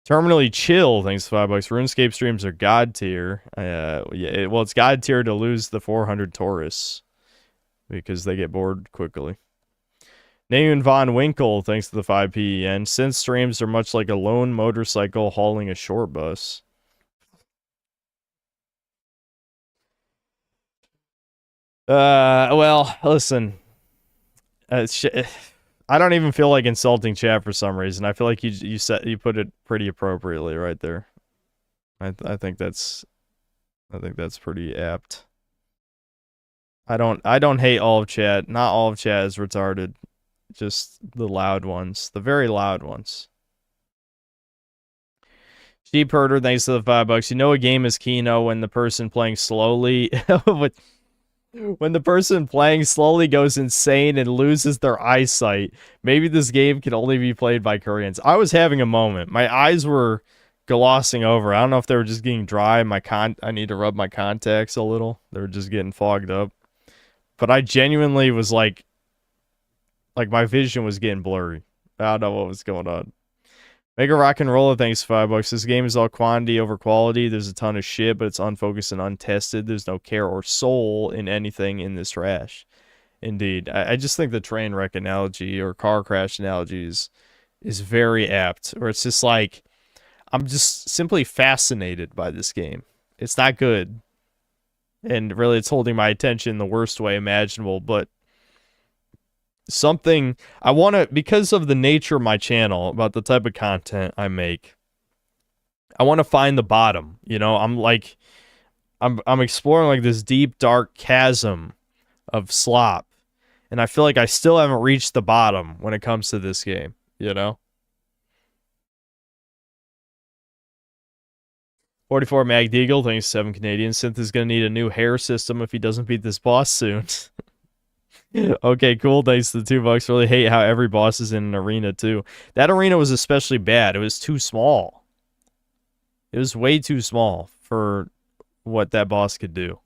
Terminally Chill, thanks to $5. RuneScape streams are god tier. Yeah, well, it's god tier to lose the 400 tourists because they get bored quickly. Nayun Von Winkle, thanks to the 5 PEN. Since streams are much like a lone motorcycle hauling a short bus. Well, listen. I don't even feel like insulting chat for some reason. I feel like you put it pretty appropriately right there. I think that's pretty apt. I don't hate all of chat. Not all of chat is retarded. Just the loud ones. The very loud ones. Sheep Herder, thanks to the $5. You know a game is Kino when the person playing slowly... When the person playing slowly goes insane and loses their eyesight. Maybe this game can only be played by Koreans. I was having a moment. My eyes were glossing over. I don't know if they were just getting dry. I need to rub my contacts a little. They were just getting fogged up. But I genuinely was like my vision was getting blurry. I don't know what was going on. Mega Rock and Roller, thanks for $5. This game is all quantity over quality. There's a ton of shit, but it's unfocused and untested. There's no care or soul in anything in this trash. Indeed. I just think the train wreck analogy or car crash analogy is very apt. Or it's just like, I'm just simply fascinated by this game. It's not good. And really, it's holding my attention the worst way imaginable, but something I want to, because of the nature of my channel, about the type of content I make, I want to find the bottom. You know, I'm exploring like this deep, dark chasm of slop, and I feel like I still haven't reached the bottom when it comes to this game, you know? 44 Magdeagle, thanks 7 Canadian. Synth is going to need a new hair system if he doesn't beat this boss soon. Okay, cool. Thanks to the $2. Really hate how every boss is in an arena, too. That arena was especially bad. It was too small. It was way too small for what that boss could do.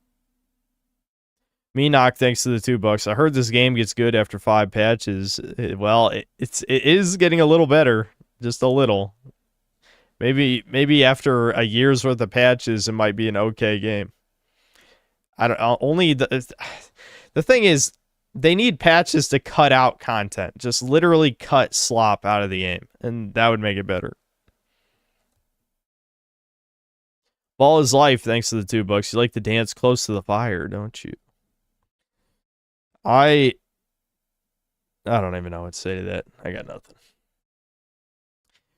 Meenock, thanks to the $2. I heard this game gets good after 5 patches. Well, it is getting a little better. Just a little. Maybe after a year's worth of patches, it might be an okay game. I don't only the thing is, they need patches to cut out content. Just literally cut slop out of the game, and that would make it better. Ball is life, thanks to the $2. You like to dance close to the fire, don't you? I don't even know what to say to that. I got nothing.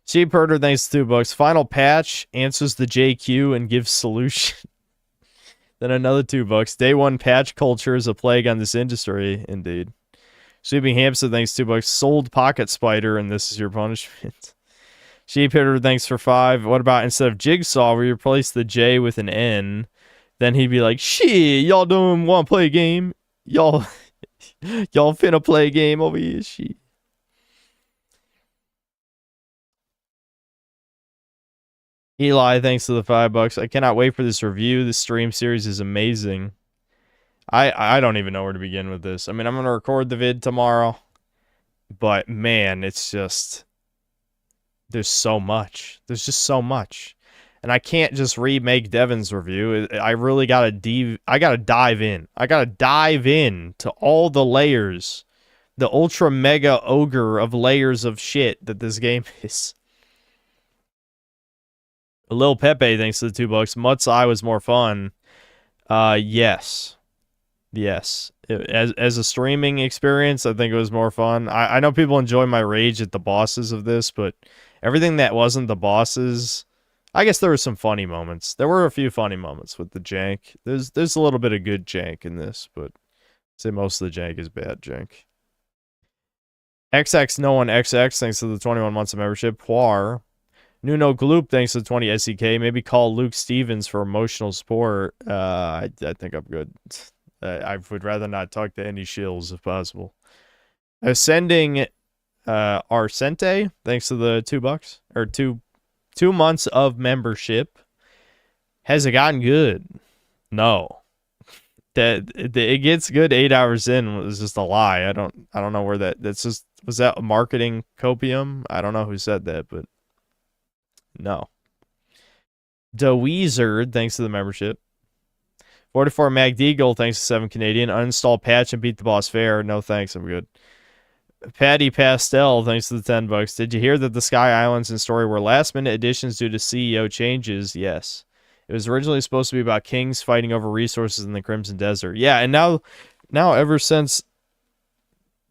Sheep Herder, thanks to $2. Final patch answers the JQ and gives solution. Then another $2. Day 1 patch culture is a plague on this industry, indeed. Sweeping Hamster, thanks $2. Sold Pocket Spider, and this is your punishment. Sheep Hitter, thanks for 5. What about instead of Jigsaw, we replace the J with an N? Then he'd be like, shit, y'all don't want to play a game? Y'all finna play a game over here, shit. Eli, thanks to the $5. I cannot wait for this review. This stream series is amazing. I don't even know where to begin with this. I mean, I'm going to record the vid tomorrow. But, man, it's just... There's so much. There's just so much. And I can't just remake Devin's review. I really gotta dive in. I gotta dive in to all the layers. The ultra mega ogre of layers of shit that this game is. Lil Pepe, thanks to the $2. Mutt's Eye was more fun. Yes. Yes. As a streaming experience, I think it was more fun. I know people enjoy my rage at the bosses of this, but everything that wasn't the bosses, I guess there were some funny moments. There were a few funny moments with the jank. There's a little bit of good jank in this, but I'd say most of the jank is bad jank. XX No One XX, thanks to the 21 months of membership. Poir. Nuno Gloop, thanks to the 20 SEK. Maybe call Luke Stevens for emotional support. I think I'm good. I would rather not talk to any shills if possible. Ascending Arcente, thanks to the $2 or 2 months of membership. Has it gotten good? No. That it gets good 8 hours in was just a lie. I don't know where that's just, was that a marketing copium? I don't know who said that, but no. DeWeezard, thanks to the membership. 44 MagDeagle, thanks to 7 Canadian. Uninstall patch and beat the boss fair. No thanks, I'm good. Patty Pastel, thanks to the $10. Did you hear that the Sky Islands and story were last-minute additions due to CEO changes? Yes. It was originally supposed to be about kings fighting over resources in the Crimson Desert. Yeah, and now ever since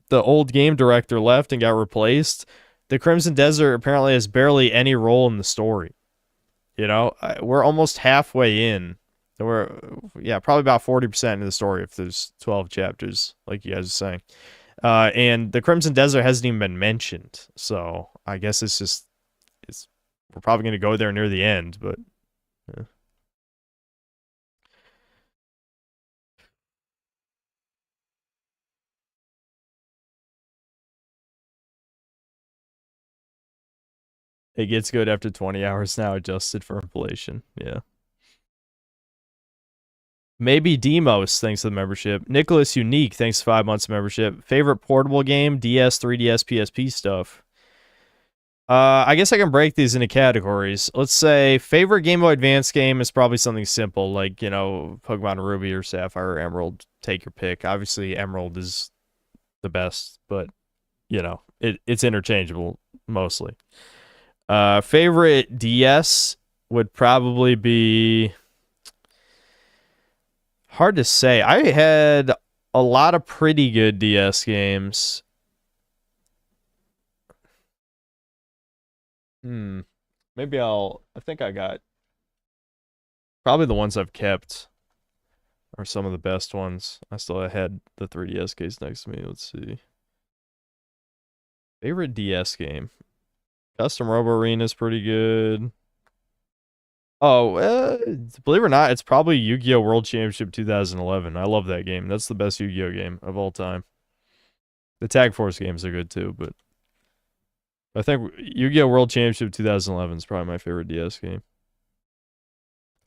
the old game director left and got replaced, the Crimson Desert apparently has barely any role in the story. You know, we're almost halfway in. We're, probably about 40% of the story if there's 12 chapters, like you guys are saying. And the Crimson Desert hasn't even been mentioned. So I guess we're probably going to go there near the end, but... Yeah. It gets good after 20 hours now, adjusted for inflation. Yeah. Maybe Demos, thanks to the membership. Nicholas Unique, thanks to 5 months of membership. Favorite portable game? DS, 3DS, PSP stuff. I guess I can break these into categories. Let's say favorite Game Boy Advance game is probably something simple, like, you know, Pokemon Ruby or Sapphire or Emerald. Take your pick. Obviously, Emerald is the best, but, you know, it's interchangeable, mostly. Favorite DS would probably be... Hard to say. I had a lot of pretty good DS games. Maybe I think I got... Probably the ones I've kept are some of the best ones. I still had the 3DS case next to me. Let's see. Favorite DS game? Custom Robo Arena is pretty good. Oh, believe it or not, it's probably Yu-Gi-Oh! World Championship 2011. I love that game. That's the best Yu-Gi-Oh! Game of all time. The Tag Force games are good too, but I think Yu-Gi-Oh! World Championship 2011 is probably my favorite DS game.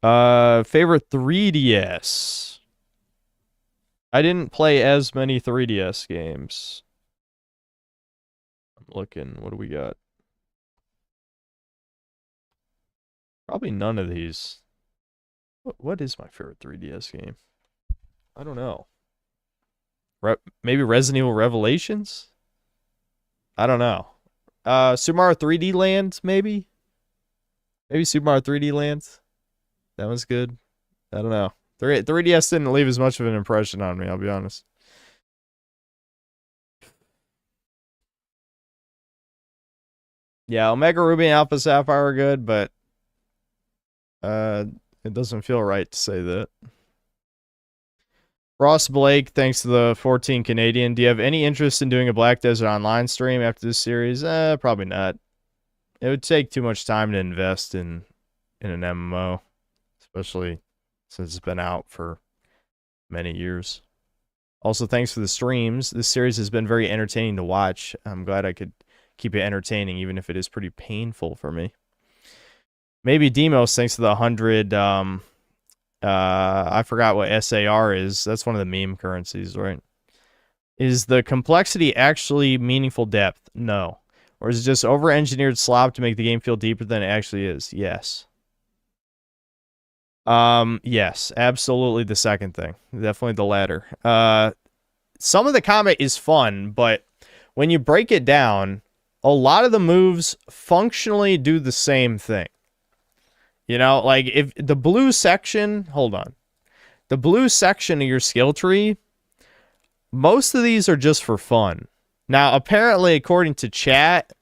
Favorite 3DS. I didn't play as many 3DS games. I'm looking. What do we got? Probably none of these. What is my favorite 3DS game? I don't know. Maybe Resident Evil Revelations? I don't know. Super Mario 3D Land, maybe? Maybe Super Mario 3D Land? That one's good. I don't know. 3DS didn't leave as much of an impression on me, I'll be honest. Yeah, Omega Ruby and Alpha Sapphire are good, but it doesn't feel right to say that. Ross Blake, thanks to the 14 Canadian. Do you have any interest in doing a Black Desert Online stream after this series? Probably not. It would take too much time to invest in an MMO, especially since it's been out for many years. Also, thanks for the streams. This series has been very entertaining to watch. I'm glad I could keep it entertaining, even if it is pretty painful for me. Maybe Demos, thanks to the 100... I forgot what SAR is. That's one of the meme currencies, right? Is the complexity actually meaningful depth? No. Or is it just over-engineered slop to make the game feel deeper than it actually is? Yes. Yes, absolutely the second thing. Definitely the latter. Some of the combat is fun, but when you break it down, a lot of the moves functionally do the same thing. You know, like if the blue section, hold on. The blue section of your skill tree, most of these are just for fun. Now, apparently, according to chat,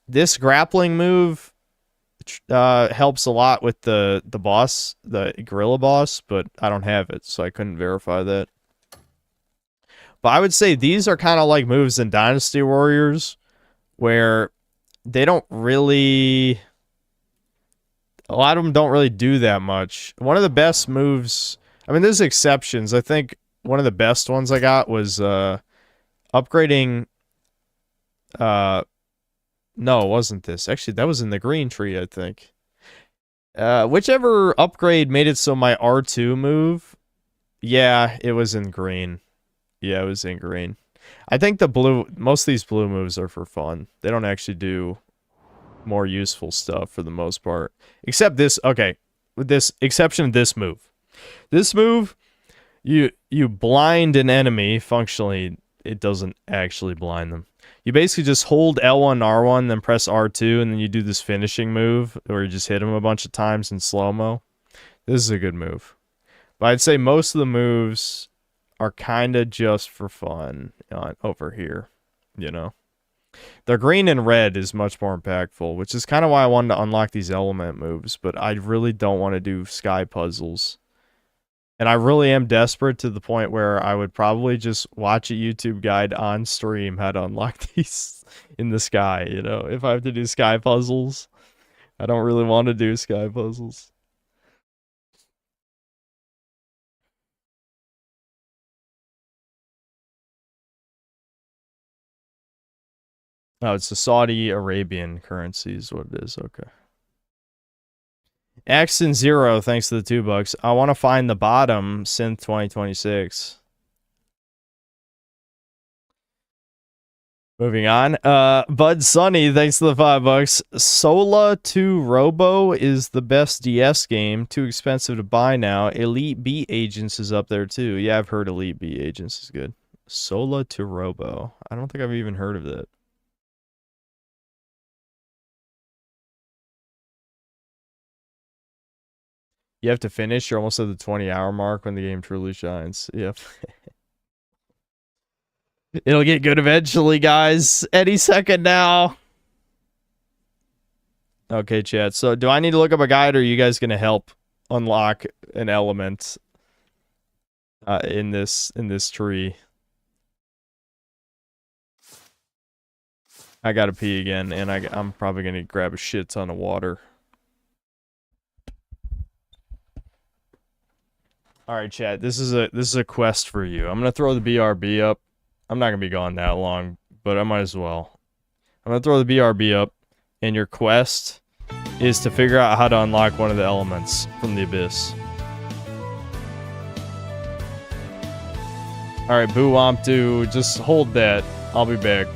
this grappling move helps a lot with the boss, the gorilla boss, but I don't have it, so I couldn't verify that. But I would say these are kind of like moves in Dynasty Warriors, where they don't really... A lot of them don't really do that much. One of the best moves... I mean, there's exceptions. I think one of the best ones I got was upgrading... No, it wasn't this. Actually, that was in the green tree, I think. Whichever upgrade made it so my R2 move... Yeah, it was in green. Yeah, it was in green. I think the blue... Most of these blue moves are for fun. They don't actually do more useful stuff for the most part. Except this, okay, with this exception of this move. This move, you blind an enemy. Functionally, it doesn't actually blind them. You basically just hold L1, R1, then press R2, and then you do this finishing move, where you just hit them a bunch of times in slow-mo. This is a good move. But I'd say most of the moves are kind of just for fun over here, you know? The green and red is much more impactful, which is kind of why I wanted to unlock these element moves, but I really don't want to do sky puzzles. And I really am desperate to the point where I would probably just watch a YouTube guide on stream how to unlock these in the sky, you know? If I have to do sky puzzles, I don't really want to do sky puzzles. Oh, it's the Saudi Arabian currency is what it is. Okay. Axton Zero, thanks to the $2. I want to find the bottom synth 2026. Moving on. Bud Sunny, thanks to the $5. Sola 2 Robo is the best DS game. Too expensive to buy now. Elite Beat Agents is up there too. Yeah, I've heard Elite Beat Agents is good. Sola 2 Robo. I don't think I've even heard of that. You have to finish. You're almost at the 20-hour mark when the game truly shines. Yep. It'll get good eventually, guys. Any second now. Okay, chat. So do I need to look up a guide, or are you guys going to help unlock an element in this tree? I got to pee again, and I'm probably going to grab a shit ton of water. All right, chat. This is a quest for you. I'm gonna throw the BRB up I'm not going to be gone that long, but I might as well. I'm going to throw the BRB up, and your quest is to figure out how to unlock one of the elements from the abyss. Alright, Boo Womptu, just hold that. I'll be back.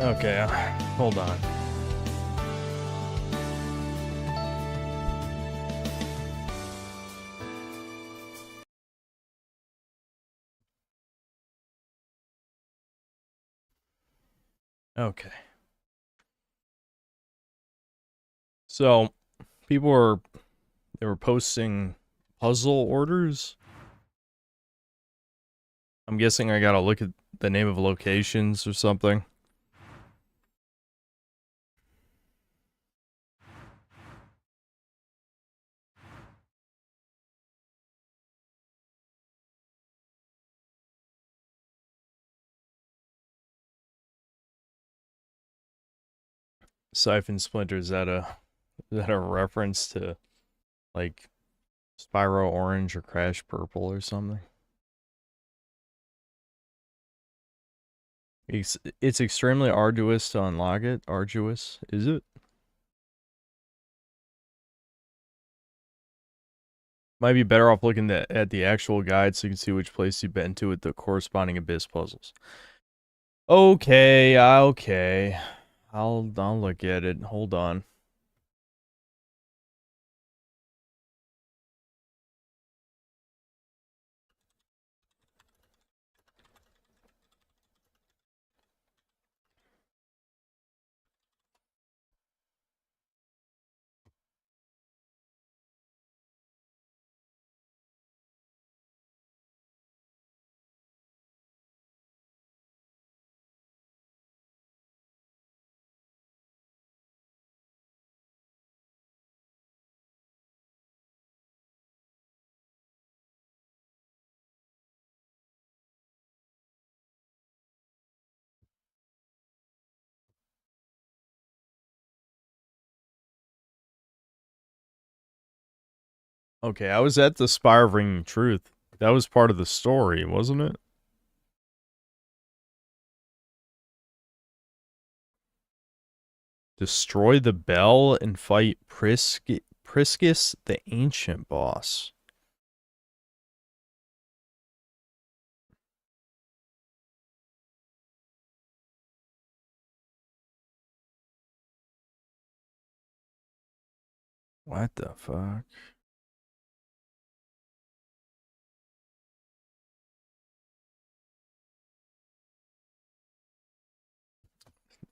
Okay, hold on. Okay. So, they were posting puzzle orders. I'm guessing I gotta look at the name of locations or something. Siphon Splinter, is that a reference to like Spyro Orange or Crash Purple or something? It's extremely arduous to unlock it. Arduous, is it? Might be better off looking at the actual guide so you can see which place you've been to with the corresponding abyss puzzles. Okay, okay. I'll look at it. Hold on. Okay, I was at the Spire of Ringing Truth. That was part of the story, wasn't it? Destroy the bell and fight Priscus, the ancient boss. What the fuck?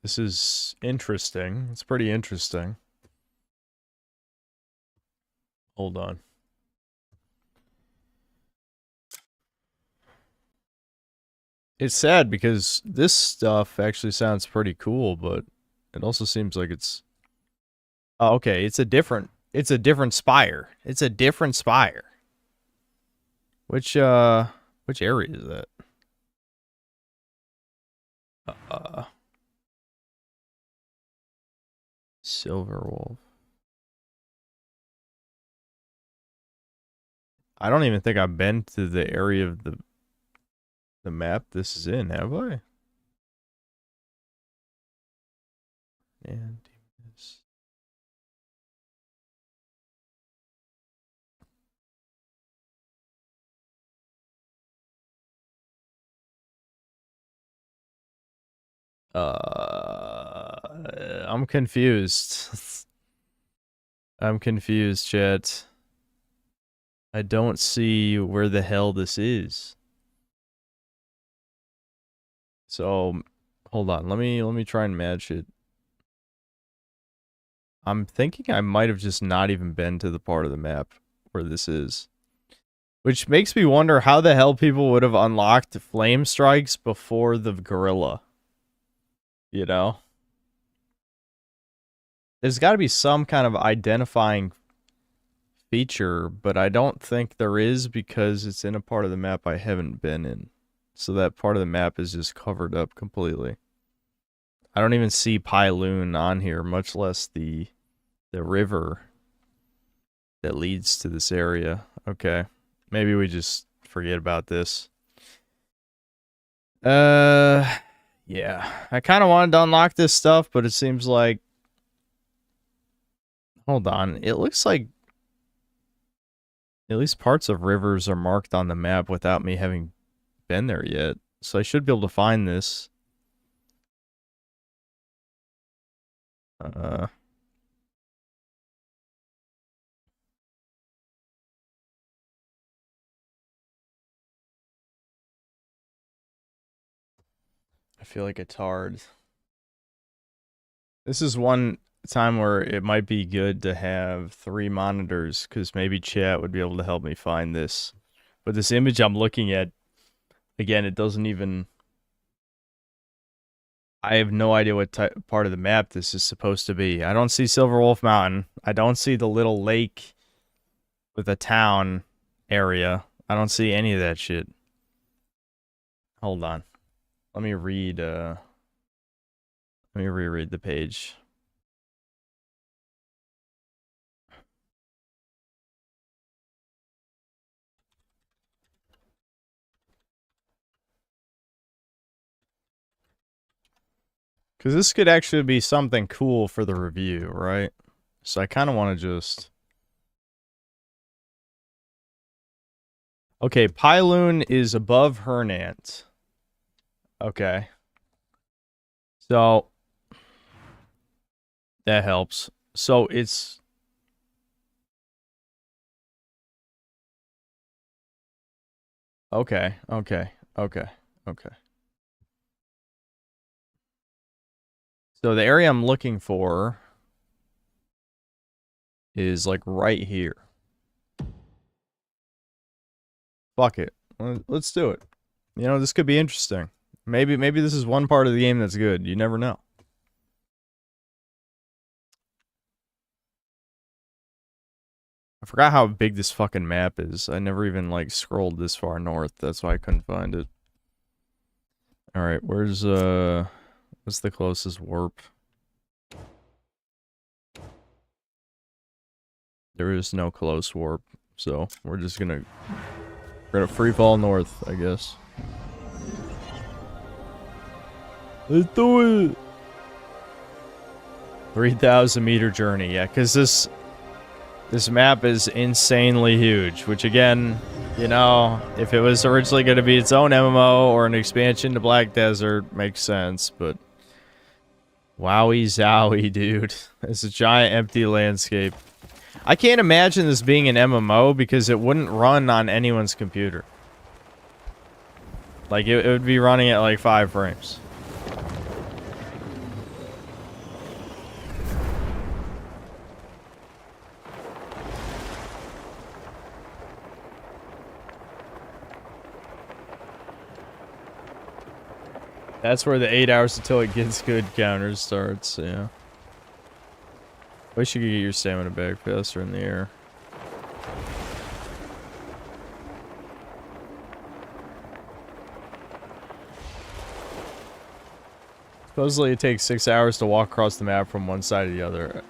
This is interesting. It's pretty interesting. Hold on. It's sad because this stuff actually sounds pretty cool, but it also seems like it's... Oh, okay, it's a different spire. It's a different spire. Which area is that? Silver Wolf. I don't even think I've been to the area of the map this is in, have I? And I'm confused. I'm confused, chat. I don't see where the hell this is. So, hold on. Let me try and match it. I'm thinking I might have just not even been to the part of the map where this is. Which makes me wonder how the hell people would have unlocked flame strikes before the gorilla. You know? There's got to be some kind of identifying feature, but I don't think there is because it's in a part of the map I haven't been in. So that part of the map is just covered up completely. I don't even see Pyloon on here, much less the river that leads to this area. Okay. Maybe we just forget about this. Yeah. I kind of wanted to unlock this stuff, but it seems like... Hold on. It looks like at least parts of rivers are marked on the map without me having been there yet. So I should be able to find this. I feel like it's hard. This is one time where it might be good to have 3 monitors, because maybe chat would be able to help me find this. But this image I'm looking at, again, it doesn't even... I have no idea what part of the map this is supposed to be. I don't see Silver Wolf Mountain. I don't see the little lake with a town area. I don't see any of that shit. Hold on. Let me read, let me reread the page. Because this could actually be something cool for the review, right? So I kind of want to just... Okay, Pyloon is above Hernant. Okay. So... that helps. So it's... Okay, okay, okay, okay. So the area I'm looking for is like right here. Fuck it. Let's do it. You know, this could be interesting. Maybe this is one part of the game that's good. You never know. I forgot how big this fucking map is. I never even like scrolled this far north. That's why I couldn't find it. All right, where's what's the closest warp? There is no close warp, so we're gonna free fall north, I guess. Let's do it. 3,000 meter journey, yeah, because this map is insanely huge, which again, you know, if it was originally going to be its own MMO or an expansion to Black Desert, makes sense, but wowie zowie, dude. It's a giant empty landscape. I can't imagine this being an MMO because it wouldn't run on anyone's computer. Like, it would be running at like 5 frames. That's where the 8 hours until it gets good counters starts, yeah. Wish you could get your stamina back faster in the air. Supposedly it takes 6 hours to walk across the map from one side to the other.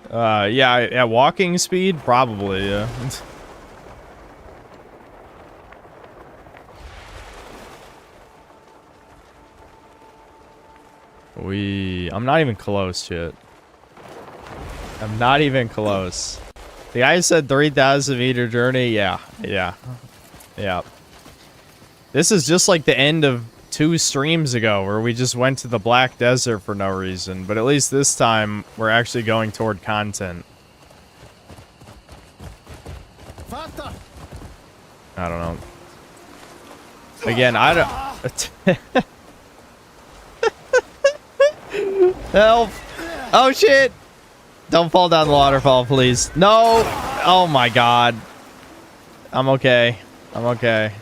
Yeah, at walking speed, probably, yeah. I'm not even close yet. I'm not even close. The guy said 3,000 meter journey. Yeah. This is just like the end of 2 streams ago where we just went to the Black Desert for no reason. But at least this time we're actually going toward content. I don't know. Again, I don't... Help! Oh shit! Don't fall down the waterfall, please. No! Oh my god. I'm okay. I'm okay.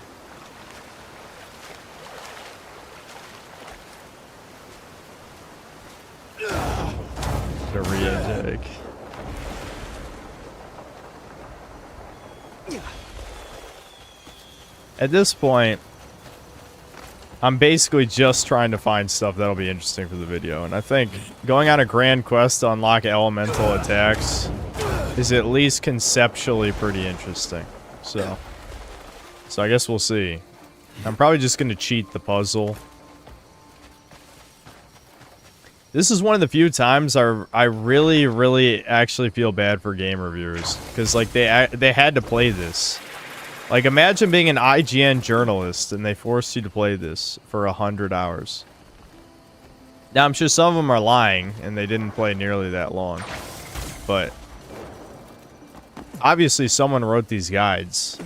Dick. At this point, I'm basically just trying to find stuff that'll be interesting for the video, and I think going on a grand quest to unlock elemental attacks is at least conceptually pretty interesting. So I guess we'll see. I'm probably just going to cheat the puzzle. This is one of the few times I really actually feel bad for game reviewers, because like they had to play this. Like, imagine being an IGN journalist and they forced you to play this for 100 hours. Now, I'm sure some of them are lying and they didn't play nearly that long. But obviously someone wrote these guides.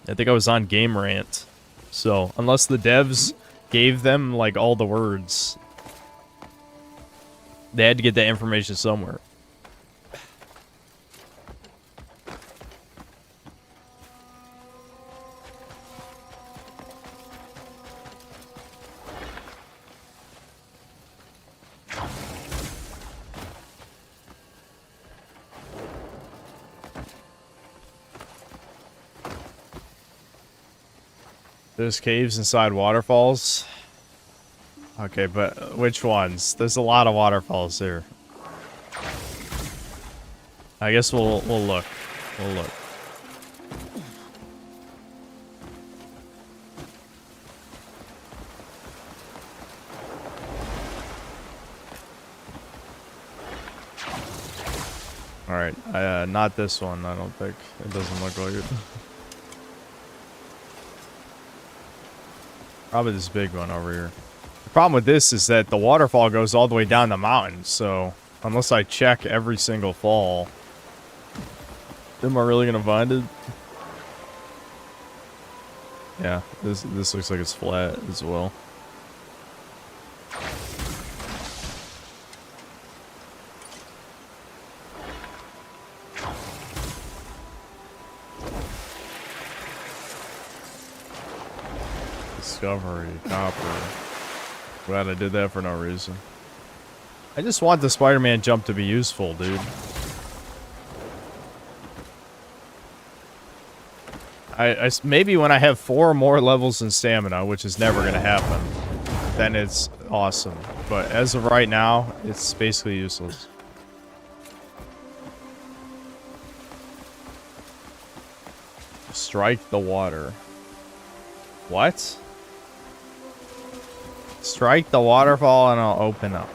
I think I was on Game Rant. So, unless the devs gave them, like, all the words. They had to get that information somewhere. There's caves inside waterfalls. Okay, but which ones? There's a lot of waterfalls here. I guess we'll look. We'll look. All right, not this one. I don't think it doesn't look like it. Probably this big one over here. The problem with this is that the waterfall goes all the way down the mountain, so unless I check every single fall, am I really gonna find it? Yeah, this looks like it's flat as well. Discovery, copper. Glad I did that for no reason. I just want the Spider-Man jump to be useful, dude. Maybe when I have 4 more levels in stamina, which is never gonna happen, then it's awesome. But as of right now, it's basically useless. Strike the water. What? Strike the waterfall and I'll open up.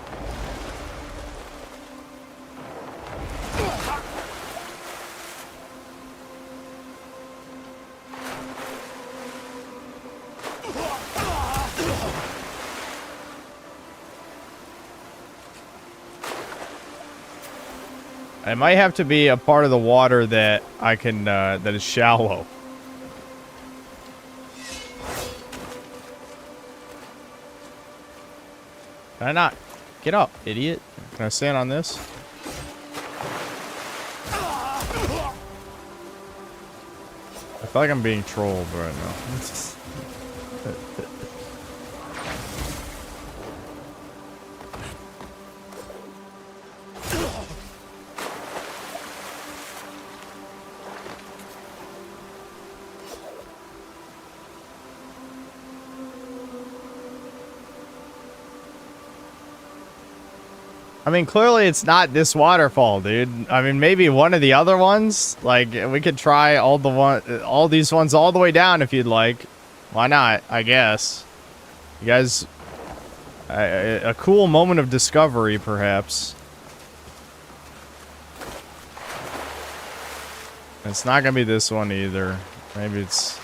It might have to be a part of the water that I can, that is shallow. Can I not? Get up, idiot. Can I stand on this? I feel like I'm being trolled right now. I mean, clearly it's not this waterfall, dude. I mean, maybe one of the other ones. Like, we could try all these ones all the way down if you'd like. Why not? I guess. You guys, a cool moment of discovery, perhaps. It's not gonna be this one either. Maybe it's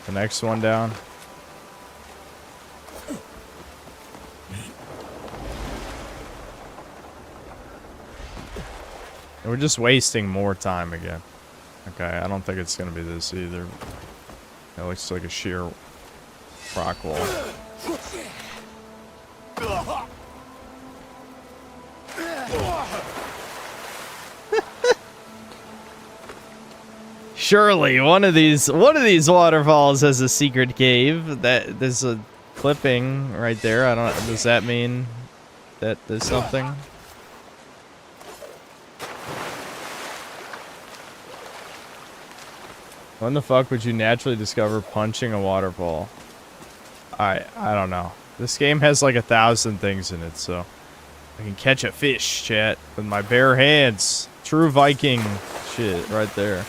the next one down. We're just wasting more time again. Okay, I don't think it's gonna be this either. It looks like a sheer rock wall. Surely one of these waterfalls has a secret cave. That there's a clipping right there. I don't. Does that mean that there's something? When the fuck would you naturally discover punching a waterfall? I don't know. This game has like 1,000 things in it, so I can catch a fish, chat, with my bare hands. True Viking shit right there.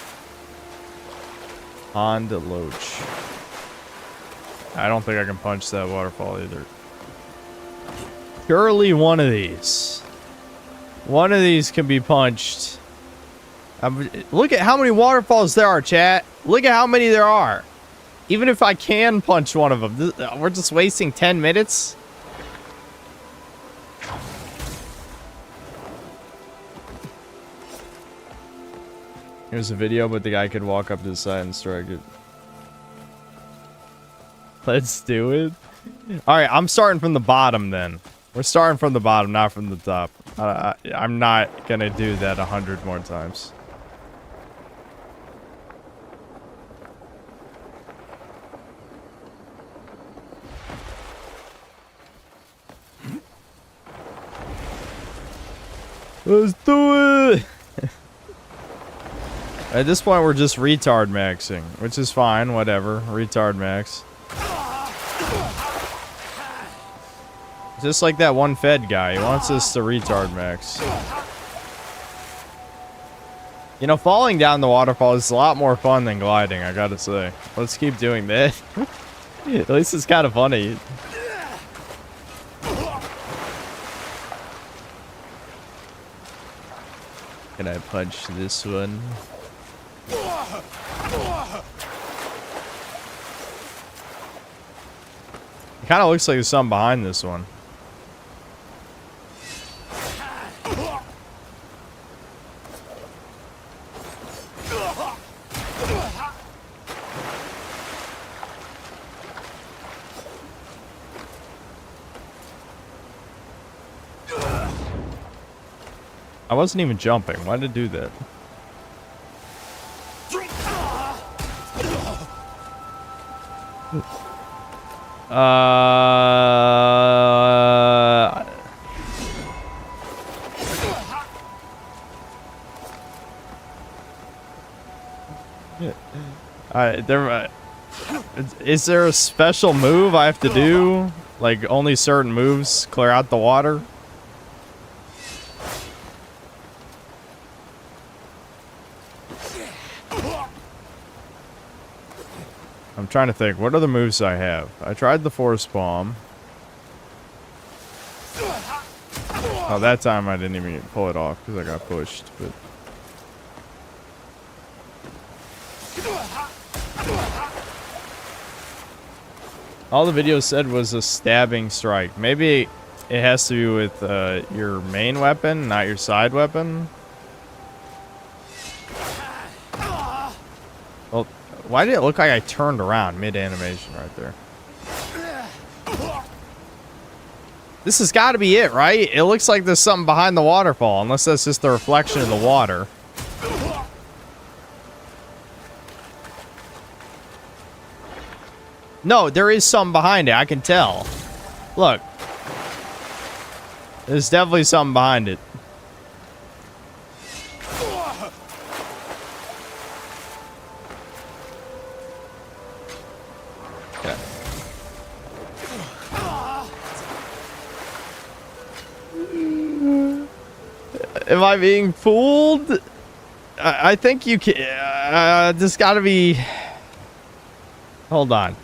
Honda Loach. I don't think I can punch that waterfall either. Surely one of these. One of these can be punched. Look at how many waterfalls there are, chat. Look at how many there are. Even if I can punch one of them, we're just wasting 10 minutes. Here's a video, but the guy could walk up to the side and strike it. Let's do it. All right, I'm starting from the bottom then. We're starting from the bottom, not from the top. I'm not gonna do that 100 more times. Let's do it! At this point, we're just retard maxing, which is fine, whatever. Retard max. Just like that one Fed guy, he wants us to retard max. You know, falling down the waterfall is a lot more fun than gliding, I gotta say. Let's keep doing that. At least it's kind of funny. Can I punch this one? It kind of looks like there's something behind this one. I wasn't even jumping. Why did it do that? Is there a special move I have to do? Like only certain moves clear out the water? I'm trying to think. What other moves I have? I tried the force bomb. Oh, that time I didn't even pull it off because I got pushed. But all the video said was a stabbing strike. Maybe it has to do with your main weapon, not your side weapon. Well, why did it look like I turned around mid-animation right there? This has got to be it, right? It looks like there's something behind the waterfall, unless that's just the reflection of the water. No, there is something behind it. I can tell. Look. There's definitely something behind it. Okay. Am I being fooled? I think you can. There's got to be. Hold on.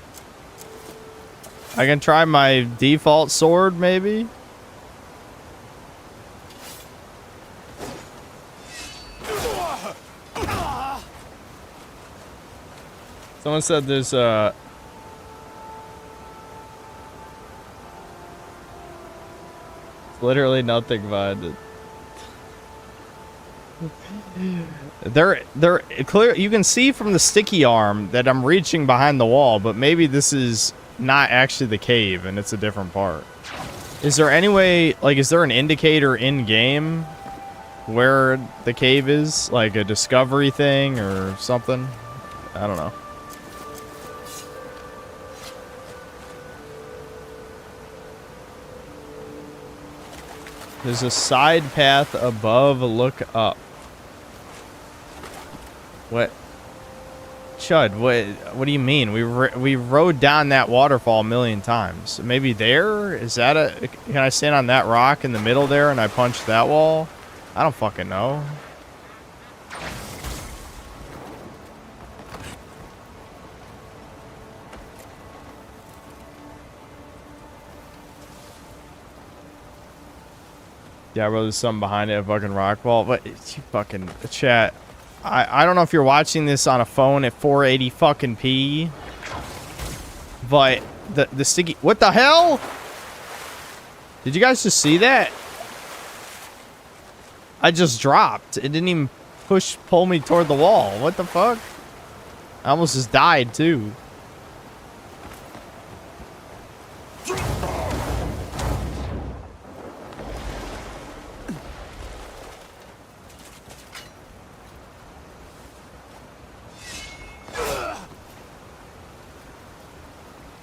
I can try my default sword, maybe? Someone said there's literally nothing behind it. They're clear. You can see from the sticky arm that I'm reaching behind the wall, but maybe this is not actually the cave and it's a different part. Is there any way, like, is there an indicator in game where the cave is, like a discovery thing or something? I don't know. There's a side path above. Look up. What? Chud, what do you mean? We rode down that waterfall a million times. Maybe there? Is that a... Can I stand on that rock in the middle there and I punch that wall? I don't fucking know. Yeah, bro, there's something behind it, a fucking rock wall. But you fucking chat. I don't know if you're watching this on a phone at 480 fucking p, but the sticky... What the hell? Did you guys just see that? I just dropped. It didn't even pull me toward the wall. What the fuck? I almost just died too.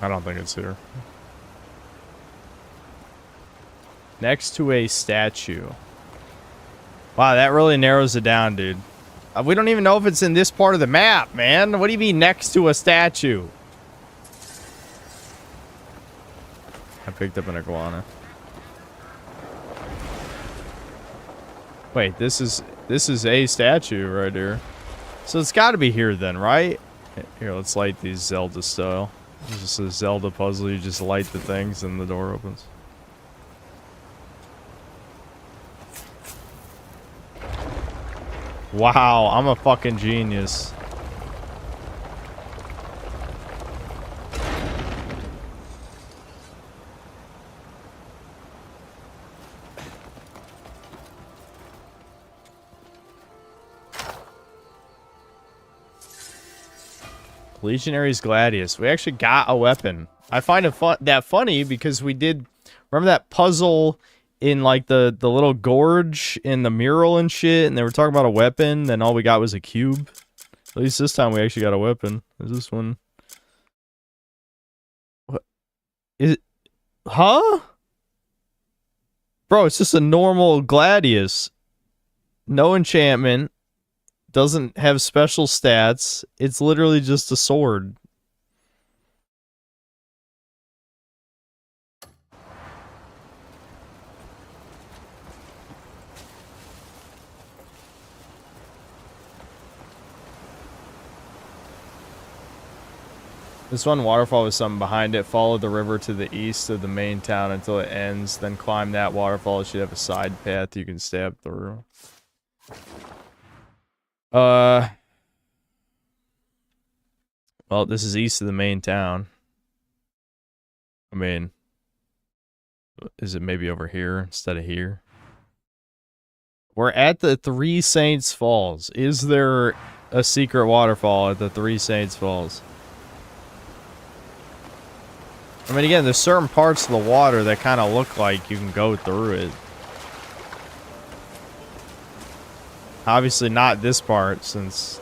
I don't think it's here. Next to a statue. Wow, that really narrows it down, dude. We don't even know if it's in this part of the map, man. What do you mean next to a statue? I picked up an iguana. Wait, this is a statue right here. So it's got to be here then, right? Here, let's light these Zelda style. This is a Zelda puzzle. You just light the things and the door opens. Wow, I'm a fucking genius. Legionaries Gladius. We actually got a weapon. I find it funny because we did... Remember that puzzle in like the little gorge in the mural and shit, and they were talking about a weapon, then all we got was a cube? At least this time we actually got a weapon. Is this one? What? Is it... Huh? Bro, it's just a normal Gladius. No enchantment. Doesn't have special stats. It's literally just a sword. This one waterfall with something behind it. Follow the river to the east of the main town until it ends. Then climb that waterfall. It should have a side path you can stab through. Well, this is east of the main town. I mean, is it maybe over here instead of here? We're at the Three Saints Falls. Is there a secret waterfall at the Three Saints Falls? I mean, again, there's certain parts of the water that kind of look like you can go through it. Obviously not this part, since,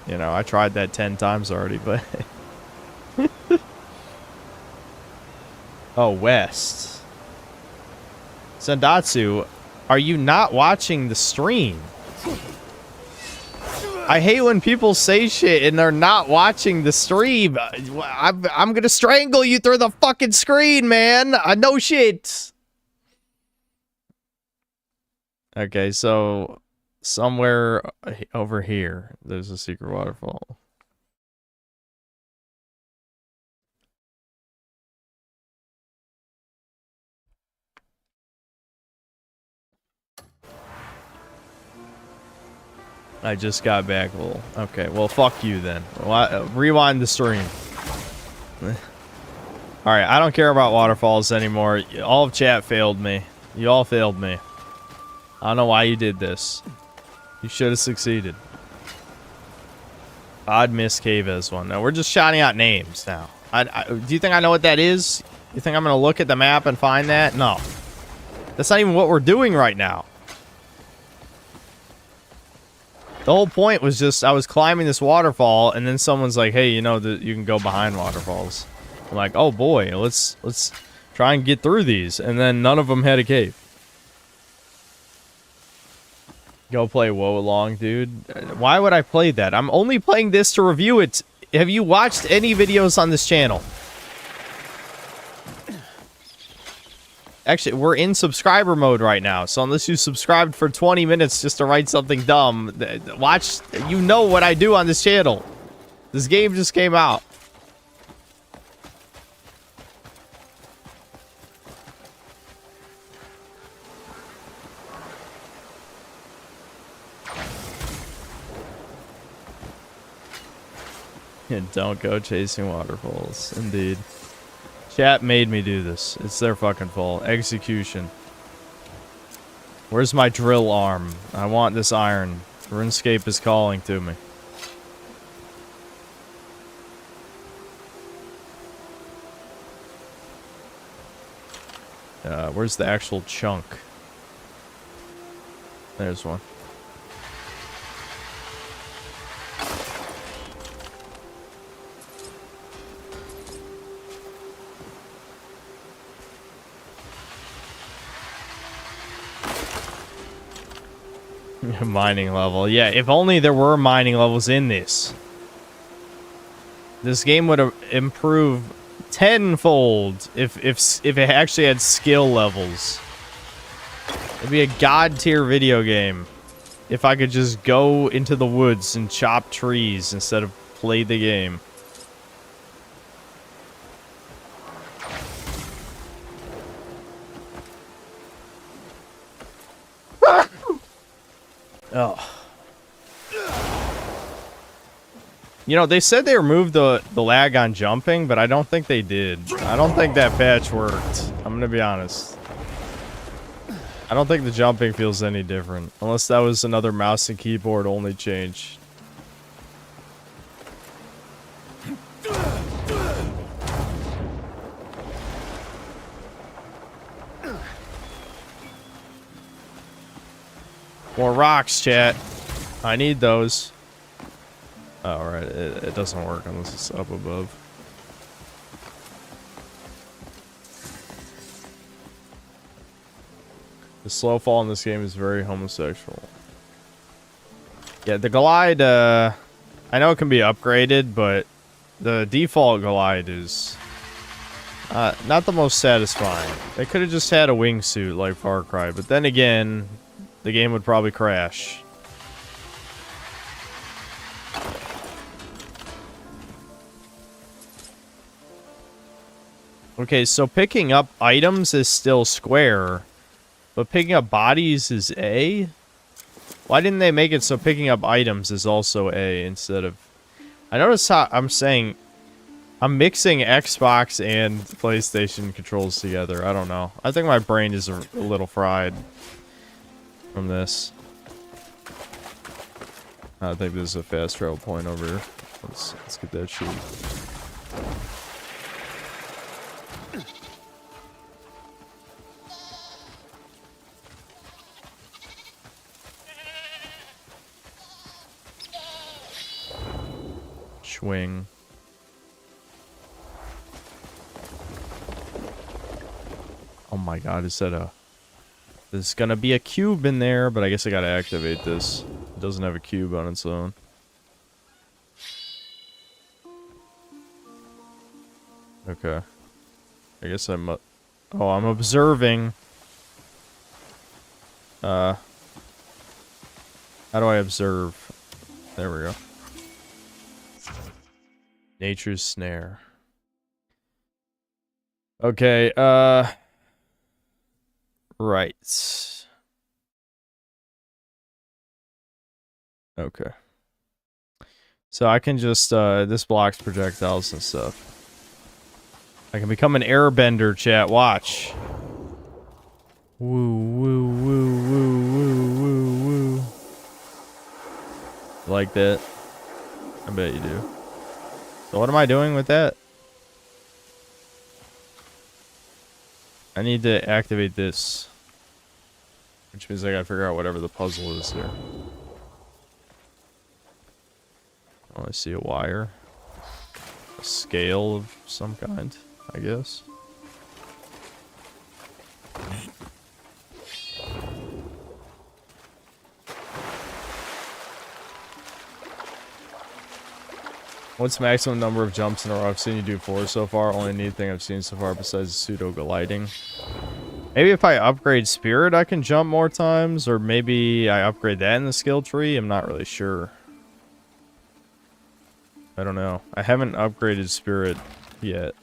you know, I tried that 10 times already, but... Oh, west. Sendatsu, are you not watching the stream? I hate when people say shit and they're not watching the stream. I'm gonna strangle you through the fucking screen, man. No shit. Okay, so somewhere over here, there's a secret waterfall. I just got back. Well, okay, well, fuck you then. Rewind the stream. Alright, I don't care about waterfalls anymore. All of chat failed me. You all failed me. I don't know why you did this. You should have succeeded. Odd Miss Caves one. Now, we're just shouting out names now. Do you think I know what that is? You think I'm going to look at the map and find that? No. That's not even what we're doing right now. The whole point was just, I was climbing this waterfall, and then someone's like, hey, you know, you can go behind waterfalls. I'm like, oh boy, let's try and get through these. And then none of them had a cave. Go play Woe Along, dude. Why would I play that? I'm only playing this to review it. Have you watched any videos on this channel? Actually, we're in subscriber mode right now, so unless you subscribed for 20 minutes just to write something dumb, watch, you know what I do on this channel. This game just came out. And don't go chasing waterfalls, indeed. Chat made me do this. It's their fucking fault. Execution. Where's my drill arm? I want this iron. RuneScape is calling to me. Where's the actual chunk? There's one. Mining level. Yeah, if only there were mining levels in this. This game would improve tenfold if it actually had skill levels. It'd be a god tier video game if I could just go into the woods and chop trees instead of play the game. Oh. You know, they said they removed the lag on jumping, but I don't think they did. I don't think that patch worked. I'm gonna be honest. I don't think the jumping feels any different. Unless that was another mouse and keyboard only change. More rocks, chat. I need those. Oh, right. It doesn't work unless it's up above. The slow fall in this game is very homosexual. Yeah, the glide, I know it can be upgraded, but the default glide is not the most satisfying. They could have just had a wingsuit like Far Cry, but then again, the game would probably crash. Okay, so picking up items is still square, but picking up bodies is A? Why didn't they make it so picking up items is also A instead of... I notice how I'm saying... I'm mixing Xbox and PlayStation controls together. I don't know. I think my brain is a little fried from this. I think this is a fast travel point over here. Let's get that sheet. Swing. Oh my god, is that a... There's gonna be a cube in there, but I guess I gotta activate this. It doesn't have a cube on its own. Okay. I guess I'm... oh, I'm observing. How do I observe? There we go. Nature's snare. Okay, right. Okay. So I can just, this blocks projectiles and stuff. I can become an airbender, chat. Watch. Woo, woo, woo, woo, woo, woo, woo. Like that? I bet you do. So what am I doing with that? I need to activate this. Which means I gotta figure out whatever the puzzle is here. Oh, I see a wire. A scale of some kind, I guess. What's the maximum number of jumps in a row? I've seen you do 4 so far. Only neat thing I've seen so far besides pseudo gliding. Maybe if I upgrade Spirit, I can jump more times, or maybe I upgrade that in the skill tree. I'm not really sure. I don't know. I haven't upgraded Spirit yet.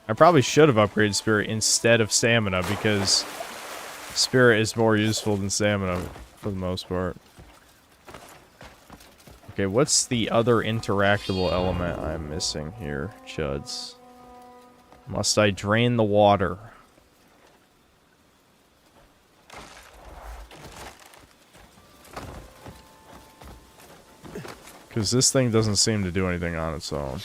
I probably should have upgraded Spirit instead of Stamina, because Spirit is more useful than Stamina for the most part. Okay, what's the other interactable element I'm missing here, chuds? Must I drain the water? Because this thing doesn't seem to do anything on its own.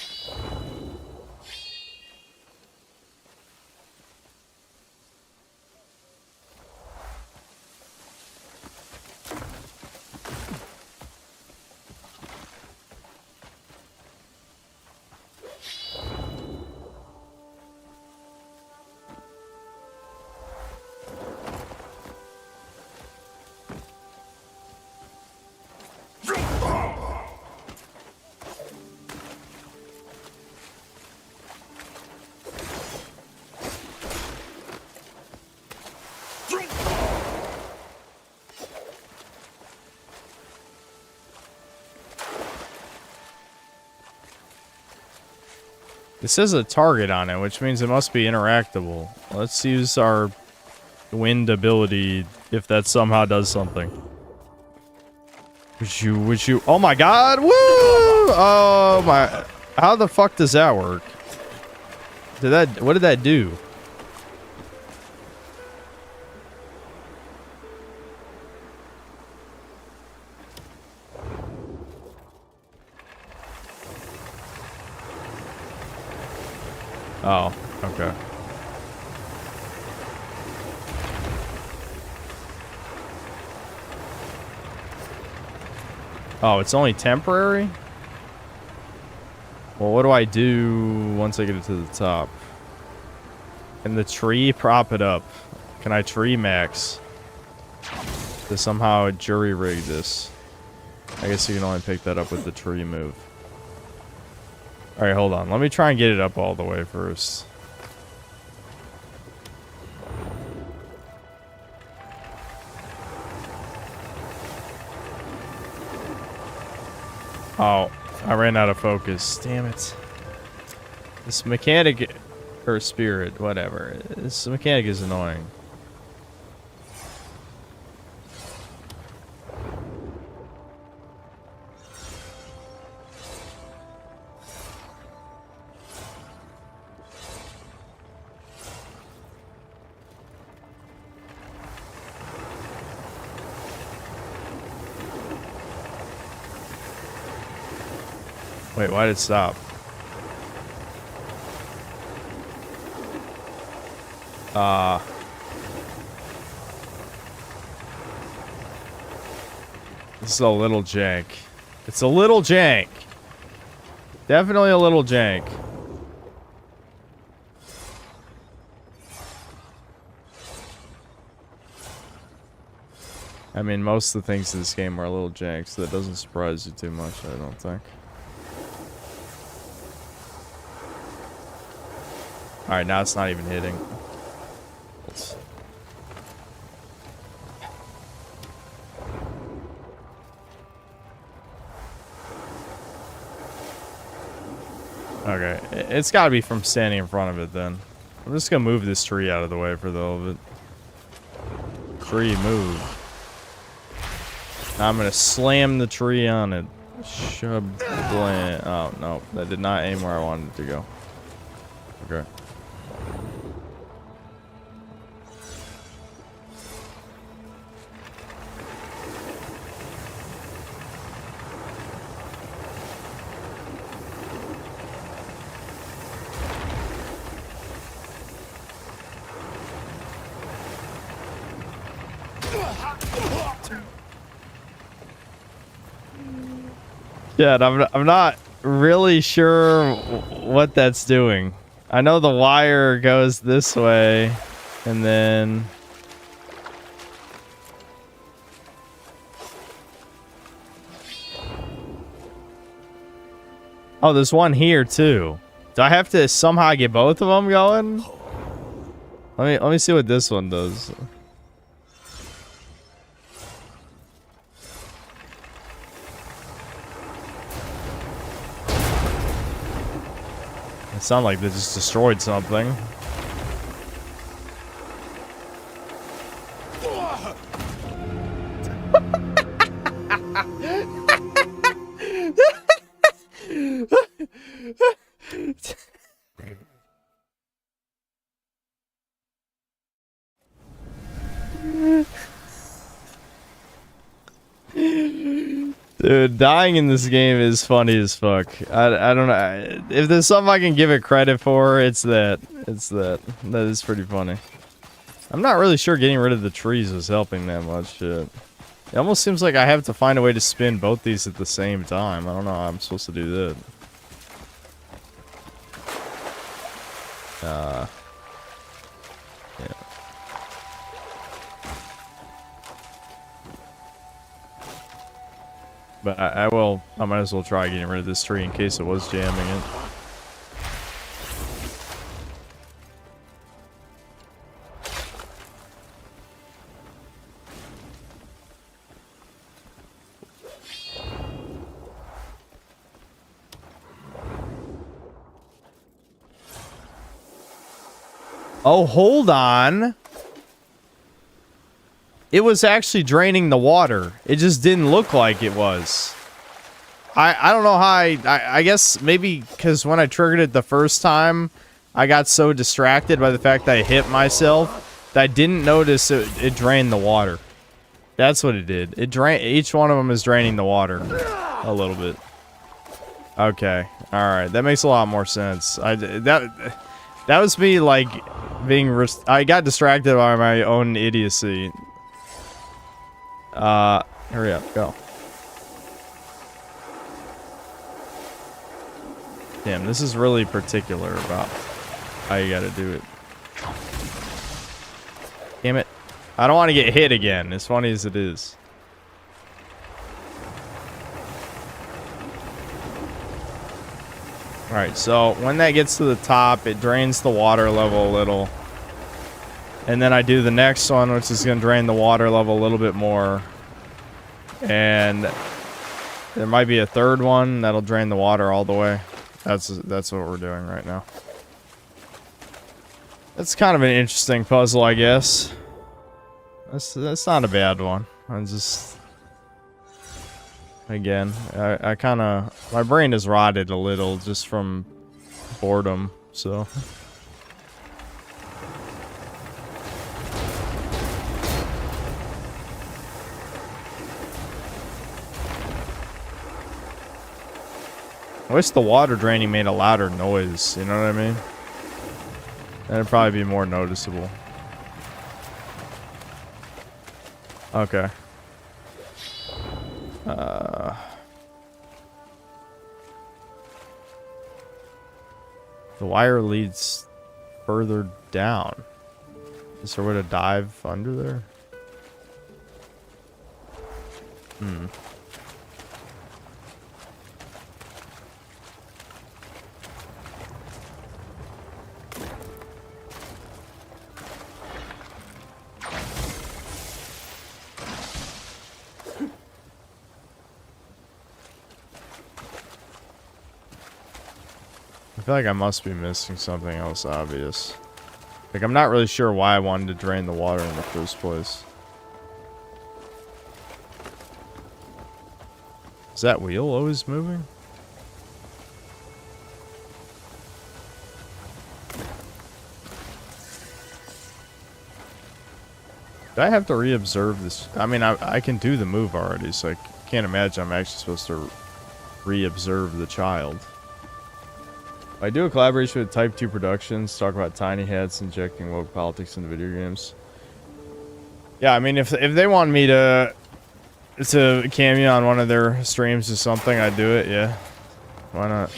It says a target on it, which means it must be interactable. Let's use our wind ability if that somehow does something. Would you? Oh my god! Woo! Oh my! How the fuck does that work? What did that do? Oh, okay. Oh, it's only temporary? Well, what do I do once I get it to the top? Can the tree prop it up? Can I tree max to somehow jury rig this? I guess you can only pick that up with the tree move. Alright, hold on. Let me try and get it up all the way first. Oh, I ran out of focus. Damn it. This mechanic, or spirit, whatever. This mechanic is annoying. Wait, why did it stop? This is a little jank. It's a little jank. Definitely a little jank. I mean, most of the things in this game are a little jank, so that doesn't surprise you too much, I don't think. Alright, now it's not even hitting. Okay, it's gotta be from standing in front of it then. I'm just gonna move this tree out of the way for the hell of it. Tree, move. Now I'm gonna slam the tree on it. Shablan. Oh, no. That did not aim where I wanted it to go. Okay. Yeah, I'm not really sure what that's doing. I know the wire goes this way, and then... Oh, there's one here too. Do I have to somehow get both of them going? Let me see what this one does. It sounded like they just destroyed something. Dude, dying in this game is funny as fuck. I don't know. If there's something I can give it credit for, it's that. It's that. That is pretty funny. I'm not really sure getting rid of the trees was helping that much. Shit. It almost seems like I have to find a way to spin both these at the same time. I don't know how I'm supposed to do that. Yeah. But I might as well try getting rid of this tree in case it was jamming it. Oh, hold on. It was actually draining the water. It just didn't look like it was. I don't know how I guess maybe because when I triggered it the first time, I got so distracted by the fact that I hit myself that I didn't notice it drained the water. That's what it did. It drained, each one of them is draining the water a little bit. Okay. All right. That makes a lot more sense. That was me like being I got distracted by my own idiocy. Hurry up, go. Damn, this is really particular about how you gotta do it. Damn it. I don't want to get hit again, as funny as it is. Alright, so when that gets to the top, it drains the water level a little. And then I do the next one, which is going to drain the water level a little bit more. And there might be a third one that'll drain the water all the way. That's what we're doing right now. That's kind of an interesting puzzle, I guess. That's not a bad one. I'm just... Again, I kind of... My brain is rotted a little just from boredom, so... I wish the water draining made a louder noise, you know what I mean? That'd probably be more noticeable. Okay. The wire leads further down. Is there a way to dive under there? Hmm. I feel like I must be missing something else obvious. Like, I'm not really sure why I wanted to drain the water in the first place. Is that wheel always moving? Do I have to re-observe this? I mean, I can do the move already, so I can't imagine I'm actually supposed to re-observe the child. I do a collaboration with Type 2 Productions, talk about tiny hats injecting woke politics into video games. Yeah, I mean, if they want me to cameo on one of their streams or something, I'd do it, yeah. Why not?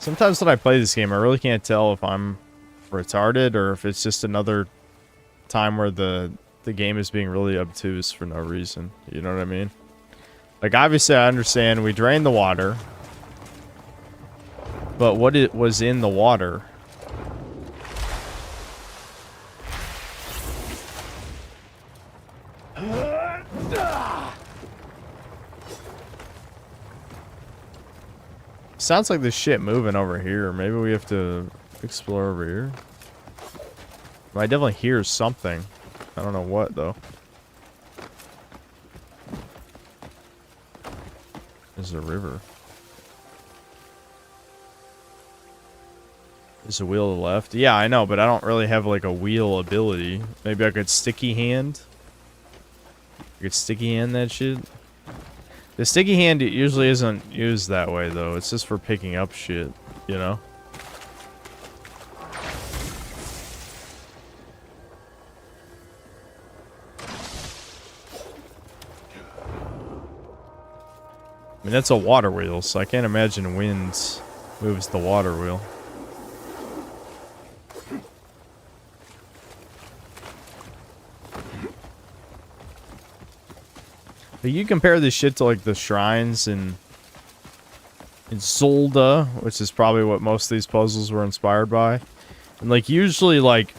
Sometimes when I play this game, I really can't tell if I'm retarded or if it's just another time where the game is being really obtuse for no reason. You know what I mean? Like, obviously, I understand we drained the water. But what it was in the water? Sounds like there's shit moving over here. Maybe we have to explore over here. I definitely hear something. I don't know what, though. There's a river. There's a wheel to the left. Yeah, I know, but I don't really have, like, a wheel ability. Maybe I could sticky hand? I could sticky hand that shit? The sticky hand usually isn't used that way, though. It's just for picking up shit, you know? I mean, that's a water wheel, so I can't imagine wind moves the water wheel. But you compare this shit to, like, the shrines in Zelda, which is probably what most of these puzzles were inspired by. And, like, usually, like,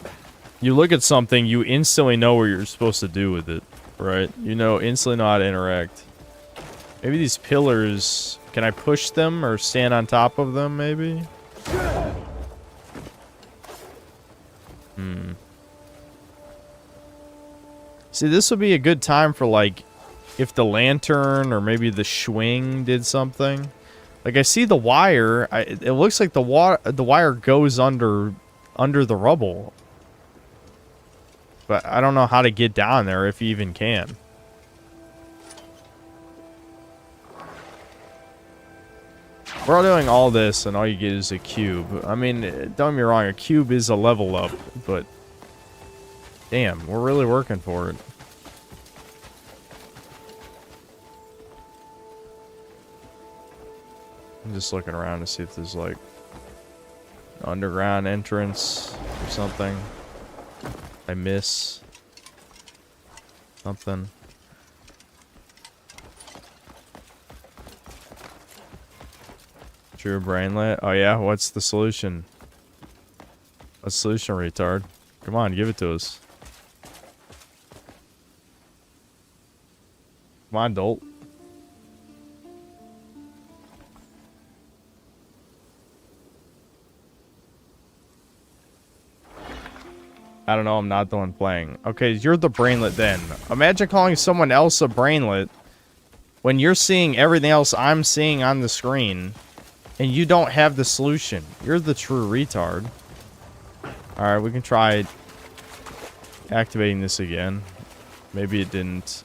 you look at something, you instantly know what you're supposed to do with it, right? You know, instantly know how to interact. Maybe these pillars Can I push them or stand on top of them, maybe? See, this would be a good time for, like, if the lantern or maybe the swing did something. Like, I see the wire. It looks like the wire goes under the rubble. But I don't know how to get down there, if you even can. We're all doing all this, and all you get is a cube. I mean, don't get me wrong, a cube is a level up, but... Damn, we're really working for it. I'm just looking around to see if there's, like, an underground entrance or something. I miss something. True brainlet. Oh yeah, what's the solution? What's the solution, retard? Come on, give it to us. Come on, dolt. I don't know, I'm not the one playing. Okay, you're the brainlet then. Imagine calling someone else a brainlet when you're seeing everything else I'm seeing on the screen and you don't have the solution. You're the true retard. Alright, we can try activating this again. Maybe it didn't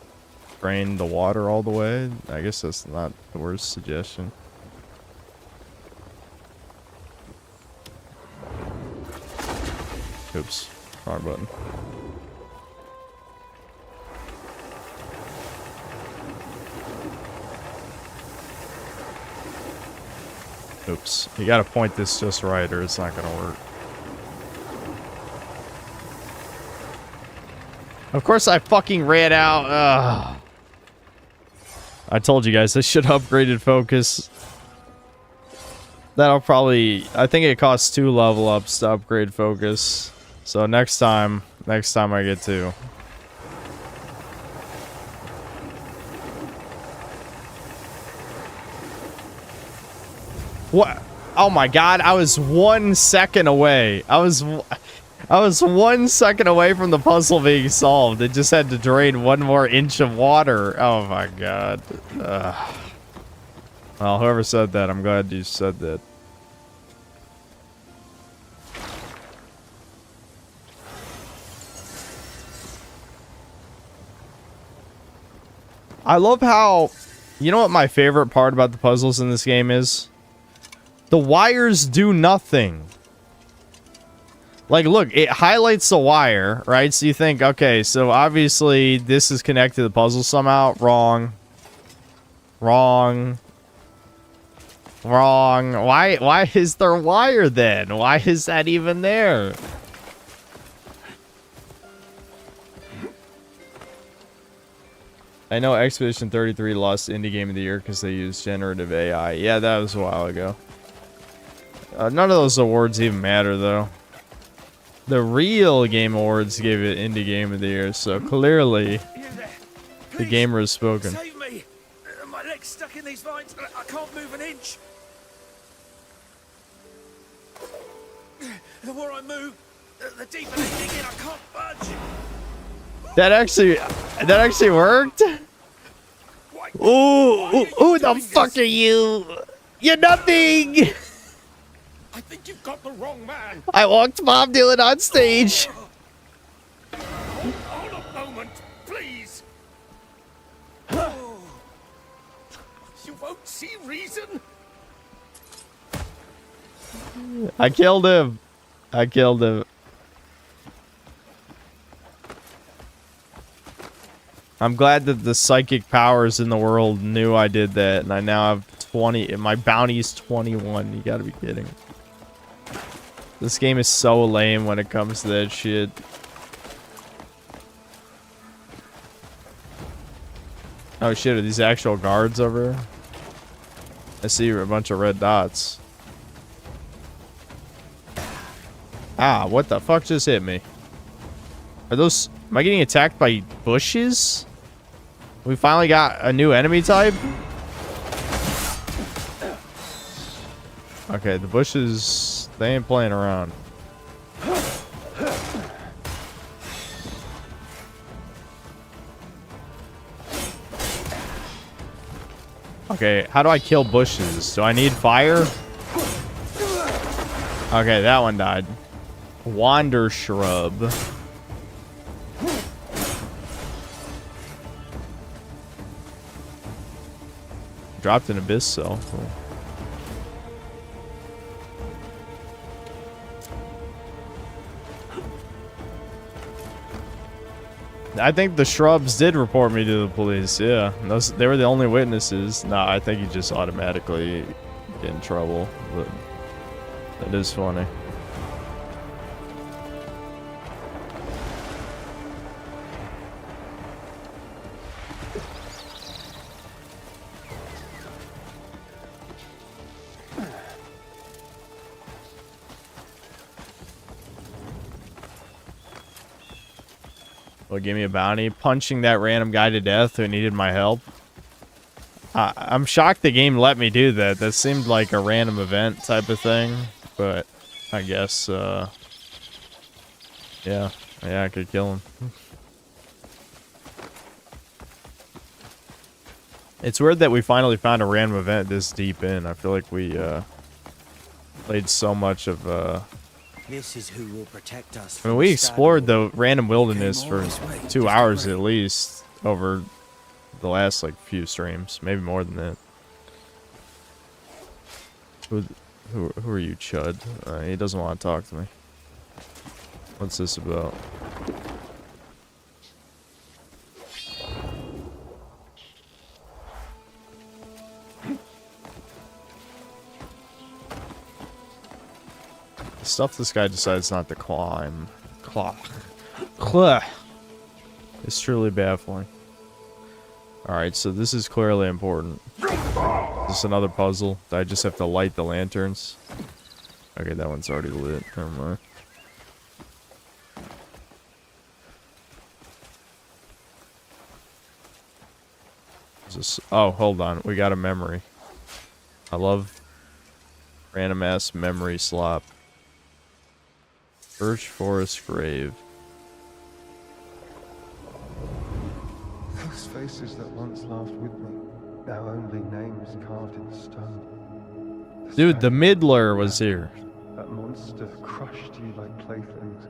drain the water all the way. I guess that's not the worst suggestion. Oops. Wrong button. Oops. You gotta point this just right or it's not gonna work. Of course I fucking ran out. Ugh. I told you guys I should have upgraded focus. That'll probably... I think it costs 2 level ups to upgrade focus. So next time I get to. What? Oh my god, I was 1 second away. I was 1 second away from the puzzle being solved. It just had to drain 1 more inch of water. Oh my god. Well, whoever said that, I'm glad you said that. I love how... You know what my favorite part about the puzzles in this game is? The wires do nothing. Like, look, it highlights the wire, right? So you think, okay, so obviously this is connected to the puzzle somehow. Wrong. Wrong. Wrong. Why is there wire then? Why is that even there? I know Expedition 33 lost Indie Game of the Year because they used generative AI. Yeah, that was a while ago. None of those awards even matter, though. The real Game Awards gave it Indie Game of the Year, so clearly the gamer has spoken. Save me! My leg's stuck in these vines. I can't move an inch. The more I move, the deeper they dig in. I can't budge. That actually worked? Ooh, who the fuck are you? You're nothing! I think you've got the wrong man. I walked Bob Dylan on stage. Hold a moment, please. You won't see reason. I killed him. I killed him. I'm glad that the psychic powers in the world knew I did that, and I now have 20. My bounty is 21. You gotta be kidding. This game is so lame when it comes to that shit. Oh shit, are these actual guards over here? I see a bunch of red dots. Ah, what the fuck just hit me? Are those... Am I getting attacked by bushes? We finally got a new enemy type? Okay, the bushes, they ain't playing around. Okay, how do I kill bushes? Do I need fire? Okay, that one died. Wander shrub. Dropped an abyss cell. Cool. I think the shrubs did report me to the police. Yeah, they were the only witnesses. Nah, I think you just automatically get in trouble. But that is funny. Well, give me a bounty. Punching that random guy to death who needed my help. I'm shocked the game let me do that. That seemed like a random event type of thing. But I guess, yeah, I could kill him. It's weird that we finally found a random event this deep in. I feel like we played so much of This is who will protect us. I mean, we explored the random wilderness for 2 hours at least over the last like few streams, maybe more than that. Who are you, Chud? He doesn't want to talk to me. What's this about? Stuff this guy decides not to climb. It's truly baffling. Alright, so this is clearly important. Is this another puzzle? Do I just have to light the lanterns? Okay, that one's already lit. Never mind. Oh, hold on. We got a memory. I love random ass memory slop. Birch Forest Grave. Those faces that once laughed with me, now only names carved in stone. Dude, the Middler was here. That monster crushed you like playthings.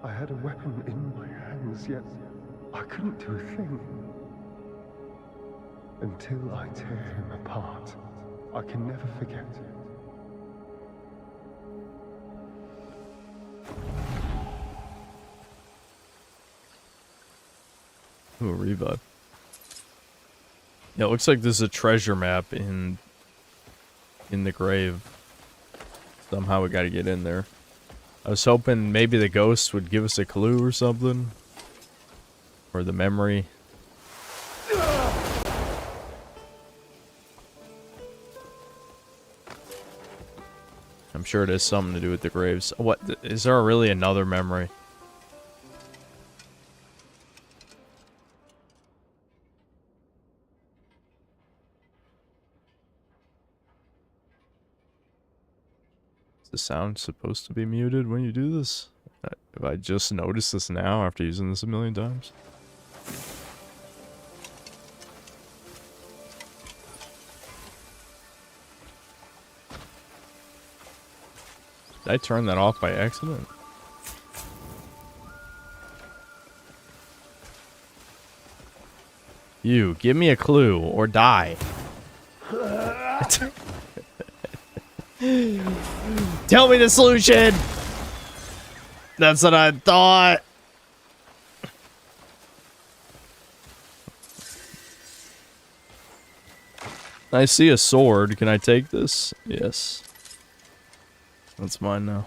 I had a weapon in my hands, yet I couldn't do a thing. Until I tear him apart, I can never forget. Ooh, revive. Yeah, it looks like there's a treasure map in the grave. Somehow we gotta get in there. I was hoping maybe the ghost would give us a clue or something. Or the memory. I'm sure it has something to do with the graves. What? Is there really another memory? Is the sound supposed to be muted when you do this? Have I just noticed this now after using this a million times? Did I turn that off by accident? You, give me a clue or die. Tell me the solution! That's what I thought. I see a sword. Can I take this? Yes. That's mine now.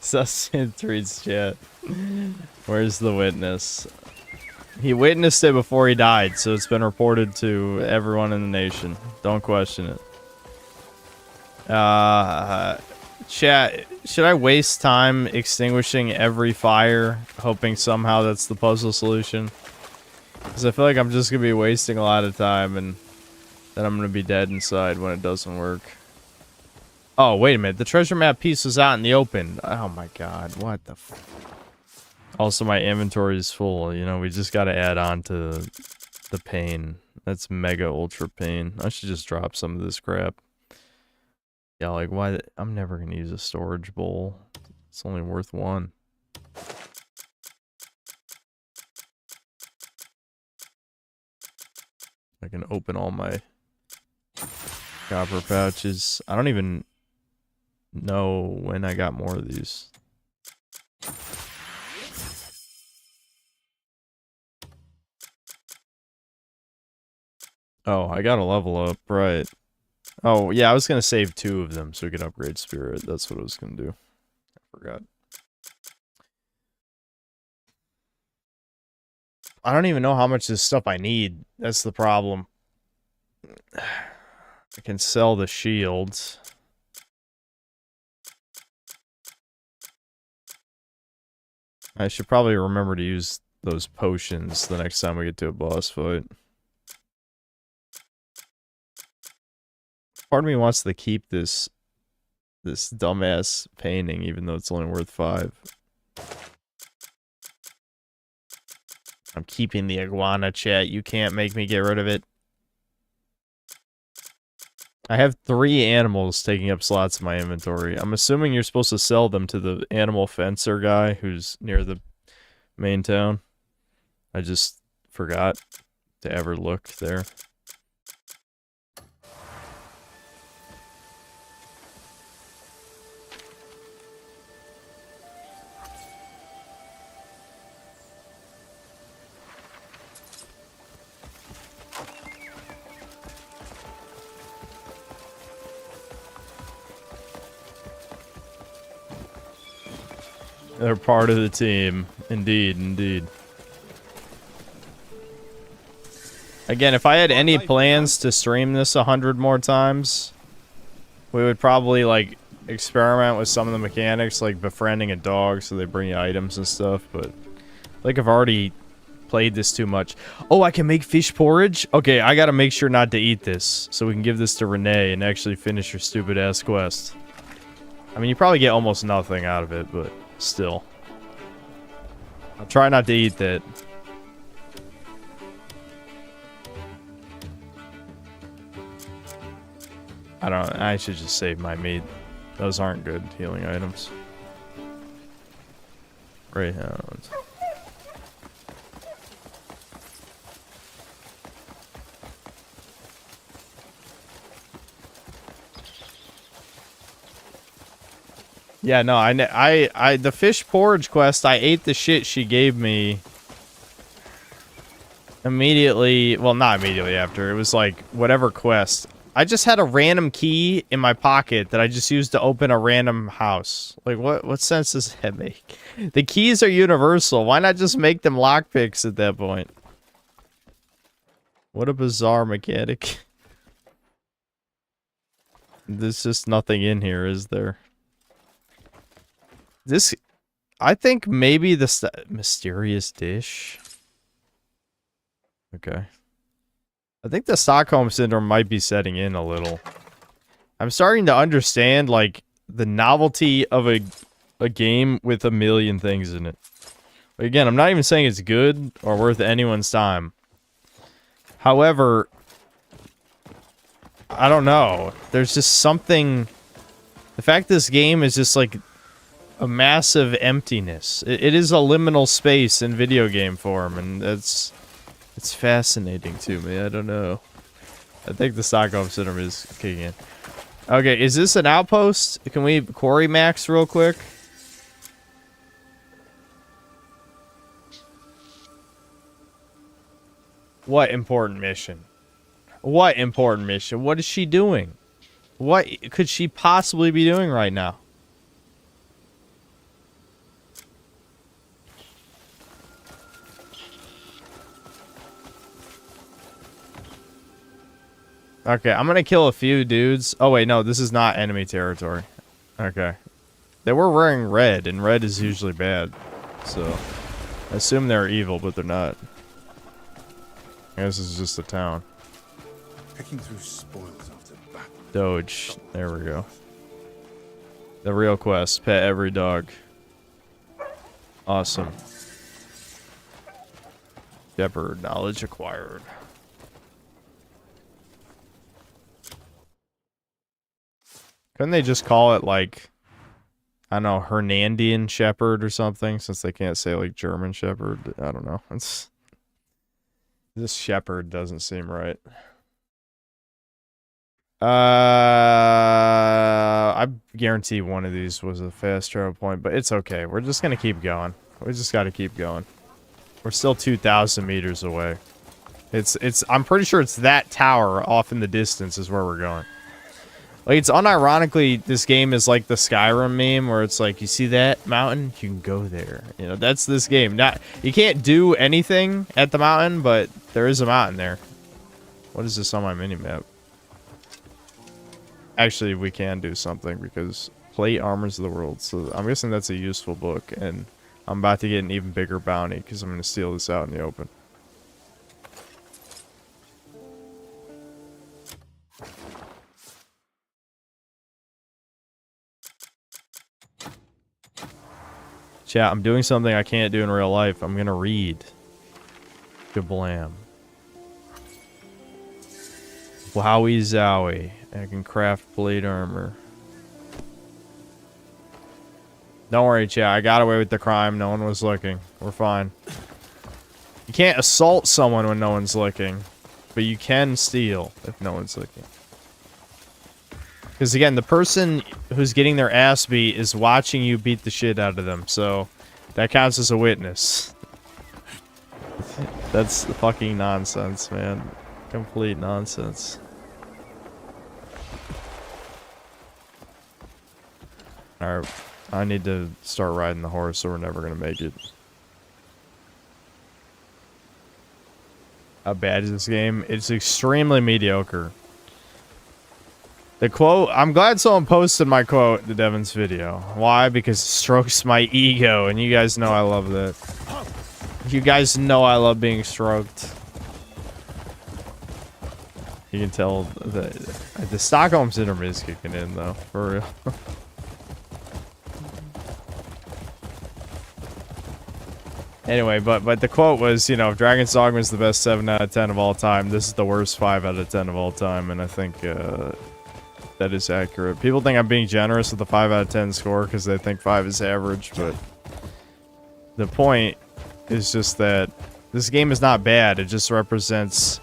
Sussint reads chat. Where's the witness? He witnessed it before he died, so it's been reported to everyone in the nation. Don't question it. Chat, should I waste time extinguishing every fire, hoping somehow that's the puzzle solution? Because I feel like I'm just going to be wasting a lot of time, and then I'm going to be dead inside when it doesn't work. Oh, wait a minute. The treasure map piece was out in the open. Oh my god, what the f... Also, my inventory is full. You know, we just got to add on to the pain. That's mega ultra pain. I should just drop some of this crap. Yeah, like, why? I'm never going to use a storage bowl. It's only worth one. I can open all my copper pouches. I don't even know when I got more of these. Oh, I got to level up, right. Oh, yeah, I was going to save 2 of them so we could upgrade Spirit. That's what I was going to do. I forgot. I don't even know how much of this stuff I need. That's the problem. I can sell the shields. I should probably remember to use those potions the next time we get to a boss fight. Part of me wants to keep this dumbass painting, even though it's only worth 5. I'm keeping the iguana, chat. You can't make me get rid of it. I have 3 animals taking up slots in my inventory. I'm assuming you're supposed to sell them to the animal fencer guy who's near the main town. I just forgot to ever look there. They're part of the team. Indeed, indeed. Again, if I had any plans to stream this 100 more times, we would probably, like, experiment with some of the mechanics, like befriending a dog so they bring you items and stuff, but, like, I've already played this too much. Oh, I can make fish porridge? Okay, I gotta make sure not to eat this, so we can give this to Renee and actually finish your stupid-ass quest. I mean, you probably get almost nothing out of it, but... still. I'll try not to eat that. I should just save my meat. Those aren't good healing items. Greyhound. Yeah, no, the fish porridge quest, I ate the shit she gave me immediately, well, not immediately after, it was like, whatever quest. I just had a random key in my pocket that I just used to open a random house. Like, what sense does that make? The keys are universal, why not just make them lockpicks at that point? What a bizarre mechanic. There's just nothing in here, is there? This, I think maybe the mysterious dish. Okay. I think the Stockholm Syndrome might be setting in a little. I'm starting to understand, like, the novelty of a game with a million things in it. Again, I'm not even saying it's good or worth anyone's time. However, I don't know. There's just something... The fact this game is just, like... a massive emptiness. It is a liminal space in video game form, and it's fascinating to me. I don't know. I think the Stockholm Syndrome is kicking in. Okay, is this an outpost? Can we quarry max real quick? What important mission? What important mission? What is she doing? What could she possibly be doing right now? Okay, I'm gonna kill a few dudes. Oh wait, no, this is not enemy territory. Okay. They were wearing red, and red is usually bad. So, I assume they're evil, but they're not. I guess this is just a town. Picking through spoils after battle. Doge. There we go. The real quest. Pet every dog. Awesome. Shepherd. Knowledge acquired. Couldn't they just call it, like, I don't know, Hernandian Shepherd or something, since they can't say, like, German Shepherd? I don't know. It's... This Shepherd doesn't seem right. I guarantee one of these was a fast travel point, but it's okay. We're just gonna keep going. We just gotta keep going. We're still 2,000 meters away. I'm pretty sure it's that tower off in the distance is where we're going. Like, it's unironically, this game is like the Skyrim meme, where it's like, you see that mountain? You can go there. You know, that's this game. You can't do anything at the mountain, but there is a mountain there. What is this on my mini-map? Actually, we can do something, because Plate Armors of the World. So I'm guessing that's a useful book, and I'm about to get an even bigger bounty, because I'm going to steal this out in the open. Chat, I'm doing something I can't do in real life. I'm gonna read. Kablam. Wowie zowie. I can craft plate armor. Don't worry, chat. I got away with the crime. No one was looking. We're fine. You can't assault someone when no one's looking. But you can steal if no one's looking. Because again, the person who's getting their ass beat is watching you beat the shit out of them, so that counts as a witness. That's fucking nonsense, man. Complete nonsense. Alright, I need to start riding the horse or we're never gonna make it. How bad is this game? It's extremely mediocre. The quote, I'm glad someone posted my quote to Devin's video. Why? Because it strokes my ego, and you guys know I love that. You guys know I love being stroked. You can tell the Stockholm Syndrome is kicking in, though, for real. Anyway, but the quote was, you know, if Dragon's Dogma is the best 7 out of 10 of all time, this is the worst 5 out of 10 of all time, and I think, that is accurate. People think I'm being generous with the 5 out of 10 score because they think 5 is average, but the point is just that this game is not bad. It just represents,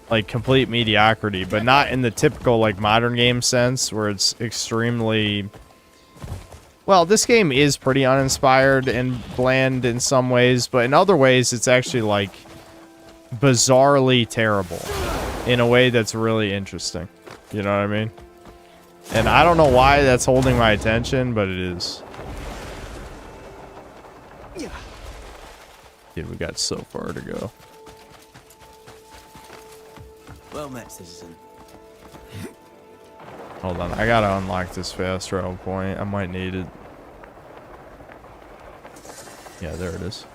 like, complete mediocrity, but not in the typical, like, modern game sense where it's extremely... Well, this game is pretty uninspired and bland in some ways, but in other ways it's actually, like, bizarrely terrible in a way that's really interesting. You know what I mean? And I don't know why that's holding my attention, but it is. Dude, we got so far to go. Well met, citizen. Hold on, I gotta unlock this fast travel point. I might need it. Yeah, there it is.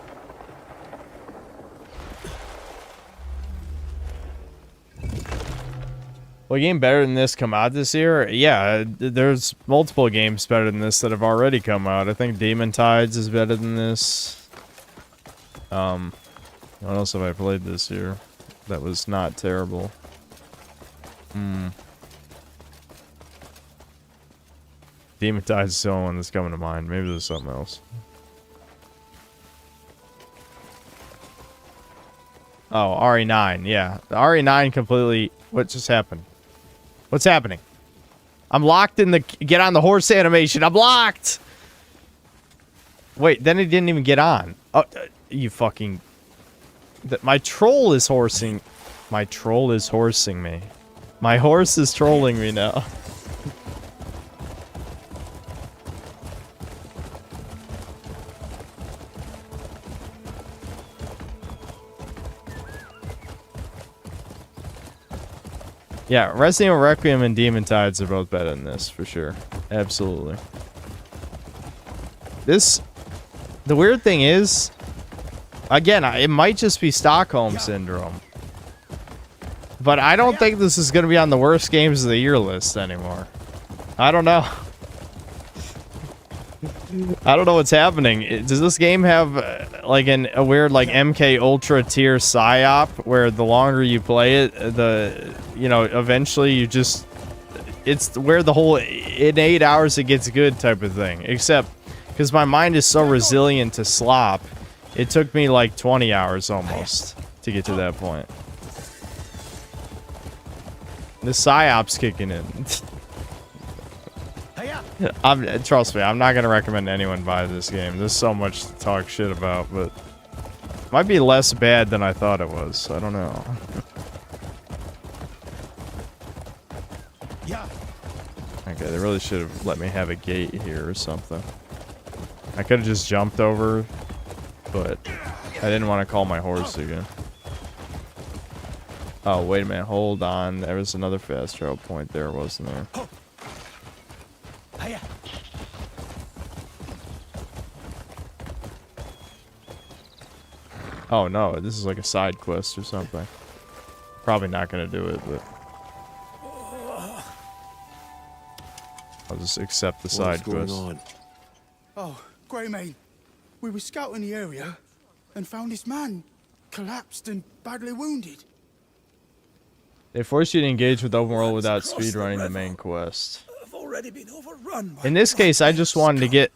Will a game better than this come out this year? Yeah, there's multiple games better than this that have already come out. I think Demon Tides is better than this. What else have I played this year that was not terrible? Demon Tides is the only one that's coming to mind. Maybe there's something else. Oh, RE9, yeah. The RE9 completely... What just happened? What's happening? I'm locked in the get on the horse animation. I'm locked! Wait, then it didn't even get on. Oh, you fucking... My troll is horsing... My troll is horsing me. My horse is trolling me now. Yeah, Resident Evil Requiem and Demon Tides are both better than this, for sure. Absolutely. The weird thing is, again, it might just be Stockholm Syndrome. But I don't think this is going to be on the worst games of the year list anymore. I don't know. I don't know what's happening. Does this game have like a weird like MK Ultra tier psyop where the longer you play it, eventually you just, it's where the whole in 8 hours it gets good type of thing. Except because my mind is so resilient to slop, it took me like 20 hours almost to get to that point. The psyop's kicking in. Trust me, I'm not gonna recommend anyone buy this game. There's so much to talk shit about, but it might be less bad than I thought it was. I don't know. Okay, they really should have let me have a gate here or something. I could have just jumped over, but I didn't want to call my horse again. Oh, wait a minute. Hold on. There was another fast travel point there, wasn't there? Oh, no. This is like a side quest or something. Probably not going to do it, but... I'll just accept the side quest. Oh, Greymane. We were scouting the area and found this man collapsed and badly wounded. They force you to engage with open world without speedrunning the main quest. I've already been overrun. In this case, I just wanted to get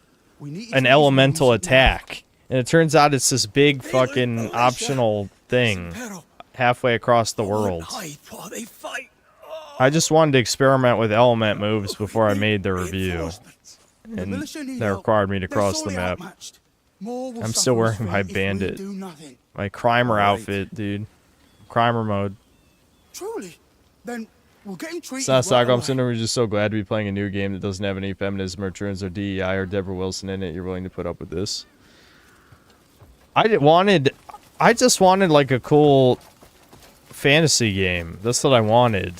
an elemental attack. And it turns out it's this big fucking optional thing halfway across the world. I just wanted to experiment with element moves before I made the review. And that required me to cross the map. I'm still wearing my bandit. My crimer outfit, dude. Crimer mode. Truly? Then we'll get him treated. It's not Stockholm Syndrome. We're just so glad to be playing a new game that doesn't have any feminism or trends or DEI or Deborah Wilson in it. You're willing to put up with this. I just wanted like a cool fantasy game. That's what I wanted.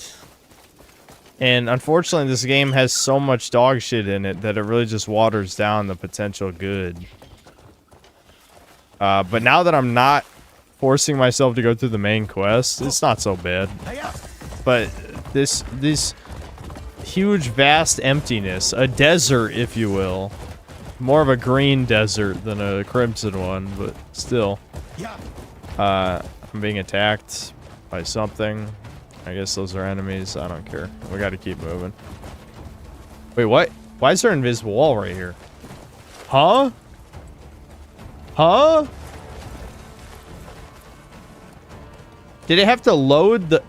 And unfortunately, this game has so much dog shit in it that it really just waters down the potential good. But now that I'm not forcing myself to go through the main quest, it's not so bad. But this huge, vast emptiness, a desert, if you will. More of a green desert than a crimson one, but still. I'm being attacked by something. I guess those are enemies. I don't care. We gotta keep moving. Wait, what? Why is there an invisible wall right here? Huh? Huh? Did it have to load the...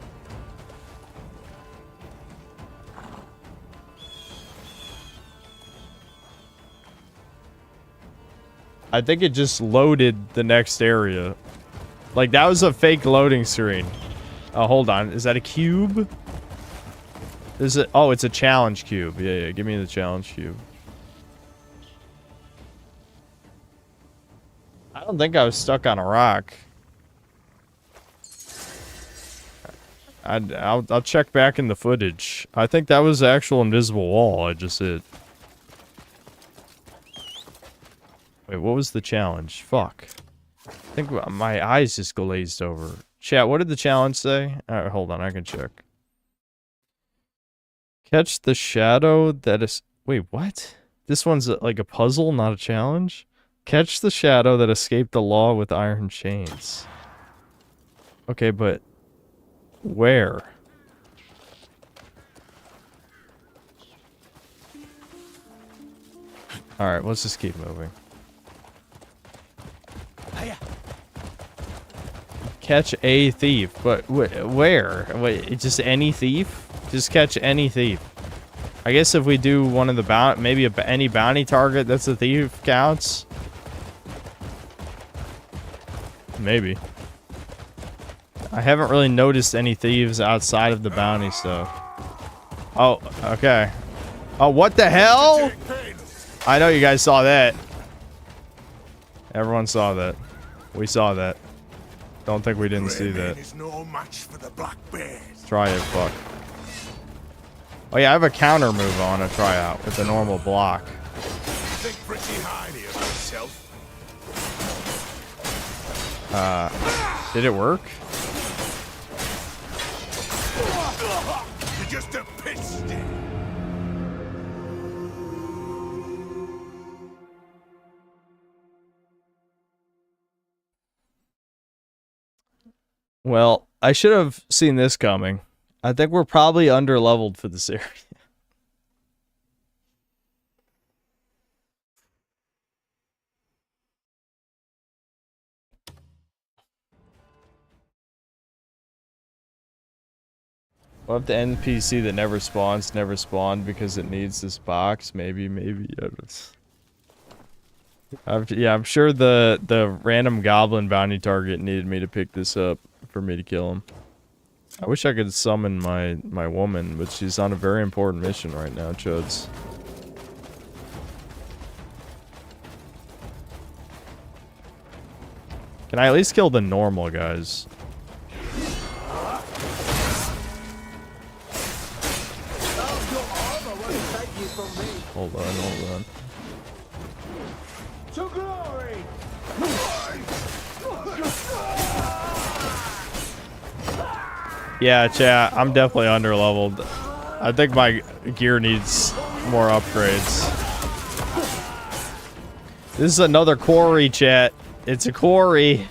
I think it just loaded the next area. Like, that was a fake loading screen. Oh, hold on. Is that a cube? Is it? Oh, it's a challenge cube. Yeah, give me the challenge cube. I don't think I was stuck on a rock. I'll check back in the footage. I think that was the actual invisible wall I just hit. Wait, what was the challenge? Fuck. I think my eyes just glazed over. Chat, what did the challenge say? Alright, hold on, I can check. Catch the shadow that is... Wait, what? This one's like a puzzle, not a challenge? Catch the shadow that escaped the law with iron chains. Okay, but... where? Alright, let's just keep moving. Catch a thief, but where? Wait, just any thief? Just catch any thief. I guess if we do one of the maybe any bounty target that's a thief counts. Maybe. I haven't really noticed any thieves outside of the bounty stuff. Oh, okay. Oh, what the hell? I know you guys saw that. Everyone saw that. We saw that. Don't think we didn't see that. Is no match for the black bears. Try it, fuck. Oh yeah, I have a counter move I want to try out with a normal block. Think pretty highly of yourself. Did it work? You're just a pitch stick. Well, I should have seen this coming. I think we're probably under-leveled for this area. What if the NPC that never spawns never spawned because it needs this box? Maybe. Yeah, I'm sure the random goblin bounty target needed me to pick this up for me to kill him. I wish I could summon my woman, but she's on a very important mission right now, chuds. Can I at least kill the normal guys? Hold on. To glory! Yeah, chat, I'm definitely under-leveled. I think my gear needs more upgrades. This is another quarry, chat. It's a quarry.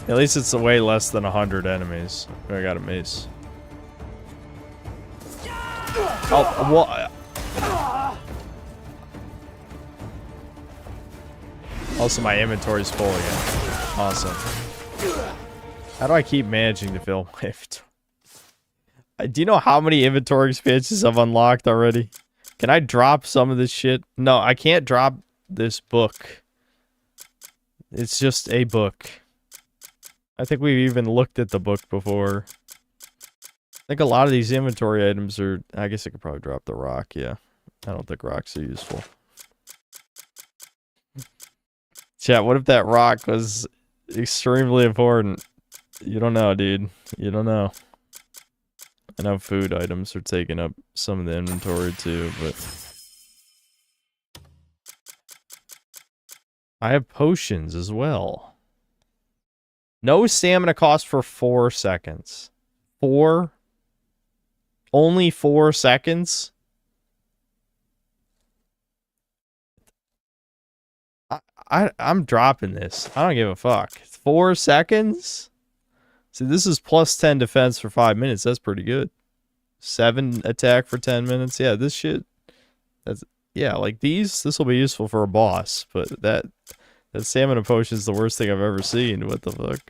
At least it's way less than 100 enemies. I got a mace. Oh, what? Also, my inventory's full again. Awesome. How do I keep managing to fill my inventory? Do you know how many inventory expansions I've unlocked already? Can I drop some of this shit? No, I can't drop this book. It's just a book. I think we've even looked at the book before. I think a lot of these inventory items are... I guess I could probably drop the rock, yeah. I don't think rocks are useful. Chat, what if that rock was extremely important? You don't know, dude. You don't know. I know food items are taking up some of the inventory too, but... I have potions as well. No stamina cost for 4 seconds. 4? Only 4 seconds? I'm dropping this. I don't give a fuck. 4 seconds? See, this is plus 10 defense for 5 minutes. That's pretty good. 7 attack for 10 minutes. Yeah, this shit. That's... Yeah, like these, this will be useful for a boss, but that stamina potion is the worst thing I've ever seen. What the fuck?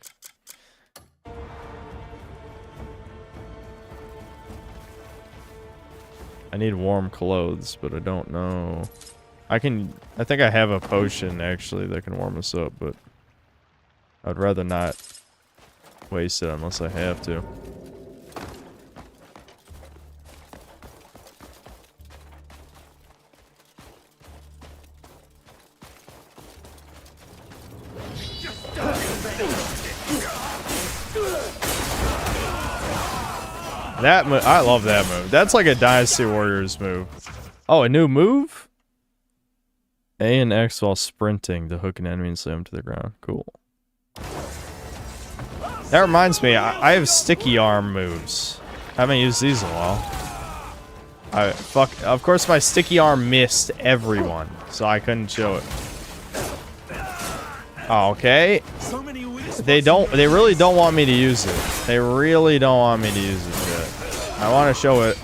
I need warm clothes, but I don't know. I think I have a potion actually that can warm us up, but I'd rather not waste it unless I have to. That move, I love that move. That's like a Dynasty Warriors move. Oh, a new move? A and X while sprinting to hook an enemy and slam him to the ground. Cool. That reminds me, I have sticky arm moves. I haven't used these in a while. Of course my sticky arm missed everyone, so I couldn't show it. Oh, okay. They really don't want me to use it. They really don't want me to use it yet. I want to show it.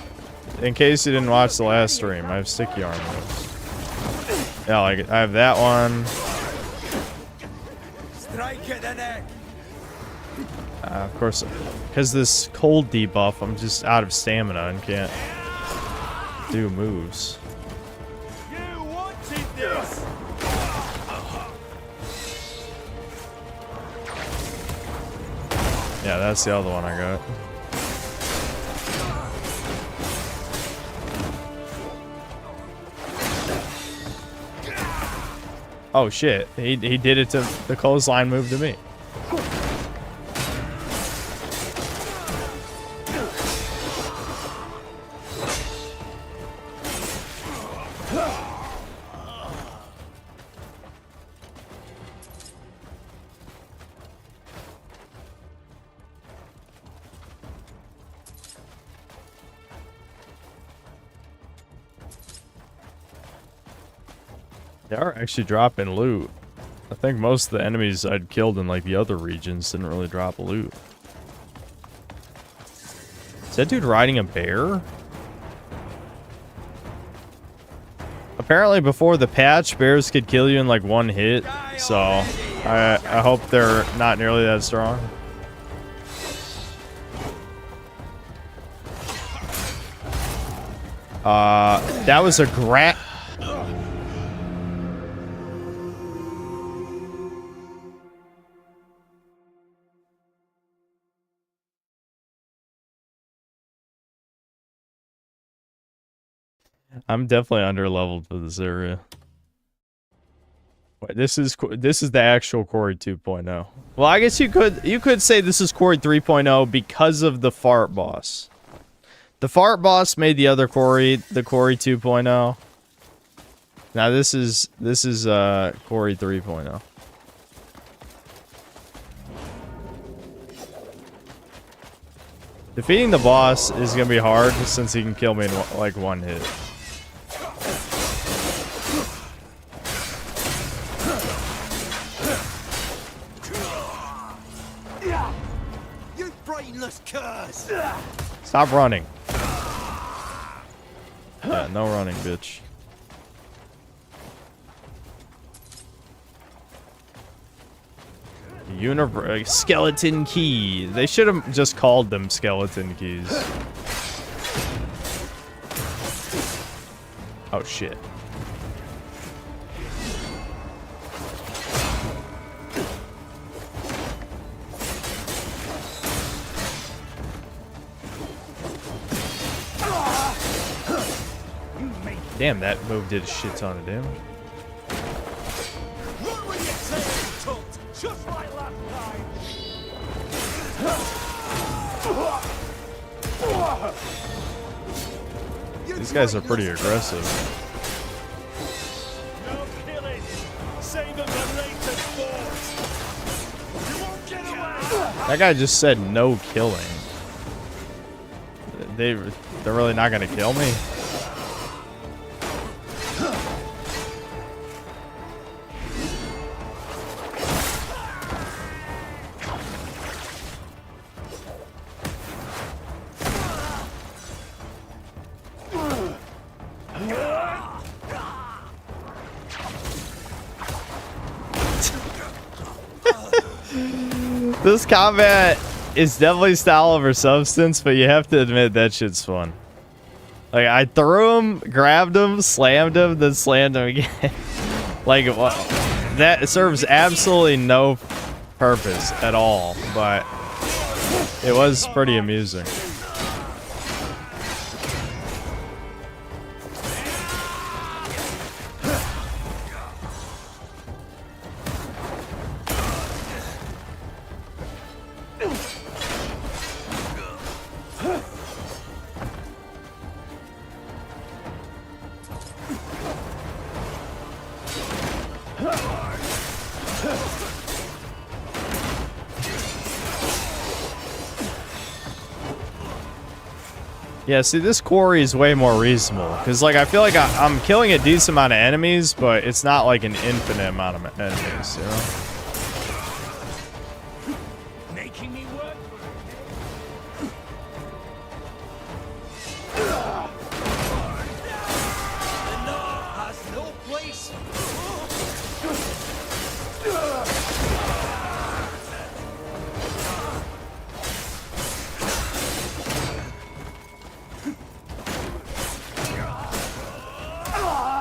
In case you didn't watch the last stream, I have sticky arm moves. Yeah, like, I have that one. Strike at the neck. Of course, because this cold debuff, I'm just out of stamina and can't do moves. You wanted this. Yeah, that's the other one I got. Oh shit, he did it to the clothesline move to me. They are actually dropping loot. I think most of the enemies I'd killed in like the other regions didn't really drop loot. Is that dude riding a bear? Apparently before the patch, bears could kill you in like one hit. So I hope they're not nearly that strong. That was a I'm definitely under-leveled for this area. Wait, this is the actual Quarry 2.0. Well, I guess you could say this is Quarry 3.0 because of the fart boss. The fart boss made the other Quarry the Quarry 2.0. Now this is Quarry 3.0. Defeating the boss is gonna be hard since he can kill me in like one hit. You brainless curse! Stop running. Yeah, no running, bitch. Skeleton key. They should have just called them skeleton keys. Oh shit. Damn, that move did a shit ton of damage. Just like last time. These guys are pretty aggressive. No killing. Save them for later sport. You won't get away. That guy just said no killing. They're really not gonna kill me? This combat is definitely style over substance, but you have to admit that shit's fun. Like, I threw him, grabbed him, slammed him, then slammed him again. Like, that serves absolutely no purpose at all, but it was pretty amusing. Yeah, see, this quarry is way more reasonable. Because, like, I feel like I'm killing a decent amount of enemies, but it's not, like, an infinite amount of enemies, you know? Making me work. The law has no place.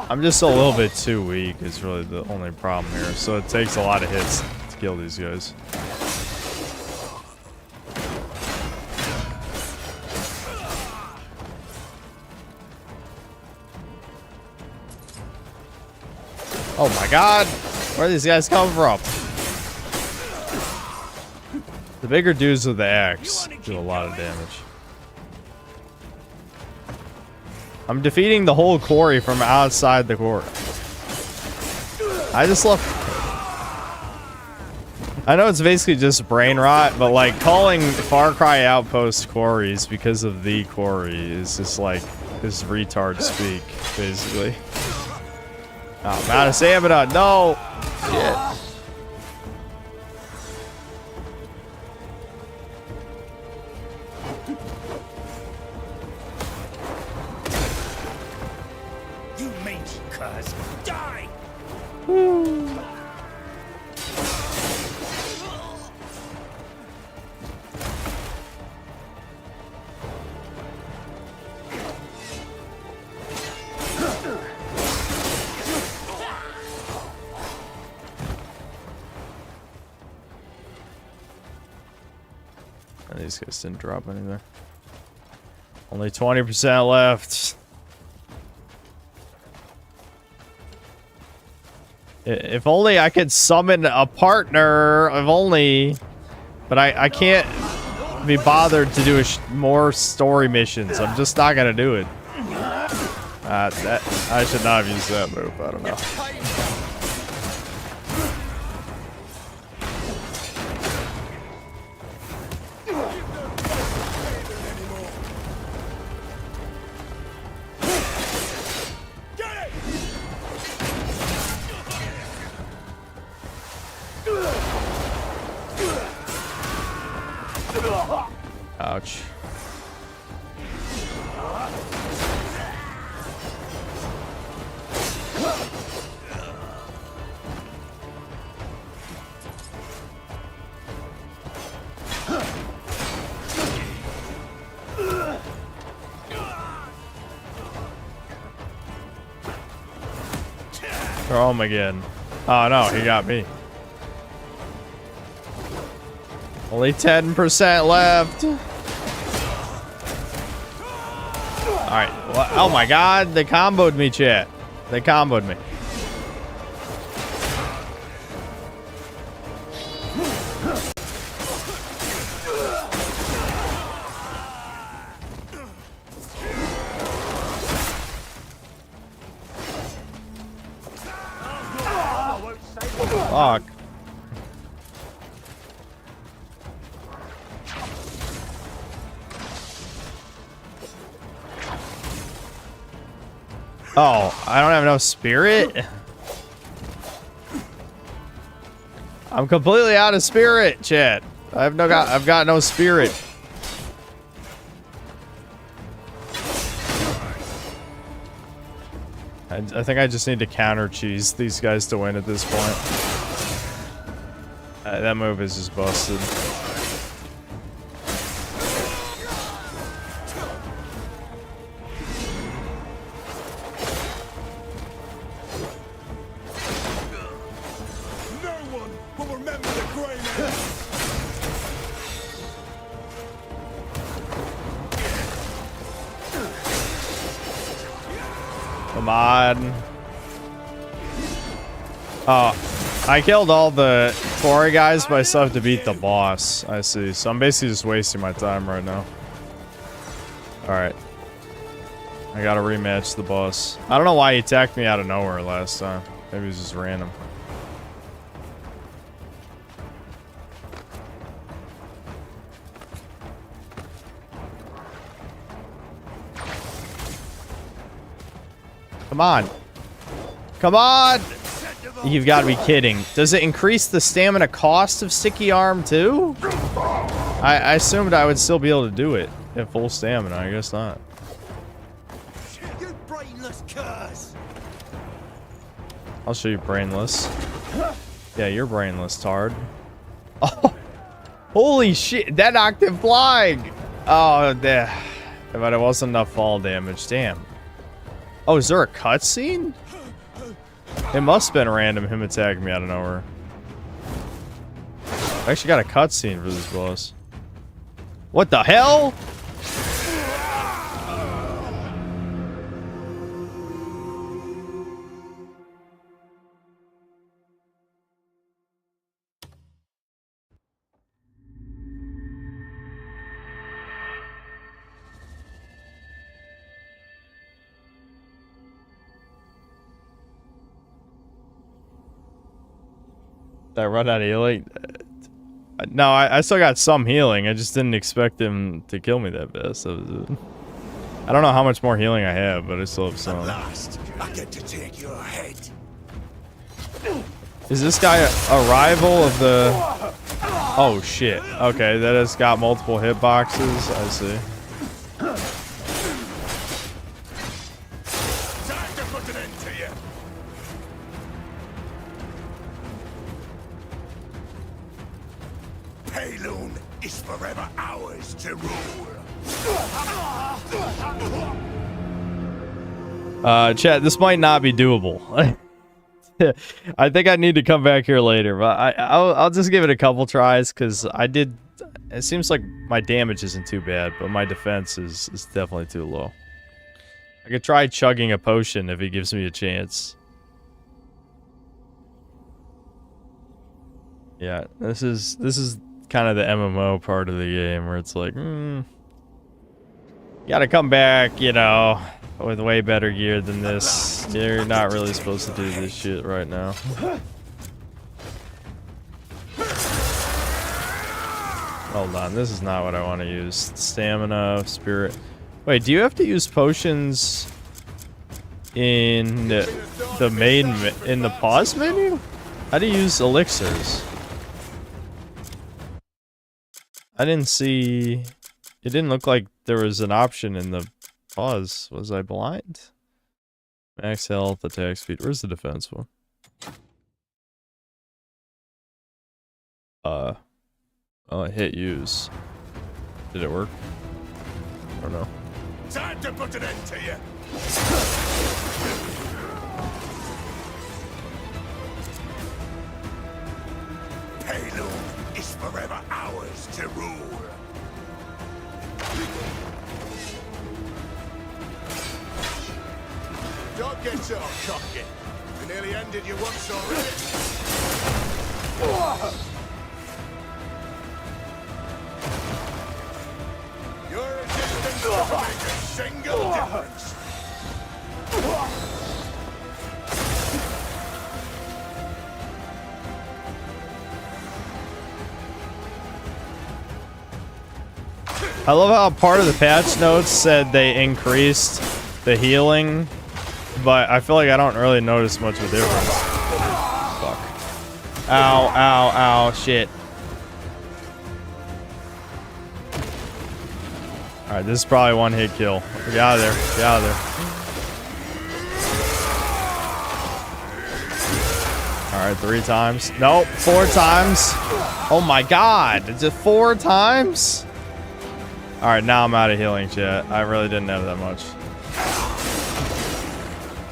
I'm just a little bit too weak is really the only problem here. So it takes a lot of hits to kill these guys. Oh my god! Where are these guys coming from? The bigger dudes with the axe do a lot of damage. I'm defeating the whole quarry from outside the quarry. I just love... I know it's basically just brain rot, but like calling Far Cry Outpost quarries because of the quarry is just like this retard speak, basically. Oh, I'm out of stamina. No. Shit. You mangy curs, die! And these guys didn't drop anything. Only 20% left. If only I could summon a partner. If only. But I can't be bothered to do more story missions. I'm just not going to do it. That I should not have used that move. I don't know. Ouch. Throw him again. Oh no, he got me. Only 10% left. Alright. Oh my god, they comboed me, chat. They comboed me. Fuck. Oh, I don't have no spirit? I'm completely out of spirit, chat. I've got no spirit. I think I just need to counter cheese these guys to win at this point. That move is just busted. Come on. Oh, I killed all the quarry guys, but I still have to beat the boss. I see. So I'm basically just wasting my time right now. Alright. I gotta rematch the boss. I don't know why he attacked me out of nowhere last time. Maybe it was just random. Come on. Come on! You've got to be kidding. Does it increase the stamina cost of Sticky Arm too? I assumed I would still be able to do it at full stamina. I guess not. You brainless curs! I'll show you brainless. Yeah, you're brainless, tard. Oh, holy shit! That knocked him flying! Oh, but it wasn't enough fall damage. Damn. Oh, is there a cutscene? It must have been random, him attacking me out of nowhere. I actually got a cutscene for this boss. What the hell? Did I run out of healing? No, I still got some healing. I just didn't expect him to kill me that fast. That was it. I don't know how much more healing I have, but I still have some. At last, I get to take your head. Is this guy a rival of the... Oh, shit. Okay, that has got multiple hitboxes. I see. Time to put an end to you. Payloon is forever ours to rule. Chat, this might not be doable. I think I need to come back here later, but I'll just give it a couple tries, because it seems like my damage isn't too bad, but my defense is definitely too low. I could try chugging a potion if he gives me a chance. Yeah, this is kind of the MMO part of the game where it's like, you gotta come back, you know, with way better gear than this. You're not really supposed to do this shit right now. Hold on, this is not what I want to use. Stamina, spirit. Wait, do you have to use potions in the main, in the pause menu? How do you use elixirs? I didn't see... It didn't look like there was an option in the pause. Was I blind? Max health, attack speed. Where's the defense one? Oh, I hit use. Did it work? I don't know. Time to put an end to you. Payloon is forever ours to rule. Don't get so cocky. We nearly ended you once already. Your resistance doesn't make a single difference. I love how part of the patch notes said they increased the healing, but I feel like I don't really notice much of a difference. Fuck. Ow, ow, ow, shit. Alright, this is probably one hit kill. Get out of there, get out of there. Alright, 3 times. Nope, 4 times. Oh my god, is it 4 times? Alright, now I'm out of healing, chat. I really didn't have that much.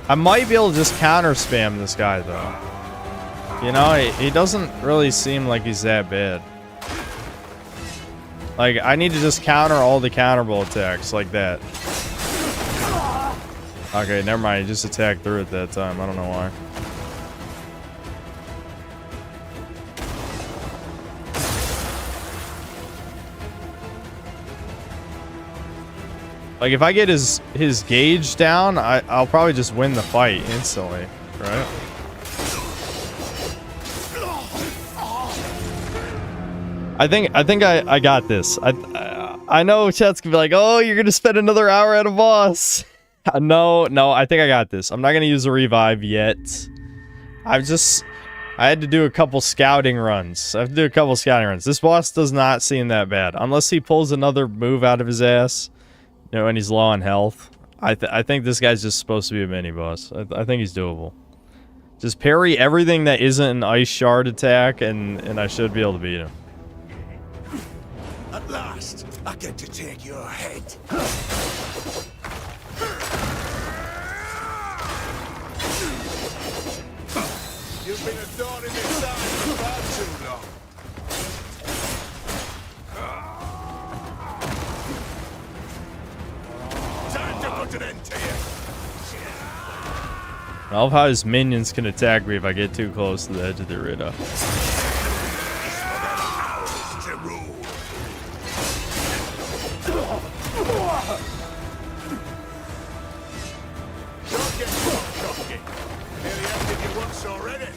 I might be able to just counter spam this guy, though. You know, he doesn't really seem like he's that bad. Like, I need to just counter all the counterable attacks like that. Okay, never mind. He just attacked through it that time. I don't know why. Like, if I get his gauge down, I'll probably just win the fight instantly, right? I think I got this. I know chat's gonna be like, oh, you're gonna spend another hour at a boss. No, I think I got this. I'm not gonna use a revive yet. I had to do a couple scouting runs. This boss does not seem that bad. Unless he pulls another move out of his ass. You know, and he's low on health. I think this guy's just supposed to be a mini-boss. I think he's doable. Just parry everything that isn't an ice shard attack, and I should be able to beat him. At last, I get to take your head. You've been a thorn in this side for far too long. Time to put an end to you. I love how his minions can attack me if I get too close to the edge of the arena. Don't get so cocky. Nearly ended you once already.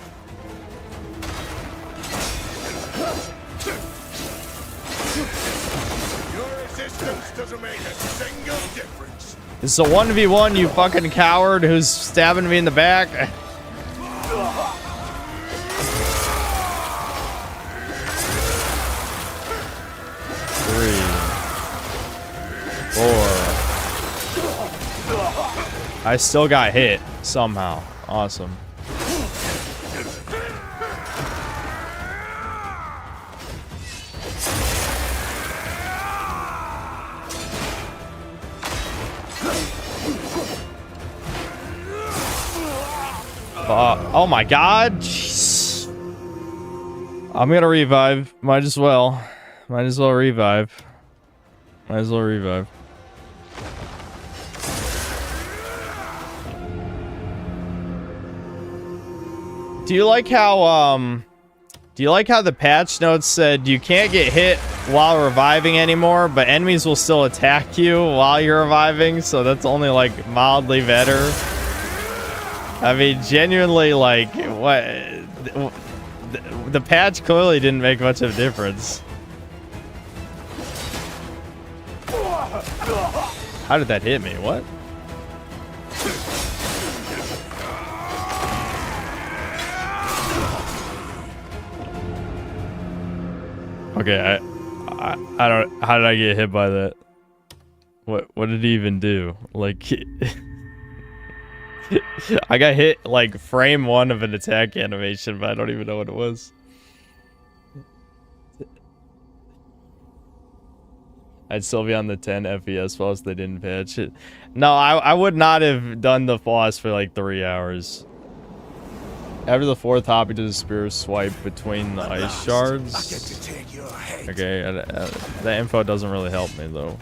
Your resistance doesn't make a single difference. This is a 1v1, you fucking coward who's stabbing me in the back. I still got hit somehow. Awesome. Oh my god. Jeez. I'm gonna revive. Might as well. Might as well revive. Might as well revive. Do you like how the patch notes said you can't get hit while reviving anymore, but enemies will still attack you while you're reviving, so that's only like mildly better? I mean, genuinely, like, what? The patch clearly didn't make much of a difference. How did that hit me? What? Okay, I don't. How did I get hit by that? What did he even do? Like, I got hit like frame 1 of an attack animation, but I don't even know what it was. I'd still be on the 10 FPS boss. They didn't patch it. No, I would not have done the boss for like 3 hours. After the 4th hop, he did a spear swipe between the ice shards. Okay, that info doesn't really help me though.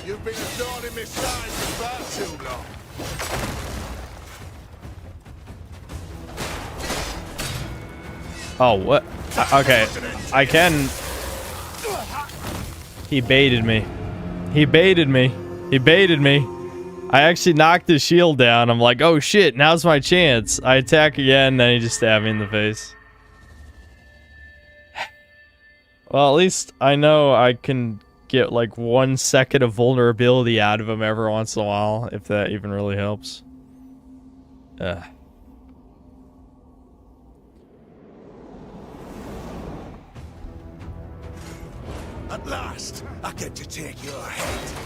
You've been a thorn in my side for far too long. Oh, what? Okay, I can... He baited me. He baited me. He baited me. I actually knocked his shield down. I'm like, oh shit, now's my chance. I attack again, then he just stabbed me in the face. Well, at least I know I can get like 1 second of vulnerability out of him every once in a while, if that even really helps. Ugh. At last, I get to take your head.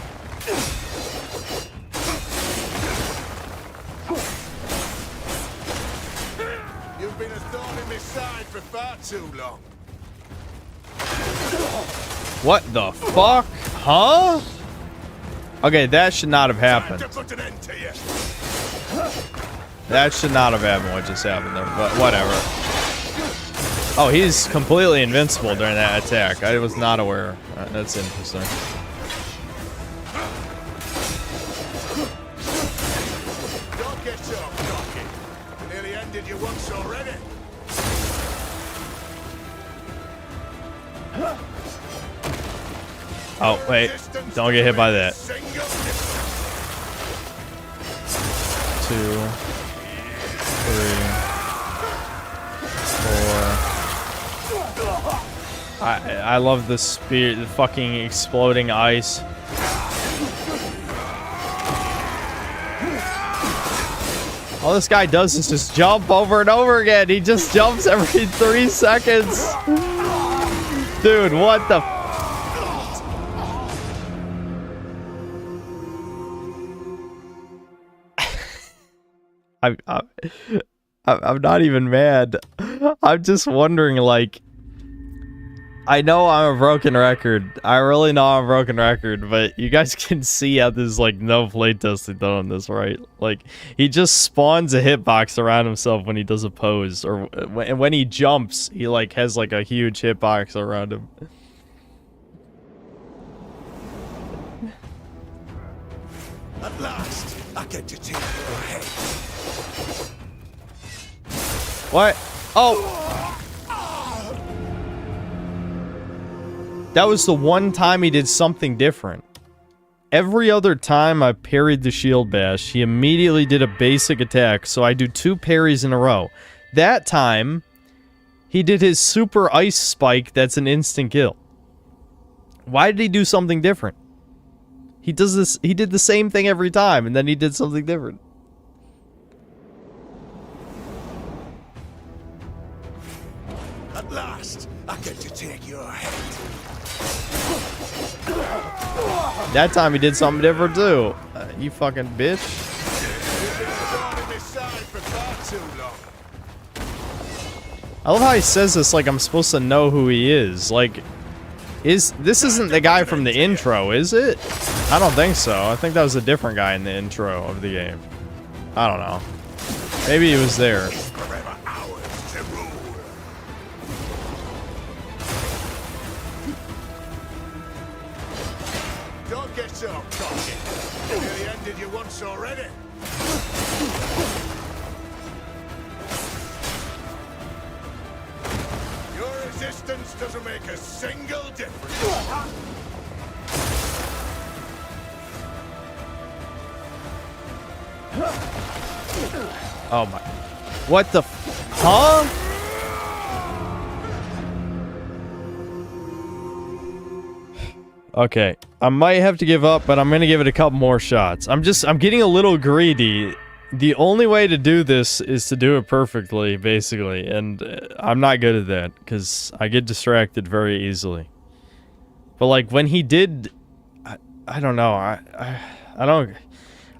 You've been a thorn in my side for far too long. What the fuck? Huh? Okay, that should not have happened. That should not have happened what just happened there, but whatever. Oh, he's completely invincible during that attack. I was not aware. That's interesting. Don't get so cocky. I nearly ended you once already. Oh, wait. Don't get hit by that. 2, 3, 4. I love the spear, the fucking exploding ice. All this guy does is just jump over and over again. He just jumps every 3 seconds. Dude, what the I'm not even mad. I'm just wondering, like, I know I'm a broken record. I really know I'm a broken record, but you guys can see how there's, like, no playtesting done on this, right? Like, he just spawns a hitbox around himself when he does a pose, or when he jumps, he, like, has, like, a huge hitbox around him. At last, I get to take your head. What? Oh! That was the one time he did something different. Every other time I parried the shield bash, he immediately did a basic attack, so I do 2 parries in a row. That time, he did his super ice spike that's an instant kill. Why did he do something different? He did the same thing every time, and then he did something different. At last, I get to take your head. That time he did something different too. You fucking bitch. I love how he says this like I'm supposed to know who he is. Like, this isn't the guy from the intro, is it? I don't think so. I think that was a different guy in the intro of the game. I don't know. Maybe he was there. Don't get so cocky. Nearly ended you once already. Your resistance doesn't make a single difference. Oh my. What the huh? Okay. I might have to give up, but I'm gonna give it a couple more shots. I'm getting a little greedy. The only way to do this is to do it perfectly, basically, and I'm not good at that, because I get distracted very easily. But like, when he did... I don't know, I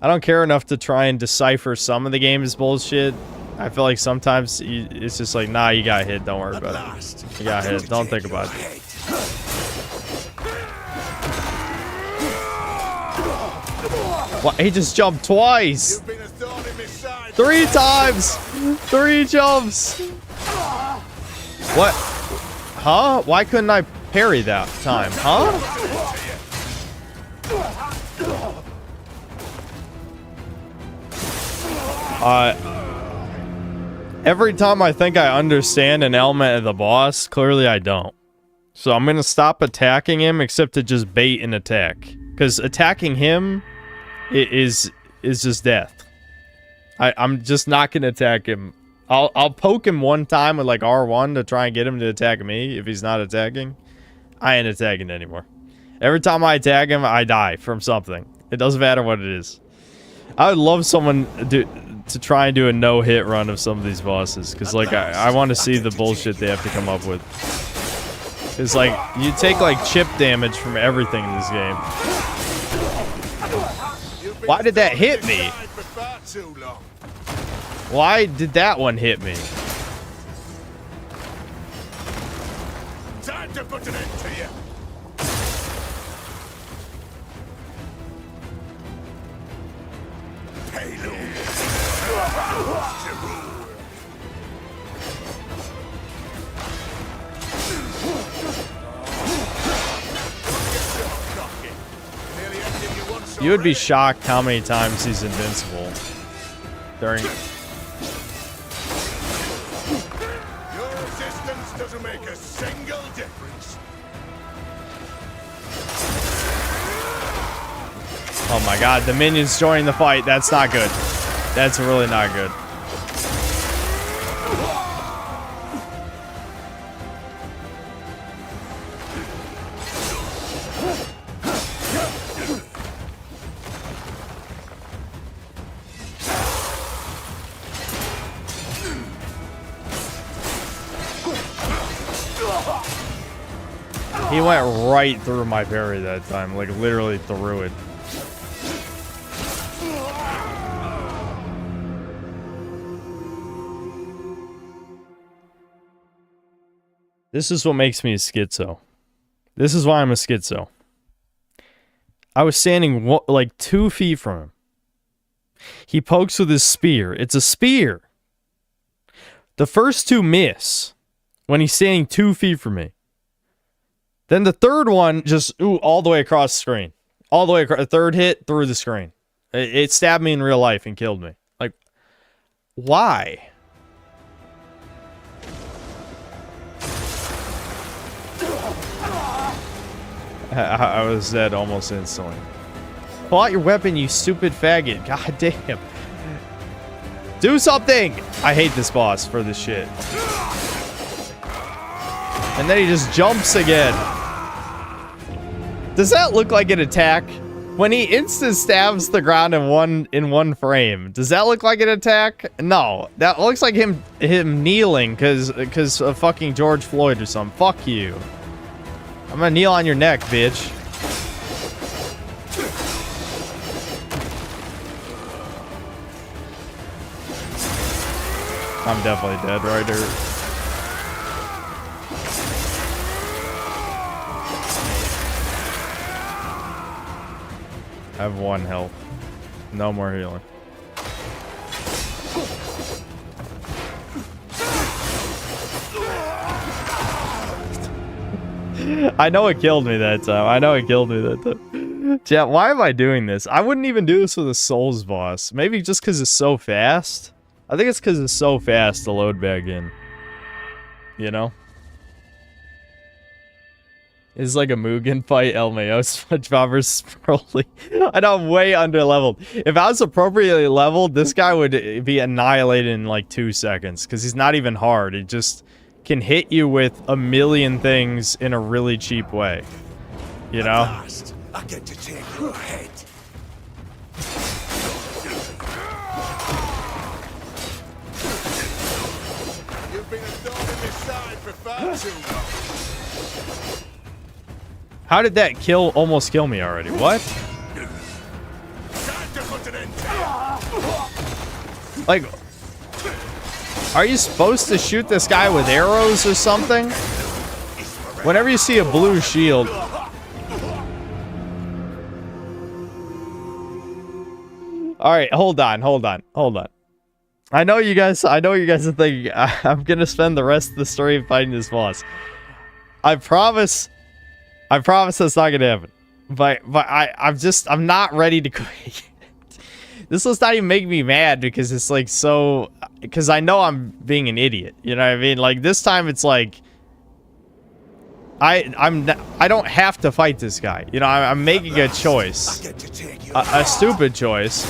don't care enough to try and decipher some of the game's bullshit. I feel like sometimes it's just like, nah, you got hit, don't worry about it. You got hit, don't think about it. What? He just jumped twice! 3 times! 3 jumps! What? Huh? Why couldn't I parry that time? Huh? Every time I think I understand an element of the boss, clearly I don't. So I'm gonna stop attacking him, except to just bait an attack. Because attacking him is just death. I'm just not gonna attack him. I'll poke him one time with like R1 to try and get him to attack me if he's not attacking. I ain't attacking anymore. Every time I attack him, I die from something. It doesn't matter what it is. I would love someone to try and do a no-hit run of some of these bosses, because like I want to see the bullshit they have to come up with. It's like you take like chip damage from everything in this game. Why did that hit me? Why did that one hit me? Time to put an end to you. You would be shocked how many times he's invincible during. Your resistance doesn't make a single difference. Oh my god, the minions joining the fight. That's not good. That's really not good. He went right through my parry that time, like literally through it. This is what makes me a schizo. This is why I'm a schizo. I was standing like 2 feet from him. He pokes with his spear. It's a spear. The first 2 miss when he's standing 2 feet from me. Then the third one just all the way across the screen. All the way across. The third hit through the screen. It stabbed me in real life and killed me. Like, why? I was dead almost instantly. Pull out your weapon, you stupid faggot. God damn. Do something! I hate this boss for this shit. And then he just jumps again. Does that look like an attack? When he instant stabs the ground in one frame, does that look like an attack? No, that looks like him kneeling because of fucking George Floyd or something. Fuck you. I'm gonna kneel on your neck, bitch. I'm definitely dead right here. I have 1 health. No more healing. I know it killed me that time. I know it killed me that time. Chat, why am I doing this? I wouldn't even do this with a Souls boss. Maybe just because it's so fast. I think it's because it's so fast to load back in. You know? It's like a Mugen fight, LMAO, SpongeBob versus Broly. I know I'm way under leveled. If I was appropriately leveled, this guy would be annihilated in like 2 seconds. Because he's not even hard. He just can hit you with a million things in a really cheap way. You know? At last, I get to take your head. You've been a thorn in my side for far too long. How did that almost kill me already? What? Like, are you supposed to shoot this guy with arrows or something? Whenever you see a blue shield. Alright, hold on. I know you guys are thinking, I'm gonna spend the rest of the story fighting this boss. I promise that's not gonna happen. But I'm not ready to quit. This was not even making me mad because it's like so, because I know I'm being an idiot. You know what I mean? Like this time it's like I don't have to fight this guy. You know, I'm making a choice, a stupid choice.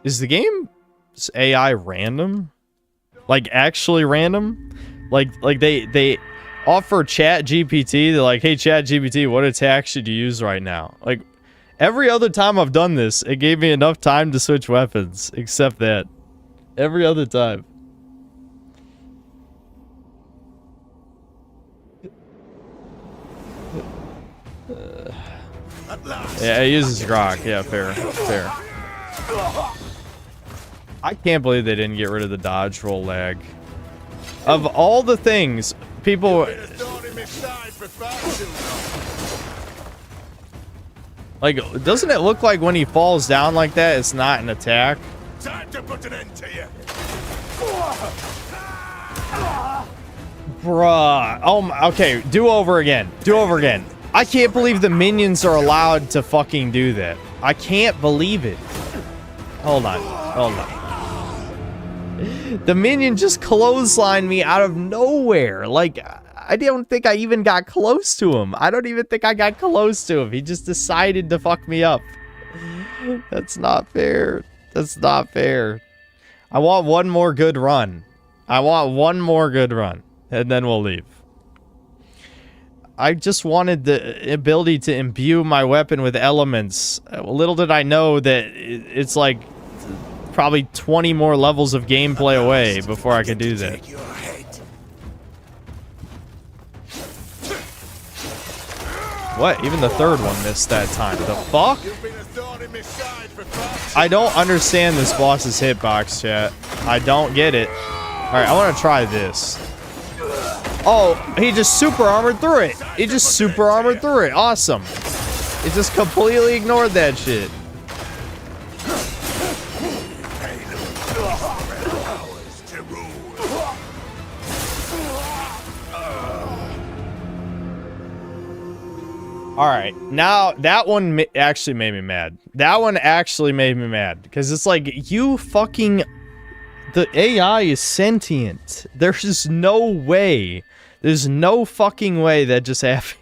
Is the game's AI random? Like actually random? Like they offer Chat GPT. They're like, hey Chat GPT, what attack should you use right now? Like every other time I've done this, it gave me enough time to switch weapons, except that. Every other time. Yeah, it uses Grok. Yeah, fair. I can't believe they didn't get rid of the dodge roll lag. Of all the things, people... Like, doesn't it look like when he falls down like that, it's not an attack? Time to put an end to you. Bruh. Oh, okay. Do over again. I can't believe the minions are allowed to fucking do that. I can't believe it. Hold on. The minion just clotheslined me out of nowhere. Like, I don't think I even got close to him. He just decided to fuck me up. That's not fair. I want one more good run. And then we'll leave. I just wanted the ability to imbue my weapon with elements. Little did I know that it's like probably 20 more levels of gameplay away before I could do that. What? Even the third one missed that time. The fuck? I don't understand this boss's hitbox, chat. I don't get it. Alright, I want to try this. Oh, he just super armored through it. Awesome. He just completely ignored that shit. Alright, now that one actually made me mad. Because it's like, you fucking... The AI is sentient. There's just no way. There's no fucking way that just happened.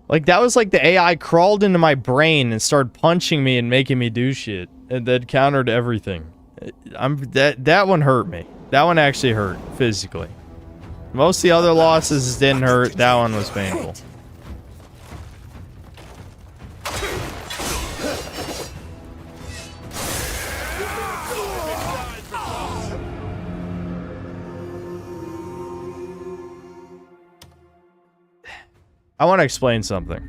Like, that was like the AI crawled into my brain and started punching me and making me do shit. And then countered everything. That one hurt me. That one actually hurt, physically. Most of the other losses didn't hurt. That one was painful. I want to explain something.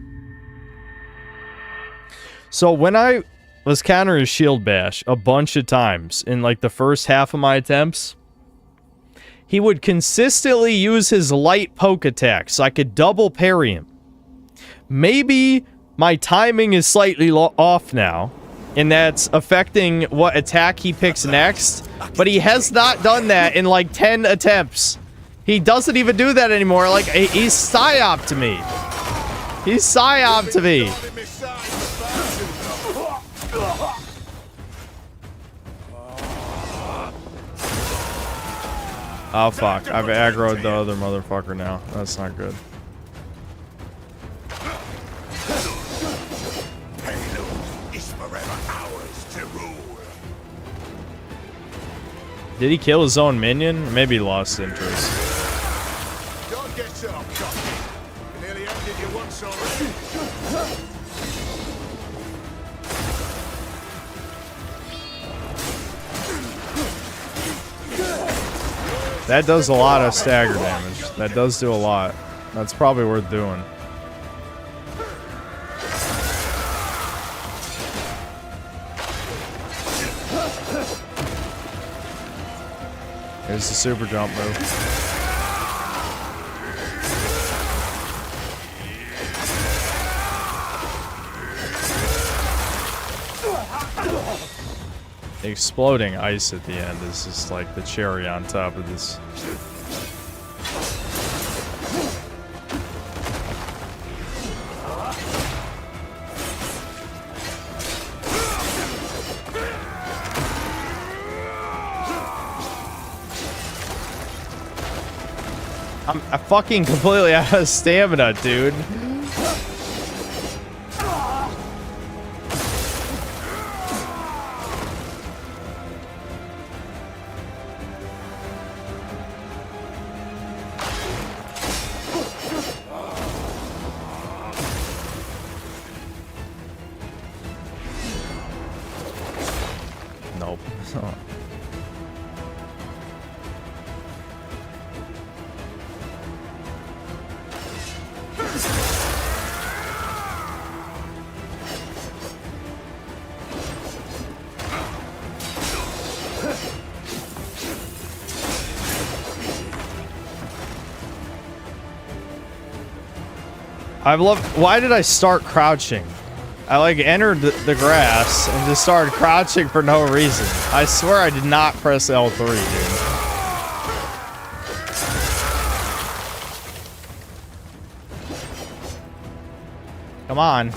So when I was countering shield bash a bunch of times in like the first half of my attempts, he would consistently use his light poke attack so I could double parry him. Maybe my timing is slightly off now, and that's affecting what attack he picks next, but he has not done that in like 10 attempts. He doesn't even do that anymore. Like, he's psyop to me. He's psyop to me. Oh fuck, I've aggroed the other motherfucker now. That's not good. Did he kill his own minion? Maybe he lost interest. Don't get so cocky. Nearly ended you once already. That does a lot of stagger damage. That does do a lot. That's probably worth doing. Here's the super jump move. The exploding ice at the end is just like the cherry on top of this. I'm fucking completely out of stamina, dude. Nope. I love. Why did I start crouching? I like entered the grass and just started crouching for no reason. I swear I did not press L3, dude. Come on.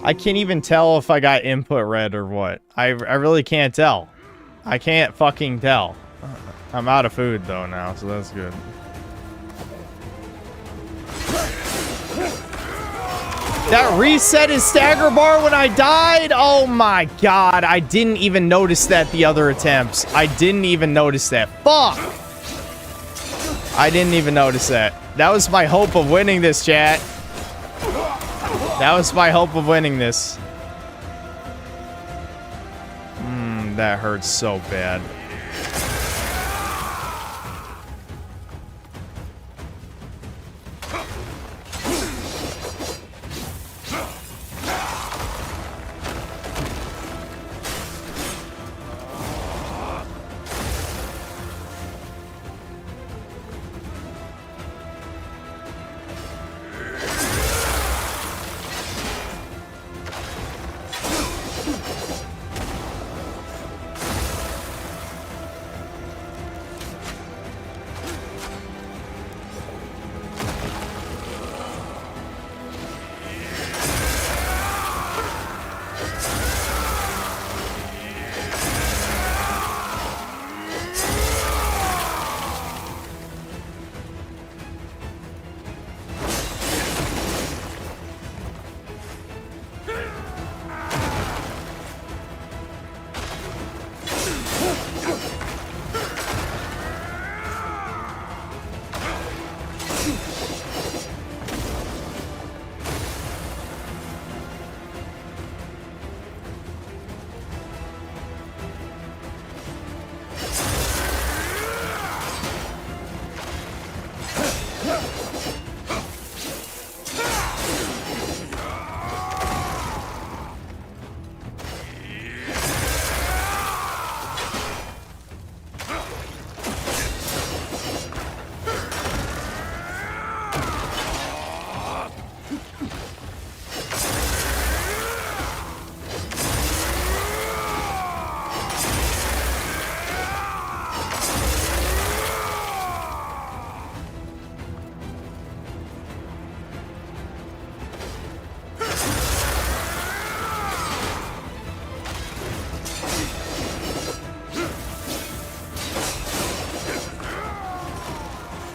I can't even tell if I got input red or what. I really can't tell. I can't fucking tell. I'm out of food though now, so that's good. That reset his stagger bar when I died? Oh my god, I didn't even notice that the other attempts. I didn't even notice that. Fuck! I didn't even notice that. That was my hope of winning this, chat. That was my hope of winning this. That hurts so bad.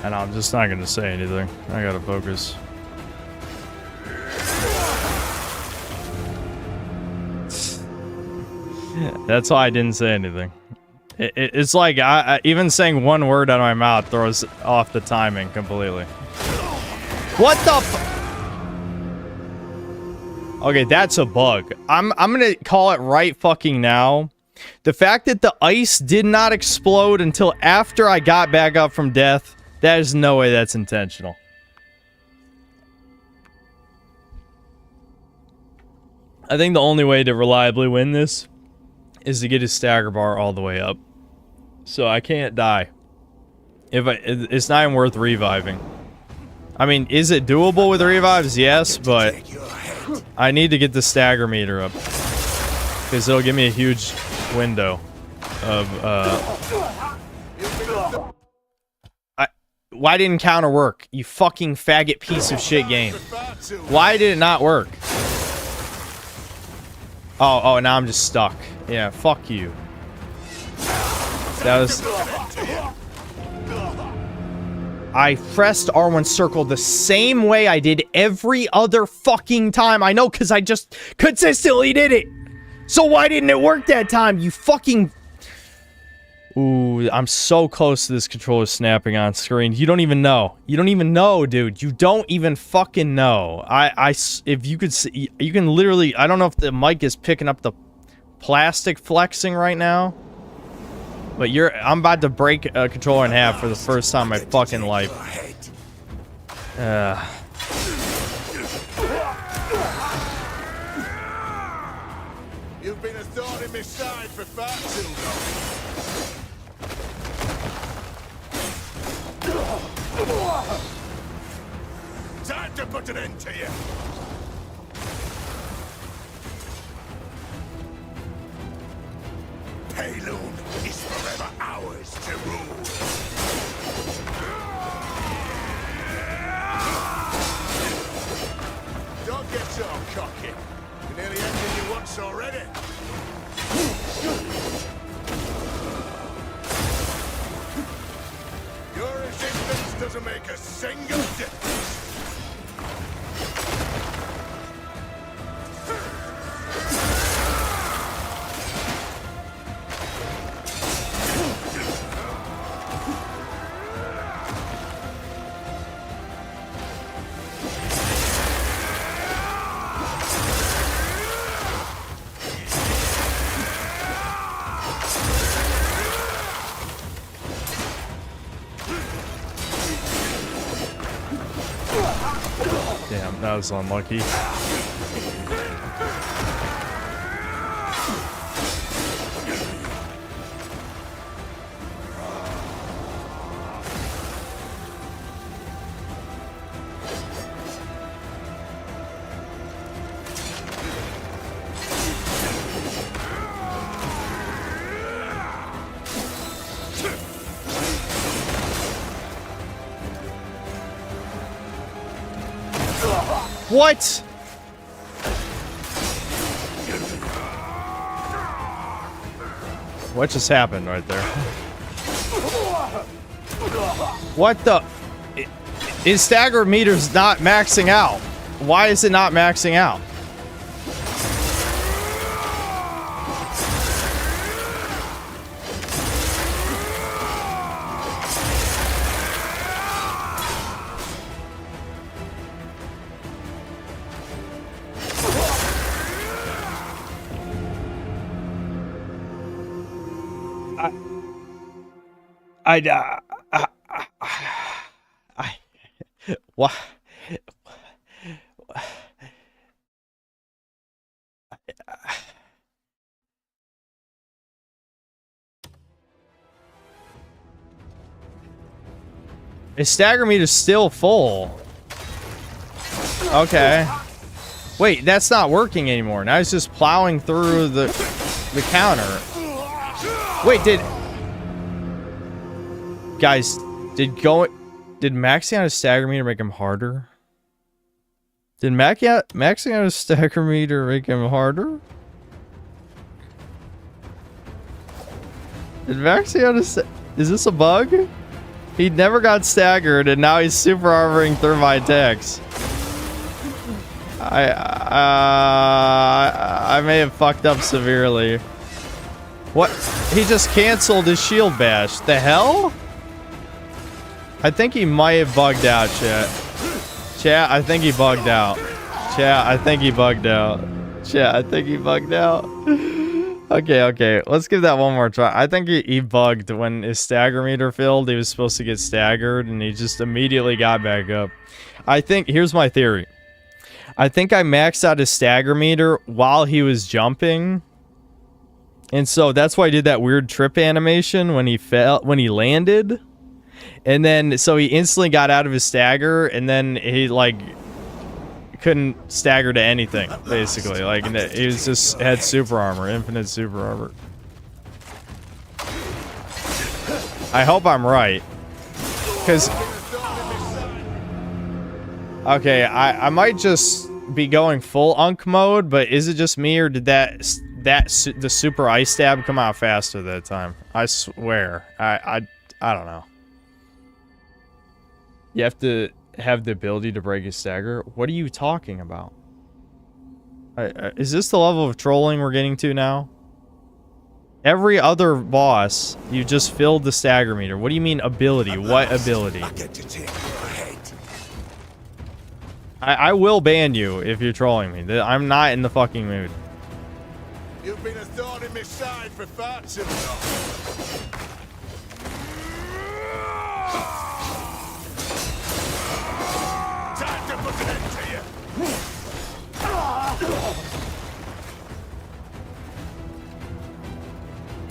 And I'm just not gonna say anything. I gotta focus. That's why I didn't say anything. It's like even saying one word out of my mouth throws off the timing completely. What the Okay, that's a bug. I'm gonna call it right fucking now. The fact that the ice did not explode until after I got back up from death, there's no way that's intentional. I think the only way to reliably win this is to get his stagger bar all the way up. So I can't die. It's not even worth reviving. I mean, is it doable with revives? Yes, but I need to get the stagger meter up. Because it'll give me a huge window of, why didn't counter work? You fucking faggot piece of shit game. Why did it not work? Oh, now I'm just stuck. Yeah, fuck you. That was... I pressed R1 circle the same way I did every other fucking time. I know, because I just consistently did it. So why didn't it work that time, you fucking... Ooh, I'm so close to this controller snapping on screen. You don't even know. You don't even know, dude. You don't even fucking know. If you could see, you can literally, I don't know if the mic is picking up the plastic flexing right now. But I'm about to break a controller in half for the first time in my fucking life. You've been a thorn in my side for far too long. Time to put an end to you. Payloon is forever ours to rule. Don't get so cocky. You're nearly ending you once already. Your resistance doesn't make a single difference. Damn, that was unlucky. What? What just happened right there? What the? His stagger meter's not maxing out. Why is it not maxing out? What? His stagger meter's still full. Okay. Wait, that's not working anymore. Now he's just plowing through the counter. Wait, guys, did maxing out his stagger meter make him harder? Did maxing out his stagger meter make him harder? Did maxing out his... Is this a bug? He never got staggered, and now he's super armoring through my attacks. I may have fucked up severely. What? He just canceled his shield bash. The hell? I think he might have bugged out, chat. Chat, I think he bugged out. Chat, I think he bugged out. Chat, I think he bugged out. Okay. Let's give that one more try. I think he bugged when his stagger meter filled. He was supposed to get staggered, and he just immediately got back up. I think, here's my theory. I think I maxed out his stagger meter while he was jumping. And so that's why I did that weird trip animation when he landed. And then, so he instantly got out of his stagger, and then he, like, couldn't stagger to anything, basically. Like, he was just, had super armor, infinite super armor. I hope I'm right. Because... Okay, I might just be going full Unk mode, but is it just me, or did the super ice stab come out faster that time? I swear. I don't know. You have to have the ability to break his stagger? What are you talking about? Is this the level of trolling we're getting to now? Every other boss, you just filled the stagger meter. What do you mean ability? What ability? I will ban you if you're trolling me. I'm not in the fucking mood. You've been a thorn in my side for far too long. Time to put an end to you.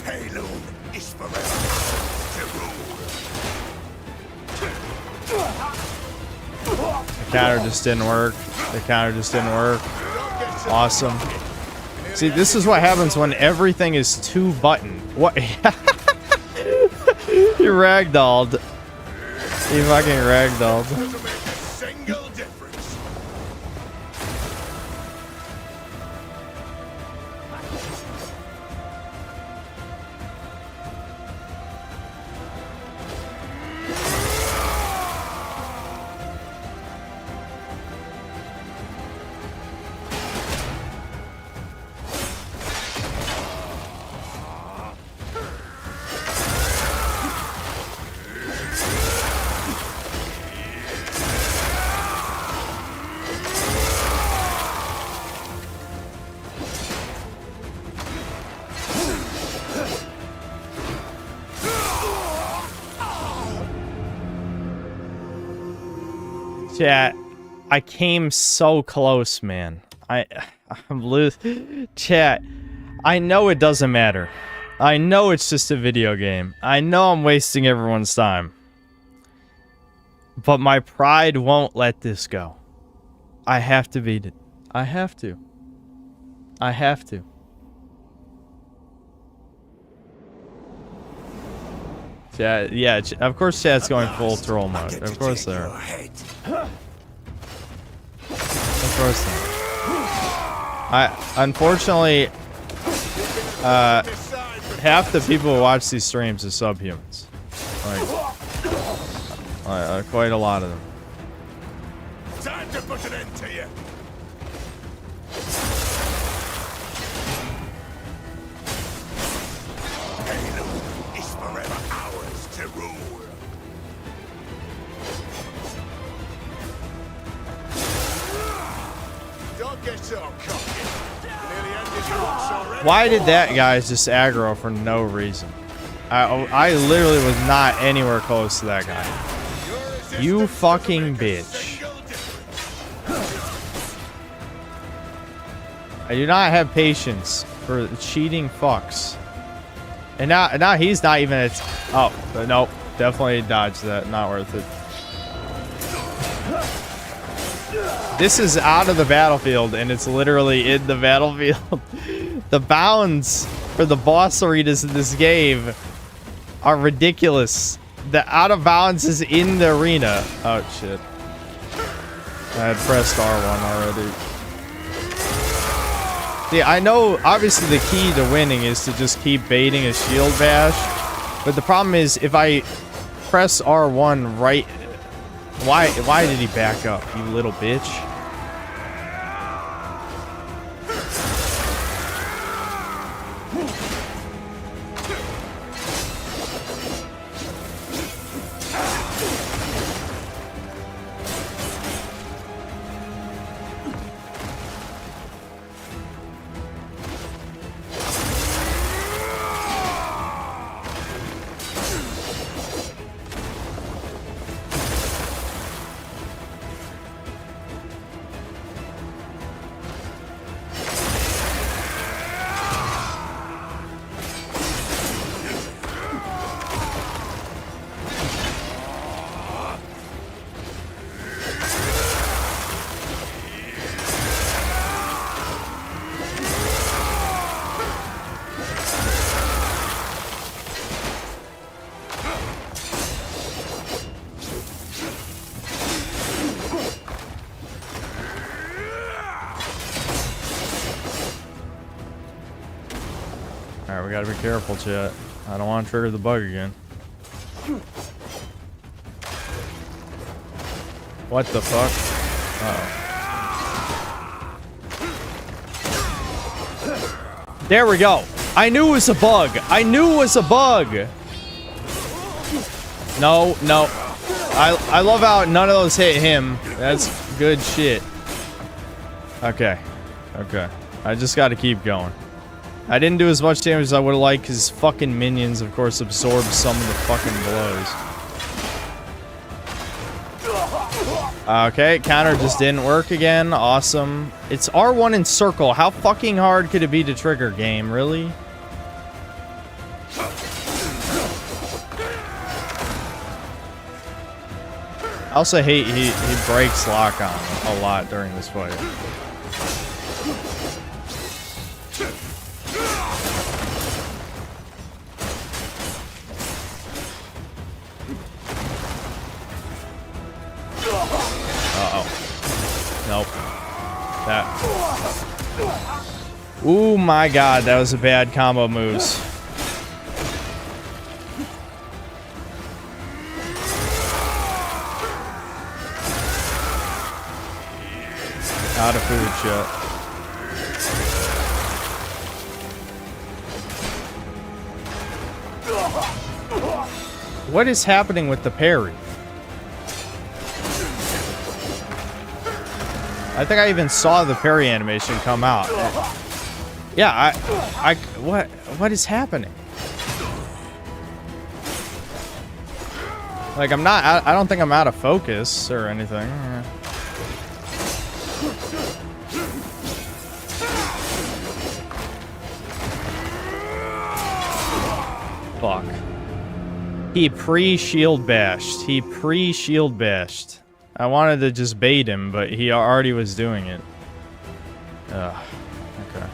Payload is forever to rule. The counter just didn't work. The counter just didn't work. Awesome. See, this is what happens when everything is two button. What? You ragdolled. You fucking ragdolled. Chat, I came so close, man. I'm losing. Chat, I know it doesn't matter. I know it's just a video game. I know I'm wasting everyone's time. But my pride won't let this go. I have to beat it. I have to. I have to. Chat, yeah, of course chat's going full troll mode. Of course they are. Of course they are. Unfortunately, half the people who watch these streams are subhumans. Like, quite a lot of them. Time to put an end to you. Why did that guy just aggro for no reason? I literally was not anywhere close to that guy. You fucking bitch. I do not have patience for cheating fucks. And now he's not even at... Oh, nope. Definitely dodged that. Not worth it. This is out of the battlefield, and it's literally in the battlefield. The bounds for the boss arenas in this game are ridiculous. The out of bounds is in the arena. Oh, shit. I had pressed R1 already. Yeah, I know, obviously, the key to winning is to just keep baiting a shield bash. But the problem is, if I press R1 right. Why did he back up, you little bitch? Alright, we gotta be careful, chat. I don't want to trigger the bug again. What the fuck? Uh-oh. There we go. I knew it was a bug. I knew it was a bug. No. I love how none of those hit him. That's good shit. Okay. I just gotta keep going. I didn't do as much damage as I would have liked because fucking minions, of course, absorbed some of the fucking blows. Okay, counter just didn't work again. Awesome. It's R1 in circle. How fucking hard could it be to trigger, game? Really? I also hate he breaks lock on a lot during this fight. Nope. That. Ooh my god, that was a bad combo moves. Out of food shit. What is happening with the parry? I think I even saw the parry animation come out. Yeah, what is happening? Like, I don't think I'm out of focus or anything. Fuck. He pre-shield bashed. I wanted to just bait him, but he already was doing it. Ugh. Okay.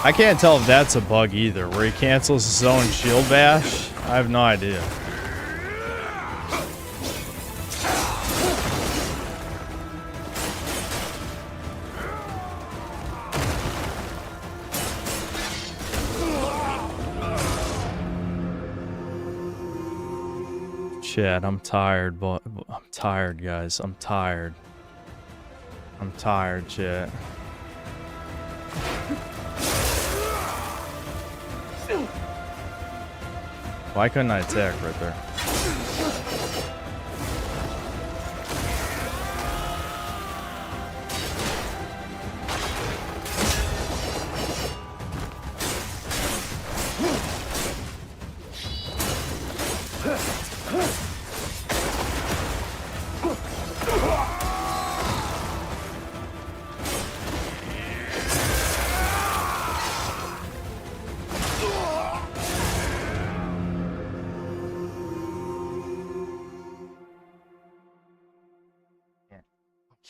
I can't tell if that's a bug either, where he cancels his own shield bash. I have no idea. Chat, I'm tired, but I'm tired, guys. I'm tired, chat. Why couldn't I attack right there?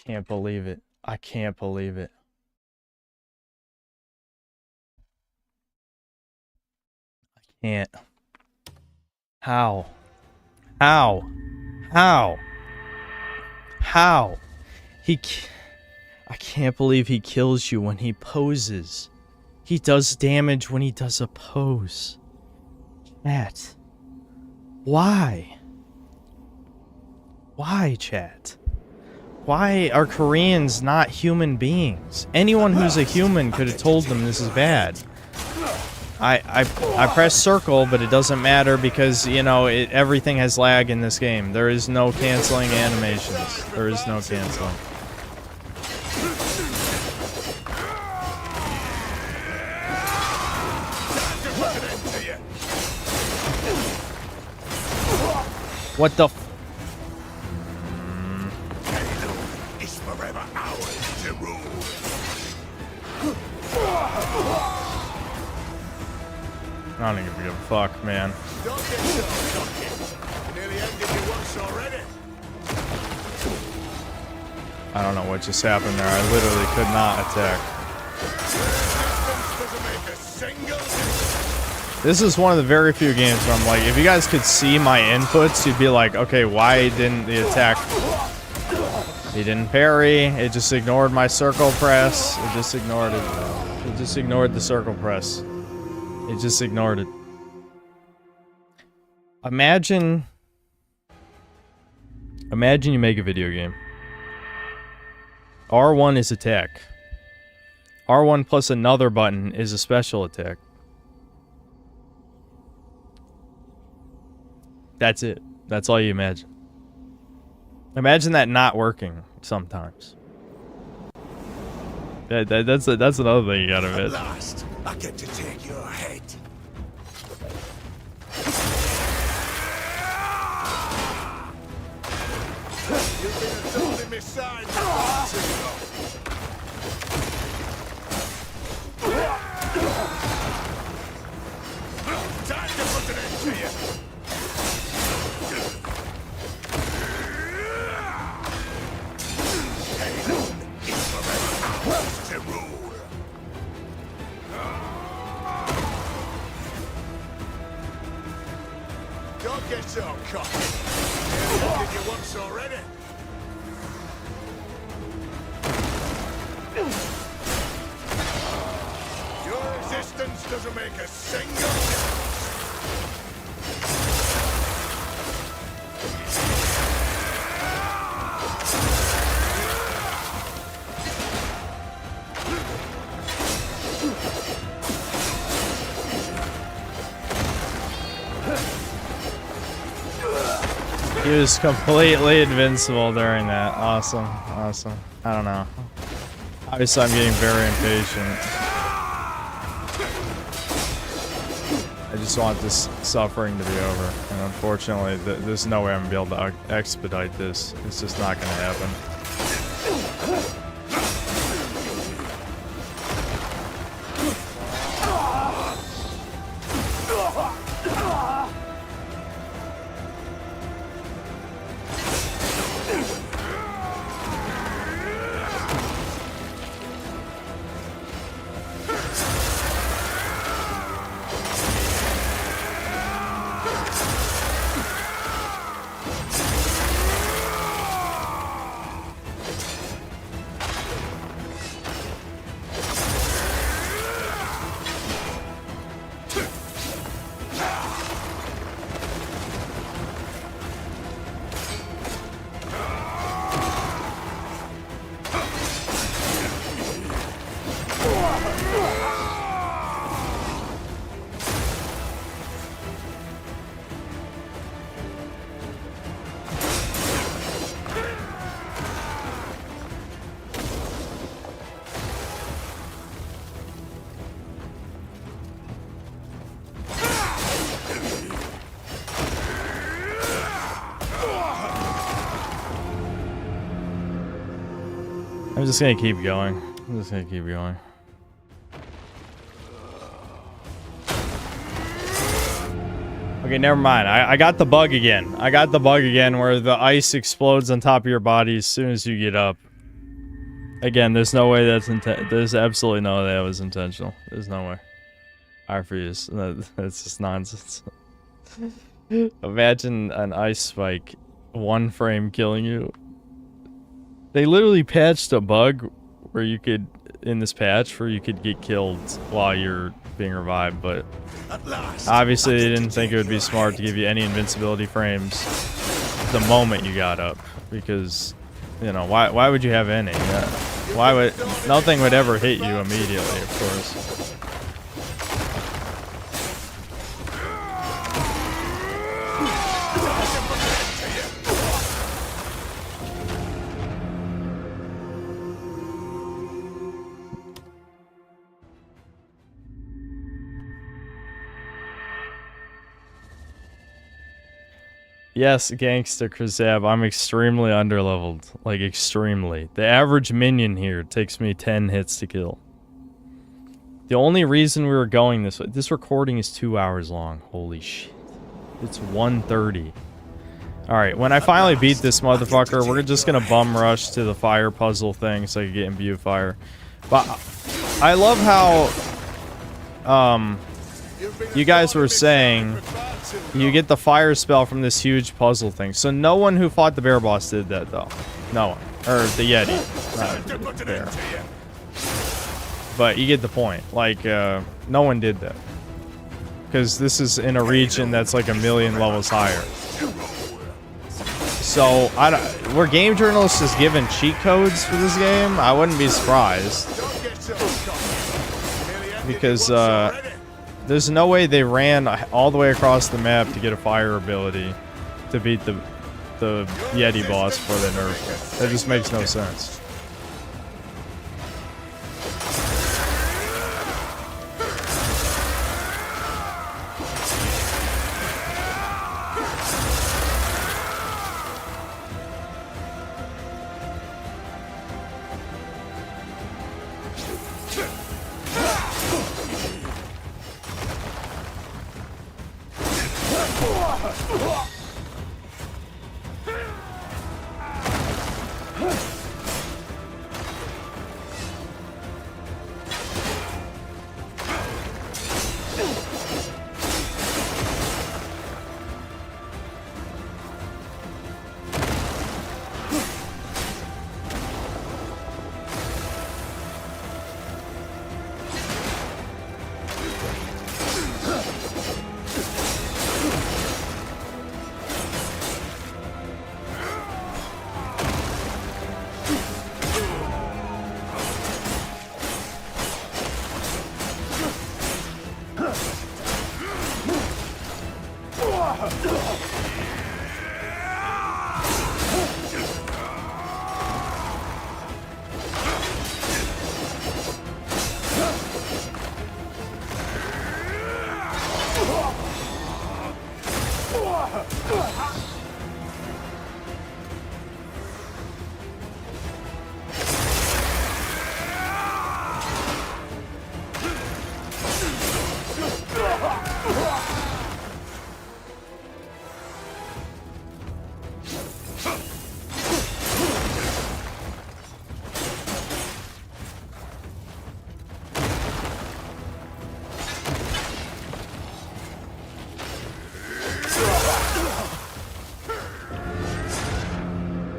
can't believe it. I can't believe it. I can't. How? How? How? How? I can't believe he kills you when he poses. He does damage when he does a pose. Chat. Why? Why, chat? Why are Koreans not human beings? Anyone who's a human could have told them this is bad. I press circle, but it doesn't matter because, you know, everything has lag in this game. There is no canceling animations. There is no canceling. What the f- It's forever ours to rule. I don't even give a fuck, man. Don't get so cocky. Nearly ended you once already. I don't know what just happened there. I literally could not attack. Doesn't make a single This is one of the very few games where I'm like, if you guys could see my inputs, you'd be like, okay, why didn't the attack... He didn't parry, it just ignored my circle press, it just ignored it. It just ignored the circle press. It just ignored it. Imagine you make a video game. R1 is attack. R1 plus another button is a special attack. That's it. That's all you imagine. Imagine that not working sometimes. That's another thing you gotta At admit. last, I get to take your head. You've been a thorn in my side for far too long. Time to put an end to you. It's forever ours to rule. Don't get so cocky. Did you once already? Your resistance doesn't make a single difference. He was completely invincible during that. Awesome. Awesome. I don't know. Obviously, I'm getting very impatient. I just want this suffering to be over. And unfortunately, there's no way I'm going to be able to expedite this. It's just not going to happen. I'm just gonna keep going. I'm just gonna keep going. Okay, never mind. I got the bug again. I got the bug again where the ice explodes on top of your body as soon as you get up. Again, there's no way that's there's absolutely no way that was intentional. There's no way. I refuse. That's just nonsense. Imagine an ice spike, one frame killing you. They literally patched a bug where you could, in this patch, where you could get killed while you're being revived, but obviously they didn't think it would be smart to give you any invincibility frames the moment you got up, because, you know, why would you have any? Why would, nothing would ever hit you immediately, of course. Yes, Gangster Krazab, I'm extremely underleveled. Like, extremely. The average minion here takes me 10 hits to kill. The only reason we were going this way... This recording is 2 hours long. Holy shit. It's 1:30. Alright, when I finally beat this motherfucker, we're just gonna bum rush to the fire puzzle thing so I can get imbue fire. But I love how... you guys were saying... You get the fire spell from this huge puzzle thing. So no one who fought the bear boss did that, though. No one. Or the Yeti. Not the bear. But you get the point. Like, no one did that. Because this is in a region that's like 1,000,000 levels higher. So, were game journalists just given cheat codes for this game? I wouldn't be surprised. Because, there's no way they ran all the way across the map to get a fire ability to beat the Yeti boss before they nerfed it. That just makes no sense.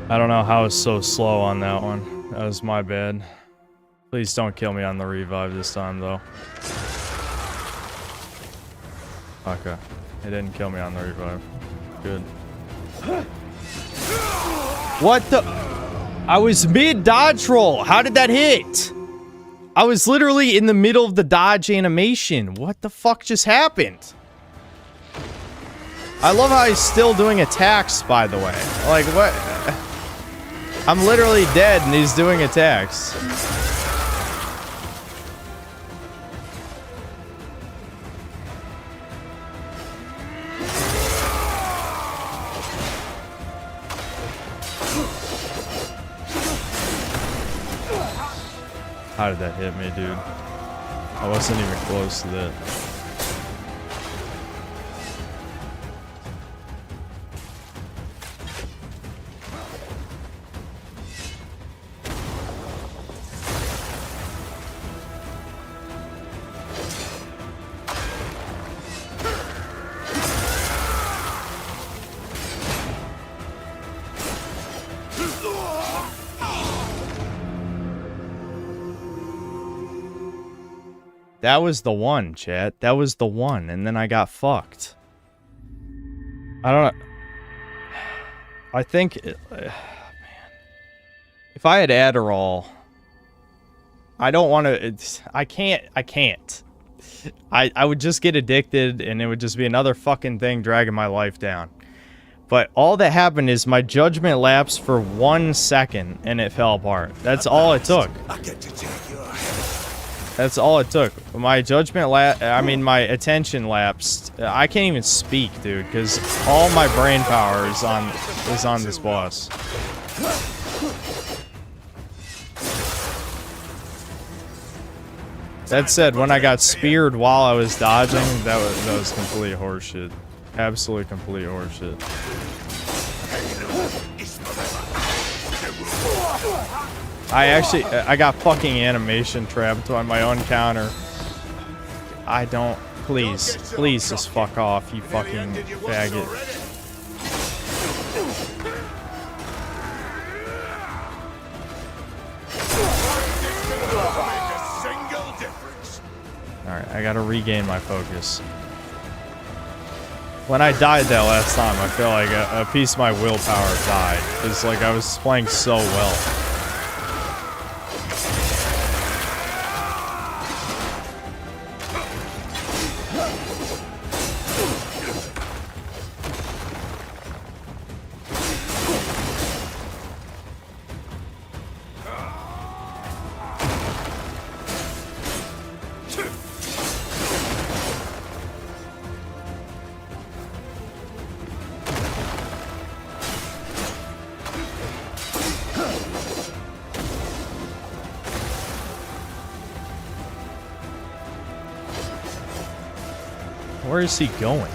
I don't know how it's so slow on that one. That was my bad. Please don't kill me on the revive this time, though. Okay. It didn't kill me on the revive. Good. What the? I was mid-dodge roll. How did that hit? I was literally in the middle of the dodge animation. What the fuck just happened? I love how he's still doing attacks, by the way. Like, what? I'm literally dead and he's doing attacks. How did that hit me, dude? I wasn't even close to that. That was the one, chat. That was the one, and then I got fucked. I don't know. I think... man. If I had Adderall... I don't want to... I can't. I would just get addicted, and it would just be another fucking thing dragging my life down. But all that happened is my judgment lapsed for 1 second, and it fell apart. That's all it took. That's all it took. My judgment my attention lapsed. I can't even speak, dude, because all my brain power is on this boss. That said, when I got speared while I was dodging, that was complete horseshit. Absolutely complete horseshit. I got fucking animation trapped on my own counter. I don't... Please just fuck off, you fucking faggot. Alright, I gotta regain my focus. When I died that last time, I feel like a piece of my willpower died. It's like I was playing so well. Where is he going?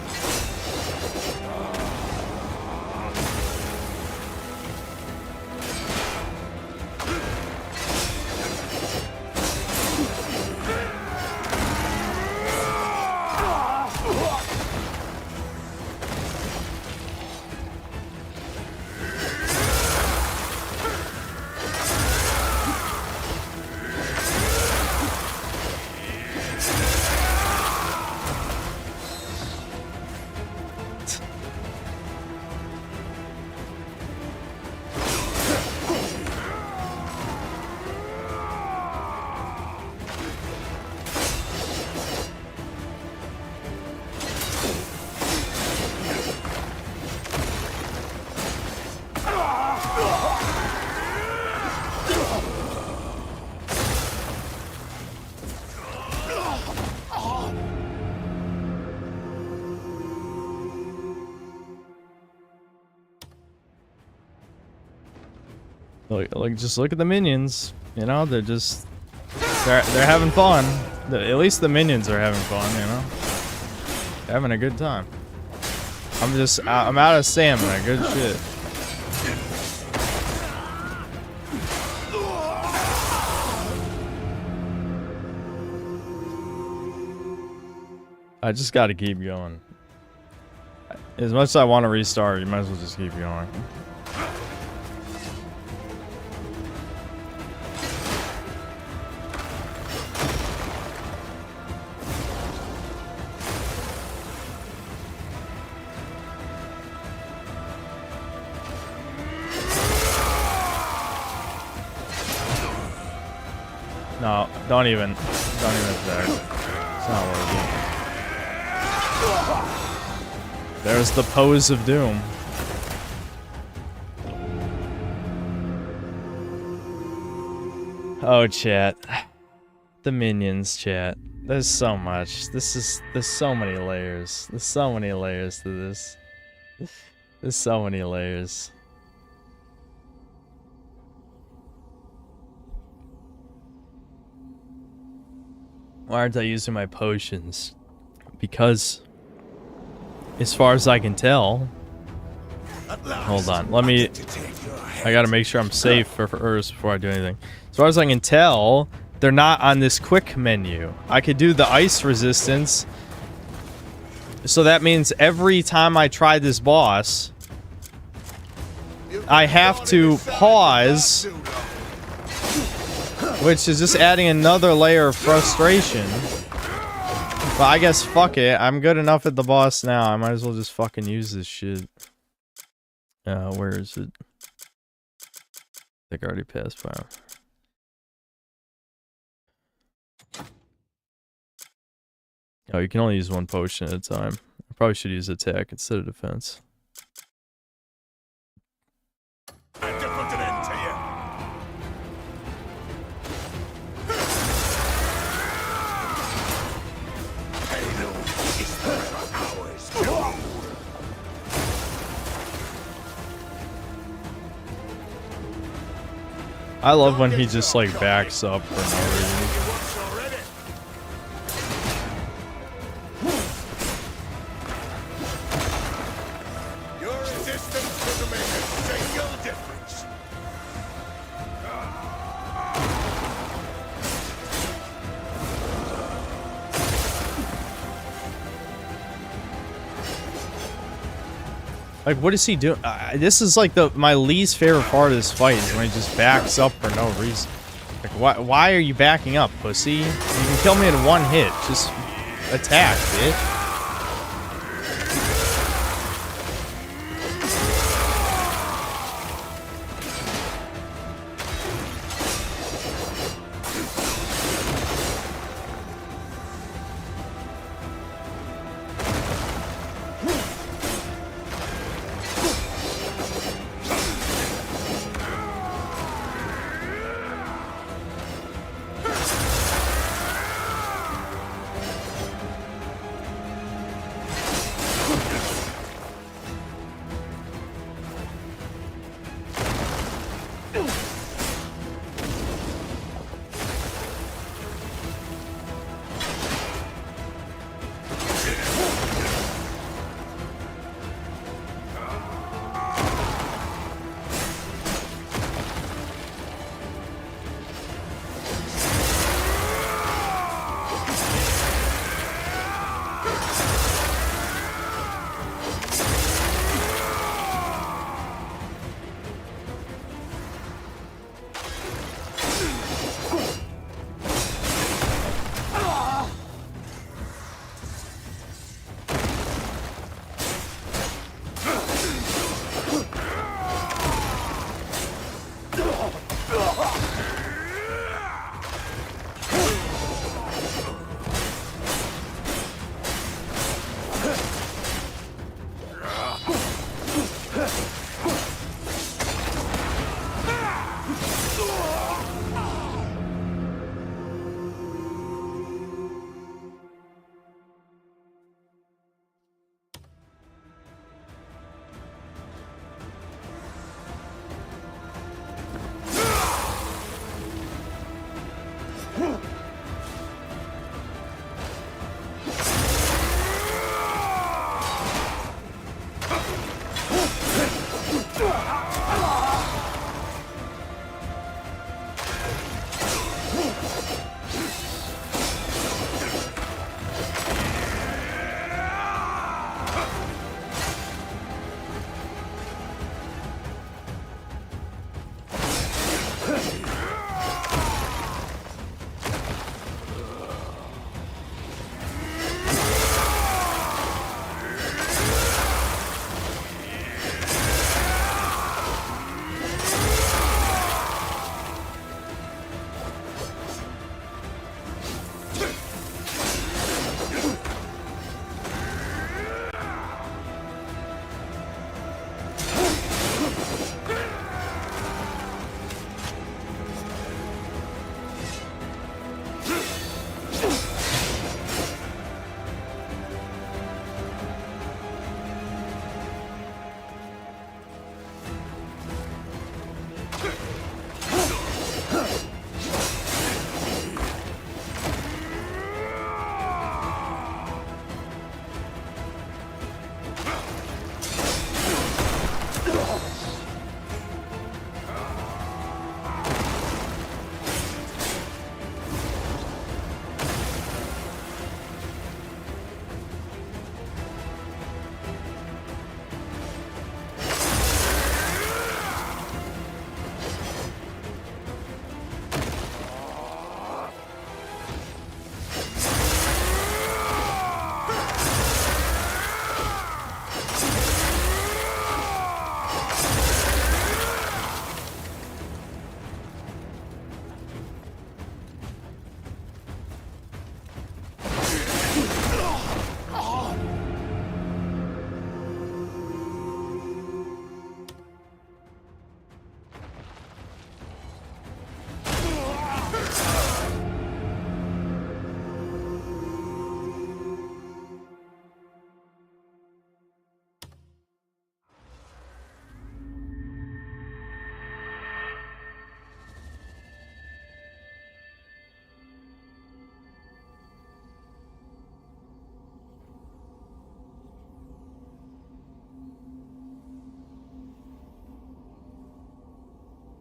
Like, just look at the minions. You know, they're having fun. At least the minions are having fun. You know, they're having a good time. I'm out of stamina. Good shit. I just gotta keep going. As much as I want to restart, you might as well just keep going. No, don't even attack. It's not working. There's the pose of doom. Oh, chat. The minions, chat. There's so much. There's so many layers. There's so many layers to this. There's so many layers. Why aren't I using my potions? Because, as far as I can tell... Hold on, I gotta make sure I'm safe first before I do anything. As far as I can tell, they're not on this quick menu. I could do the ice resistance. So that means every time I try this boss... I have to pause, which is just adding another layer of frustration. But I guess fuck it. I'm good enough at the boss now. I might as well just fucking use this shit. Where is it? I think I already passed by him. Oh, you can only use one potion at a time. I probably should use attack instead of defense. And to put an end to you. Halo is forever ours. I love when he just like backs up for no reason. Your resistance doesn't make a single difference. Like, what is he doing? This is like my least favorite part of this fight is when he just backs up for no reason. Like, why are you backing up, pussy? You can kill me in one hit. Just attack, bitch.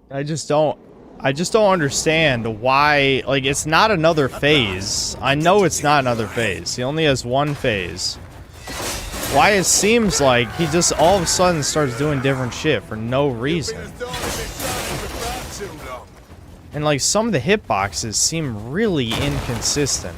I just don't understand why, like, it's not another phase. I know it's not another phase. He only has one phase. Why it seems like he just all of a sudden starts doing different shit for no reason. And like some of the hitboxes seem really inconsistent.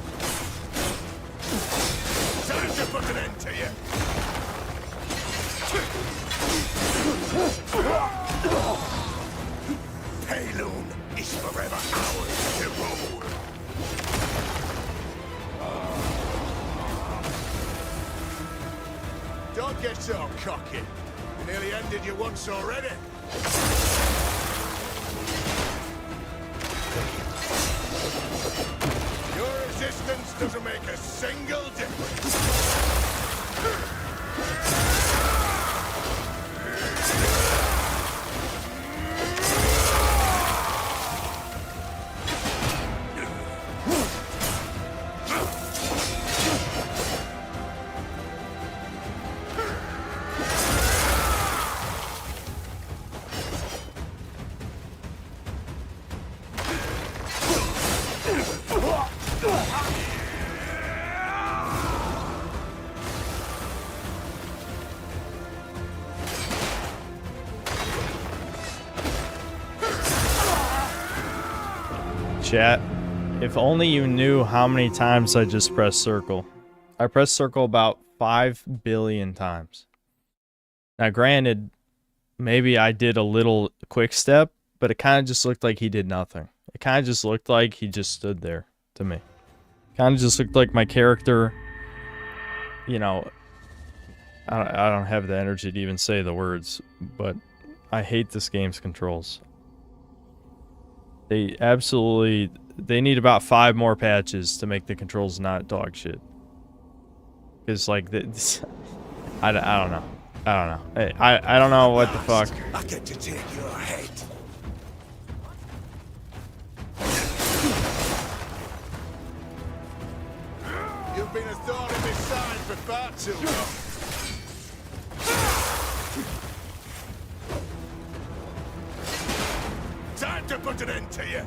Don't get so cocky. You nearly ended you once already. Your resistance doesn't make a single difference. Chat, if only you knew how many times I just pressed circle. I pressed circle about 5 billion times. Now granted, maybe I did a little quick step, but it kind of just looked like he did nothing. It kind of just looked like he just stood there to me. Kind of just looked like my character, you know, I don't have the energy to even say the words, but I hate this game's controls. They absolutely, they need about 5 more patches to make the controls not dog shit. Because like, this, I don't know. I don't know. Hey, I don't know what the fuck. I get to take your head. You've been a thorn in my side for far too long. Time to put an end to you.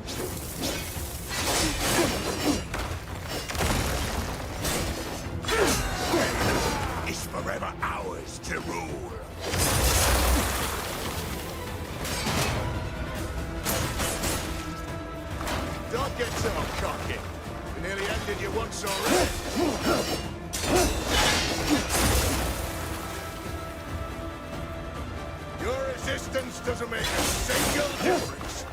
It's forever ours to rule. Don't get so cocky. We nearly ended you once already. Your resistance doesn't make a single difference.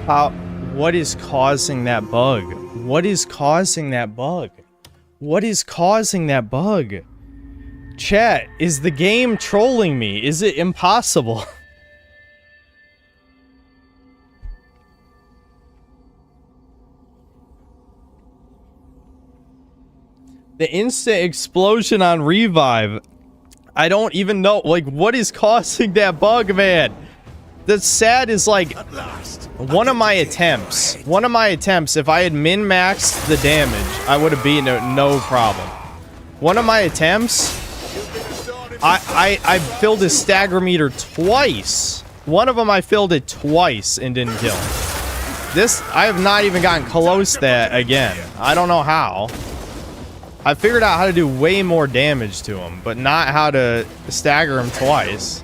What is causing that bug? What is causing that bug? What is causing that bug? Chat, is the game trolling me? Is it impossible? The instant explosion on revive. I don't even know, like, what is causing that bug, man? That's sad is, like, one of my attempts, if I had min-maxed the damage, I would have beaten it, no problem. One of my attempts, I filled his stagger meter twice. One of them I filled it twice and didn't kill him. This, I have not even gotten close to that again. I don't know how. I figured out how to do way more damage to him, but not how to stagger him twice.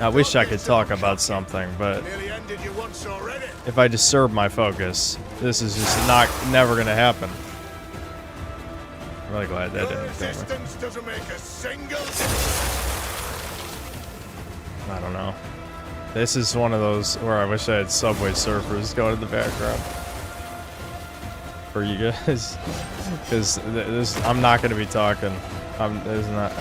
I wish I could talk about something, but if I disturb my focus, this is just never gonna happen. I'm really glad that didn't kill me. I don't know. This is one of those where I wish I had Subway Surfers going in the background for you guys, because this I'm not gonna be talking. There's not.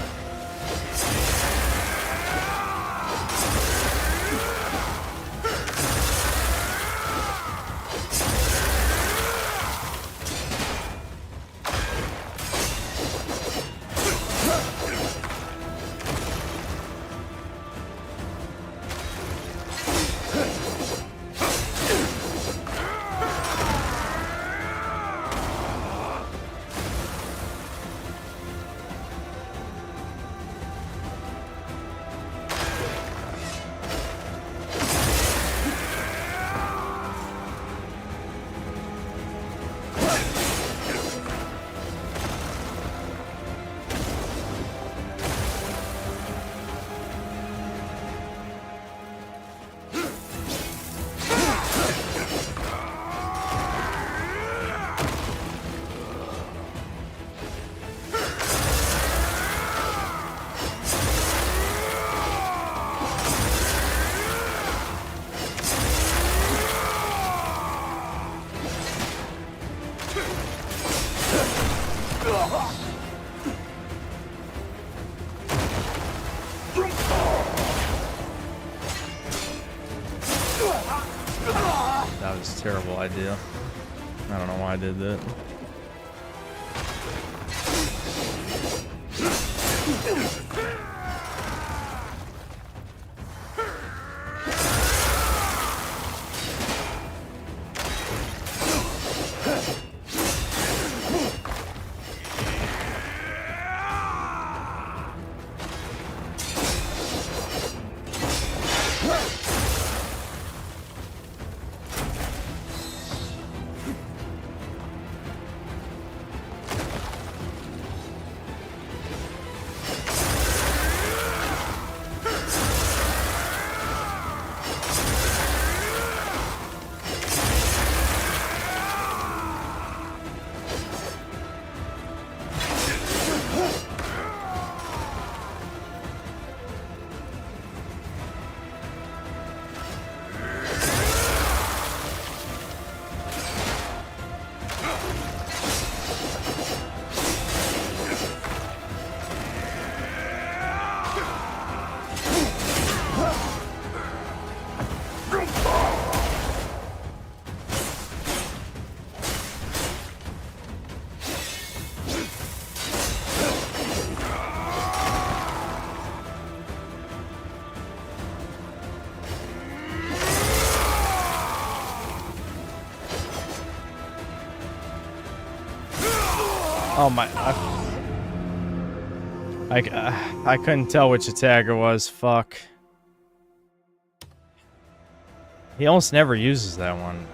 That was a terrible idea. I don't know why I did that. Oh my! I couldn't tell which attack it was. Fuck. He almost never uses that one.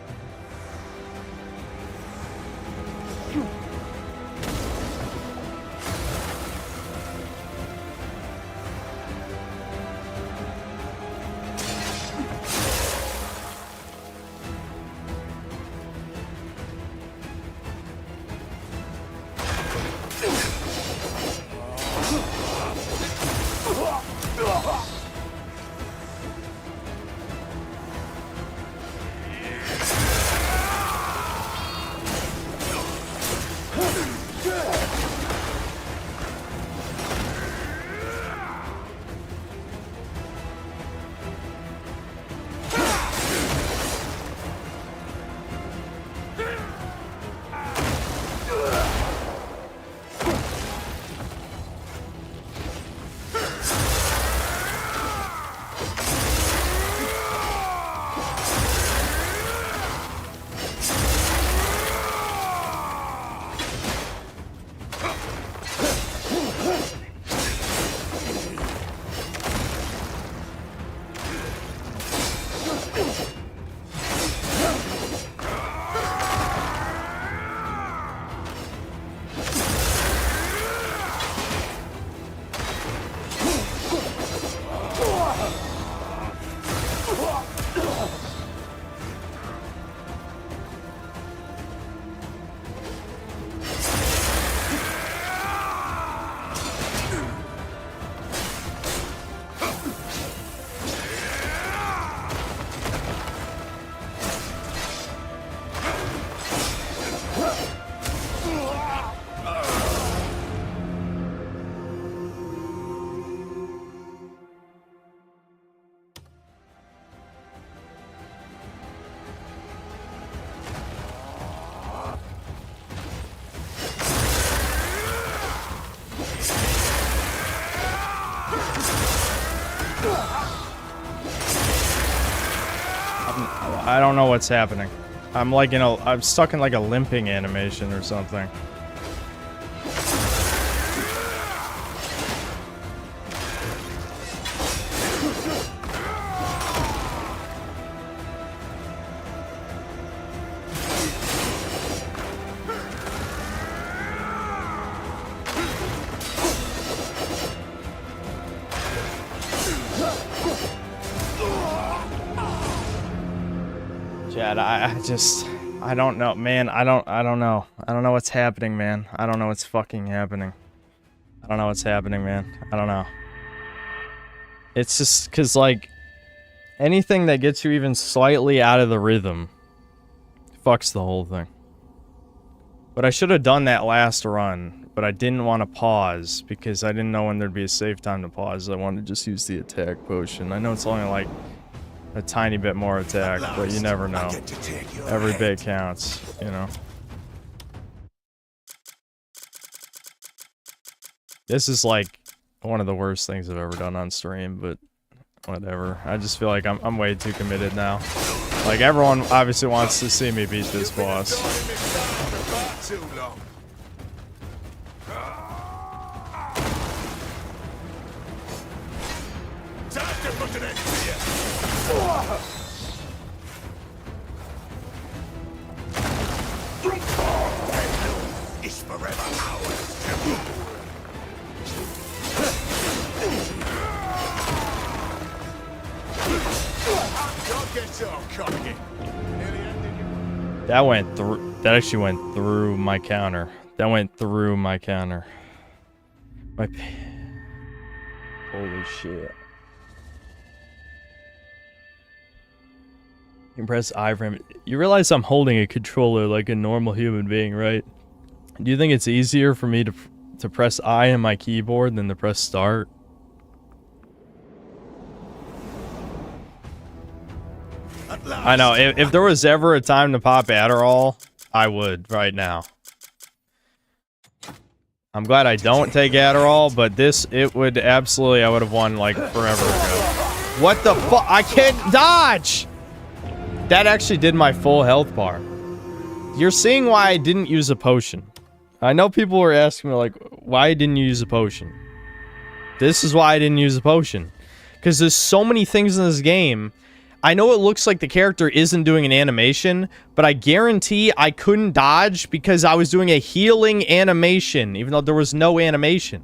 I don't know what's happening. I'm like I'm stuck in like a limping animation or something. Chad, I don't know, man. I don't know. I don't know what's happening, man. I don't know what's fucking happening. I don't know what's happening, man. I don't know. It's just because, like, anything that gets you even slightly out of the rhythm fucks the whole thing. But I should have done that last run, but I didn't want to pause because I didn't know when there'd be a safe time to pause. I wanted to just use the attack potion. I know it's only like a tiny bit more attack, but you never know. Every bit counts, you know. This is like one of the worst things I've ever done on stream, but whatever. I just feel like I'm way too committed now. Like, everyone obviously wants to see me beat this boss. It's forever ours. Don't get so cocky. That went through. That actually went through my counter. That went through my counter. Holy shit. You can press I for him. You realize I'm holding a controller like a normal human being, right? Do you think it's easier for me to press I on my keyboard than to press start? I know, if there was ever a time to pop Adderall, I would right now. I'm glad I don't take Adderall, but it would absolutely, I would have won like forever ago. What the fuck? I can't dodge! That actually did my full health bar. You're seeing why I didn't use a potion. I know people were asking me like, why didn't you use a potion? This is why I didn't use a potion. Because there's so many things in this game. I know it looks like the character isn't doing an animation, but I guarantee I couldn't dodge because I was doing a healing animation, even though there was no animation.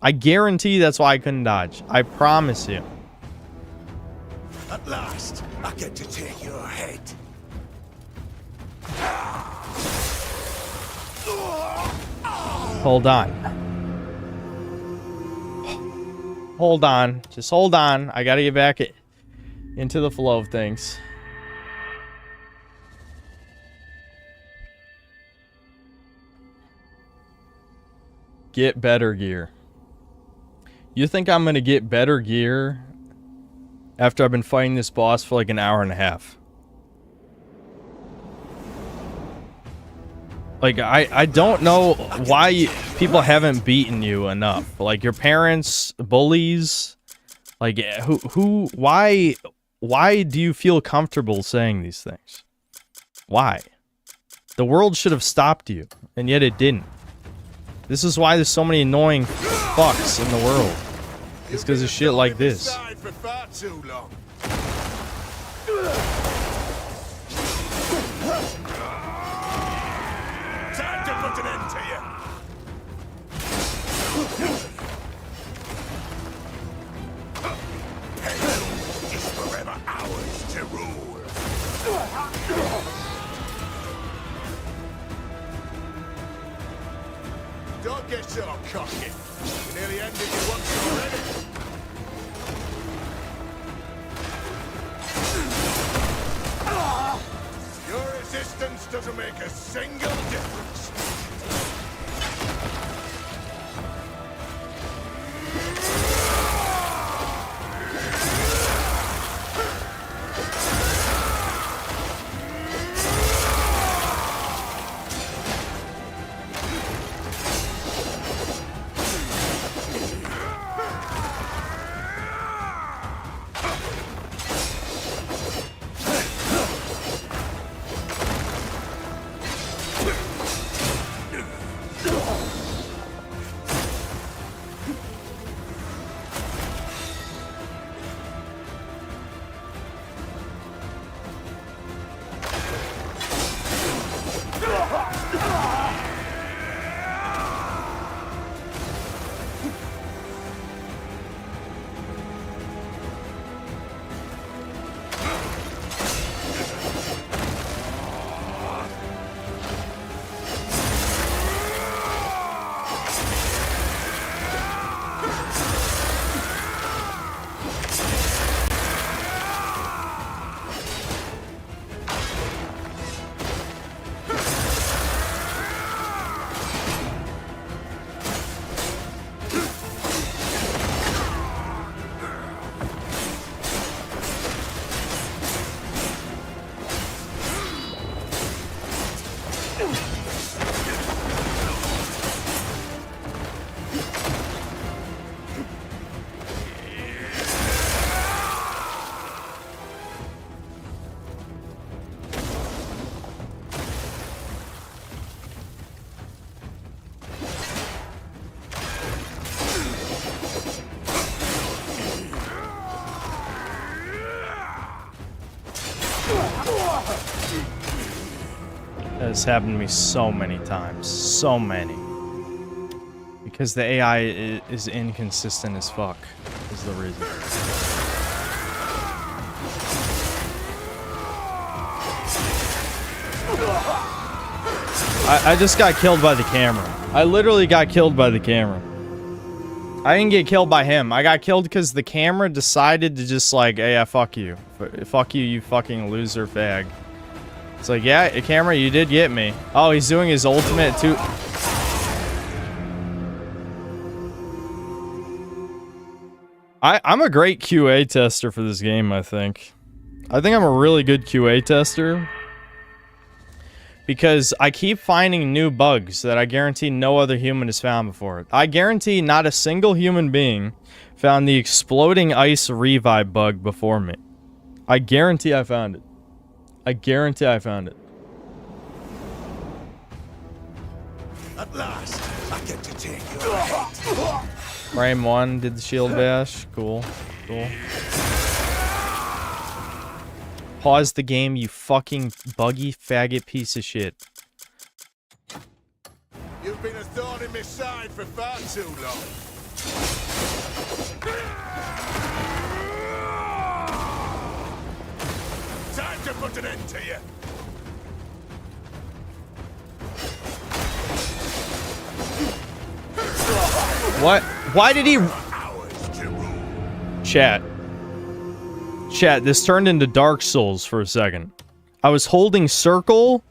I guarantee that's why I couldn't dodge. I promise you. At last, I get to take your head. Hold on. Hold on. Just hold on. I gotta get back into the flow of things. Get better gear. You think I'm gonna get better gear after I've been fighting this boss for like an hour and a half? Like, I don't know why people haven't beaten you enough. Like, your parents, bullies, like, why do you feel comfortable saying these things? Why? The world should have stopped you, and yet it didn't. This is why there's so many annoying fucks in the world. It's because of shit like this. For far too long. Time to put an end to you. Pain is forever ours to rule. Don't get so cocky. You nearly ended it once already. Your resistance doesn't make a single difference. That has happened to me so many times. So many. Because the AI is inconsistent as fuck, is the reason. I just got killed by the camera. I literally got killed by the camera. I didn't get killed by him. I got killed because the camera decided to just like, hey, fuck you. Fuck you, you fucking loser fag. It's like, yeah, camera, you did get me. Oh, he's doing his ultimate too. I'm a great QA tester for this game, I think. I think I'm a really good QA tester. Because I keep finding new bugs that I guarantee no other human has found before. I guarantee not a single human being found the exploding ice revive bug before me. I guarantee I found it. I guarantee I found it. At last, I get to take your head. Frame 1 did the shield bash. Cool. Cool. Pause the game, you fucking buggy faggot piece of shit. You've been a thorn in my side for far too long. Time to put an end to you. What? Why did he... Chat. Chat, this turned into Dark Souls for a second. I was holding circle,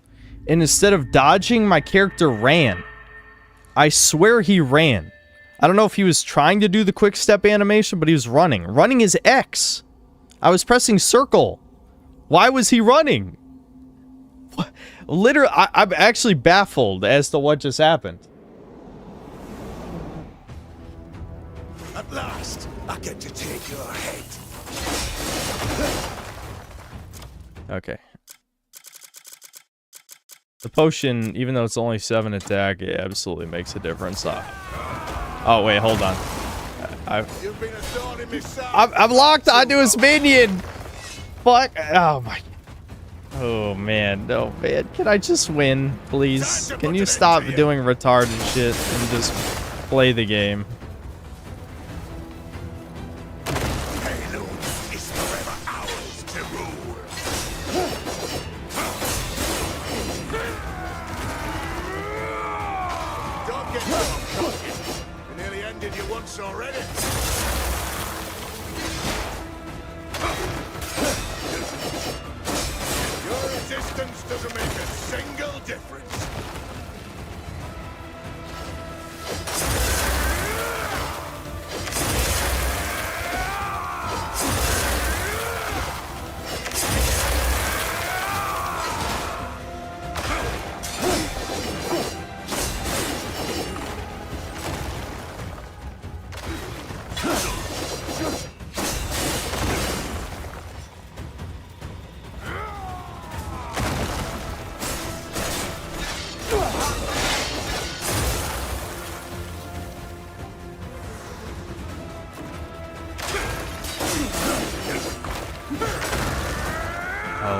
and instead of dodging, my character ran. I swear he ran. I don't know if he was trying to do the quick step animation, but he was running. Running is X. I was pressing circle. Why was he running? What? Literally, I'm actually baffled as to what just happened. At last, I get to take your head. Okay. The potion, even though it's only 7 attack, it absolutely makes a difference. Oh, wait, hold on. I'm locked onto his minion! Fuck. Oh, my... Oh, man. No, man. Can I just win, please? Can you stop doing retarded shit and just play the game? distance doesn't make a single difference.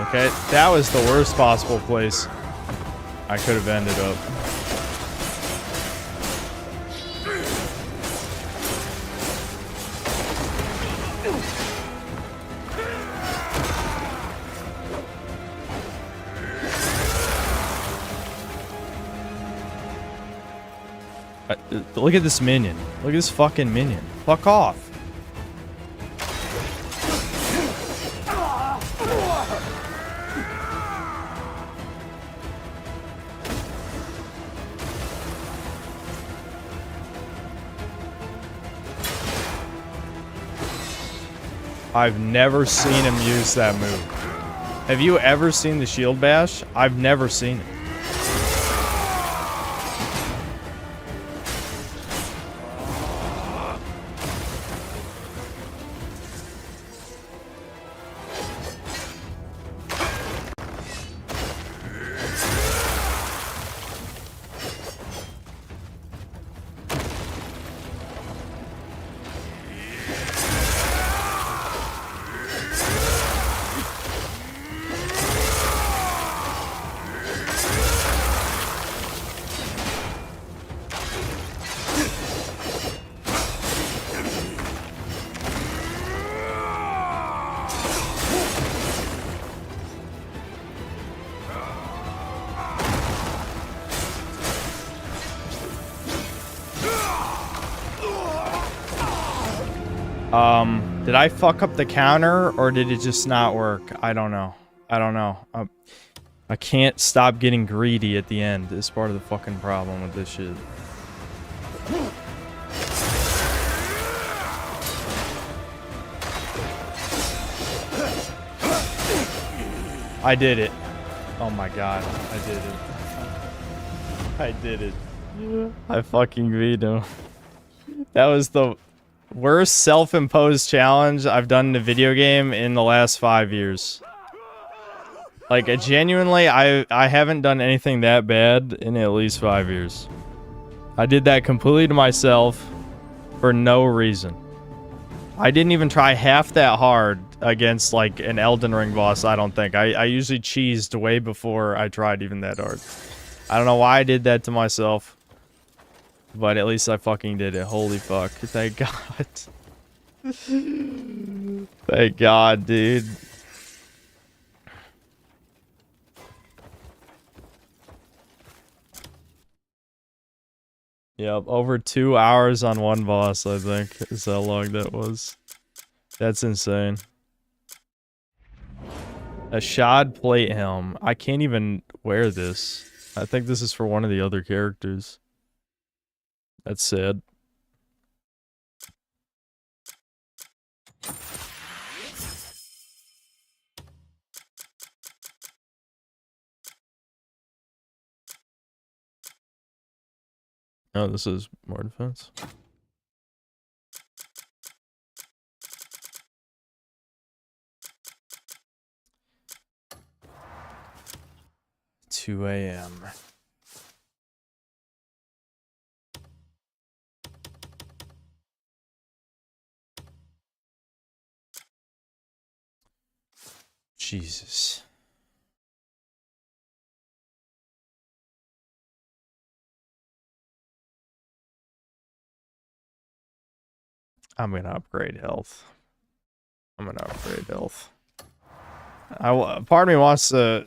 Okay, that was the worst possible place I could have ended up. Look at this minion. Look at this fucking minion. Fuck off. I've never seen him use that move. Have you ever seen the shield bash? I've never seen it. Did I fuck up the counter or did it just not work? I don't know. I don't know. I can't stop getting greedy at the end. It's part of the fucking problem with this shit. I did it. Oh my god. I did it. I did it. I fucking beat him. That was the worst self-imposed challenge I've done in a video game in the last 5 years. Like, genuinely, I haven't done anything that bad in at least 5 years. I did that completely to myself for no reason. I didn't even try half that hard against, like, an Elden Ring boss, I don't think. I usually cheesed way before I tried even that hard. I don't know why I did that to myself. But at least I fucking did it. Holy fuck. Thank God. Thank God, dude. Yep, over 2 hours on one boss, I think, is how long that was. That's insane. A shod plate helm. I can't even wear this. I think this is for one of the other characters. That's sad. Oh, this is more defense. $2 a.m. Jesus. I'm gonna upgrade health. Part of me wants to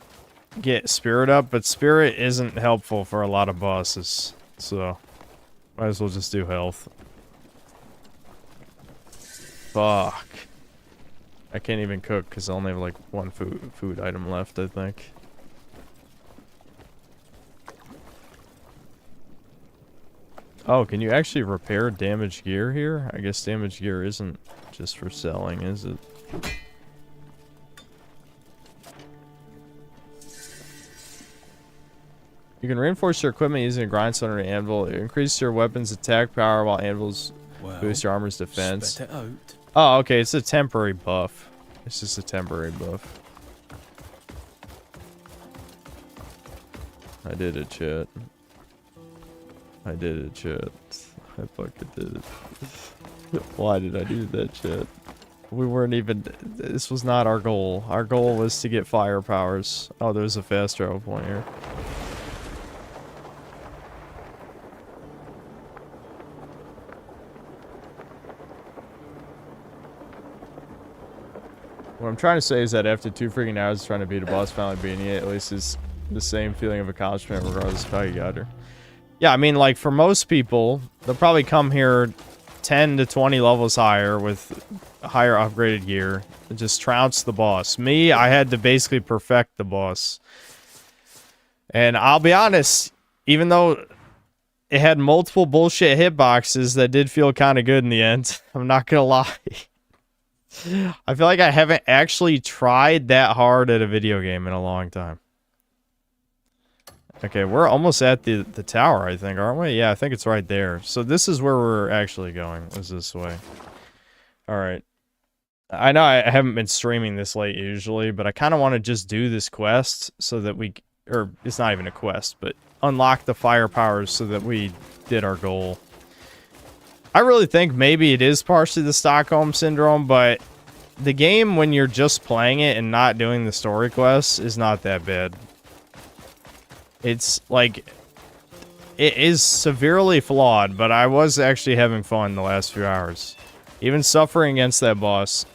get spirit up, but spirit isn't helpful for a lot of bosses. So, might as well just do health. Fuck. I can't even cook because I only have like one food item left, I think. Oh, can you actually repair damaged gear here? I guess damaged gear isn't just for selling, is it? You can reinforce your equipment using a grindstone or an anvil. It increases your weapon's attack power while anvils boost your armor's defense. Spit it out. Oh, okay, it's a temporary buff. It's just a temporary buff. I did it, chat. I did it, chat. I fucking did it. Why did I do that, chat? We weren't even... This was not our goal. Our goal was to get fire powers. Oh, there's a fast travel point here. What I'm trying to say is that after 2 freaking hours trying to beat a boss, finally beating it, at least is the same feeling of accomplishment regardless of how you got her. Yeah, I mean, like, for most people, they'll probably come here 10 to 20 levels higher with higher upgraded gear and just trounce the boss. Me, I had to basically perfect the boss. And I'll be honest, even though it had multiple bullshit hitboxes that did feel kind of good in the end, I'm not gonna lie. I feel like I haven't actually tried that hard at a video game in a long time. Okay, we're almost at the tower, I think, aren't we? Yeah, I think it's right there. So this is where we're actually going, is this way. Alright. I know I haven't been streaming this late usually, but I kind of want to just do this quest so that we... Or, it's not even a quest, but unlock the fire powers so that we did our goal. I really think maybe it is partially the Stockholm Syndrome, but the game, when you're just playing it and not doing the story quests, is not that bad. It's, like, it is severely flawed, but I was actually having fun the last few hours. Even suffering against that boss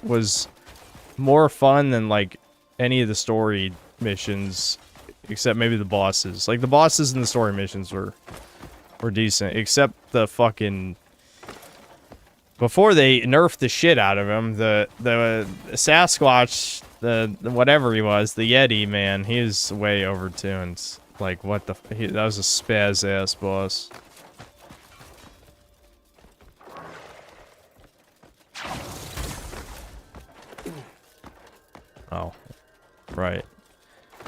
was more fun than, like, any of the story missions, except maybe the bosses. Like, the bosses in the story missions were decent, except the fucking... Before they nerfed the shit out of him, the Sasquatch, the whatever he was, the Yeti, man, he was way overtuned. Like, what the... that was a spaz-ass boss. Oh. Right.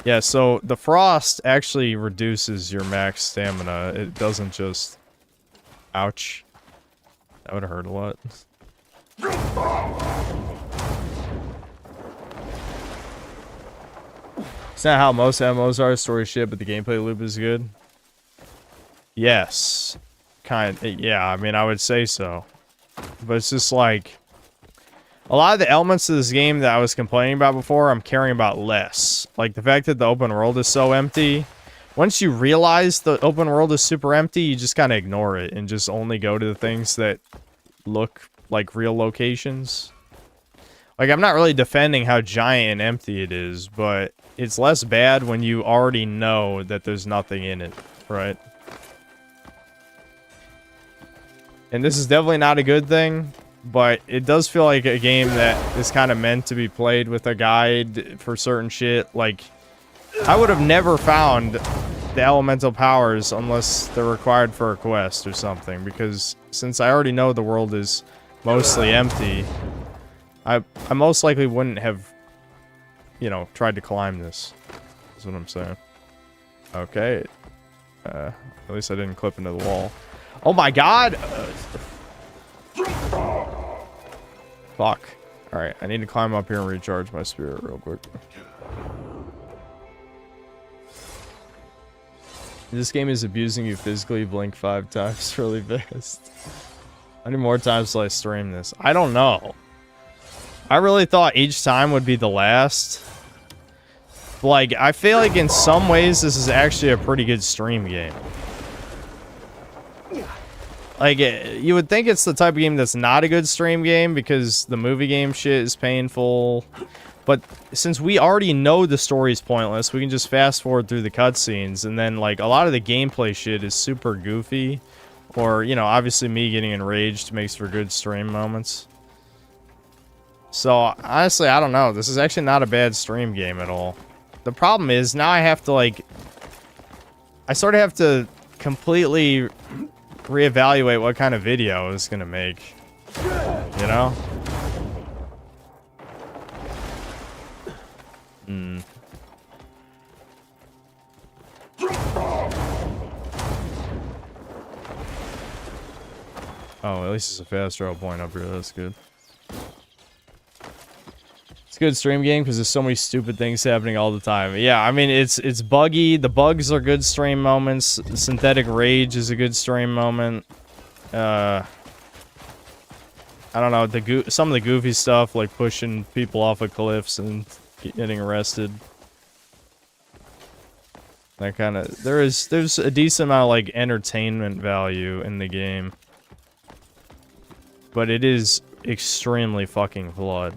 Yeah, so the frost actually reduces your max stamina. It doesn't just... Ouch. That would have hurt a lot. It's not how most MMOs are, story shit, but the gameplay loop is good. Yes. Yeah, I mean, I would say so. But it's just like... A lot of the elements of this game that I was complaining about before, I'm caring about less. Like, the fact that the open world is so empty. Once you realize the open world is super empty, you just kind of ignore it and just only go to the things that look like real locations. Like, I'm not really defending how giant and empty it is, but it's less bad when you already know that there's nothing in it, right? And this is definitely not a good thing, but it does feel like a game that is kind of meant to be played with a guide for certain shit. Like, I would have never found the elemental powers unless they're required for a quest or something, because since I already know the world is mostly empty, I most likely wouldn't have, you know, tried to climb this. That's what I'm saying. Okay. At least I didn't clip into the wall. Oh my god! Fuck. Alright, I need to climb up here and recharge my spirit real quick. This game is abusing you physically. Blink 5 times really fast. How many more times will I stream this? I don't know. I really thought each time would be the last. Like, I feel like in some ways this is actually a pretty good stream game. Like, you would think it's the type of game that's not a good stream game because the movie game shit is painful. But since we already know the story's pointless, we can just fast forward through the cutscenes. And then, like, a lot of the gameplay shit is super goofy. Or, you know, obviously me getting enraged makes for good stream moments. So, honestly, I don't know. This is actually not a bad stream game at all. The problem is, now I have to, like... I sort of have to completely reevaluate what kind of video I was gonna make. You know? Hmm. Oh, at least it's a fast draw point up here. That's good. It's a good stream game because there's so many stupid things happening all the time. Yeah, I mean, it's buggy. The bugs are good stream moments. Synthetic Rage is a good stream moment. I don't know, some of the goofy stuff, like pushing people off of cliffs and getting arrested. That kind of... There's a decent amount of, like, entertainment value in the game. But it is extremely fucking flawed.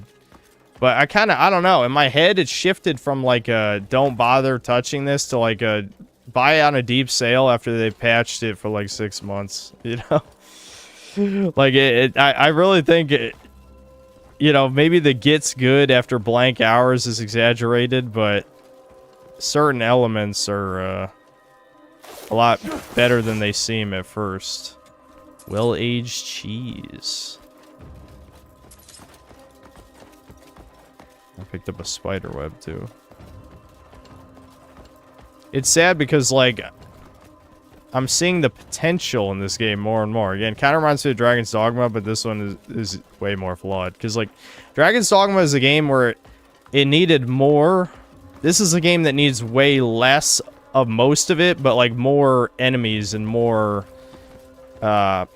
But I don't know. In my head, it shifted from, like, a don't bother touching this to, like, a buy it on a deep sale after they patched it for, like, 6 months. You know? Like, I really think, you know, maybe the gets good after blank hours is exaggerated, but certain elements are a lot better than they seem at first. Well-aged cheese. I picked up a spider web, too. It's sad because, like, I'm seeing the potential in this game more and more. Again, kind of reminds me of Dragon's Dogma, but this one is way more flawed. Because, like, Dragon's Dogma is a game where it needed more. This is a game that needs way less of most of it, but, like, more enemies and more, I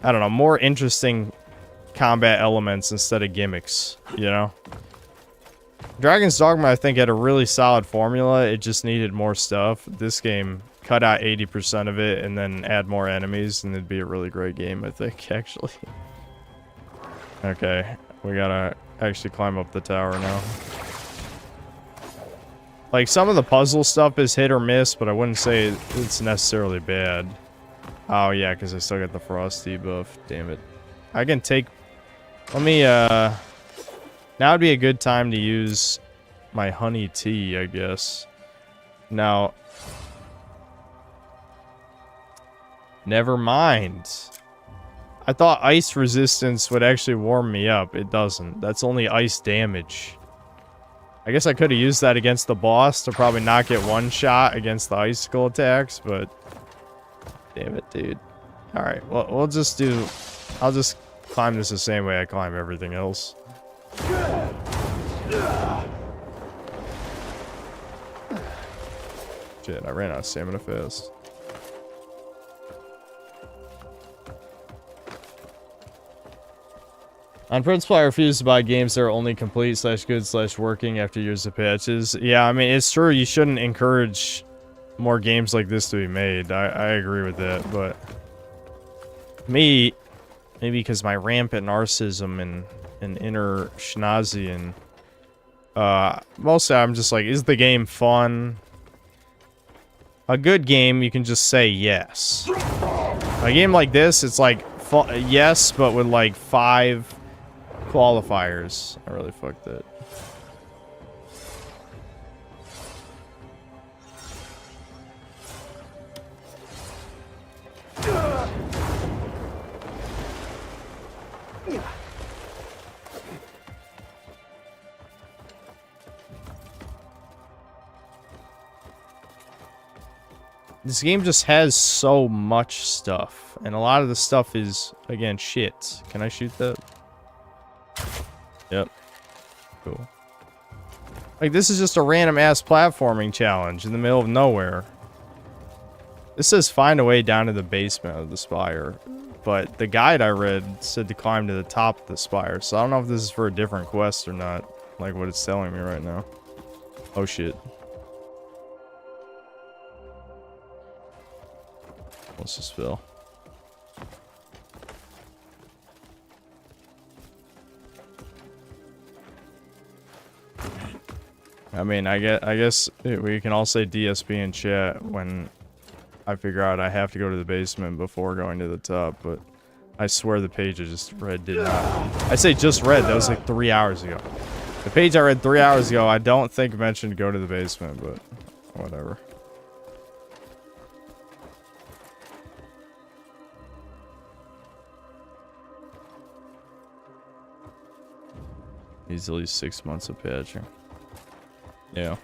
don't know, more interesting combat elements instead of gimmicks, you know? Dragon's Dogma, I think, had a really solid formula. It just needed more stuff. This game... cut out 80% of it and then add more enemies and it'd be a really great game, I think, actually. Okay, we gotta actually climb up the tower now. Like, some of the puzzle stuff is hit or miss, but I wouldn't say it's necessarily bad. Oh, yeah, because I still got the frost debuff. Damn it. I can take... Let me, now would be a good time to use my honey tea, I guess. Now... Never mind. I thought ice resistance would actually warm me up. It doesn't. That's only ice damage. I guess I could have used that against the boss to probably not get one shot against the icicle attacks, but... Damn it, dude. Alright, well, we'll just do... I'll just climb this the same way I climb everything else. Shit, I ran out of stamina fast. On principle, I refuse to buy games that are only complete / good / working after years of patches. Yeah, I mean, it's true. You shouldn't encourage more games like this to be made. I agree with that, but... maybe because my rampant narcissism and inner schnazi and... mostly I'm just like, is the game fun? A good game, you can just say yes. A game like this, it's like, yes, but with like 5... qualifiers. I really fucked it. This game just has so much stuff, and a lot of the stuff is, again, shit. Can I shoot that? Yep. Cool. Like, this is just a random-ass platforming challenge in the middle of nowhere. This says find a way down to the basement of the spire. But the guide I read said to climb to the top of the spire. So I don't know if this is for a different quest or not. Like what it's telling me right now. Oh, shit. What's this spell? I mean, I guess we can all say DSP in chat when I figure out I have to go to the basement before going to the top, but I swear the page I just read did not. I say just read, that was like 3 hours ago. The page I read 3 hours ago, I don't think mentioned go to the basement, but whatever. Needs at least 6 months of patching. Yeah.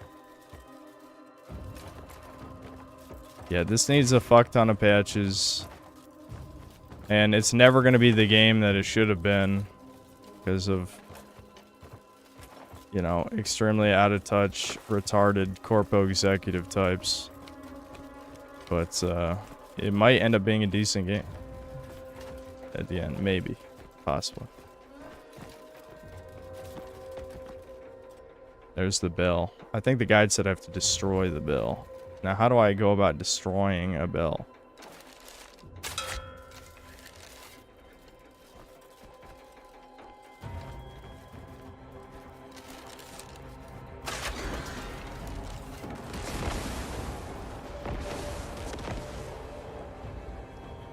Yeah, this needs a fuck ton of patches. And it's never going to be the game that it should have been. Because of, you know, extremely out of touch, retarded corpo executive types. But, it might end up being a decent game. At the end, maybe. Possibly. There's the bell. I think the guide said I have to destroy the bell. Now, how do I go about destroying a bell?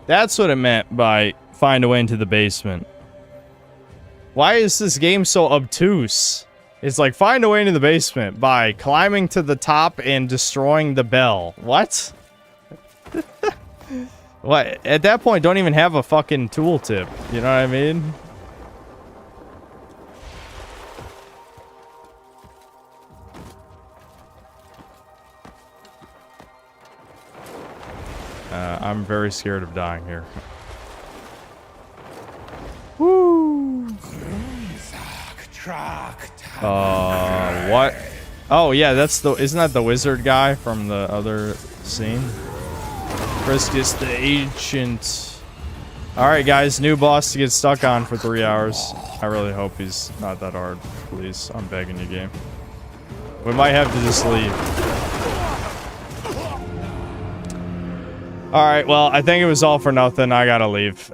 That's what it meant by find a way into the basement. Why is this game so obtuse? It's like, find a way into the basement by climbing to the top and destroying the bell. What? What? At that point, don't even have a fucking tooltip. You know what I mean? I'm very scared of dying here. Woo! What? Oh, yeah, that's the... Isn't that the wizard guy from the other scene? Friskius the Ancient. Alright, guys, new boss to get stuck on for 3 hours. I really hope he's not that hard. Please, I'm begging you, game. We might have to just leave. Alright, well, I think it was all for nothing. I gotta leave.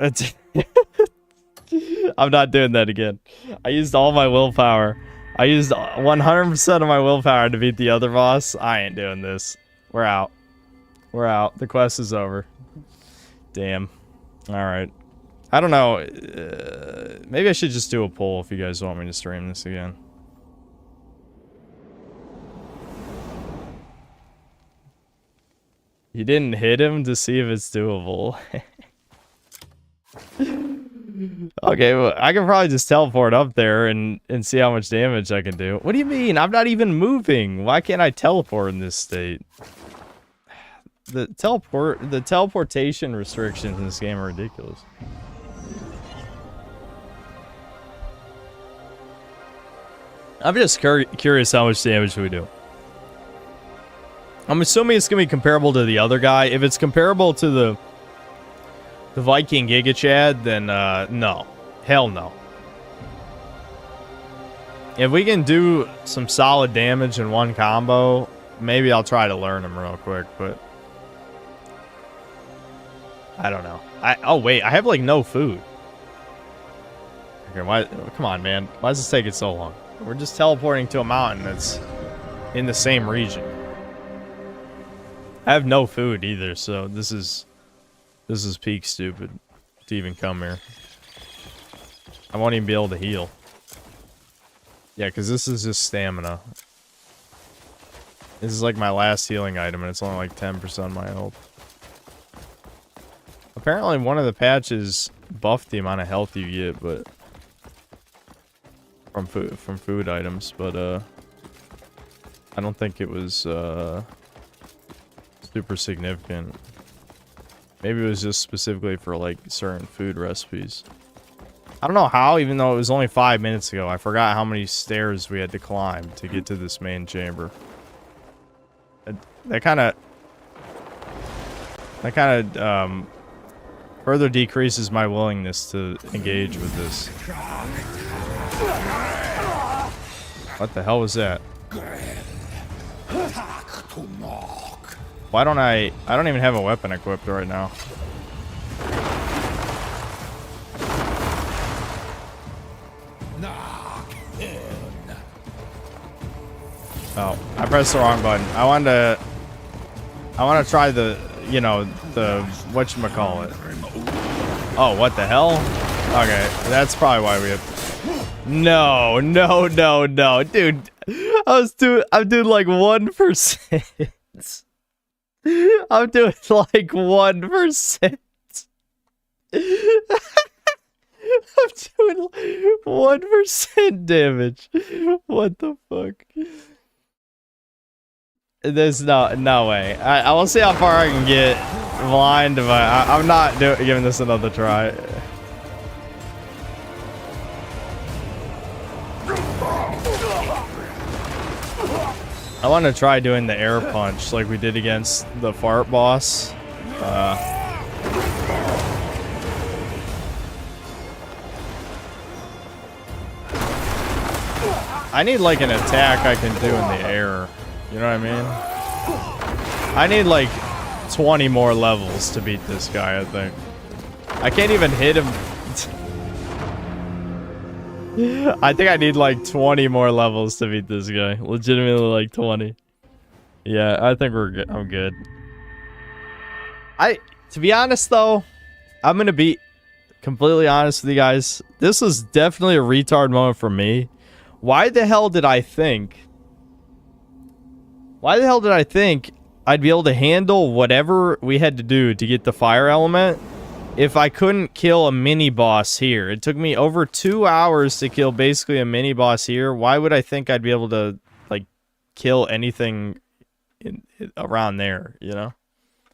I'm not doing that again. I used all my willpower. I used 100% of my willpower to beat the other boss. I ain't doing this. We're out. We're out. The quest is over. Damn. Alright. I don't know. Maybe I should just do a poll if you guys want me to stream this again. You didn't hit him to see if it's doable. Okay, well, I can probably just teleport up there and see how much damage I can do. What do you mean? I'm not even moving. Why can't I teleport in this state? The teleportation restrictions in this game are ridiculous. I'm just curious how much damage we do. I'm assuming it's gonna be comparable to the other guy. If it's comparable to the Viking Giga Chad, then no. Hell no. If we can do some solid damage in one combo, maybe I'll try to learn him real quick, but I don't know. Oh wait, I have like no food. Okay, why? Come on, man. Why does this take it so long? We're just teleporting to a mountain that's in the same region. I have no food either, so this is peak stupid to even come here. I won't even be able to heal. Yeah, because this is just stamina. This is like my last healing item, and it's only like 10% of my health. Apparently, one of the patches buffed the amount of health you get, but from food items, but I don't think it was super significant. Maybe it was just specifically for like certain food recipes. I don't know how, even though it was only 5 minutes ago. I forgot how many stairs we had to climb to get to this main chamber. That kind of further decreases my willingness to engage with this. What the hell was that? Why don't I don't even have a weapon equipped right now. Oh, I pressed the wrong button. I want to try the, you know, the whatchamacallit. Oh, what the hell? Okay, that's probably why we have... No, dude. I'm doing like 1%. I'm doing like 1%. I'm doing 1% damage. What the fuck? There's no way. I will see how far I can get blind, but I'm not giving this another try. I want to try doing the air punch like we did against the fart boss. I need like an attack I can do in the air. You know what I mean? I need like 20 more levels to beat this guy, I think. I can't even hit him. I think I need like 20 more levels to beat this guy. Legitimately like 20. Yeah, I think we're good. I'm good. To be honest though, I'm gonna be completely honest with you guys. This was definitely a retard moment for me. Why the hell did I think I'd be able to handle whatever we had to do to get the fire element if I couldn't kill a mini boss here? It took me over 2 hours to kill basically a mini boss here. Why would I think I'd be able to like kill anything around there, you know?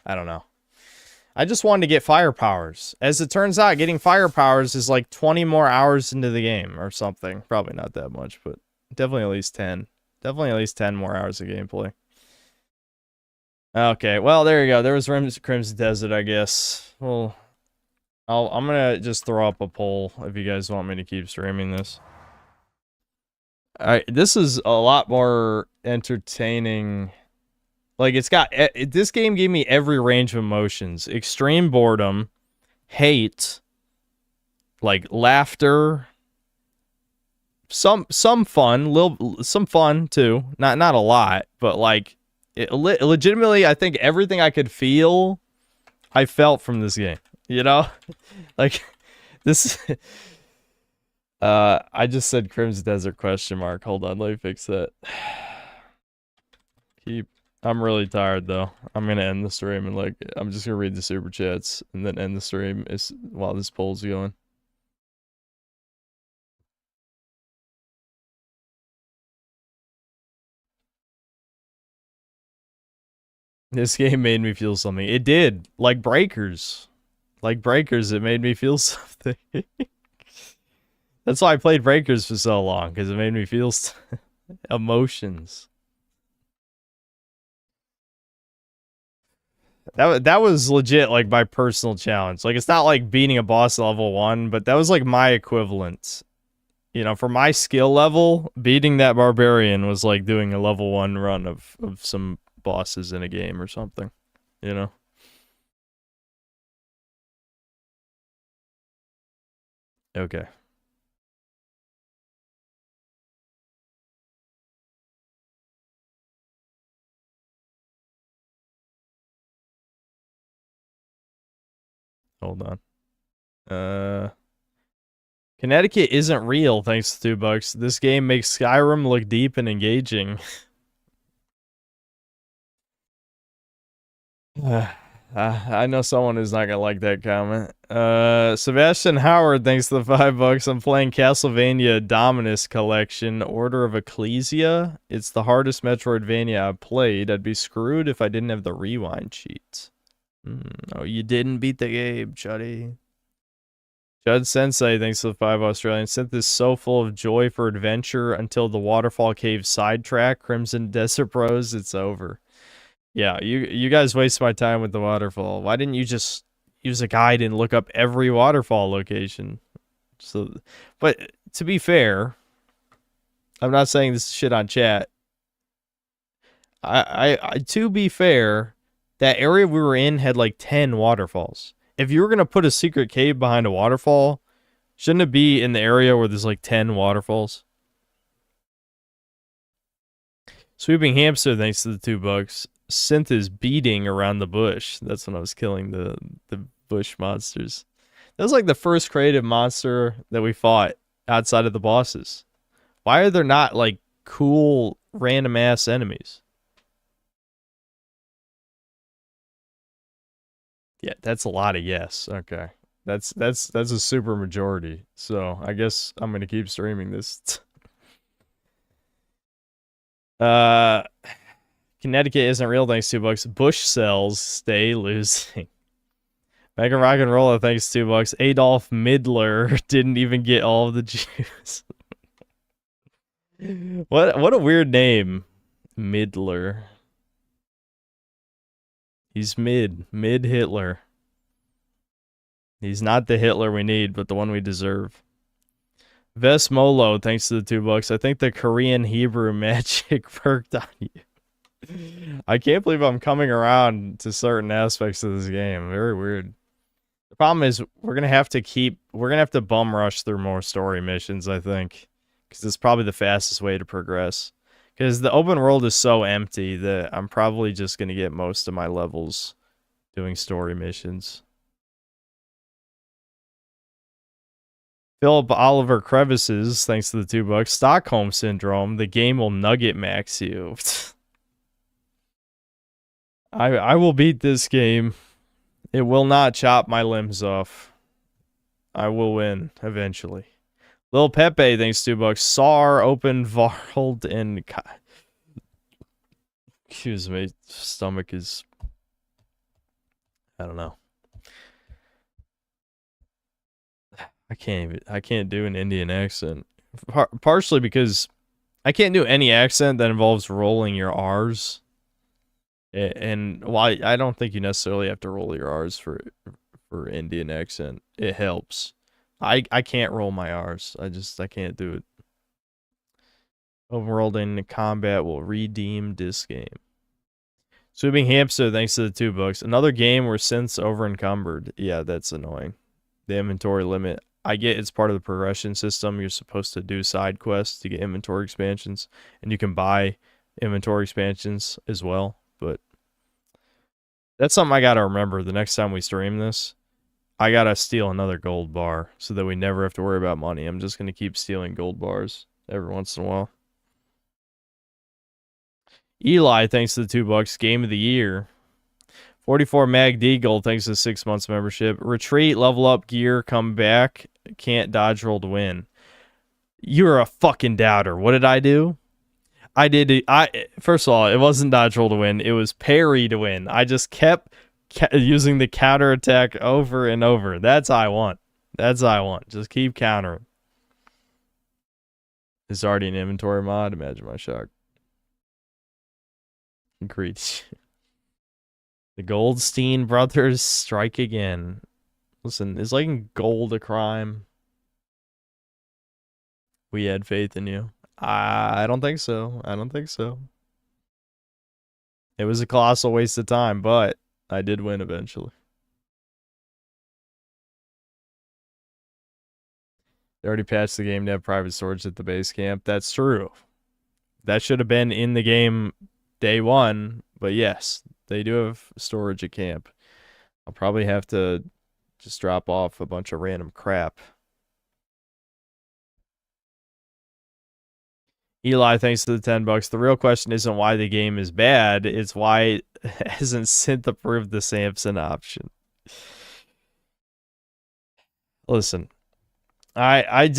I don't know. I just wanted to get fire powers. As it turns out, getting fire powers is like 20 more hours into the game or something. Probably not that much, but definitely at least 10. Definitely at least 10 more hours of gameplay. Okay, well, there you go. There was Crimson Desert, I guess. Well, I'm gonna just throw up a poll if you guys want me to keep streaming this. This is a lot more entertaining. Like, it's got... this game gave me every range of emotions. Extreme boredom, hate, like, laughter, some fun, some fun, too. Not a lot, but, like, legitimately, I think everything I could feel, I felt from this game. You know? Like, this... I just said Crimson Desert question mark. Hold on, let me fix that. I'm really tired though. I'm gonna end the stream and like I'm just gonna read the super chats and then end the stream while this poll's going. This game made me feel something. It did. Like Breakers. Like Breakers, it made me feel something. That's why I played Breakers for so long, because it made me feel emotions. That was legit, like, my personal challenge. Like, it's not like beating a boss at level 1, but that was, like, my equivalent. You know, for my skill level, beating that barbarian was like doing a level 1 run of some bosses in a game or something. You know? Okay. Hold on. Connecticut isn't real, thanks to $2. This game makes Skyrim look deep and engaging. I know someone who's not gonna like that comment. Sebastian Howard, thanks to the $5. I'm playing Castlevania Dominus Collection, Order of Ecclesia. It's the hardest Metroidvania I've played. I'd be screwed if I didn't have the rewind cheat. Oh, you didn't beat the game, Chuddy. Judd Sensei, thanks to the 5 Australian. Synth is so full of joy for adventure until the Waterfall Cave sidetrack. Crimson Desert Bros, it's over. Yeah, you guys waste my time with the waterfall. Why didn't you just use a guide and look up every waterfall location? So, but to be fair, I'm not saying this is shit on chat. To be fair, that area we were in had like 10 waterfalls. If you were going to put a secret cave behind a waterfall, shouldn't it be in the area where there's like 10 waterfalls? Sweeping Hamster, thanks to the $2. Synth is beating around the bush. That's when I was killing the bush monsters. That was like the first creative monster that we fought outside of the bosses. Why are there not like cool random ass enemies? Yeah, that's a lot of yes. Okay. That's a super majority. So I guess I'm gonna keep streaming this. Connecticut isn't real, thanks $2. Bush cells stay losing. Mega Rock and Roller, thanks $2. Adolf Midler didn't even get all of the Jews. What a weird name. Midler. He's mid Hitler. He's not the Hitler we need, but the one we deserve. Vesmolo, thanks to the $2. I think the Korean Hebrew magic worked on you. I can't believe I'm coming around to certain aspects of this game. Very weird. The problem is we're gonna have to bum rush through more story missions, I think. Because it's probably the fastest way to progress. Because the open world is so empty that I'm probably just gonna get most of my levels doing story missions. Philip Oliver Crevices, thanks to the $2. Stockholm Syndrome, the game will nugget max you. I will beat this game. It will not chop my limbs off. I will win eventually. Lil Pepe, thanks $2. SAR, Open Varld, and excuse me, stomach is, I don't know. I can't do an Indian accent. Partially because I can't do any accent that involves rolling your R's. And why I don't think you necessarily have to roll your R's for Indian accent. It helps. I can't roll my R's. I can't do it. Overworld in combat will redeem this game. Sweeping Hamster, thanks to the $2. Another game where synths over encumbered. Yeah, that's annoying. The inventory limit. I get it's part of the progression system. You're supposed to do side quests to get inventory expansions, and you can buy inventory expansions as well. But that's something I gotta remember the next time we stream this. I gotta steal another gold bar so that we never have to worry about money. I'm just gonna keep stealing gold bars every once in a while. Eli, thanks to the $2. Game of the year. 44 Mag D Gold, thanks to 6 months membership. Retreat, level up gear, come back. Can't dodge roll to win. You're a fucking doubter. What did I do? First of all, it wasn't dodge roll to win. It was parry to win. I just kept using the counter attack over and over. That's all I want. That's all I want. Just keep countering. It's already an inventory mod. Imagine my shock. Agreed. The Goldstein brothers strike again. Listen, is liking gold a crime? We had faith in you. I don't think so. I don't think so. It was a colossal waste of time, but I did win eventually. They already patched the game to have private storage at the base camp. That's true. That should have been in the game day one, but yes, they do have storage at camp. I'll probably have to just drop off a bunch of random crap. Eli, thanks to the $10. The real question isn't why the game is bad, it's why it hasn't synth approved the Samson option. Listen, I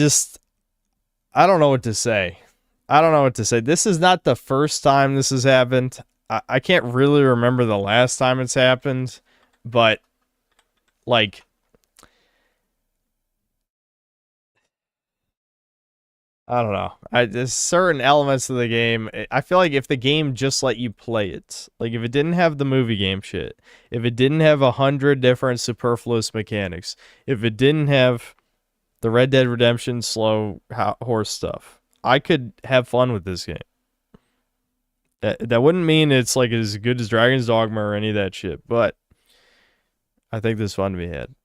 don't know what to say. I don't know what to say. This is not the first time this has happened. I can't really remember the last time it's happened, but like, I don't know. There's certain elements of the game. I feel like if the game just let you play it, like if it didn't have the movie game shit, if it didn't have 100 different superfluous mechanics, if it didn't have the Red Dead Redemption slow horse stuff, I could have fun with this game. That wouldn't mean it's like as good as Dragon's Dogma or any of that shit, but I think there's fun to be had.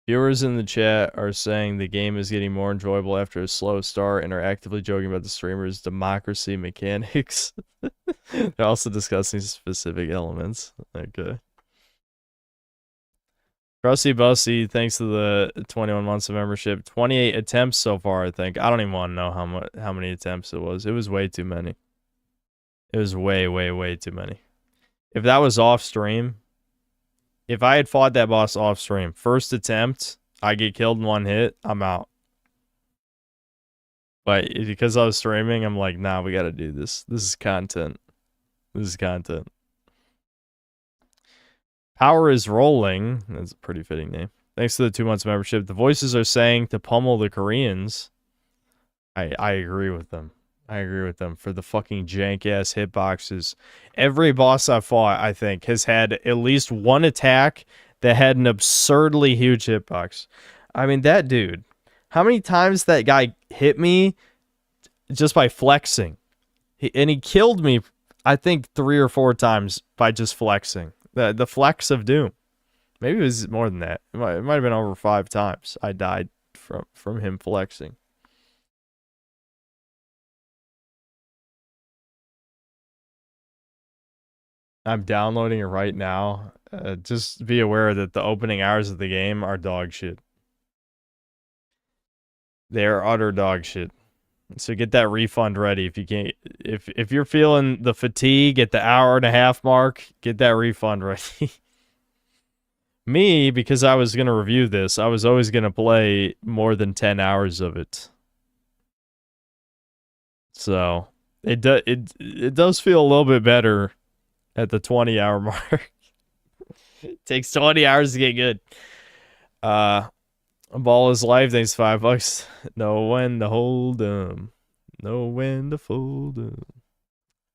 Viewers in the chat are saying the game is getting more enjoyable after a slow start and are actively joking about the streamer's democracy mechanics. They're also discussing specific elements. Okay. Krusty Bussy, thanks to the 21 months of membership. 28 attempts so far, I think. I don't even want to know how many attempts it was. It was way too many. It was way, way, way too many. If that was off stream, if I had fought that boss off stream, first attempt, I get killed in one hit, I'm out. But because I was streaming, I'm like, nah, we gotta do this. This is content. This is content. Power is rolling. That's a pretty fitting name. Thanks to the 2 months membership. The voices are saying to pummel the Koreans. I agree with them. I agree with them for the fucking jank ass hitboxes. Every boss I fought, I think, has had at least one attack that had an absurdly huge hitbox. I mean, that dude, how many times that guy hit me just by flexing? And he killed me, I think, 3 or 4 times by just flexing. The flex of doom. Maybe it was more than that. It might have been over 5 times I died from him flexing. I'm downloading it right now. Just be aware that the opening hours of the game are dog shit. They are utter dog shit. So get that refund ready if you can't. If you're feeling the fatigue at the hour and a half mark, get that refund ready. Me, because I was gonna review this, I was always gonna play more than 10 hours of it. So it does feel a little bit better at the 20-hour mark. It takes 20 hours to get good. A ball is life. Thanks, $5. Know when to hold 'em. Know when to fold 'em.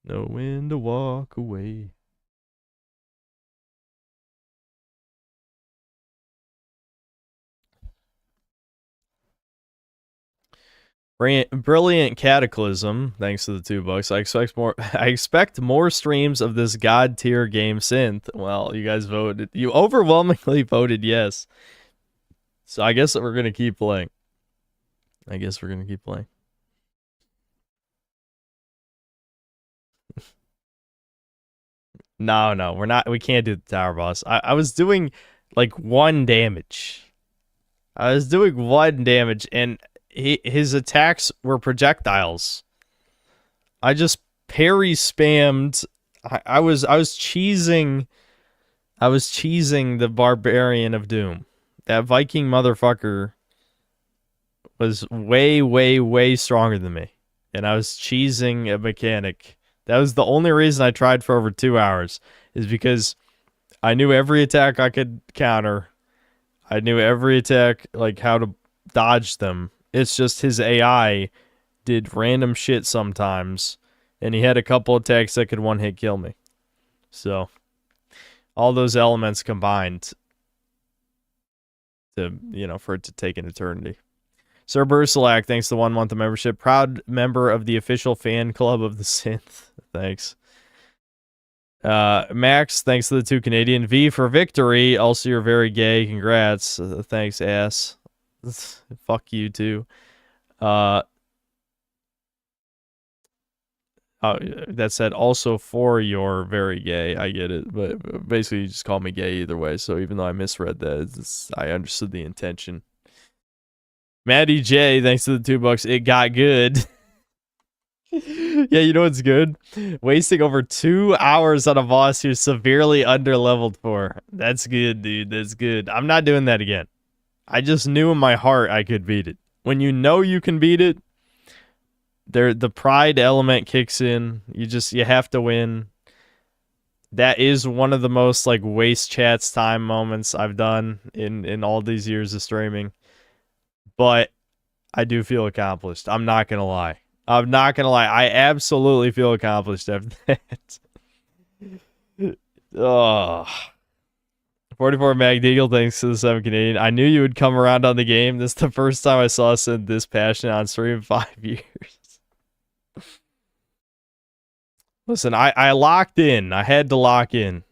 Know when to walk away. Brilliant Cataclysm. Thanks to the $2. I expect more streams of this god tier game synth. Well, you guys voted. You overwhelmingly voted yes. So I guess we're gonna keep playing. No, we're not. We can't do the tower boss. I was doing like 1 damage. And his attacks were projectiles. I just parry spammed. I was cheesing the Barbarian of Doom. That Viking motherfucker was way, way, way stronger than me. And I was cheesing a mechanic. That was the only reason I tried for over 2 hours, is because I knew every attack I could counter. I knew every attack, like how to dodge them. It's just his AI did random shit sometimes, and he had a couple attacks that could one-hit kill me. So, all those elements combined to, for it to take an eternity. Sir Bursalak, thanks to 1 month of membership. Proud member of the official fan club of the synth. Thanks. Max, thanks to the 2 Canadian. V for victory. Also, you're very gay. Congrats. Thanks, ass. Fuck you, too. Oh, that said, also for you're very gay. I get it. But basically, you just call me gay either way. So even though I misread that, I understood the intention. Maddie J, thanks to the $2. It got good. Yeah, you know what's good? Wasting over 2 hours on a boss you're severely underleveled for. That's good, dude. That's good. I'm not doing that again. I just knew in my heart I could beat it. When you know you can beat it, the pride element kicks in. You have to win. That is one of the most like waste chats time moments I've done in all these years of streaming. But I do feel accomplished. I'm not gonna lie. I absolutely feel accomplished after that. Oh. 44 Magdeagle, thanks to the 7 Canadian. I knew you would come around on the game. This is the first time I saw Sid this passionate on stream in 5 years. Listen, I locked in. I had to lock in.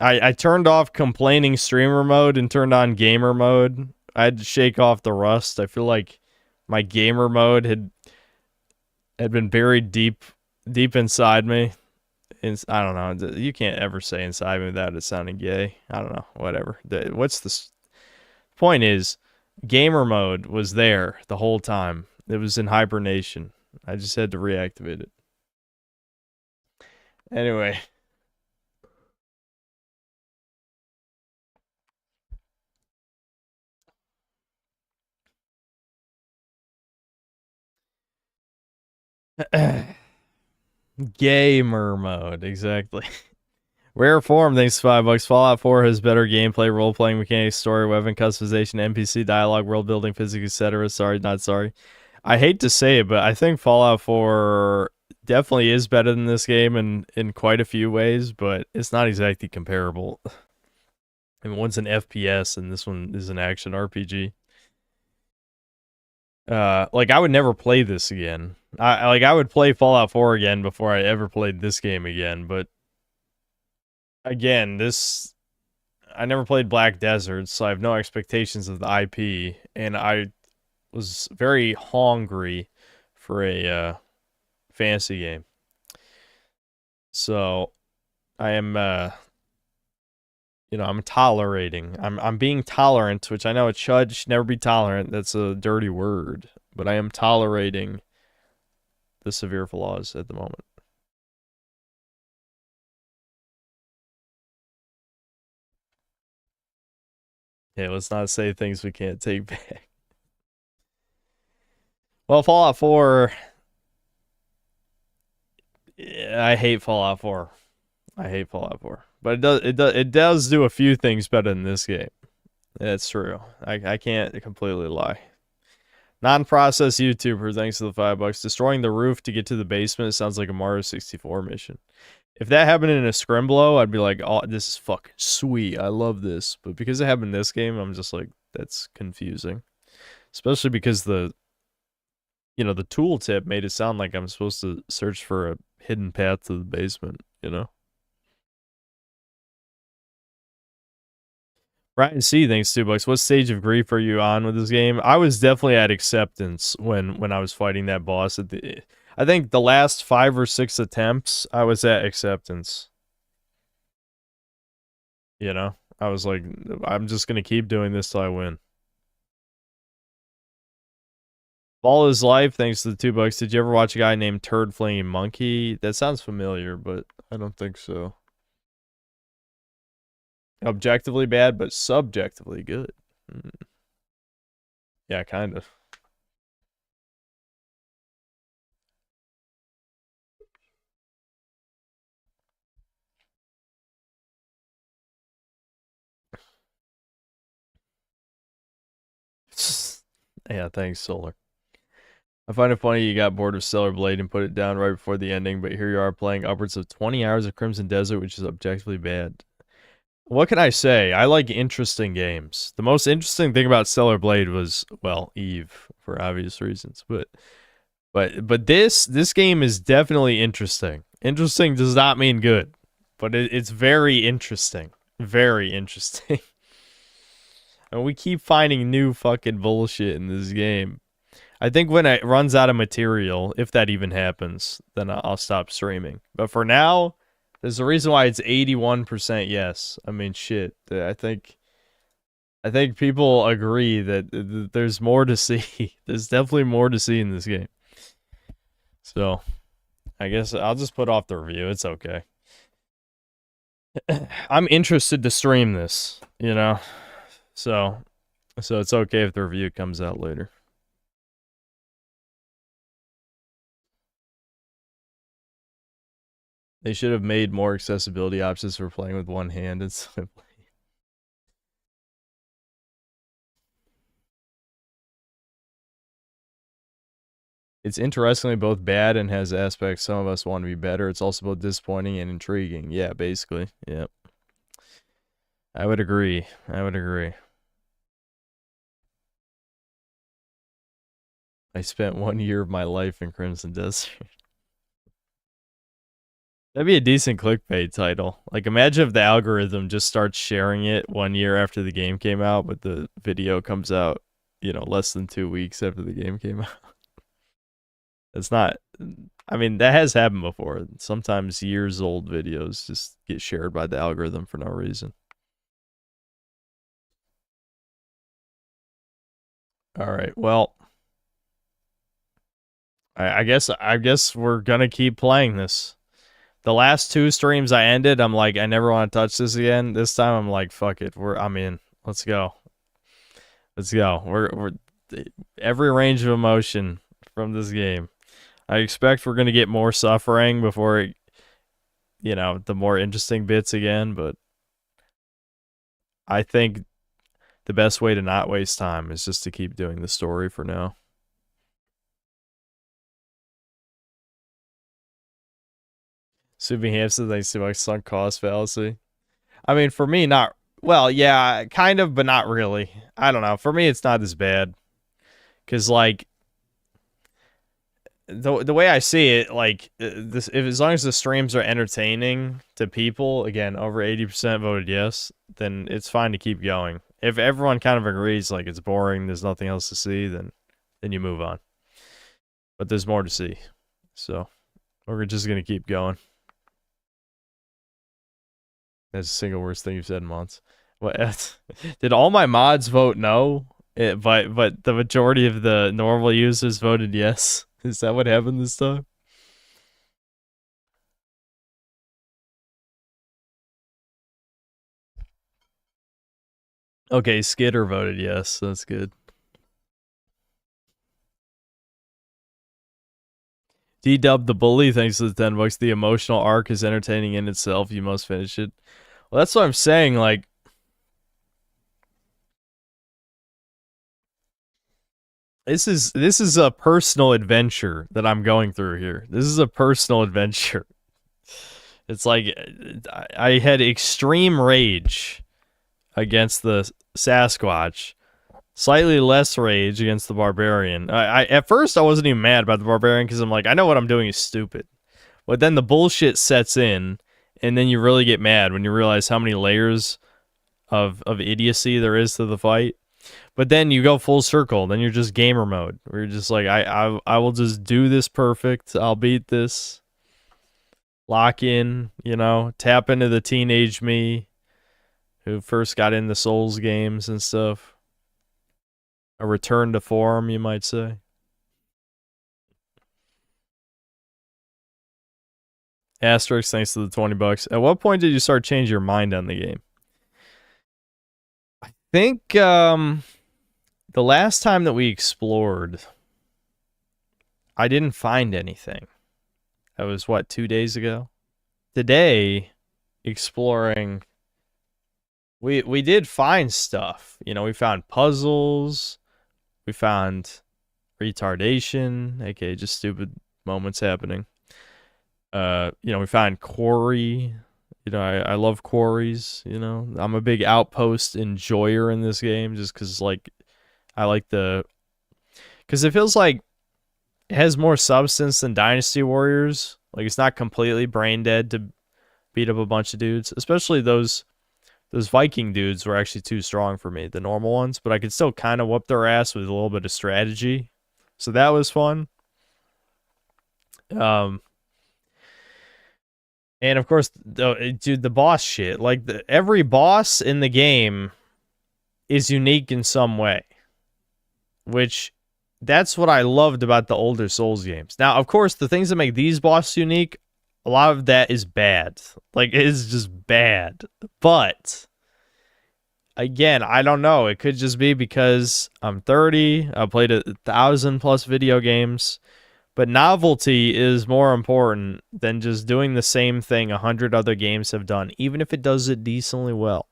I turned off complaining streamer mode and turned on gamer mode. I had to shake off the rust. I feel like my gamer mode had been buried deep inside me. I don't know. You can't ever say inside me without it sounding gay. I don't know. Whatever. What's the point is, gamer mode was there the whole time. It was in hibernation. I just had to reactivate it. Anyway. Gamer mode, exactly. Rare form, thanks to $5. Fallout 4 has better gameplay, role-playing mechanics, story, weapon customization, NPC dialogue, world building, physics, etc. Sorry, not sorry. I hate to say it, but I think Fallout 4 definitely is better than this game in quite a few ways, but it's not exactly comparable. I mean, one's an FPS and this one is an action RPG. Like I would never play this again. I would play Fallout 4 again before I ever played this game again, but again, I never played Black Desert, so I have no expectations of the IP, and I was very hungry for a fantasy game. So I am I'm tolerating. I'm being tolerant, which I know it should never be tolerant. That's a dirty word, but I am tolerating the severe flaws at the moment. Yeah, let's not say things we can't take back. Well, Fallout 4. Yeah, I hate Fallout 4. I hate Fallout 4. But it does do a few things better than this game. That's true. I can't completely lie. Non-process YouTuber, thanks to the $5. Destroying the roof to get to the basement sounds like a Mario 64 mission. If that happened in a Scrimblow, I'd be like, oh, this is fucking sweet. I love this. But because it happened in this game, I'm just like, that's confusing. Especially because the tooltip made it sound like I'm supposed to search for a hidden path to the basement, Ryan C, thanks $2. What stage of grief are you on with this game? I was definitely at acceptance when I was fighting that boss. I think the last 5 or 6 attempts, I was at acceptance. I was like, I'm just gonna keep doing this till I win. All His Life, thanks to the $2. Did you ever watch a guy named Turd Flinging Monkey? That sounds familiar, but I don't think so. Objectively bad, but subjectively good. Yeah, kind of. Yeah, thanks, Solar. I find it funny you got bored of Stellar Blade and put it down right before the ending, but here you are playing upwards of 20 hours of Crimson Desert, which is objectively bad. What can I say? I like interesting games. The most interesting thing about Stellar Blade was, well, Eve, for obvious reasons. But this game is definitely interesting. Interesting does not mean good, but it's very interesting. Very interesting. And we keep finding new fucking bullshit in this game. I think when it runs out of material, if that even happens, then I'll stop streaming. But for now, there's a reason why it's 81% yes. I mean, shit. I think people agree that there's more to see. There's definitely more to see in this game. So, I guess I'll just put off the review. It's okay. I'm interested to stream this, So it's okay if the review comes out later. They should have made more accessibility options for playing with one hand instead of It's interestingly both bad and has aspects some of us want to be better. It's also both disappointing and intriguing. Yeah, basically. Yep. I would agree. I spent 1 year of my life in Crimson Desert. That'd be a decent clickbait title. Like, imagine if the algorithm just starts sharing it 1 year after the game came out, but the video comes out, less than 2 weeks after the game came out. It's not... I mean, that has happened before. Sometimes years-old videos just get shared by the algorithm for no reason. Alright, well... I guess we're gonna keep playing this. The last 2 streams I ended, I'm like, I never want to touch this again. This time I'm like, fuck it. I'm in. Let's go. Let's go. We're every range of emotion from this game. I expect we're gonna get more suffering before it, you know, the more interesting bits again, but I think the best way to not waste time is just to keep doing the story for now. Soothing Hamster, thanks to my sunk cost fallacy. I mean, for me, not... Well, yeah, kind of, but not really. I don't know. For me, it's not as bad. Because, like... The way I see it, like, as long as the streams are entertaining to people, again, over 80% voted yes, then it's fine to keep going. If everyone kind of agrees, like, it's boring, there's nothing else to see, then you move on. But there's more to see. So, we're just going to keep going. That's the single worst thing you've said in months. What? Did all my mods vote no? But the majority of the normal users voted yes. Is that what happened this time? Okay, Skitter voted yes. That's good. D-Dub the Bully, thanks to the $10. The emotional arc is entertaining in itself. You must finish it. Well, that's what I'm saying. Like, this is a personal adventure that I'm going through here. This is a personal adventure. It's like I had extreme rage against the Sasquatch, slightly less rage against the Barbarian. I at first I wasn't even mad about the Barbarian because I'm like, I know what I'm doing is stupid. But then the bullshit sets in, and then you really get mad when you realize how many layers of idiocy there is to the fight. But then you go full circle, then you're just gamer mode, where you're just like, I will just do this perfect, I'll beat this. Lock in, you know, tap into the teenage me who first got into Souls games and stuff. A return to form, you might say. Asterisk, thanks to the $20. At what point did you start changing your mind on the game? I think the last time that we explored, I didn't find anything. That was, what, 2 days ago? Today, exploring, we did find stuff. You know, we found puzzles. We found retardation, aka just stupid moments happening. You know, we found quarry. You know, I love quarries, you know. I'm a big outpost enjoyer in this game just because, like, I like the... Because it feels like it has more substance than Dynasty Warriors. Like, it's not completely brain dead to beat up a bunch of dudes. Especially those Viking dudes were actually too strong for me, the normal ones. But I could still kind of whoop their ass with a little bit of strategy. So that was fun. And of course, dude, the boss shit. Like, every boss in the game is unique in some way. Which, that's what I loved about the older Souls games. Now, of course, the things that make these bosses unique, a lot of that is bad. Like, it is just bad. But, again, I don't know. It could just be because I'm 30. I've played 1,000+ video games. But novelty is more important than just doing the same thing 100 other games have done, even if it does it decently well.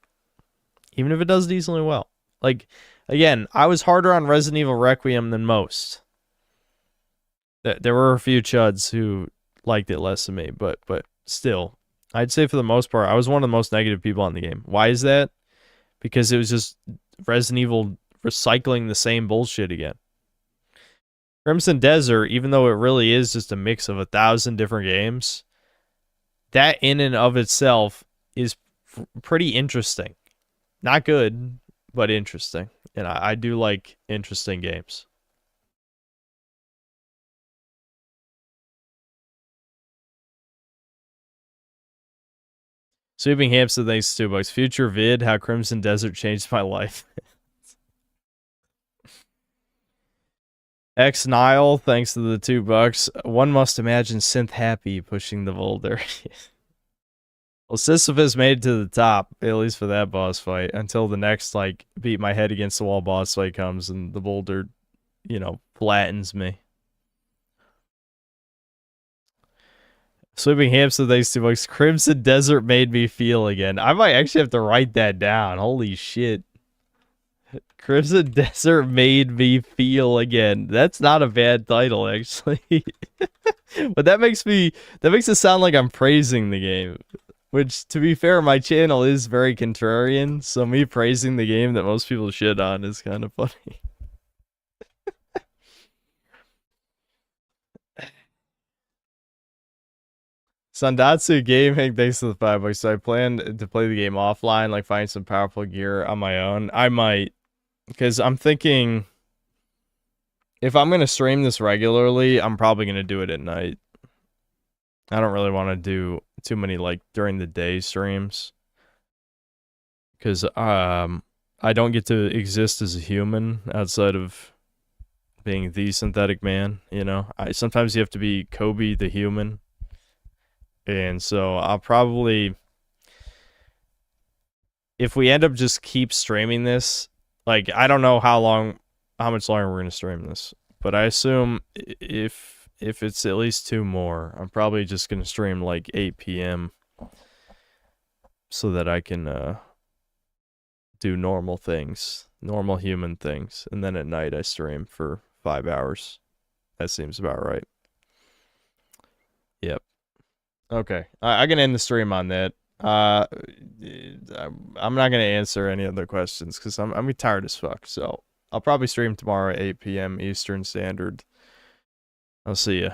Even if it does decently well. Like, again, I was harder on Resident Evil Requiem than most. There were a few chuds who liked it less than me, but still, I'd say for the most part, I was one of the most negative people on the game. Why is that? Because it was just Resident Evil recycling the same bullshit again. Crimson Desert, even though it really is just a mix of 1,000 different games, that in and of itself is pretty interesting. Not good, but interesting. And I do like interesting games. Sweeping Hamster, thanks to $2. Future vid, how Crimson Desert changed my life. X Nile, thanks to the $2. One must imagine Synth Happy pushing the boulder. Well, Sisyphus made it to the top, at least for that boss fight, until the next, like, beat my head against the wall boss fight comes and the boulder, you know, flattens me. Sweeping Hamster, thanks to $2. Crimson Desert made me feel again. I might actually have to write that down. Holy shit. Crimson Desert made me feel again. That's not a bad title, actually. But that makes it sound like I'm praising the game. Which, to be fair, my channel is very contrarian, so me praising the game that most people shit on is kind of funny. Sandatsu Gaming, thanks to the $5. So I plan to play the game offline, like find some powerful gear on my own. I might, because I'm thinking, if I'm going to stream this regularly, I'm probably going to do it at night. I don't really want to do too many, like, during the day streams. Because I don't get to exist as a human outside of being the synthetic man, you know? Sometimes you have to be Kobe the human. And so I'll probably, if we end up just keep streaming this, like, I don't know how much longer we're going to stream this. But I assume if it's at least 2 more, I'm probably just going to stream like 8 p.m. so that I can do normal things, normal human things. And then at night I stream for 5 hours. That seems about right. Yep. Okay. I can end the stream on that. I'm not going to answer any other questions because I'm tired as fuck. So I'll probably stream tomorrow at 8 p.m. Eastern Standard. I'll see ya.